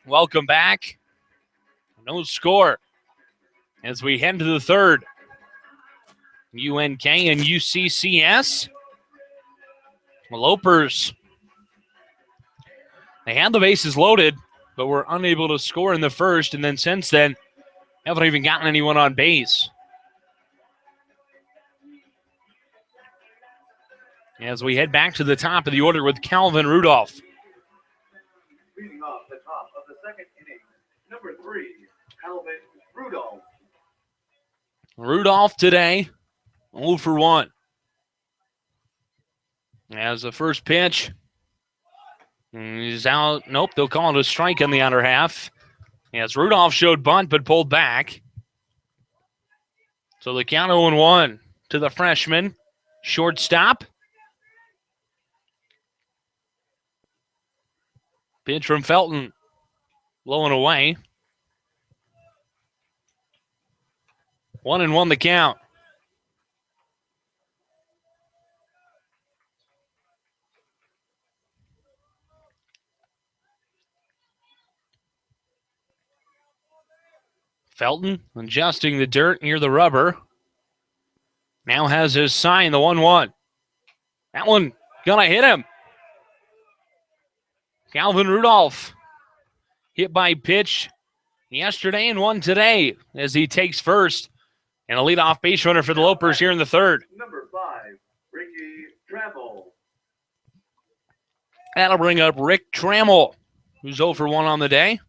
Welcome back. No score as we head to the third. UNK and UCCS. Lopers. They had the bases loaded, but were unable to score in the first, and then since then, haven't even gotten anyone on base. As we head back to the top of the order with Calvin Rudolph. Leading off the top of the second inning, number 3, Calvin Rudolph. Rudolph today, 0 for 1. As the first pitch, he's out. Nope, they'll call it a strike in the outer half. As Rudolph showed bunt but pulled back. So the count 0-1 to the freshman. Shortstop. Pitch from Felton. Low and away. 1-1 the count. Felton adjusting the dirt near the rubber. Now has his sign, the 1-1. That one gonna hit him. Calvin Rudolph hit by pitch yesterday and one today as he takes first. And a leadoff base runner for the Lopers here in the third. Number 5, Ricky Trammell. That'll bring up Rick Trammell, who's 0 for 1 on the day.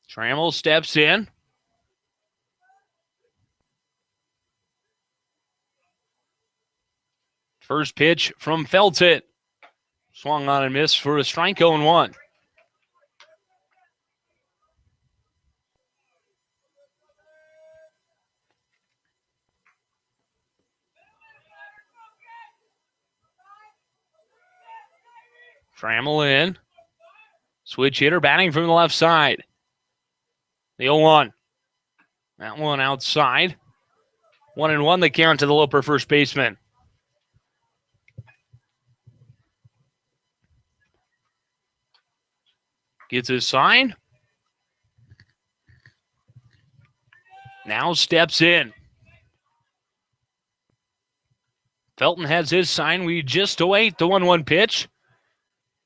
Trammell steps in. First pitch from Felton. Swung on and missed for a strike, 0-1. Trammell in. Switch hitter batting from the left side. The 0-1. That one outside. 1-1 the count to the Loper first baseman. Gets his sign. Now steps in. Felton has his sign. We just await the 1-1 pitch.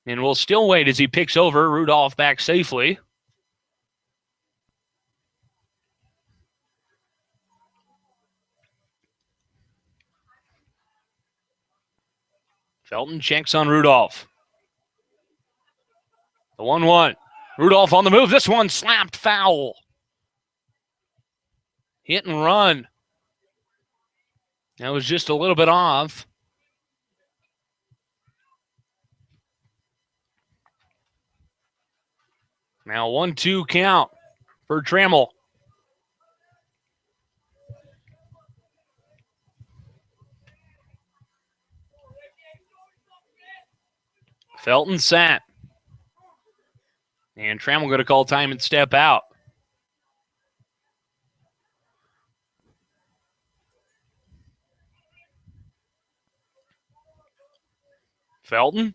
And we'll still wait as he picks over. Rudolph back safely. Felton checks on Rudolph. The 1-1. Rudolph on the move. This one slapped foul. Hit and run. That was just a little bit off. Now 1-2 count for Trammell. Felton sat. And Trammell going to call time and step out. Felton.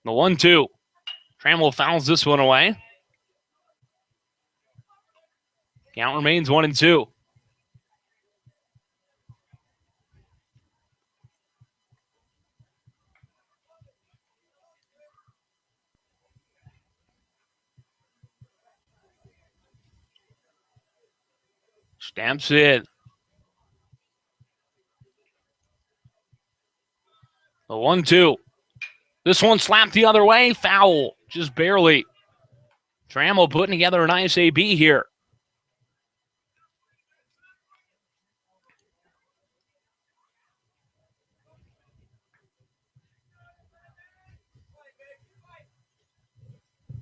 The 1-2. Trammell fouls this one away. Count remains 1-2. Stamps it. The 1-2. This one slapped the other way. Foul. Just barely. Trammell putting together a nice AB here.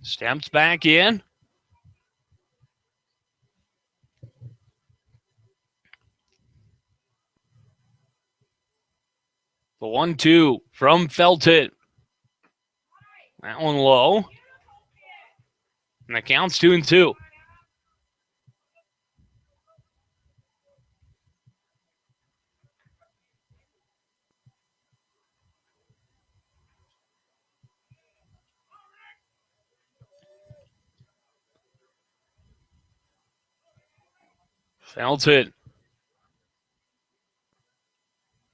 Steps back in. The 1-2 from Felton. That one low. And the count's 2-2. Felton.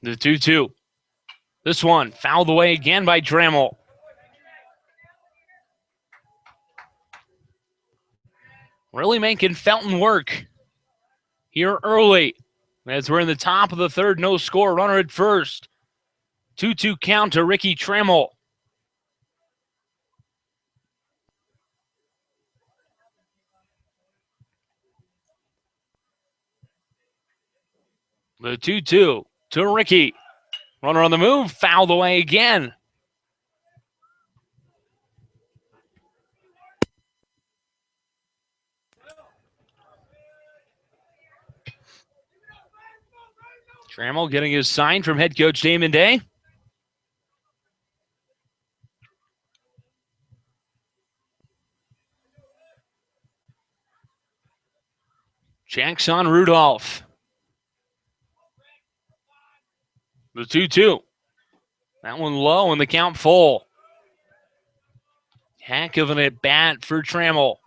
The 2-2. This one fouled away again by Trammell. Really making Felton work here early. As we're in the top of the third, no score, runner at first. 2-2 count to Ricky Trammell. The 2-2 to Ricky. Runner on the move, fouled away again. Trammell getting his sign from head coach Damon Day. Checks on Rudolph. The 2-2. That one low and the count full. Heck of an at-bat for Trammell.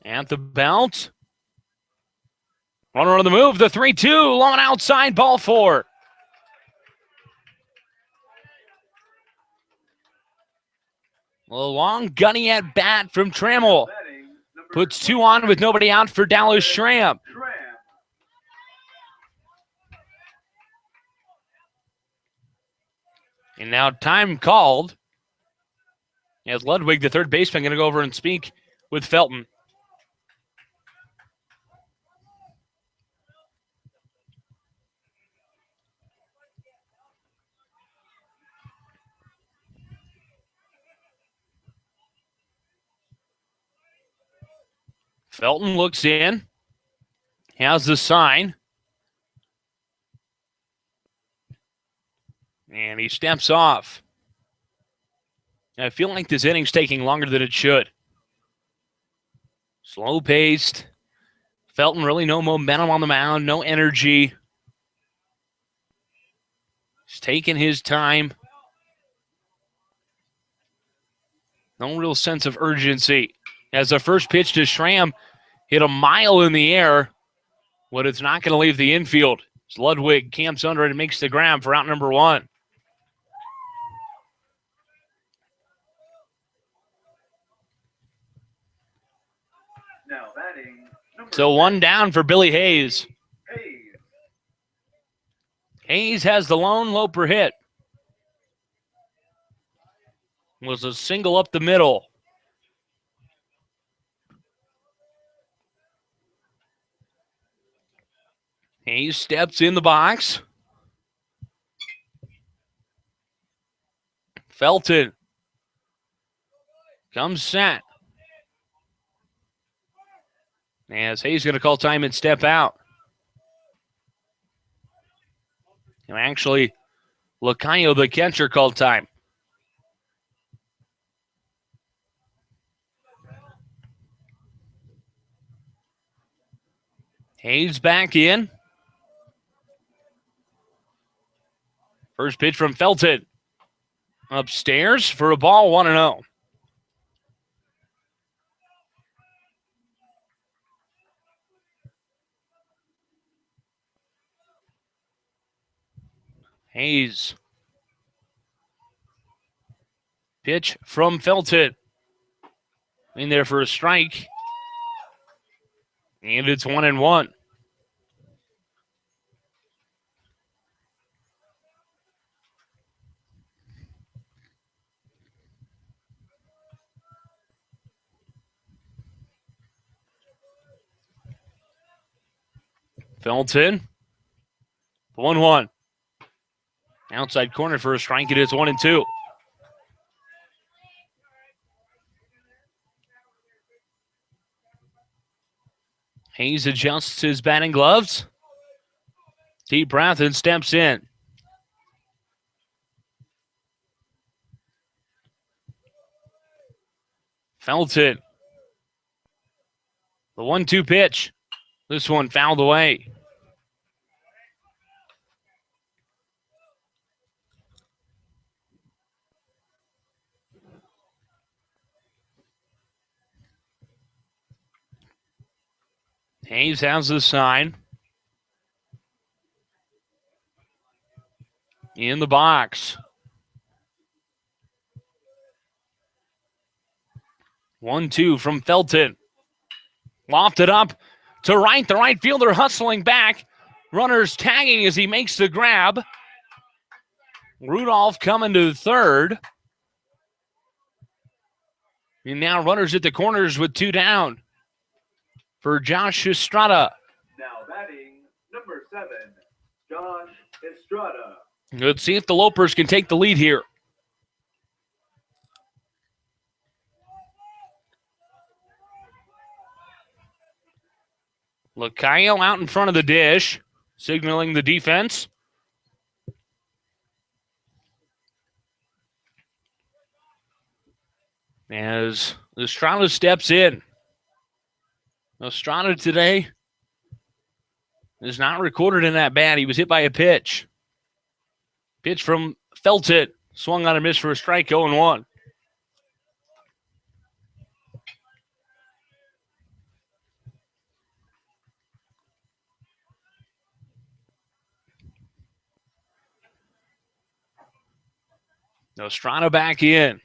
At the belt. Runner on the move, the 3-2, long outside, ball 4. A long gunny at bat from Trammell. Puts 2 on with nobody out for Dallas Schramm. And now time called. As Ludwig, the third baseman, going to go over and speak with Felton. Felton looks in, has the sign, and he steps off. I feel like this inning's taking longer than it should. Slow-paced. Felton really no momentum on the mound, no energy. He's taking his time. No real sense of urgency. As the first pitch to Schramm hit a mile in the air, but it's not going to leave the infield. As Ludwig camps under it and makes the grab for out number 1. Now batting, So 1 down for Billy Hayes. Hayes has the lone Loper hit. Was a single up the middle. Hayes steps in the box. Felton comes set. As Hayes going to call time and step out. And actually, Lacayo, the catcher, called time. Hayes back in. First pitch from Felton. Upstairs for a ball, 1-0. Hayes. Pitch from Felton. In there for a strike. And it's 1-1. Felton. 1-1. Outside corner for a strike. It is 1-2. Hayes adjusts his batting gloves. Deep breath and steps in. Felton. The 1-2 pitch. This one fouled away. Hayes has the sign. In the box. 1-2 from Felton. Lofted up to right. The right fielder hustling back. Runners tagging as he makes the grab. Rudolph coming to third. And now runners at the corners with 2 down for Josh Estrada. Now batting, number 7, Josh Estrada. Let's see if the Lopers can take the lead here. Lacayo out in front of the dish, signaling the defense. As Estrada steps in. Estrada today is not recorded in that bat. He was hit by a pitch. Pitch from Felton. Swung on a miss for a strike, 0-1. Estrada back in.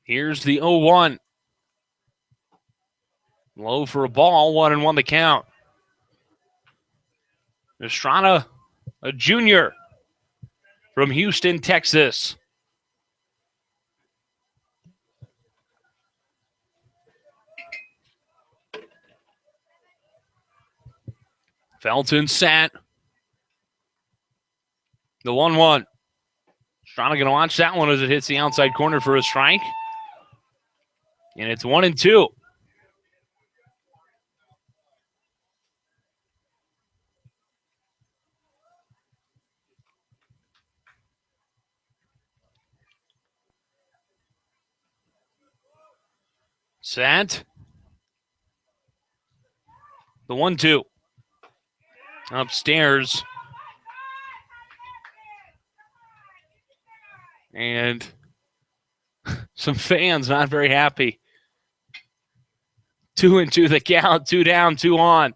Here's the 0-1. Low for a ball, 1-1 the count. Estrada, a junior from Houston, Texas. Felton sat. The 1-1. Strana going to watch that one as it hits the outside corner for a strike. And it's 1-2. Set. The 1-2. Upstairs. And some fans not very happy. 2-2 the count. 2 down, 2 on.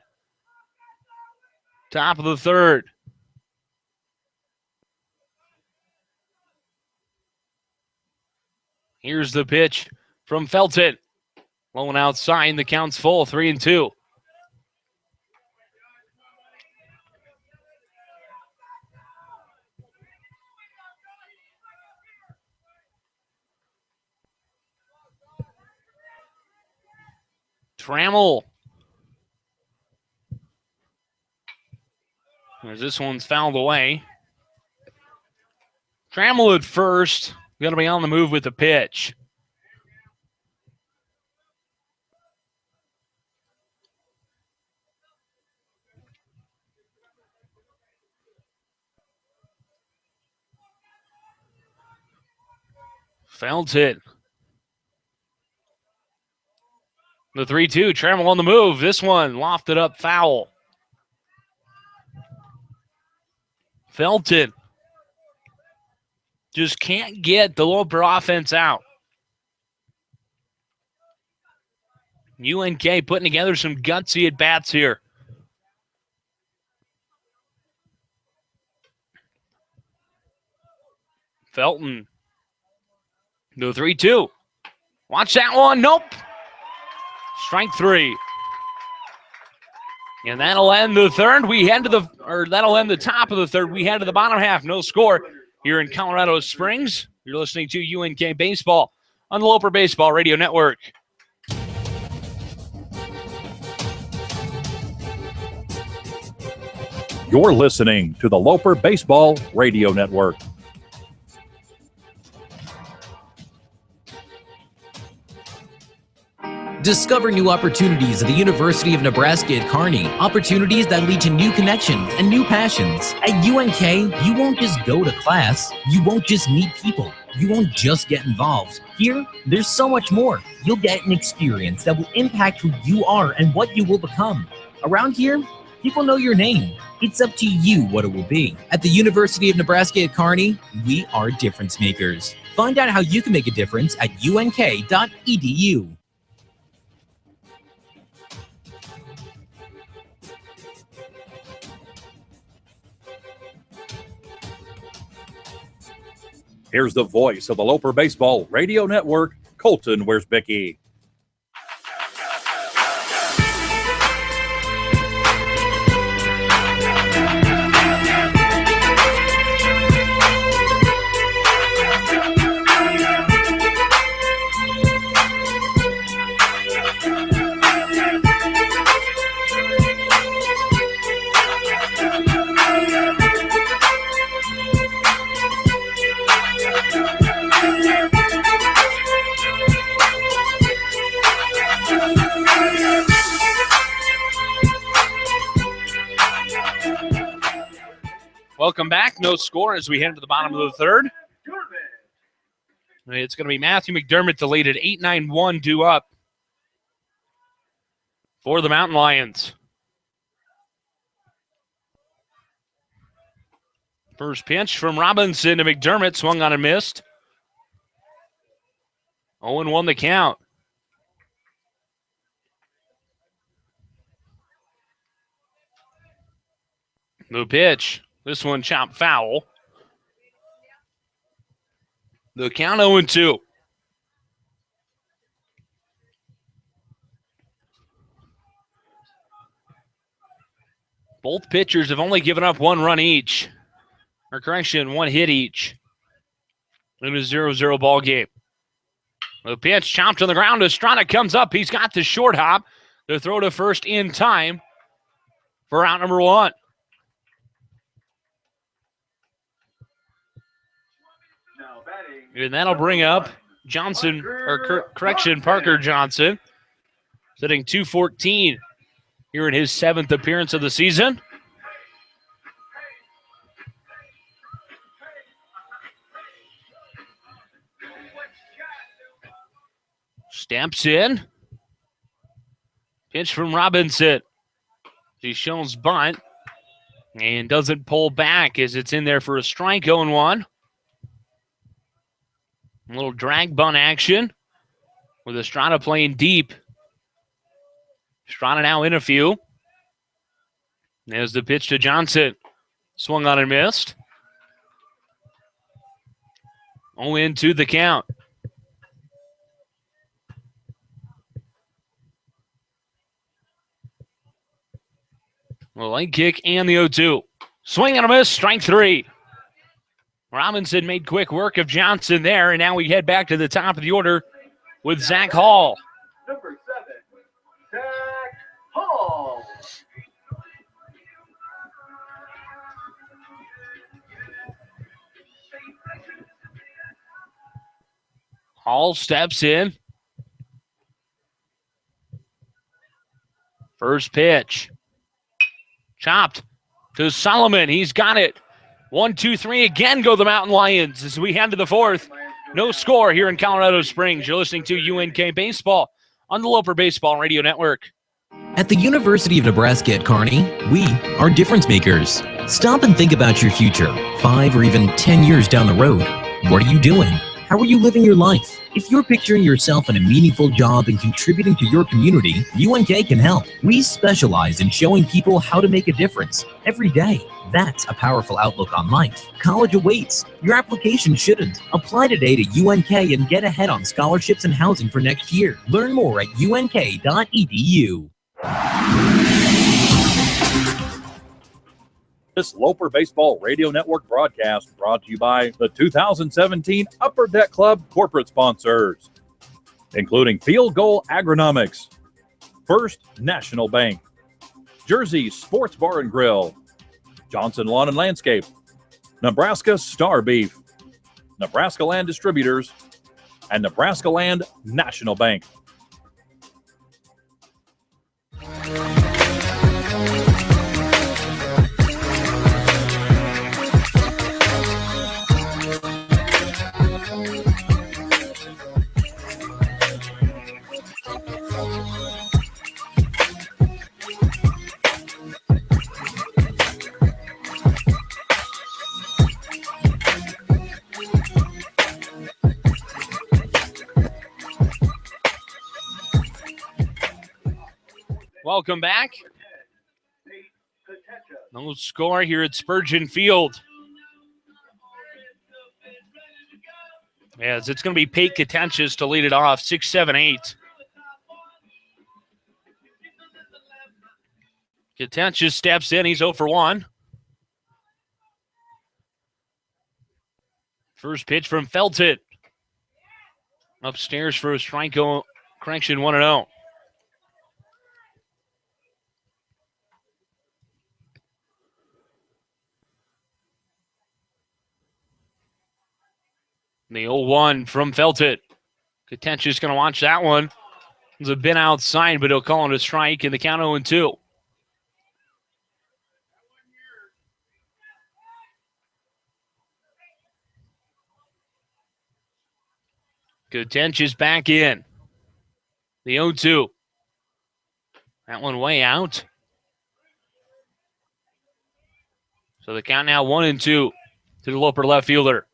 Top of the third. Here's the pitch from Felton. Low and outside. The count's full. 3-2. Trammell. As this one's fouled away. Trammell at first. Going to be on the move with the pitch. Felt it. The 3-2. Trammell on the move. This one lofted up foul. Felt it. Just can't get the Loper offense out. UNK putting together some gutsy at-bats here. Felton. The 3-2. Watch that one. Nope. Strike 3. And that'll end the third. That'll end the top of the third. We head to the bottom half. No score here in Colorado Springs. You're listening to UNK Baseball on the Loper Baseball Radio Network. You're listening to the Loper Baseball Radio Network. Discover new opportunities at the University of Nebraska at Kearney. Opportunities that lead to new connections and new passions. At UNK, you won't just go to class. You won't just meet people. You won't just get involved. Here, there's so much more. You'll get an experience that will impact who you are and what you will become. Around here, people know your name. It's up to you what it will be. At the University of Nebraska at Kearney, we are difference makers. Find out how you can make a difference at unk.edu. Here's the voice of the Loper Baseball Radio Network, Colton Wiersbicki. Welcome back. No score as we head to the bottom of the third. It's going to be Matthew McDermott to lead at 8-9-1 due up for the Mountain Lions. First pitch from Robinson to McDermott. Swung on and missed. 0-1 the count. The pitch. This one chopped foul. The count 0-2. Both pitchers have only given up 1 run each. Or correction, 1 hit each. In a 0-0 ball game. The pitch chopped on the ground. Estrada comes up. He's got the short hop. The throw to first in time for out number 1. And that'll bring up Johnson, Parker Johnson, sitting 214 here in his 7th appearance of the season. Steps in. Pitch from Robinson. He shows bunt and doesn't pull back as it's in there for a strike, 0-1. A little drag bunt action with Estrada playing deep. Estrada now in a few. There's the pitch to Johnson. Swung on and missed. 0-2 the count. Well, leg kick and the 0-2. Swing and a miss, strike 3. Robinson made quick work of Johnson there, and now we head back to the top of the order with Zach Hall. Number 7, Zach Hall. Hall steps in. First pitch. Chopped to Solomon. He's got it. 1-2-3 again go the Mountain Lions as we head to the 4th. No score here in Colorado Springs. You're listening to UNK Baseball on the Loper Baseball Radio Network. At the University of Nebraska at Kearney, we are difference makers. Stop and think about your future, 5 or even 10 years down the road. What are you doing? How are you living your life? If you're picturing yourself in a meaningful job and contributing to your community, UNK can help. We specialize in showing people how to make a difference every day. That's a powerful outlook on life. College awaits. Your application shouldn't. Apply today to UNK and get ahead on scholarships and housing for next year. Learn more at unk.edu. This Loper Baseball Radio Network broadcast brought to you by the 2017 Upper Deck Club corporate sponsors, including Field Goal Agronomics, First National Bank, Jersey Sports Bar and Grill, Johnson Lawn and Landscape, Nebraska Star Beef, Nebraska Land Distributors, and Nebraska Land National Bank. Welcome back. No score here at Spurgeon Field. Yes, it's going to be Pate Contentious to lead it off, 6-7-8. Contentious steps in. He's 0 for 1. First pitch from Felton. Upstairs for a strike, correction, 1-0. The 0-1 from Felton. Contentious going to watch that one. It's a bit outside, but he'll call it a strike, and the count 0-2. Contentious back in. The 0-2. That one way out. So the count now 1-2 to the Loper left fielder.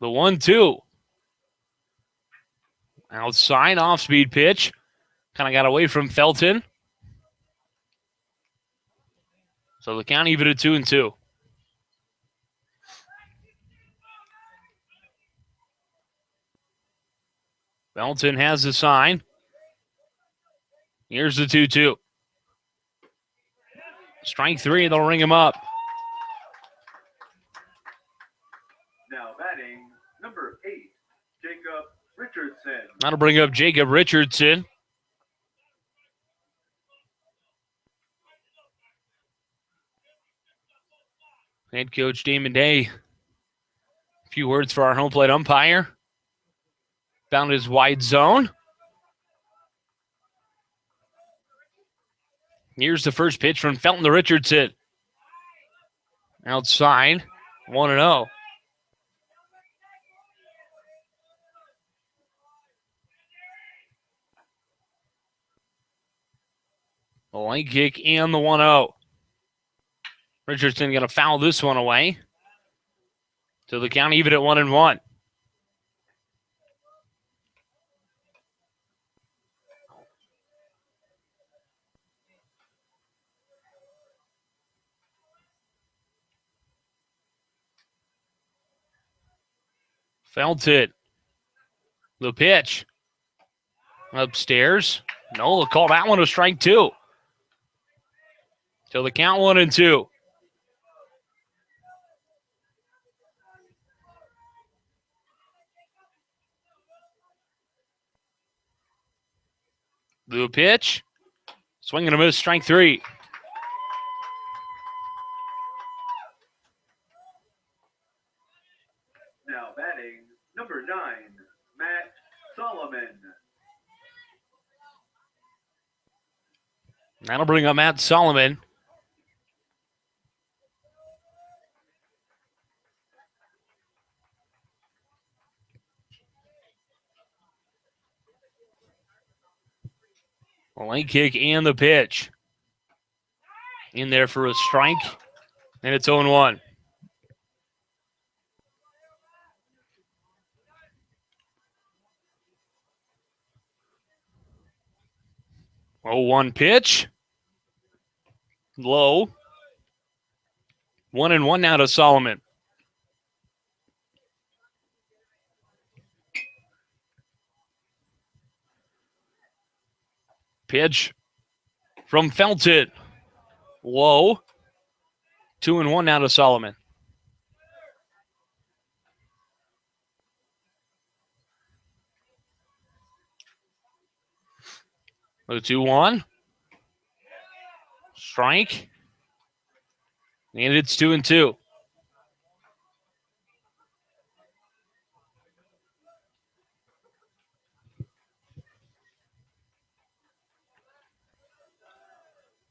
The 1-2. Outside, off-speed pitch. Kind of got away from Felton. So the count even at 2-2. Felton has the sign. Here's the 2-2. Strike 3, they'll ring him up. Now batting, number 8, Jacob Richardson. That'll bring up Jacob Richardson. Head coach Damon Day. A few words for our home plate umpire. Found his wide zone. Here's the first pitch from Felton to Richardson. Outside, 1-0. The line kick and the 1-0. Richardson going to foul this one away. So the count even at 1-1. Felt it. The pitch. Upstairs. No, they'll call that one a strike 2. Till the count 1-2. The pitch. Swing and a miss, strike 3. Now batting, number 9, Matt Solomon. That'll bring up Matt Solomon. The leg kick and the pitch. In there for a strike. And it's 0-1. Oh, 1 pitch. Low. 1-1 now to Solomon. Pitch from Felton. Low. 2-1 now to Solomon. The 2-1. Strike. And it's 2-2.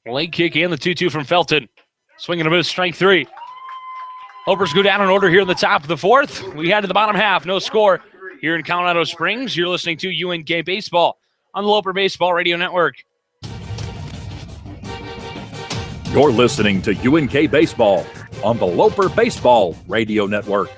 Leg kick and the 2-2 from Felton. Swing and a miss, strike 3. Hopers go down in order here in the top of the 4th. We head to the bottom half, no score here in Colorado Springs. You're listening to UNK Baseball on the Loper Baseball Radio Network. You're listening to UNK Baseball on the Loper Baseball Radio Network.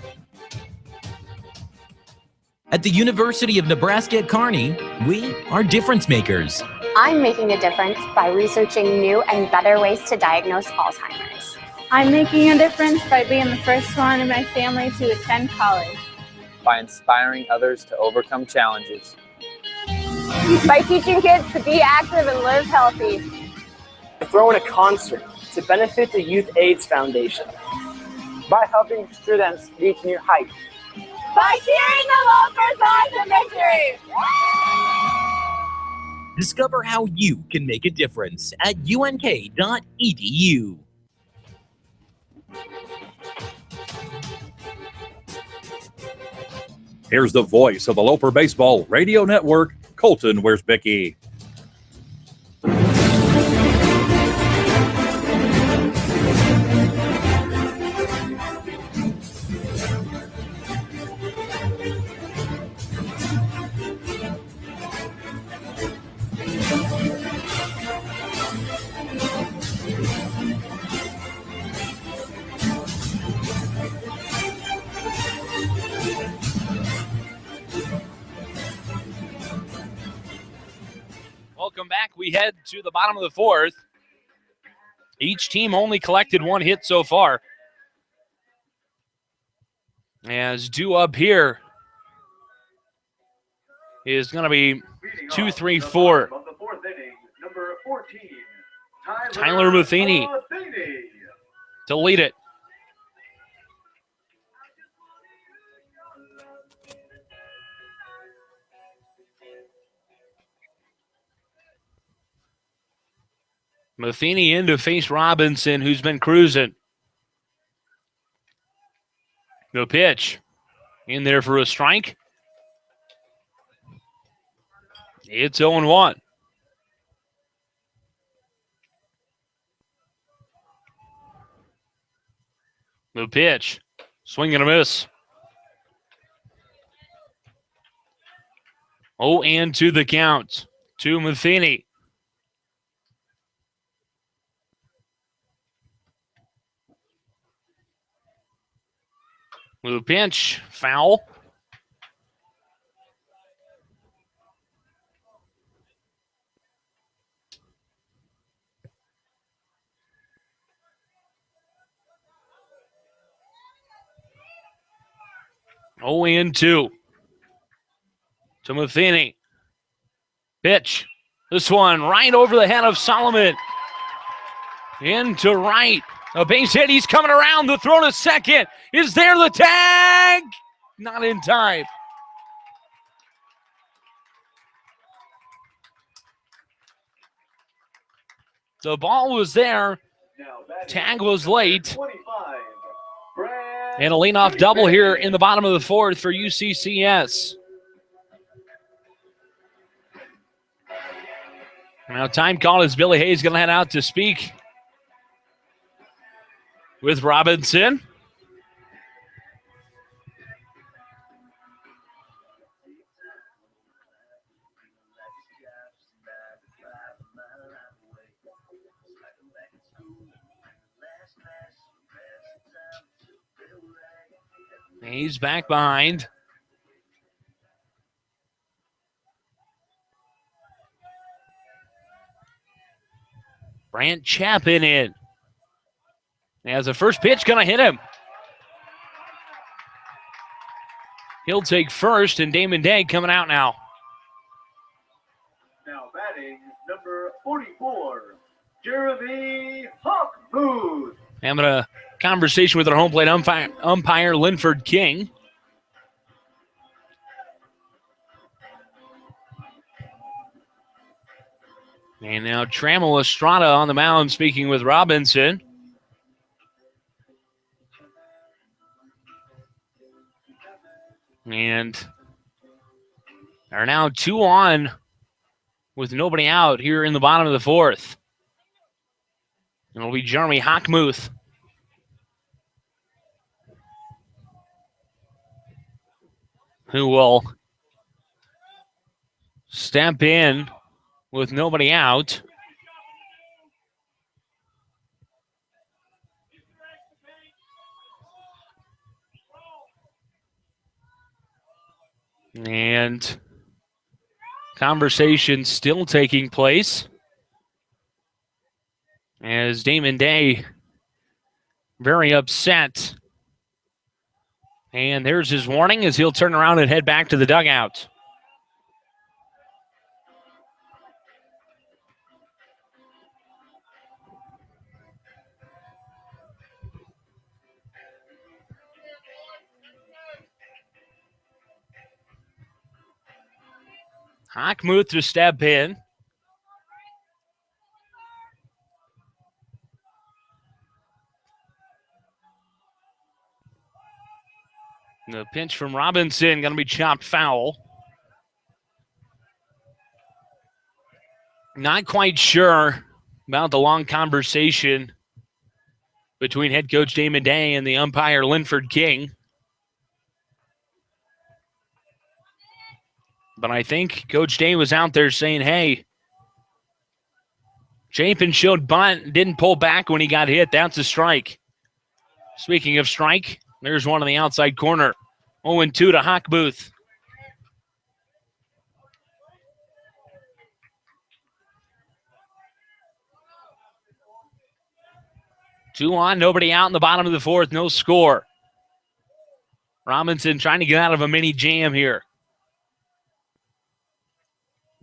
At the University of Nebraska at Kearney, we are difference makers. I'm making a difference by researching new and better ways to diagnose Alzheimer's. I'm making a difference by being the first one in my family to attend college. By inspiring others to overcome challenges. By teaching kids to be active and live healthy. Throwing a concert to benefit the Youth AIDS Foundation. By helping students reach new heights. By cheering the Lopers on to victory! Discover how you can make a difference at unk.edu. Here's the voice of the Loper Baseball Radio Network, Colton Wiersbicki. Welcome back. We head to the bottom of the 4th. Each team only collected 1 hit so far. As due up here is going to be 2-3-4. Tyler Matheny to lead it. Matheny in to face Robinson, who's been cruising. The pitch. In there for a strike. It's 0-1. The pitch. Swing and a miss. 0-2 the count to Matheny. The pitch. Foul. Oh, and 2 to Matheny. Pitch. This one right over the head of Solomon. Into right. A base hit. He's coming around. The throw to second. Is there the tag? Not in time. The ball was there. Tag was late. And a leadoff double here in the bottom of the fourth for UCCS. Now time call as Billy Hayes going to head out to speak with Robinson. He's back behind. Brant Chapin in. As the first pitch going to hit him. He'll take first, and Damon Day coming out now. Now batting number 44, Jeremy Hawkbooth. Having a conversation with our home plate umpire Linford King. And now Trammell Estrada on the mound speaking with Robinson. And are now 2 on with nobody out here in the bottom of the fourth. It'll be Jeremy Hockmuth. Who will step in with nobody out. And conversation still taking place as Damon Day very upset. And there's his warning as he'll turn around and head back to the dugout. Hockmuth to step in. The pitch from Robinson going to be chopped foul. Not quite sure about the long conversation between head coach Damon Day and the umpire Linford King. But I think Coach Day was out there saying, hey, Chapin showed bunt, didn't pull back when he got hit. That's a strike. Speaking of strike, there's one on the outside corner. 0-2 to Hockbooth. Two on, nobody out in the bottom of the fourth, no score. Robinson trying to get out of a mini jam here.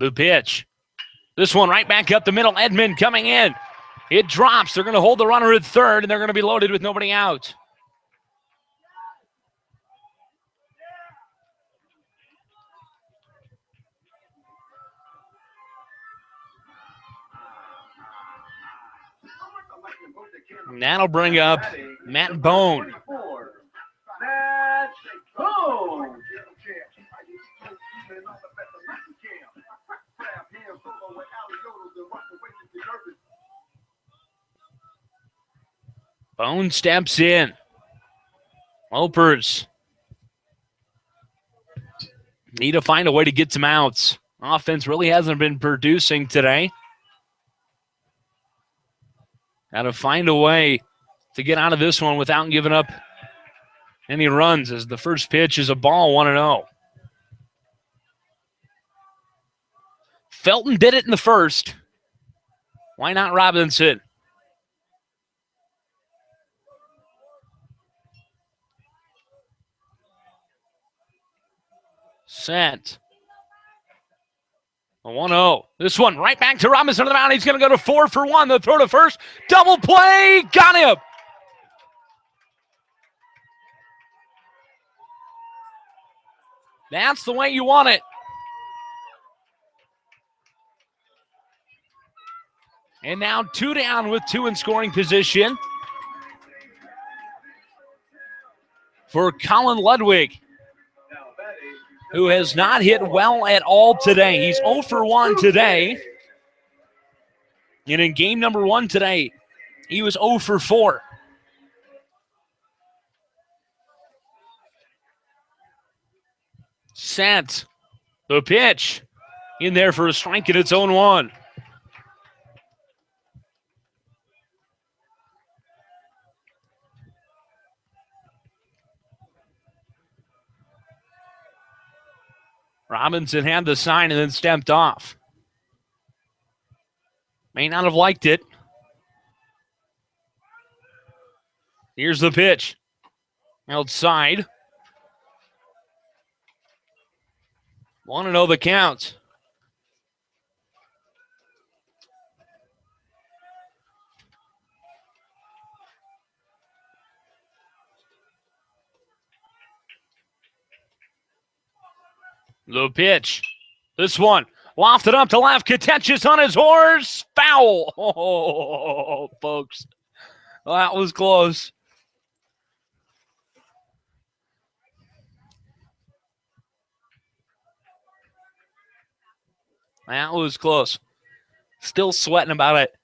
The pitch. This one right back up the middle. Edmond coming in. It drops. They're going to hold the runner at third, and they're going to be loaded with nobody out. And that'll bring up Matt Bone. Bone steps in. Lopers need to find a way to get some outs. Offense really hasn't been producing today. Got to find a way to get out of this one without giving up any runs, as the first pitch is a ball, 1-0. Felton did it in the first. Why not Robinson? Set. A 1-0. This one right back to Robinson on the mound. He's going to go to 4 for 1. The throw to first. Double play. Got him. That's the way you want it. And now 2 down with 2 in scoring position for Colin Ludwig, who has not hit well at all today. He's 0 for 1 today. And in game number 1 today, he was 0 for 4. Set. The pitch. In there for a strike, and it's 0-1. Robinson had the sign and then stepped off. May not have liked it. Here's the pitch. Outside. 1-0 the count. The pitch. This one lofted up to left. Contentious on his horse. Foul. Oh, folks. That was close. That was close. Still sweating about it.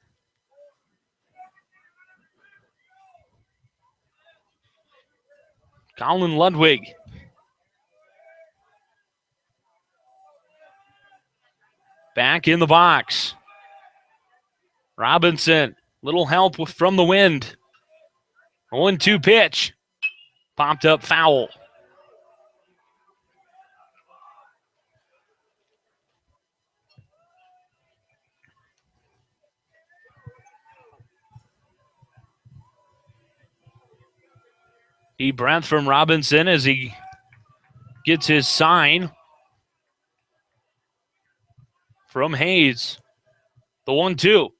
Colin Ludwig. Back in the box. Robinson. Little help from the wind. 1-2 pitch. Popped up foul. Deep breath from Robinson as he gets his sign from Hayes. The 1-2.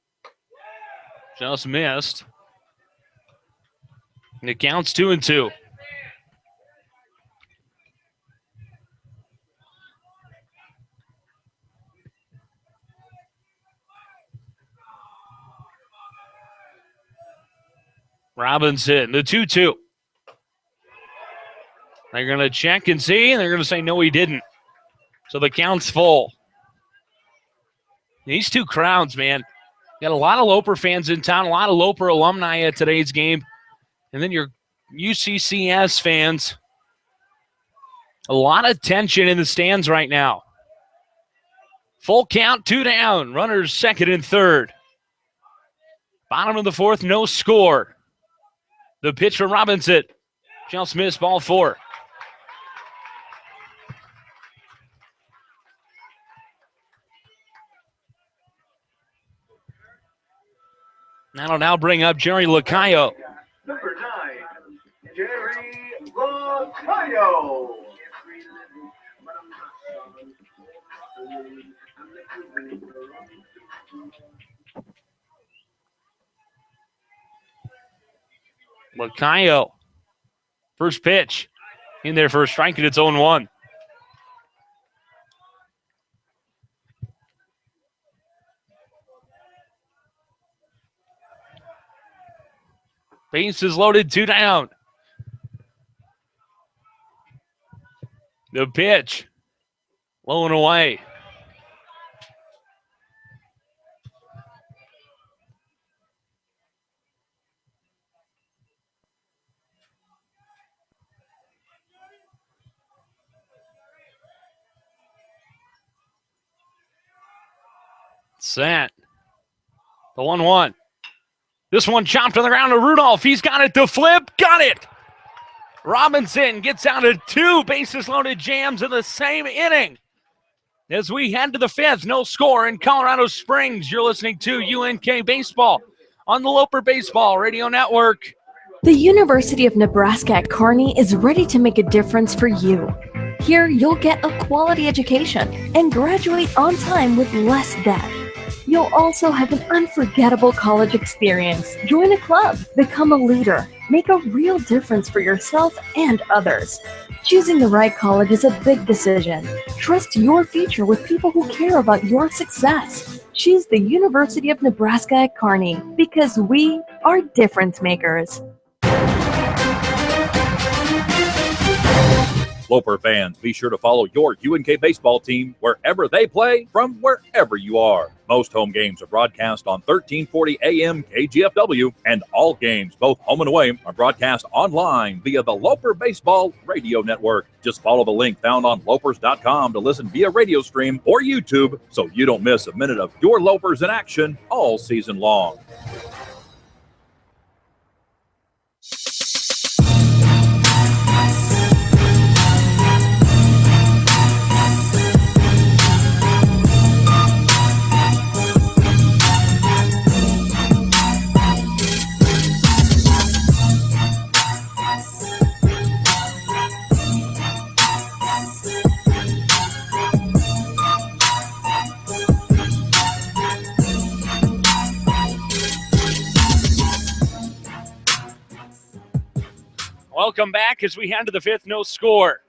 Just missed. And it counts 2-2. Robinson, the 2-2. They're going to check and see, and they're going to say, no, he didn't. So the count's full. These two crowds, man. Got a lot of Loper fans in town, a lot of Loper alumni at today's game. And then your UCCS fans. A lot of tension in the stands right now. Full count, 2 down. Runners second and third. Bottom of the fourth, no score. The pitch from Robinson. Just missed, ball 4. That'll now bring up Jerry Lacayo. Number 9, Jerry Lacayo. Lacayo. First pitch. In there for a strike, and it's 0-1. Bases loaded, 2 down. The pitch. Low and away. Set. The 1-1. This one chopped on the ground to Rudolph. He's got it to flip. Got it. Robinson gets out of 2 bases loaded jams in the same inning. As we head to the 5th, no score in Colorado Springs. You're listening to UNK Baseball on the Loper Baseball Radio Network. The University of Nebraska at Kearney is ready to make a difference for you. Here, you'll get a quality education and graduate on time with less debt. You'll also have an unforgettable college experience. Join a club, become a leader, make a real difference for yourself and others. Choosing the right college is a big decision. Trust your future with people who care about your success. Choose the University of Nebraska at Kearney because we are difference makers. Loper fans, be sure to follow your UNK baseball team wherever they play from wherever you are. Most home games are broadcast on 1340 AM KGFW, and all games, both home and away, are broadcast online via the Loper Baseball Radio Network. Just follow the link found on lopers.com to listen via radio stream or YouTube so you don't miss a minute of your Lopers in action all season long. Welcome back as we head to the 5th, no score.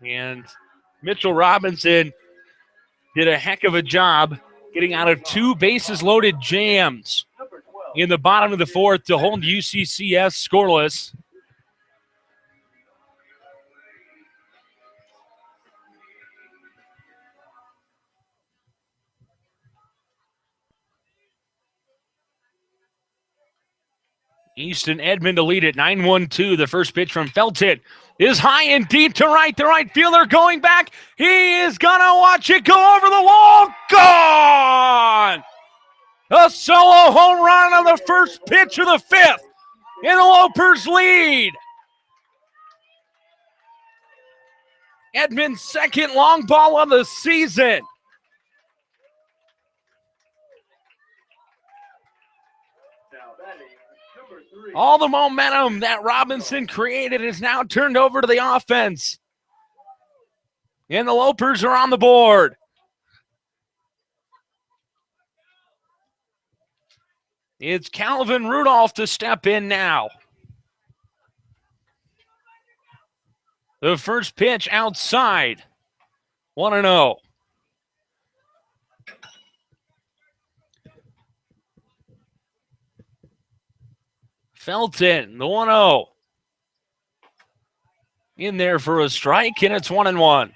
And Mitchell Robinson did a heck of a job getting out of 2 bases loaded jams in the bottom of the 4th to hold UCCS scoreless. Easton Edmond to lead it, 9-1-2. The first pitch from Felton is high and deep to right. The right fielder going back. He is going to watch it go over the wall. Gone! A solo home run on the first pitch of the 5th. And the Lopers lead. Edmond's second long ball of the season. All the momentum that Robinson created is now turned over to the offense. And the Lopers are on the board. It's Calvin Rudolph to step in now. The first pitch outside. 1-0. Felton, the 1-0. In there for a strike, and it's 1-1.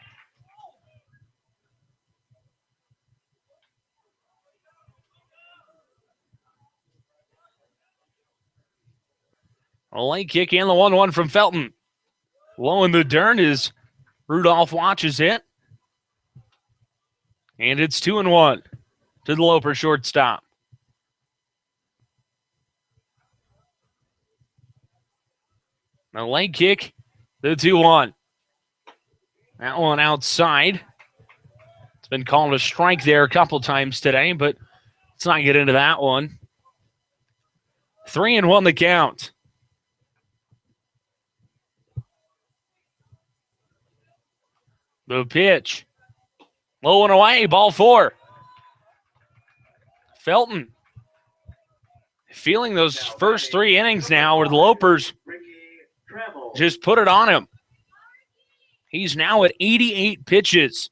A late kick and the 1-1 from Felton. Low in the dirt as Rudolph watches it. And it's 2-1 to the Loper shortstop. A late kick, the 2-1. That one outside. It's been called a strike there a couple times today, but let's not get into that one. 3-1 the count. The pitch. Low and away, ball 4. Felton feeling those first 3 innings now where the Lopers just put it on him. He's now at 88 pitches.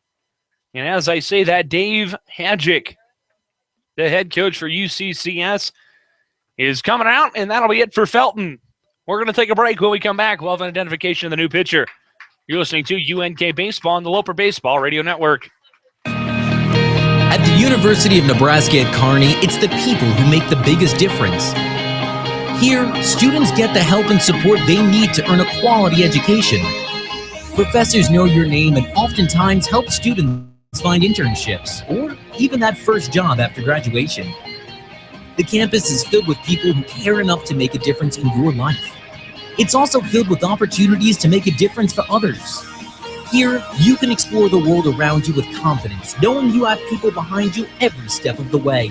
And as I say that, Dave Hadjick, the head coach for UCCS, is coming out, and that'll be it for Felton. We're going to take a break. When we come back, we'll have an identification of the new pitcher. You're listening to UNK Baseball on the Loper Baseball Radio Network. At the University of Nebraska at Kearney, it's the people who make the biggest difference. Here, students get the help and support they need to earn a quality education. Professors know your name and oftentimes help students find internships or even that first job after graduation. The campus is filled with people who care enough to make a difference in your life. It's also filled with opportunities to make a difference for others. Here, you can explore the world around you with confidence, knowing you have people behind you every step of the way.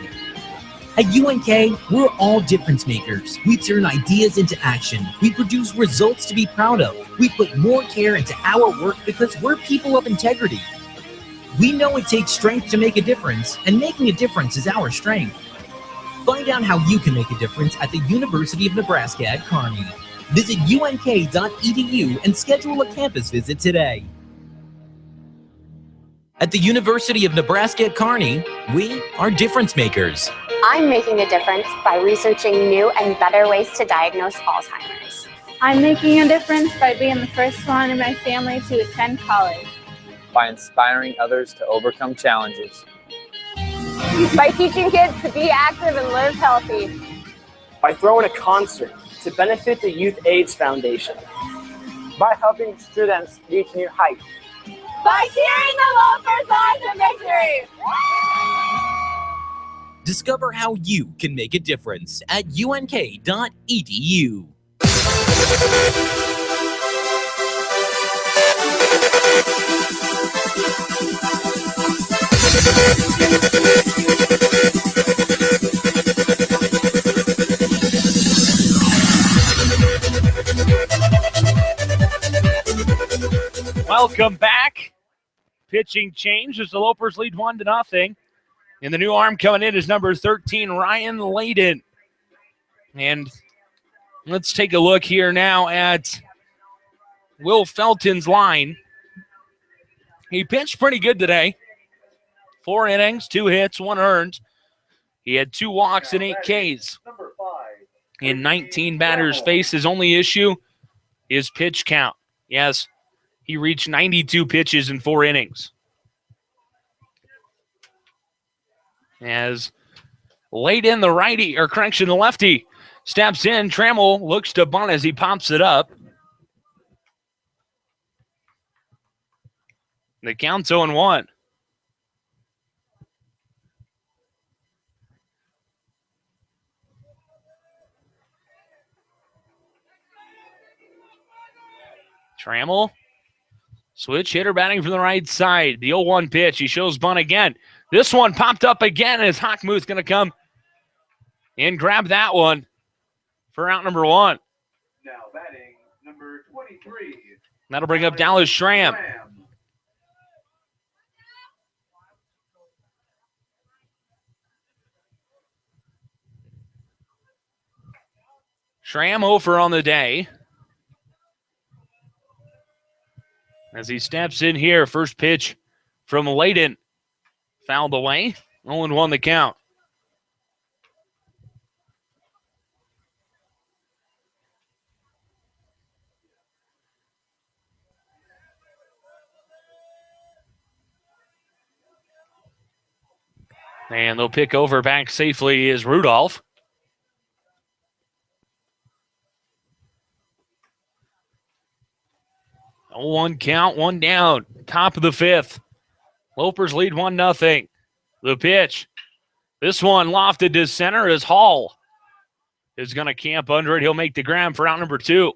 At UNK, we're all difference makers. We turn ideas into action. We produce results to be proud of. We put more care into our work because we're people of integrity. We know it takes strength to make a difference, and making a difference is our strength. Find out how you can make a difference at the University of Nebraska at Kearney. Visit unk.edu and schedule a campus visit today. At the University of Nebraska at Kearney, we are difference makers. I'm making a difference by researching new and better ways to diagnose Alzheimer's. I'm making a difference by being the first one in my family to attend college. By inspiring others to overcome challenges. By teaching kids to be active and live healthy. By throwing a concert to benefit the Youth AIDS Foundation. By helping students reach new heights. By cheering the Loafers on to victory. Discover how you can make a difference at unk.edu. Welcome back. Pitching change as the Lopers lead 1-0. And the new arm coming in is number 13, Ryan Layden. And let's take a look here now at Will Felton's line. He pitched pretty good today. 4 innings, 2 hits, 1 earned. He had 2 walks and 8 Ks. In 19 batters faced, his only issue is pitch count. Yes, he reached 92 pitches in 4 innings. As Layden, the righty, or correction, the lefty, steps in. Trammell looks to bunt as he pops it up. The count's 0-1. Trammell, switch hitter batting from the right side. The 0-1 pitch. He shows bunt again. This one popped up again as Hockmuth's going to come and grab that one for out number 1. Now batting number 23. That'll bring up Dallas Schramm. Schramm over on the day. As he steps in here, first pitch from Layden. Fouled away. 0-1 the count. And they'll pick over back safely is Rudolph. One count, 1 down. Top of the 5th. Lopers lead 1-0. The pitch. This one lofted to center as Hall is going to camp under it. He'll make the grab for out number 2.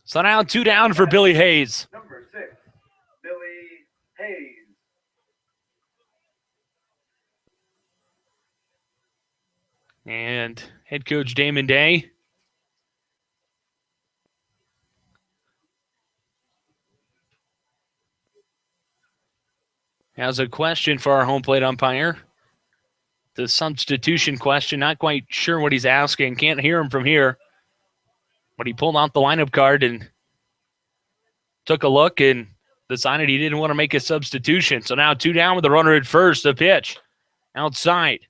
So now 2 down for Billy Hayes. Number 6, Billy Hayes. And head coach Damon Day has a question for our home plate umpire. The substitution question, not quite sure what he's asking. Can't hear him from here. But he pulled out the lineup card and took a look and decided he didn't want to make a substitution. So now 2 down with the runner at first. The pitch outside.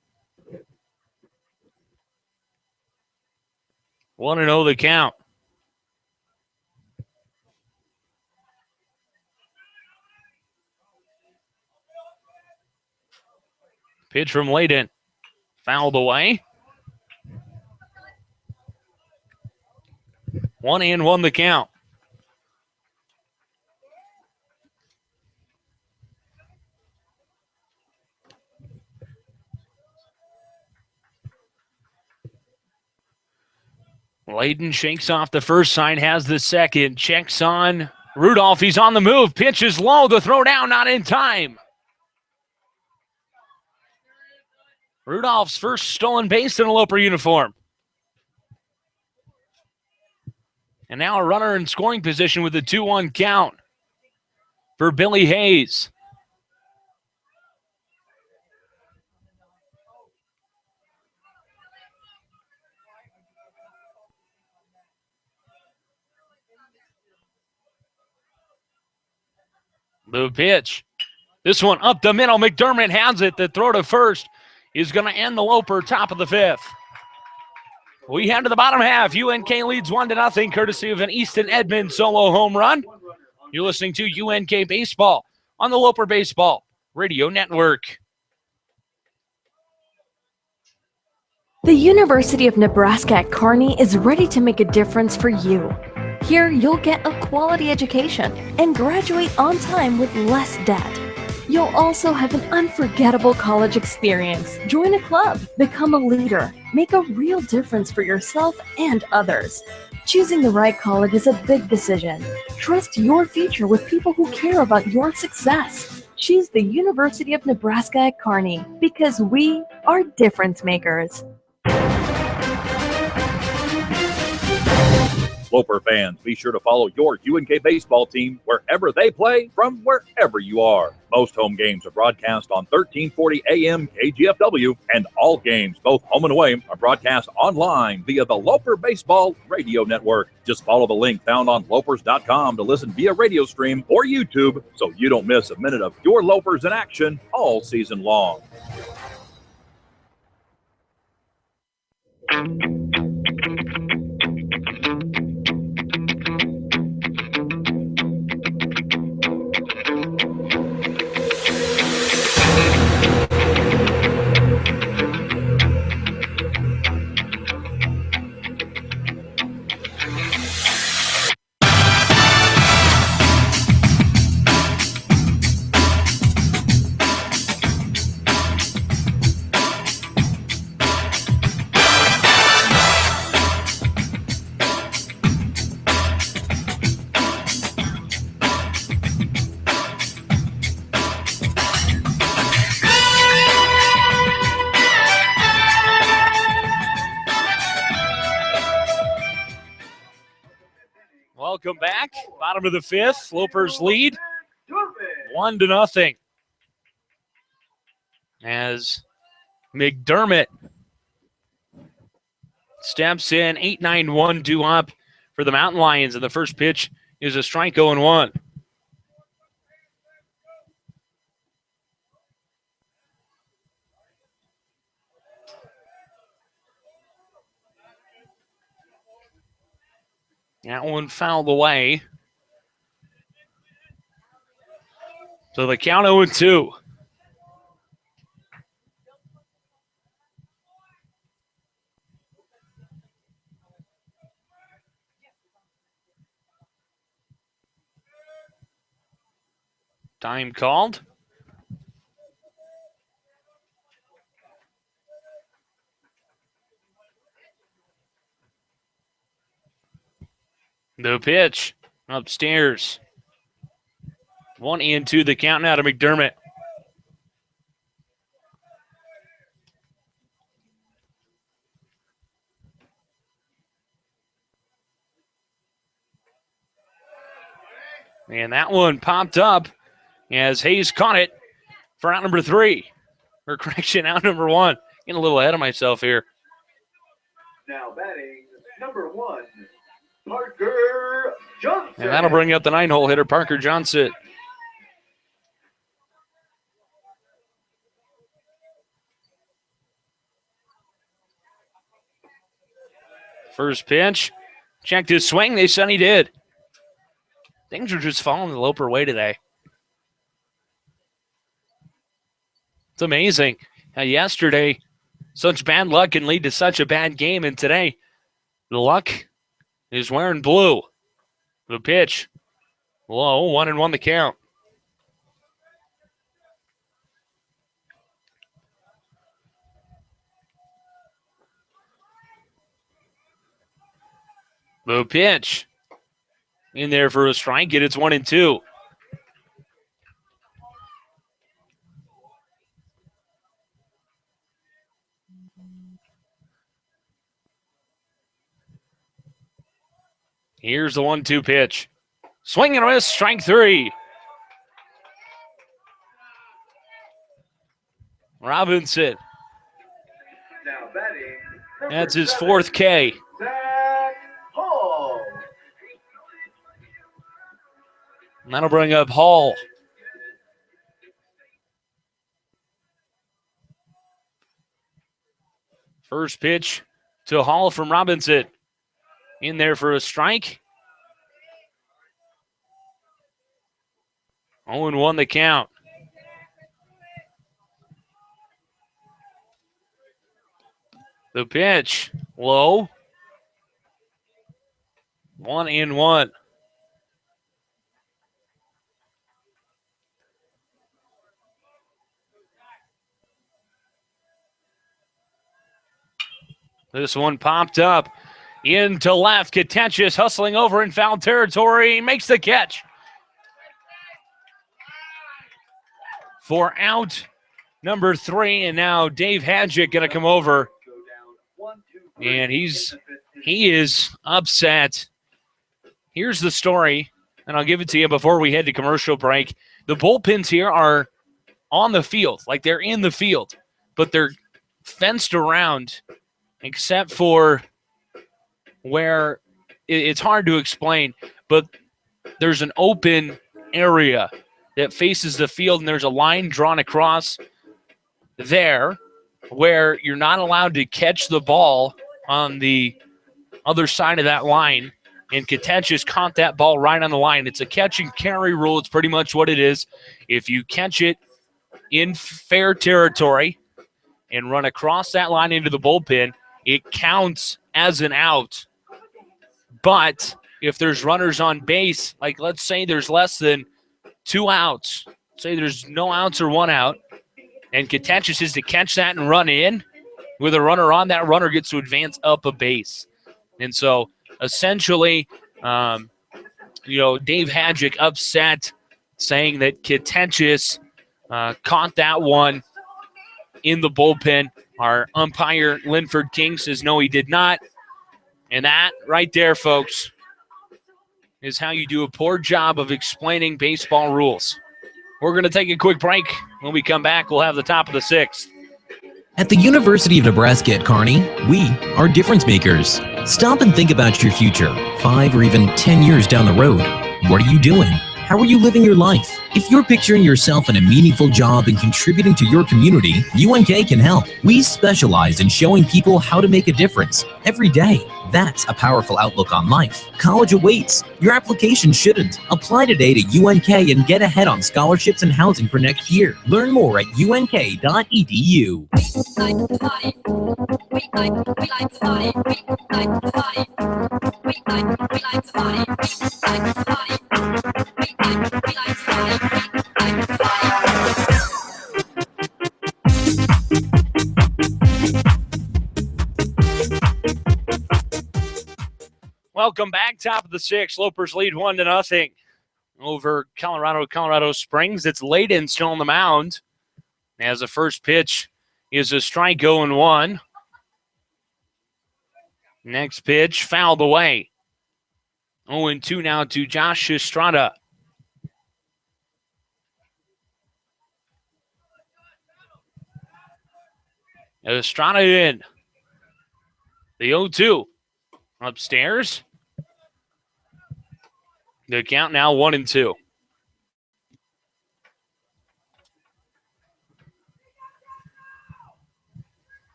1-0 the count. Pitch from Layden. Fouled away. 1-1 the count. Layden shakes off the first sign, has the second, checks on Rudolph. He's on the move, pitches low, the throw down, not in time. Rudolph's first stolen base in a Loper uniform. And now a runner in scoring position with the 2-1 count for Billy Hayes. The pitch. This one up the middle. McDermott has it. The throw to first is going to end the Loper, top of the fifth. We head to the bottom half. UNK leads 1-0, courtesy of an Easton Edmond solo home run. You're listening to UNK Baseball on the Loper Baseball Radio Network. The University of Nebraska at Kearney is ready to make a difference for you. Here, you'll get a quality education and graduate on time with less debt. You'll also have an unforgettable college experience. Join a club, become a leader, make a real difference for yourself and others. Choosing the right college is a big decision. Trust your future with people who care about your success. Choose the University of Nebraska at Kearney because we are difference makers. Loper fans, be sure to follow your UNK baseball team wherever they play from wherever you are. Most home games are broadcast on 1340 AM KGFW, and all games, both home and away, are broadcast online via the Loper Baseball Radio Network. Just follow the link found on lopers.com to listen via radio stream or YouTube so you don't miss a minute of your Lopers in action all season long. Welcome back. Bottom of the fifth. Lopers lead 1-0. As McDermott steps in, 8-9-1 due up for the Mountain Lions, and the first pitch is a strike 0-1. That one fouled away. So the count 0-2. Time called. The pitch upstairs. 1-2 the count now to McDermott. And that one popped up as Hayes caught it for out number 3. Or correction, out number 1. Getting a little ahead of myself here. Now batting number 1, Parker Johnson. And that'll bring up the 9-hole hitter, Parker Johnson. First pitch. Checked his swing. They said he did. Things are just falling the Loper way today. It's amazing how yesterday such bad luck can lead to such a bad game, and today the luck is wearing blue. The pitch. Low, 1-1 the count. The pitch. In there for a strike. It's 1-2. Here's the 1-2 pitch. Swing and a miss, strike 3. Robinson. Now batting. That's his 4th K. Hall. And that'll bring up Hall. First pitch to Hall from Robinson. In there for a strike. 0-1 the count. The pitch, low. 1-1. This one popped up into left. Catentious hustling over in foul territory. Makes the catch. For out number 3. And now Dave Hadjick going to come over. And he is upset. Here's the story, and I'll give it to you before we head to commercial break. The bullpens here are on the field, like they're in the field, but they're fenced around except for where it's hard to explain, but there's an open area that faces the field, and there's a line drawn across there where you're not allowed to catch the ball on the other side of that line, and Catentious caught that ball right on the line. It's a catch and carry rule. It's pretty much what it is. If you catch it in fair territory and run across that line into the bullpen, it counts as an out. But if there's runners on base, like let's say there's less than 2 outs, say there's no outs or 1 out, and Catentious is to catch that and run in with a runner on, that runner gets to advance up a base. And so essentially, Dave Hadjick upset, saying that Catentious caught that one in the bullpen. Our umpire, Linford King, says no, he did not. And that right there, folks, is how you do a poor job of explaining baseball rules. We're going to take a quick break. When we come back, we'll have the top of the 6th. At the University of Nebraska at Kearney, we are difference makers. Stop and think about your future, 5 or even 10 years down the road. What are you doing? How are you living your life? If you're picturing yourself in a meaningful job and contributing to your community, UNK can help. We specialize in showing people how to make a difference every day. That's a powerful outlook on life. College awaits. Your application shouldn't. Apply today to UNK and get ahead on scholarships and housing for next year. Learn more at unk.edu. Welcome back. Top of the 6th. Lopers lead 1-0 over Colorado Springs. It's Layden still on the mound, as the first pitch is a strike, 0-1. Next pitch fouled away. 0-2 now to Josh Estrada. Estrada in. The 0-2. Upstairs. The count now 1-2.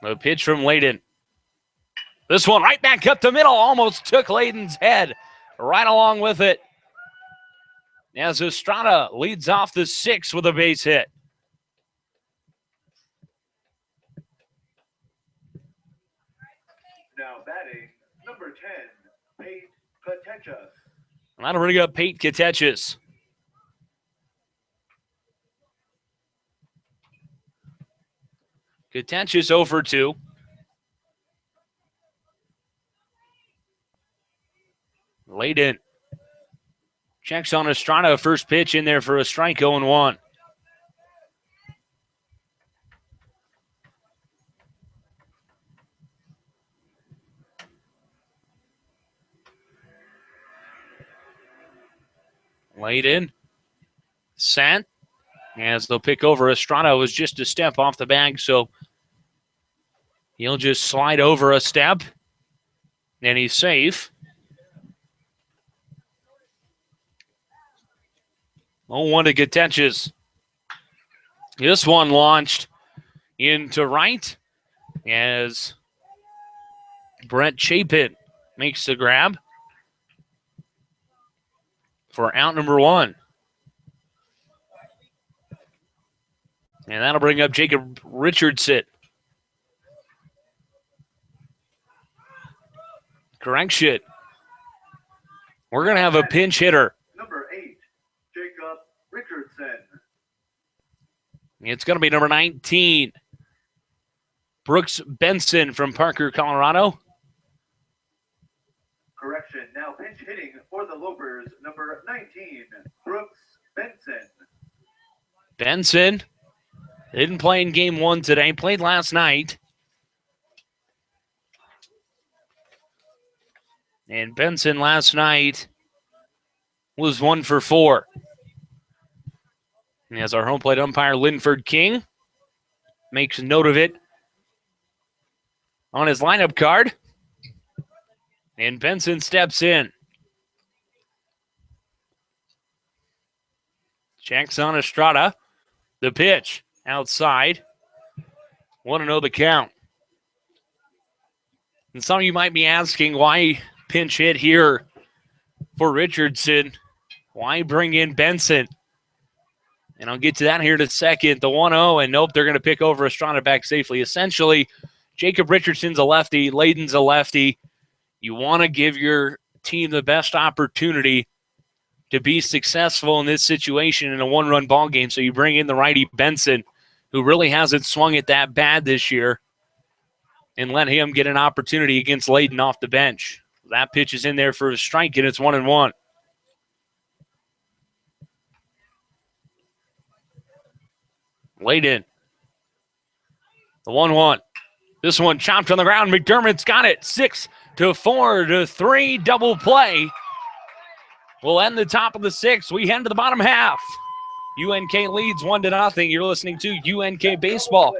The pitch from Layden. This one right back up the middle. Almost took Layden's head right along with it. As Estrada leads off the 6th with a base hit. Now batting, number 10, Pate Katechas. That'll bring up Pate Katechas. Katechas 0 for 2. Layden checks on Estrada. First pitch in there for a strike, 0-1. Layden sent as they'll pick over. Estrada was just a step off the bag, so he'll just slide over a step, and he's safe. 0-1 to Katechas. This one launched into right as Brett Chapin makes the grab for out number 1. And that'll bring up Jacob Richardson. Correction. We're going to have a pinch hitter. Number 8, Jacob Richardson. It's going to be number 19, Brooks Benson from Parker, Colorado. Correction. Now pinch hitting for the Lopers, number 19, Brooks Benson. Benson didn't play in game 1 today, played last night. And Benson last night was 1 for 4. And as our home plate umpire, Linford King, makes a note of it on his lineup card. And Benson steps in. Checks on Estrada. The pitch outside. Want to know the count. And some of you might be asking why pinch hit here for Richardson. Why bring in Benson? And I'll get to that here in a second. The 1-0, and nope, they're going to pick over Estrada back safely. Essentially, Jacob Richardson's a lefty. Layden's a lefty. You want to give your team the best opportunity to be successful in this situation in a one-run ball game. So you bring in the righty Benson, who really hasn't swung it that bad this year, and let him get an opportunity against Layden off the bench. That pitch is in there for a strike, and it's 1-1. Layden. The 1-1. This one chopped on the ground. McDermott's got it. 6-4-3 double play. We'll end the top of the 6th. We head to the bottom half. UNK leads 1-0. You're listening to UNK Baseball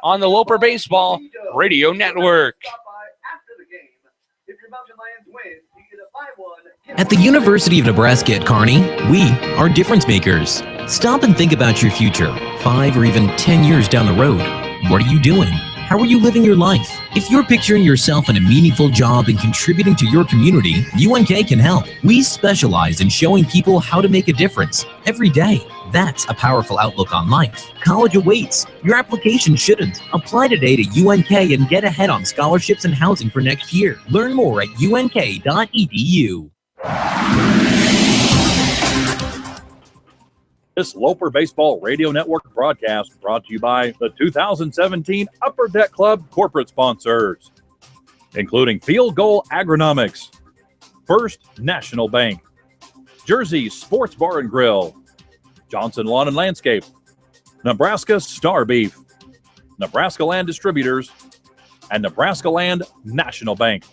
on the Loper Baseball Radio Network. At the University of Nebraska at Kearney, we are difference makers. Stop and think about your future, 5 or even 10 years down the road. What are you doing? How are you living your life? If you're picturing yourself in a meaningful job and contributing to your community, UNK can help. We specialize in showing people how to make a difference every day. That's a powerful outlook on life. College awaits. Your application shouldn't. Apply today to UNK and get ahead on scholarships and housing for next year. Learn more at unk.edu. This Loper Baseball Radio Network broadcast brought to you by the 2017 Upper Deck Club corporate sponsors, including Field Goal Agronomics, First National Bank, Jersey Sports Bar and Grill, Johnson Lawn and Landscape, Nebraska Star Beef, Nebraska Land Distributors, and Nebraska Land National Bank.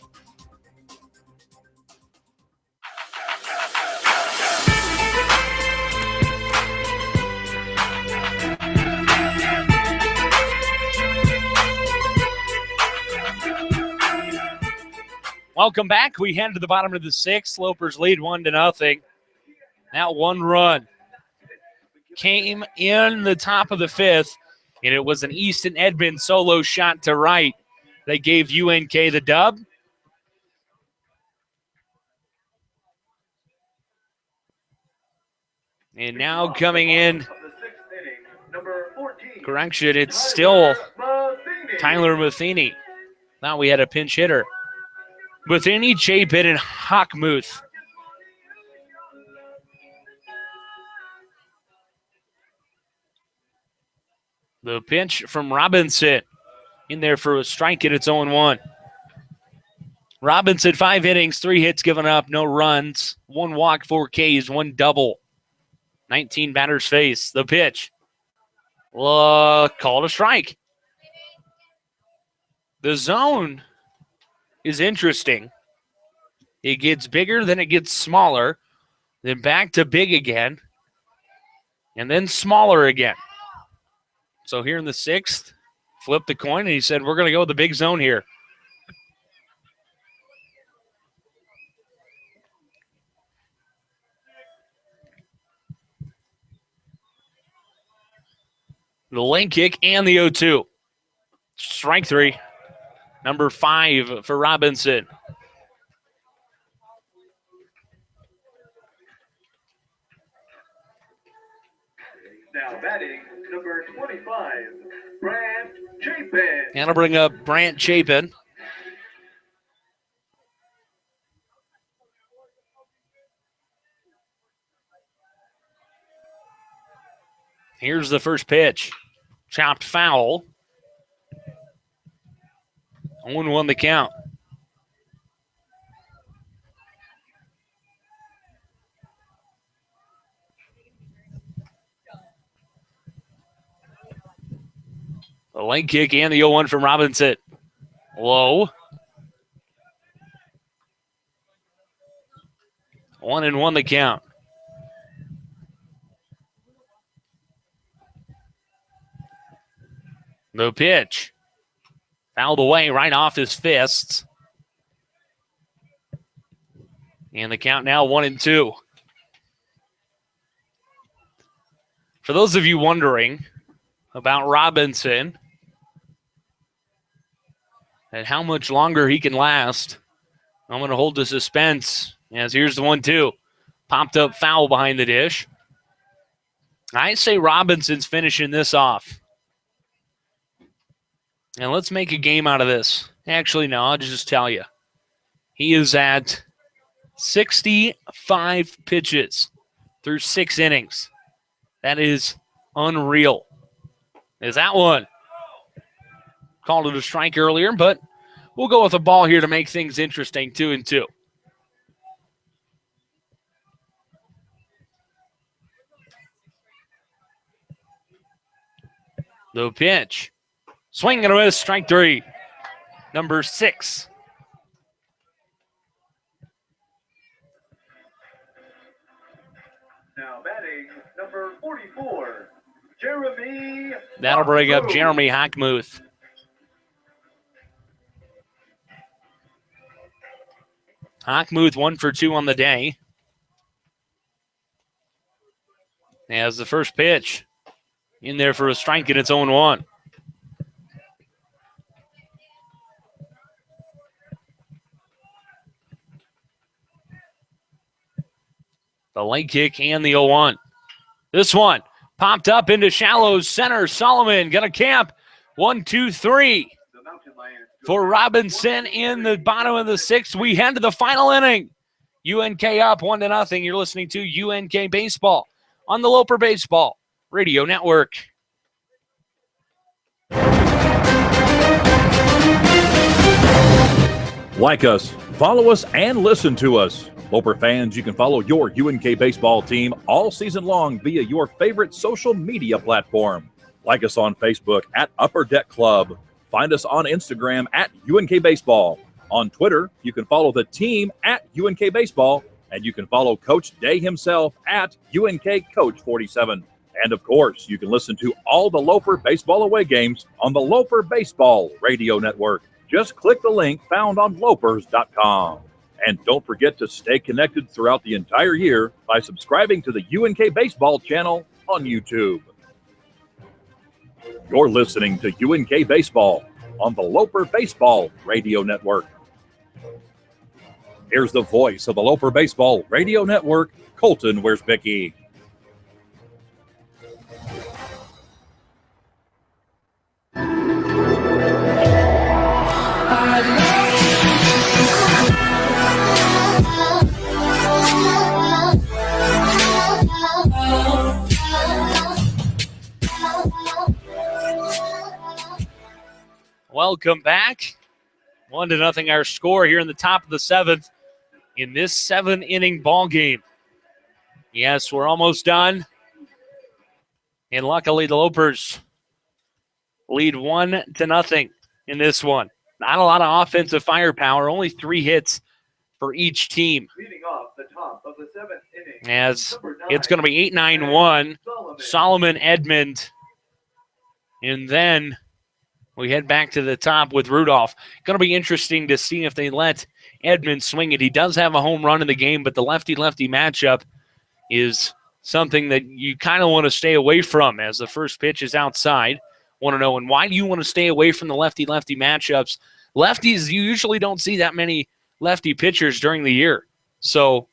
Welcome back. We head to the bottom of the 6th. Lopers lead 1-0. Now 1 run came in the top of the 5th, and it was an Easton Edmond solo shot to right that gave UNK the dub. And now coming in, correction, it's still Tyler Matheny. Now we had a pinch hitter. Bethany, Chapin, and Hockmuth. The pitch from Robinson. In there for a strike, and it's 0-1. Robinson, 5 innings, 3 hits given up, no runs, 1 walk, 4 Ks, 1 double. 19 batters face. The pitch. Called a strike. The zone is interesting. It gets bigger, then it gets smaller, then back to big again, and then smaller again. So here in the 6th, flipped the coin, and he said, we're going to go with the big zone here. The lane kick and the 0-2. Strike 3. Number 5 for Robinson. Now batting, number 25, Brant Chapin. And I'll bring up Brant Chapin. Here's the first pitch. Chopped foul. 0-1 the count. The leg kick and the 0-1 from Robinson. Low. 1-1 the count. The pitch. Fouled away right off his fists. And the count now 1-2. For those of you wondering about Robinson and how much longer he can last, I'm going to hold the suspense as here's the 1-2. Popped up foul behind the dish. I say Robinson's finishing this off. And let's make a game out of this. Actually, no, I'll just tell you. He is at 65 pitches through 6 innings. That is unreal. Is that one? Called it a strike earlier, but we'll go with a ball here to make things interesting. 2-2. The pitch. Swing and a miss, strike 3. Number 6. Now batting, number 44, Jeremy. That'll bring up Jeremy Hockmuth. Hockmuth 1 for 2 on the day. As the first pitch in there for a strike, and it's 0-1. The leg kick and the 0-1. This one popped up into shallow center. Solomon going to camp. 1, 2, 3. For Robinson in the bottom of the 6th. We head to the final inning. UNK up 1-0. You're listening to UNK Baseball on the Loper Baseball Radio Network. Like us, follow us, and listen to us. Loper fans, you can follow your UNK baseball team all season long via your favorite social media platform. Like us on Facebook at Upper Deck Club. Find us on Instagram at UNK Baseball. On Twitter, you can follow the team at UNK Baseball, and you can follow Coach Day himself at UNK Coach 47. And of course, you can listen to all the Loper baseball away games on the Loper Baseball Radio Network. Just click the link found on lopers.com. And don't forget to stay connected throughout the entire year by subscribing to the UNK Baseball channel on YouTube. You're listening to UNK Baseball on the Loper Baseball Radio Network. Here's the voice of the Loper Baseball Radio Network, Colton Wiersbicki. welcome back. 1-0 our score here in the top of the 7th in this 7-inning ball game. Yes, we're almost done. And luckily the Lopers lead 1-0 in this one. Not a lot of offensive firepower, only 3 hits for each team. Leading off the top of the 7th inning. As it's going to be 8-9-1, Solomon, Edmond, and then we head back to the top with Rudolph. Going to be interesting to see if they let Edmond swing it. He does have a home run in the game, but the lefty-lefty matchup is something that you kind of want to stay away from as the first pitch is outside. Want to know, and why do you want to stay away from the lefty-lefty matchups? Lefties, you usually don't see that many lefty pitchers during the year. So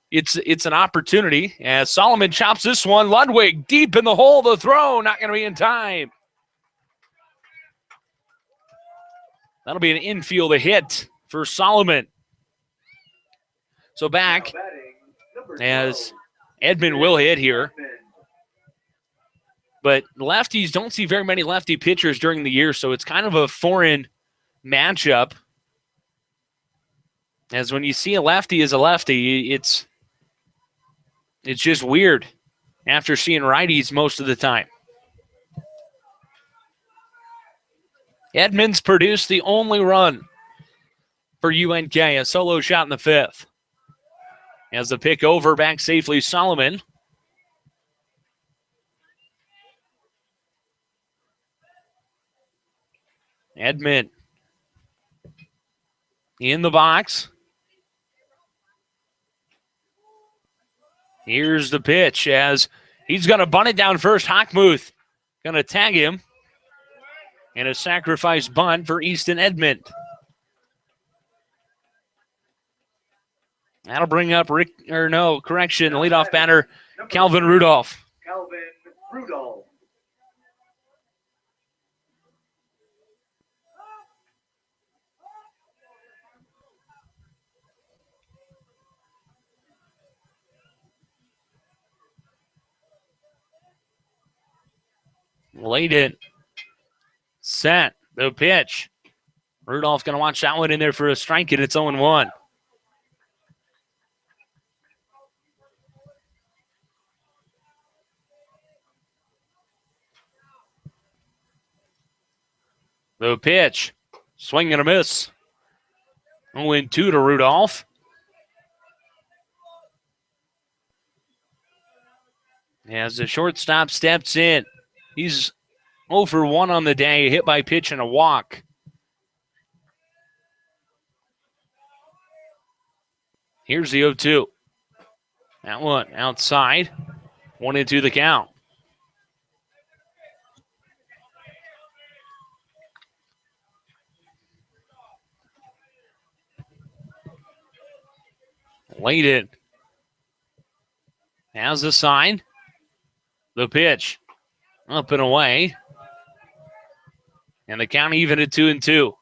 it's an opportunity as Solomon chops this one. Ludwig deep in the hole. The throw not going to be in time. That'll be an infield hit for Solomon. So back as Edmond will hit here. But lefties don't see very many lefty pitchers during the year, so it's kind of a foreign matchup. As when you see a lefty as a lefty, it's just weird after seeing righties most of the time. Edmonds produced the only run for UNK, a solo shot in the 5th. As the pick over, back safely, Solomon. Edmond in the box. Here's the pitch as he's going to bunt it down first. Hockmuth going to tag him. And a sacrifice bunt for Easton Edmond. That'll bring up leadoff batter Calvin Rudolph. Calvin Rudolph. Laid it. Set. The pitch. Rudolph's going to watch that one in there for a strike, and it's 0-1. The pitch. Swing and a miss. 0-2 to Rudolph. As the shortstop steps in, he's 0 for 1 on the day, hit by pitch and a walk. Here's the 0-2. That one outside. 1-2 the count. Layden has the sign. The pitch up and away. And the count even at 2-2.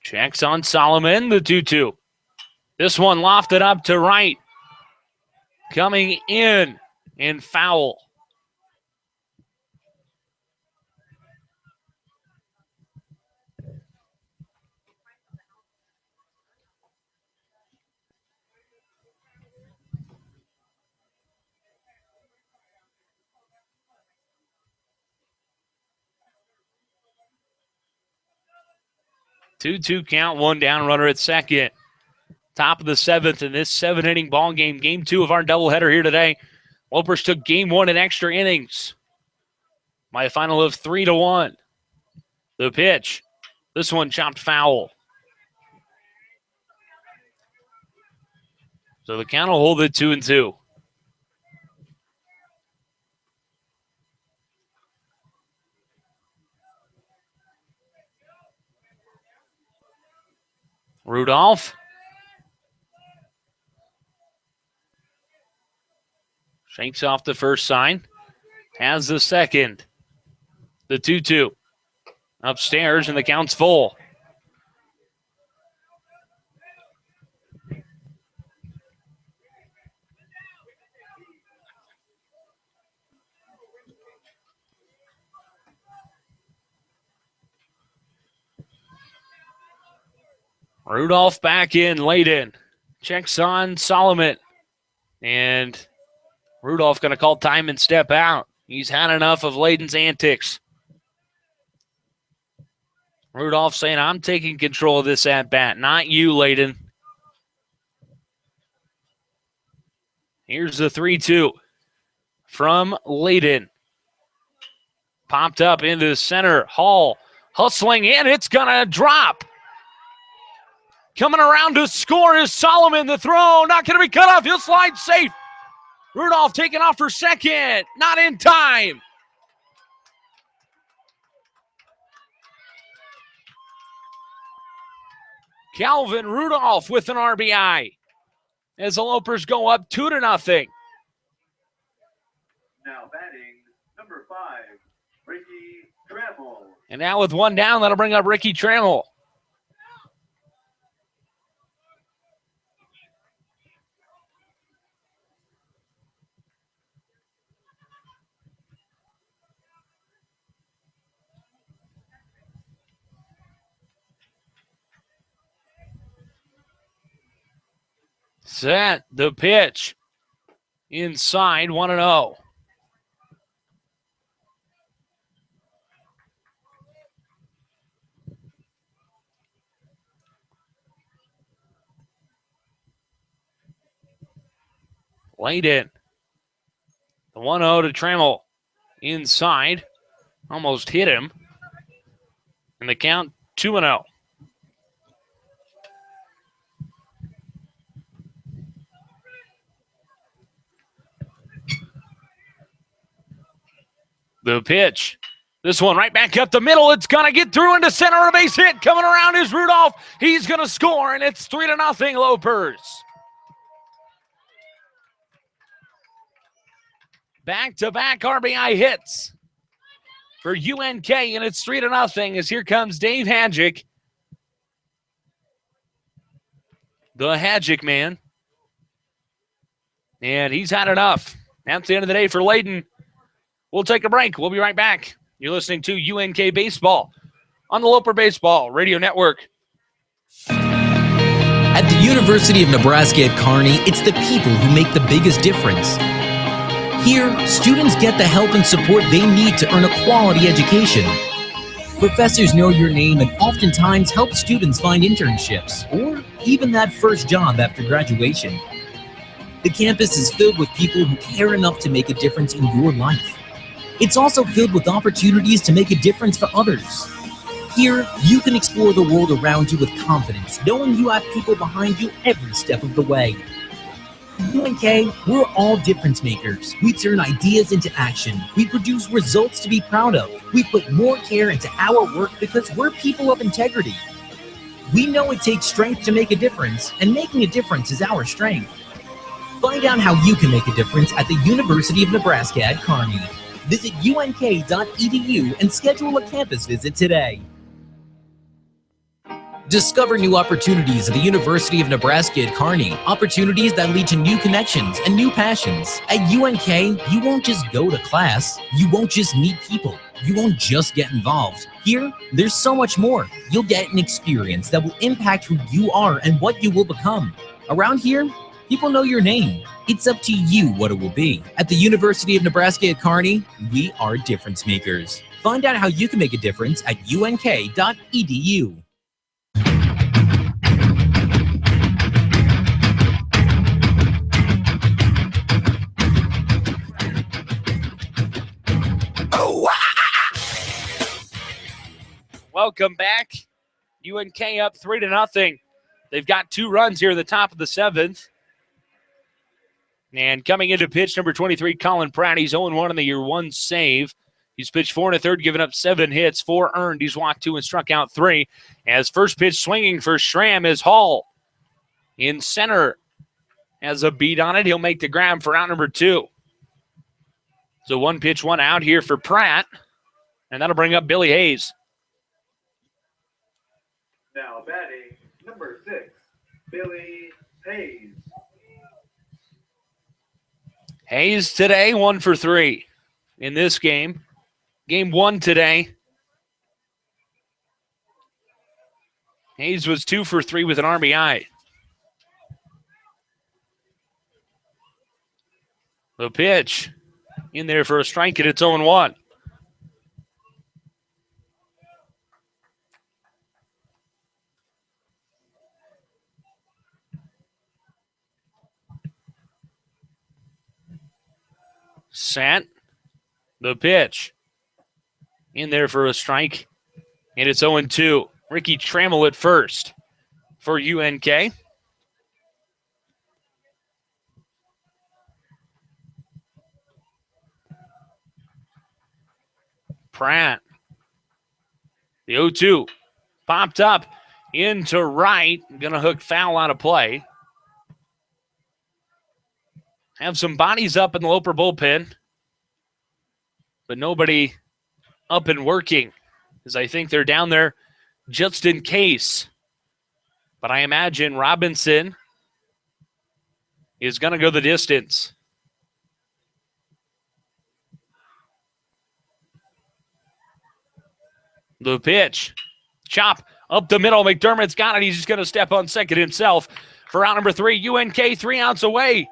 Checks on Solomon, the 2-2. This one lofted up to right. Coming in and foul. Two count, 1 down, runner at second. Top of the 7th in this 7-inning ball game. Game 2 of our doubleheader here today. Lopers took game 1 in extra innings by a final of 3-1. The pitch. This one chopped foul. So the count will hold at 2-2. Rudolph. Shakes off the first sign. Has the second. The 2-2. Upstairs, and the count's full. Rudolph back in, Layden. Checks on Solomon. And Rudolph going to call time and step out. He's had enough of Layden's antics. Rudolph saying, I'm taking control of this at-bat, not you, Layden. Here's the 3-2 from Layden. Popped up into the center. Hall hustling in. It's going to drop. Coming around to score is Solomon. The throw not going to be cut off. He'll slide safe. Rudolph taking off for second. Not in time. Calvin Rudolph with an RBI as the Lopers go up 2-0. Now batting number 5, Ricky Trammell. And now with one down, that'll bring up Ricky Trammell. Set the pitch. Inside, 1-0. Layden. The 1-0 to Trammell. Inside. Almost hit him. And the count 2-0. The pitch. This one right back up the middle. It's going to get through into center on a base hit. Coming around is Rudolph. He's going to score, and it's 3-0 Lopers. Back-to-back RBI hits for UNK, and it's 3-0 as here comes Dave Hadjick. The Hadjick man. And he's had enough. That's the end of the day for Layden. We'll take a break. We'll be right back. You're listening to UNK Baseball on the Loper Baseball Radio Network. At the University of Nebraska at Kearney, it's the people who make the biggest difference. Here, students get the help and support they need to earn a quality education. Professors know your name and oftentimes help students find internships or even that first job after graduation. The campus is filled with people who care enough to make a difference in your life. It's also filled with opportunities to make a difference for others. Here, you can explore the world around you with confidence, knowing you have people behind you every step of the way. UNK, we're all difference makers. We turn ideas into action. We produce results to be proud of. We put more care into our work because we're people of integrity. We know it takes strength to make a difference, and making a difference is our strength. Find out how you can make a difference at the University of Nebraska at Kearney. Visit unk.edu and schedule a campus visit today. Discover new opportunities at the University of Nebraska at Kearney. Opportunities that lead to new connections and new passions. At UNK, you won't just go to class. You won't just meet people. You won't just get involved. Here, there's so much more. You'll get an experience that will impact who you are and what you will become. Around here, people know your name. It's up to you what it will be. At the University of Nebraska at Kearney, we are difference makers. Find out how you can make a difference at unk.edu. Welcome back. UNK up 3-0. They've got 2 runs here at the top of the 7th. And coming into pitch, number 23, Colin Pratt. He's 0-1 in the year, 1 save. He's pitched 4 1/3, giving up 7 hits, 4 earned. He's walked 2 and struck out 3. As first pitch swinging for Schramm is Hall. In center has a beat on it. He'll make the grab for out number 2. So 1 pitch, 1 out here for Pratt. And that'll bring up Billy Hayes. Now batting number 6, Billy Hayes. Hayes today, 1 for 3 in this game. Game 1 today. Hayes was 2 for 3 with an RBI. The pitch in there for a strike, and it's 0-1. Set. The pitch in there for a strike, and it's 0-2. Ricky Trammell at first for UNK. Pratt. The 0-2 popped up into right. Going to hook foul out of play. Have some bodies up in the Loper bullpen, but nobody up and working, as I think they're down there just in case. But I imagine Robinson is going to go the distance. The pitch. Chop up the middle. McDermott's got it. He's just going to step on second himself for out number 3. UNK 3 outs away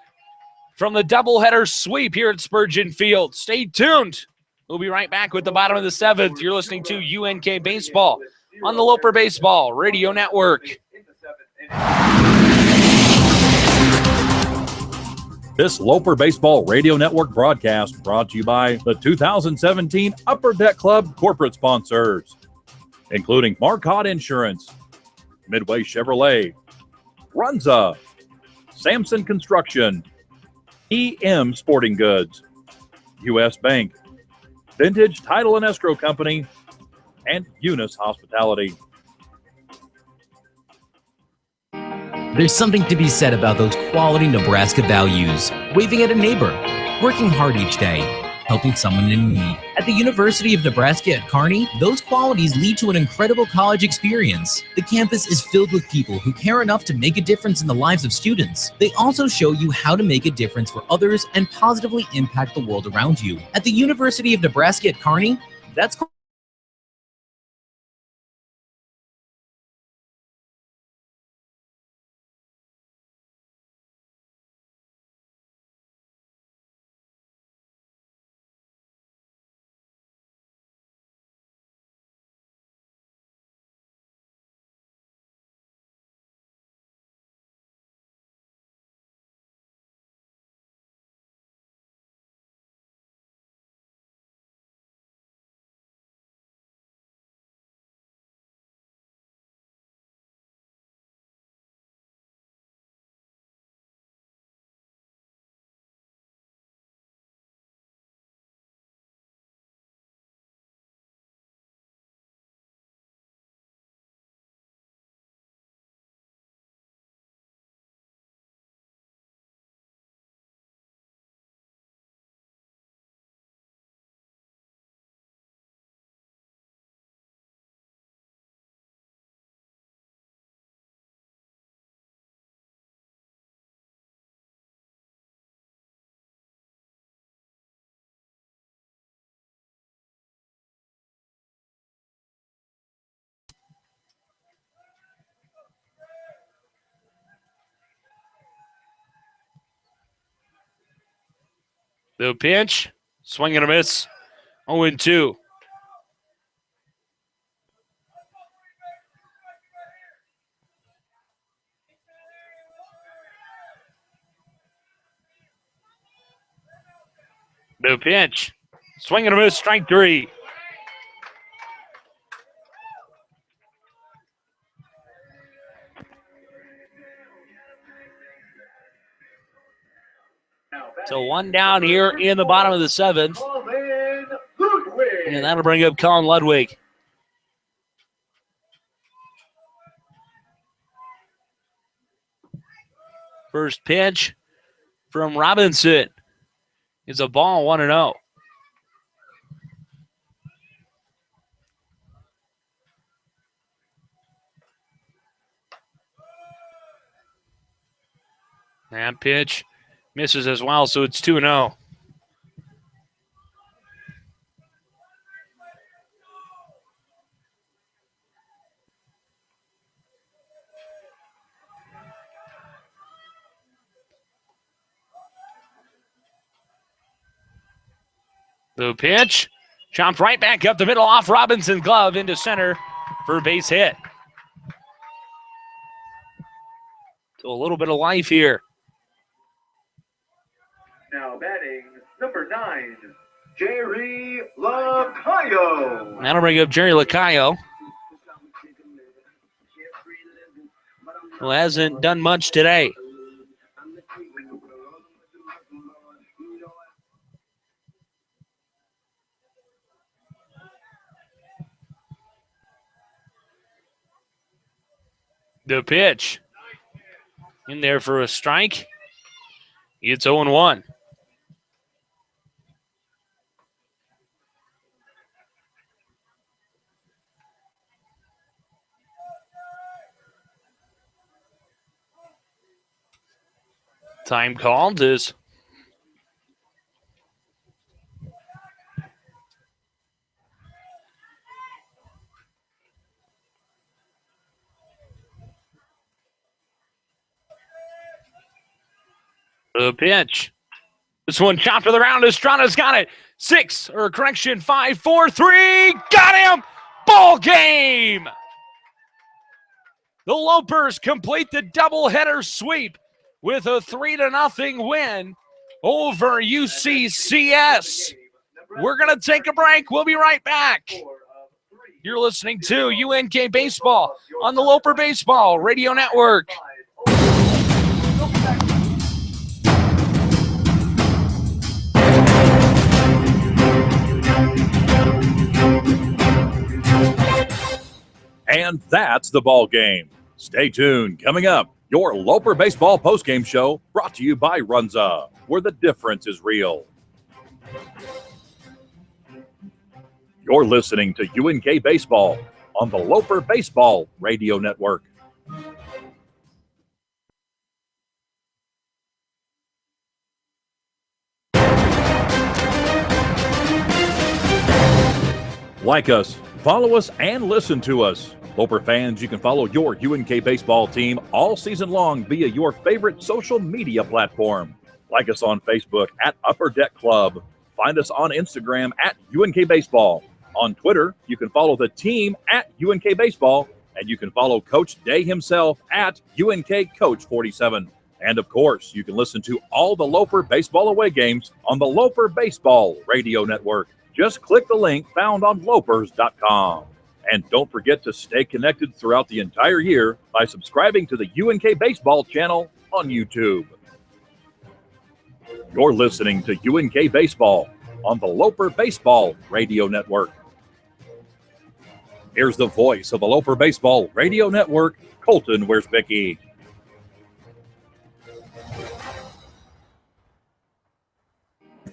from the doubleheader sweep here at Spurgeon Field. Stay tuned. We'll be right back with the bottom of the 7th. You're listening to UNK Baseball on the Loper Baseball Radio Network. This Loper Baseball Radio Network broadcast brought to you by the 2017 Upper Deck Club corporate sponsors, including Marcotte Insurance, Midway Chevrolet, Runza, Samson Construction, EM Sporting Goods, U.S. Bank, Vintage Title and Escrow Company, and Eunice Hospitality. There's something to be said about those quality Nebraska values. Waving at a neighbor, working hard each day, helping someone in need. At the University of Nebraska at Kearney, those qualities lead to an incredible college experience. The campus is filled with people who care enough to make a difference in the lives of students. They also show you how to make a difference for others and positively impact the world around you. At the University of Nebraska at Kearney, that's the pitch. Swing and a miss. 0-2. The pitch. Swing and a miss. Strike 3. So 1 down here in the bottom of the 7th. And that'll bring up Colin Ludwig. First pitch from Robinson is a ball, 1-0. That pitch misses as well, so it's 2-0. The pitch, chopped right back up the middle off Robinson's glove into center for a base hit. So a little bit of life here. Now batting number 9, Jerry Lacayo. That'll bring up Jerry Lacayo, who hasn't done much today. The pitch in there for a strike. It's 0-1. Time called is the pitch. This one chopped to the round. Estrada's got it. 5, 4, 3. Got him. Ball game. The Lopers complete the doubleheader sweep with a 3-0 win over UCCS. We're going to take a break. We'll be right back. You're listening to UNK Baseball on the Loper Baseball Radio Network. And that's the ball game. Stay tuned. Coming up, your Loper Baseball postgame show brought to you by Runza, where the difference is real. You're listening to UNK Baseball on the Loper Baseball Radio Network. Like us, follow us, and listen to us. Loper fans, you can follow your UNK baseball team all season long via your favorite social media platform. Like us on Facebook at Upper Deck Club. Find us on Instagram at UNK Baseball. On Twitter, you can follow the team at UNK Baseball, and you can follow Coach Day himself at UNK Coach 47. And of course, you can listen to all the Loper baseball away games on the Loper Baseball Radio Network. Just click the link found on lopers.com. And don't forget to stay connected throughout the entire year by subscribing to the UNK Baseball channel on YouTube. You're listening to UNK Baseball on the Loper Baseball Radio Network. Here's the voice of the Loper Baseball Radio Network, Colton Wiersbicki.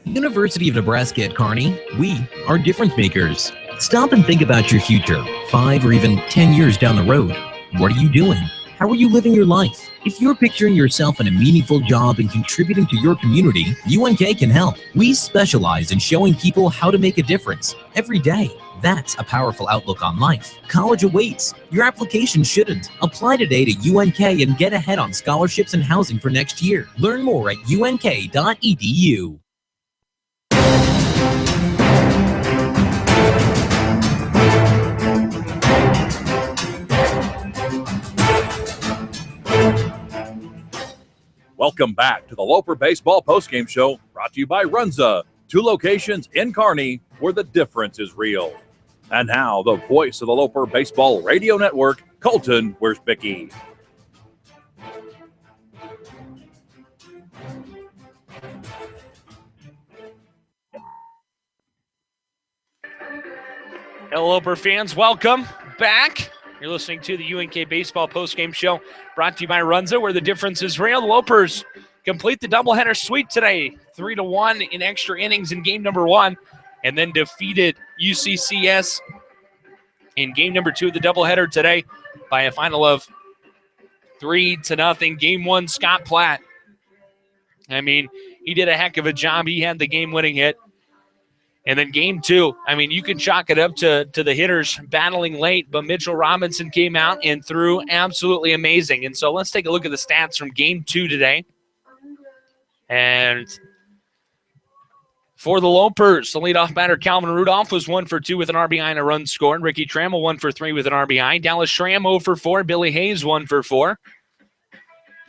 University of Nebraska at Kearney, we are difference makers. Stop and think about your future, 5 or even 10 years down the road. What are you doing? How are you living your life? If you're picturing yourself in a meaningful job and contributing to your community, UNK can help. We specialize in showing people how to make a difference every day. That's a powerful outlook on life. College awaits. Your application shouldn't. Apply today to UNK and get ahead on scholarships and housing for next year. Learn more at unk.edu. Welcome back to the Loper Baseball postgame show, brought to you by Runza, 2 locations in Kearney where the difference is real. And now, the voice of the Loper Baseball Radio Network, Colton Wiersbicki. Hello, Loper fans. Welcome back. You're listening to the UNK Baseball postgame show brought to you by Runza, where the difference is real. The Lopers complete the doubleheader sweep today, 3-1 in extra innings in game number 1, and then defeated UCCS in game number 2 of the doubleheader today by a final of 3-0. Game 1, Scott Platt. I mean, he did a heck of a job. He had the game-winning hit. And then game 2, I mean, you can chalk it up to the hitters battling late, but Mitchell Robinson came out and threw absolutely amazing. And so let's take a look at the stats from game 2 today. And For the Lopers, the leadoff batter, Calvin Rudolph, was 1 for 2 with an RBI and a run scored. Ricky Trammell, 1 for 3 with an RBI. Dallas Schramm, 0 for 4. Billy Hayes, 1 for 4.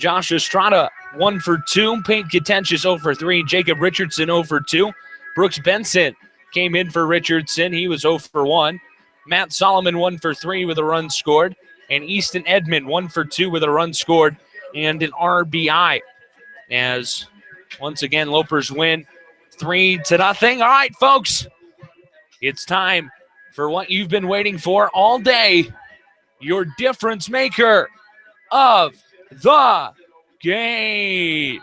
Josh Estrada, 1 for 2. Payne Contentious, 0 for 3. Jacob Richardson, 0 for 2. Brooks Benson came in for Richardson. He was 0 for 1. Matt Solomon, 1 for 3 with a run scored. And Easton Edmond, 1 for 2 with a run scored and an RBI. As, once again, Lopers win 3-0. All right, folks, it's time for what you've been waiting for all day, your difference maker of the game.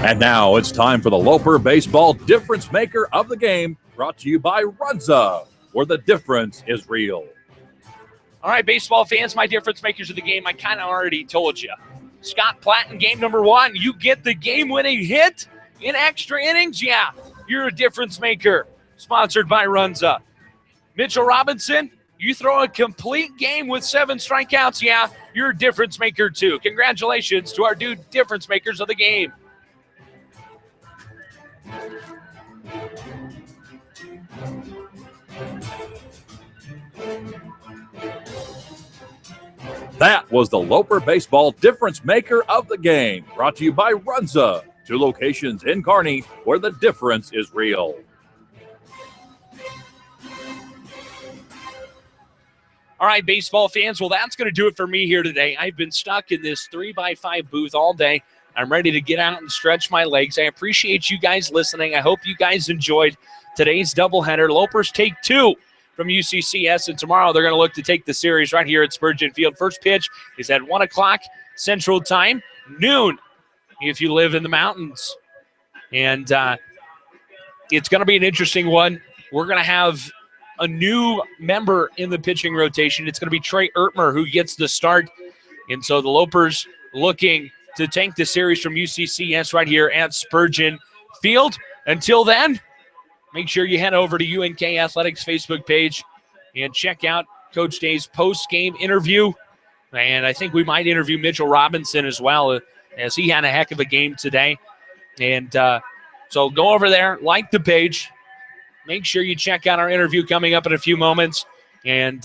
And now it's time for the Loper Baseball Difference Maker of the Game, brought to you by Runza, where the difference is real. All right, baseball fans, my difference makers of the game, I kind of already told you. Scott Platt in game number 1, you get the game-winning hit in extra innings? Yeah, you're a difference maker. Sponsored by Runza. Mitchell Robinson, you throw a complete game with 7 strikeouts? Yeah, you're a difference maker too. Congratulations to our difference makers of the game. That was the Loper Baseball Difference Maker of the Game, brought to you by Runza, 2 locations in Kearney, where the difference is real. All right, baseball fans, well, that's going to do it for me here today. I've been stuck in this 3x5 booth all day. I'm ready to get out and stretch my legs. I appreciate you guys listening. I hope you guys enjoyed today's doubleheader. Lopers take 2 from UCCS, and tomorrow they're going to look to take the series right here at Spurgeon Field. First pitch is at 1 o'clock Central Time, noon if you live in the mountains. And it's going to be an interesting one. We're going to have a new member in the pitching rotation. It's going to be Trey Ertmer who gets the start. And so the Lopers looking to take the series from UCCS right here at Spurgeon Field. Until then, make sure you head over to UNK Athletics Facebook page and check out Coach Day's post-game interview. And I think we might interview Mitchell Robinson as well, as he had a heck of a game today. And so go over there, like the page. Make sure you check out our interview coming up in a few moments. And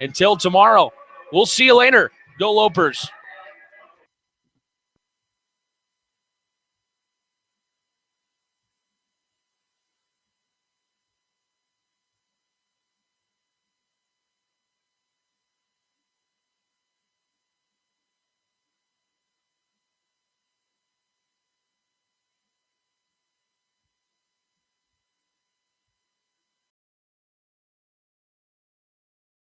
until tomorrow, we'll see you later. Go Lopers.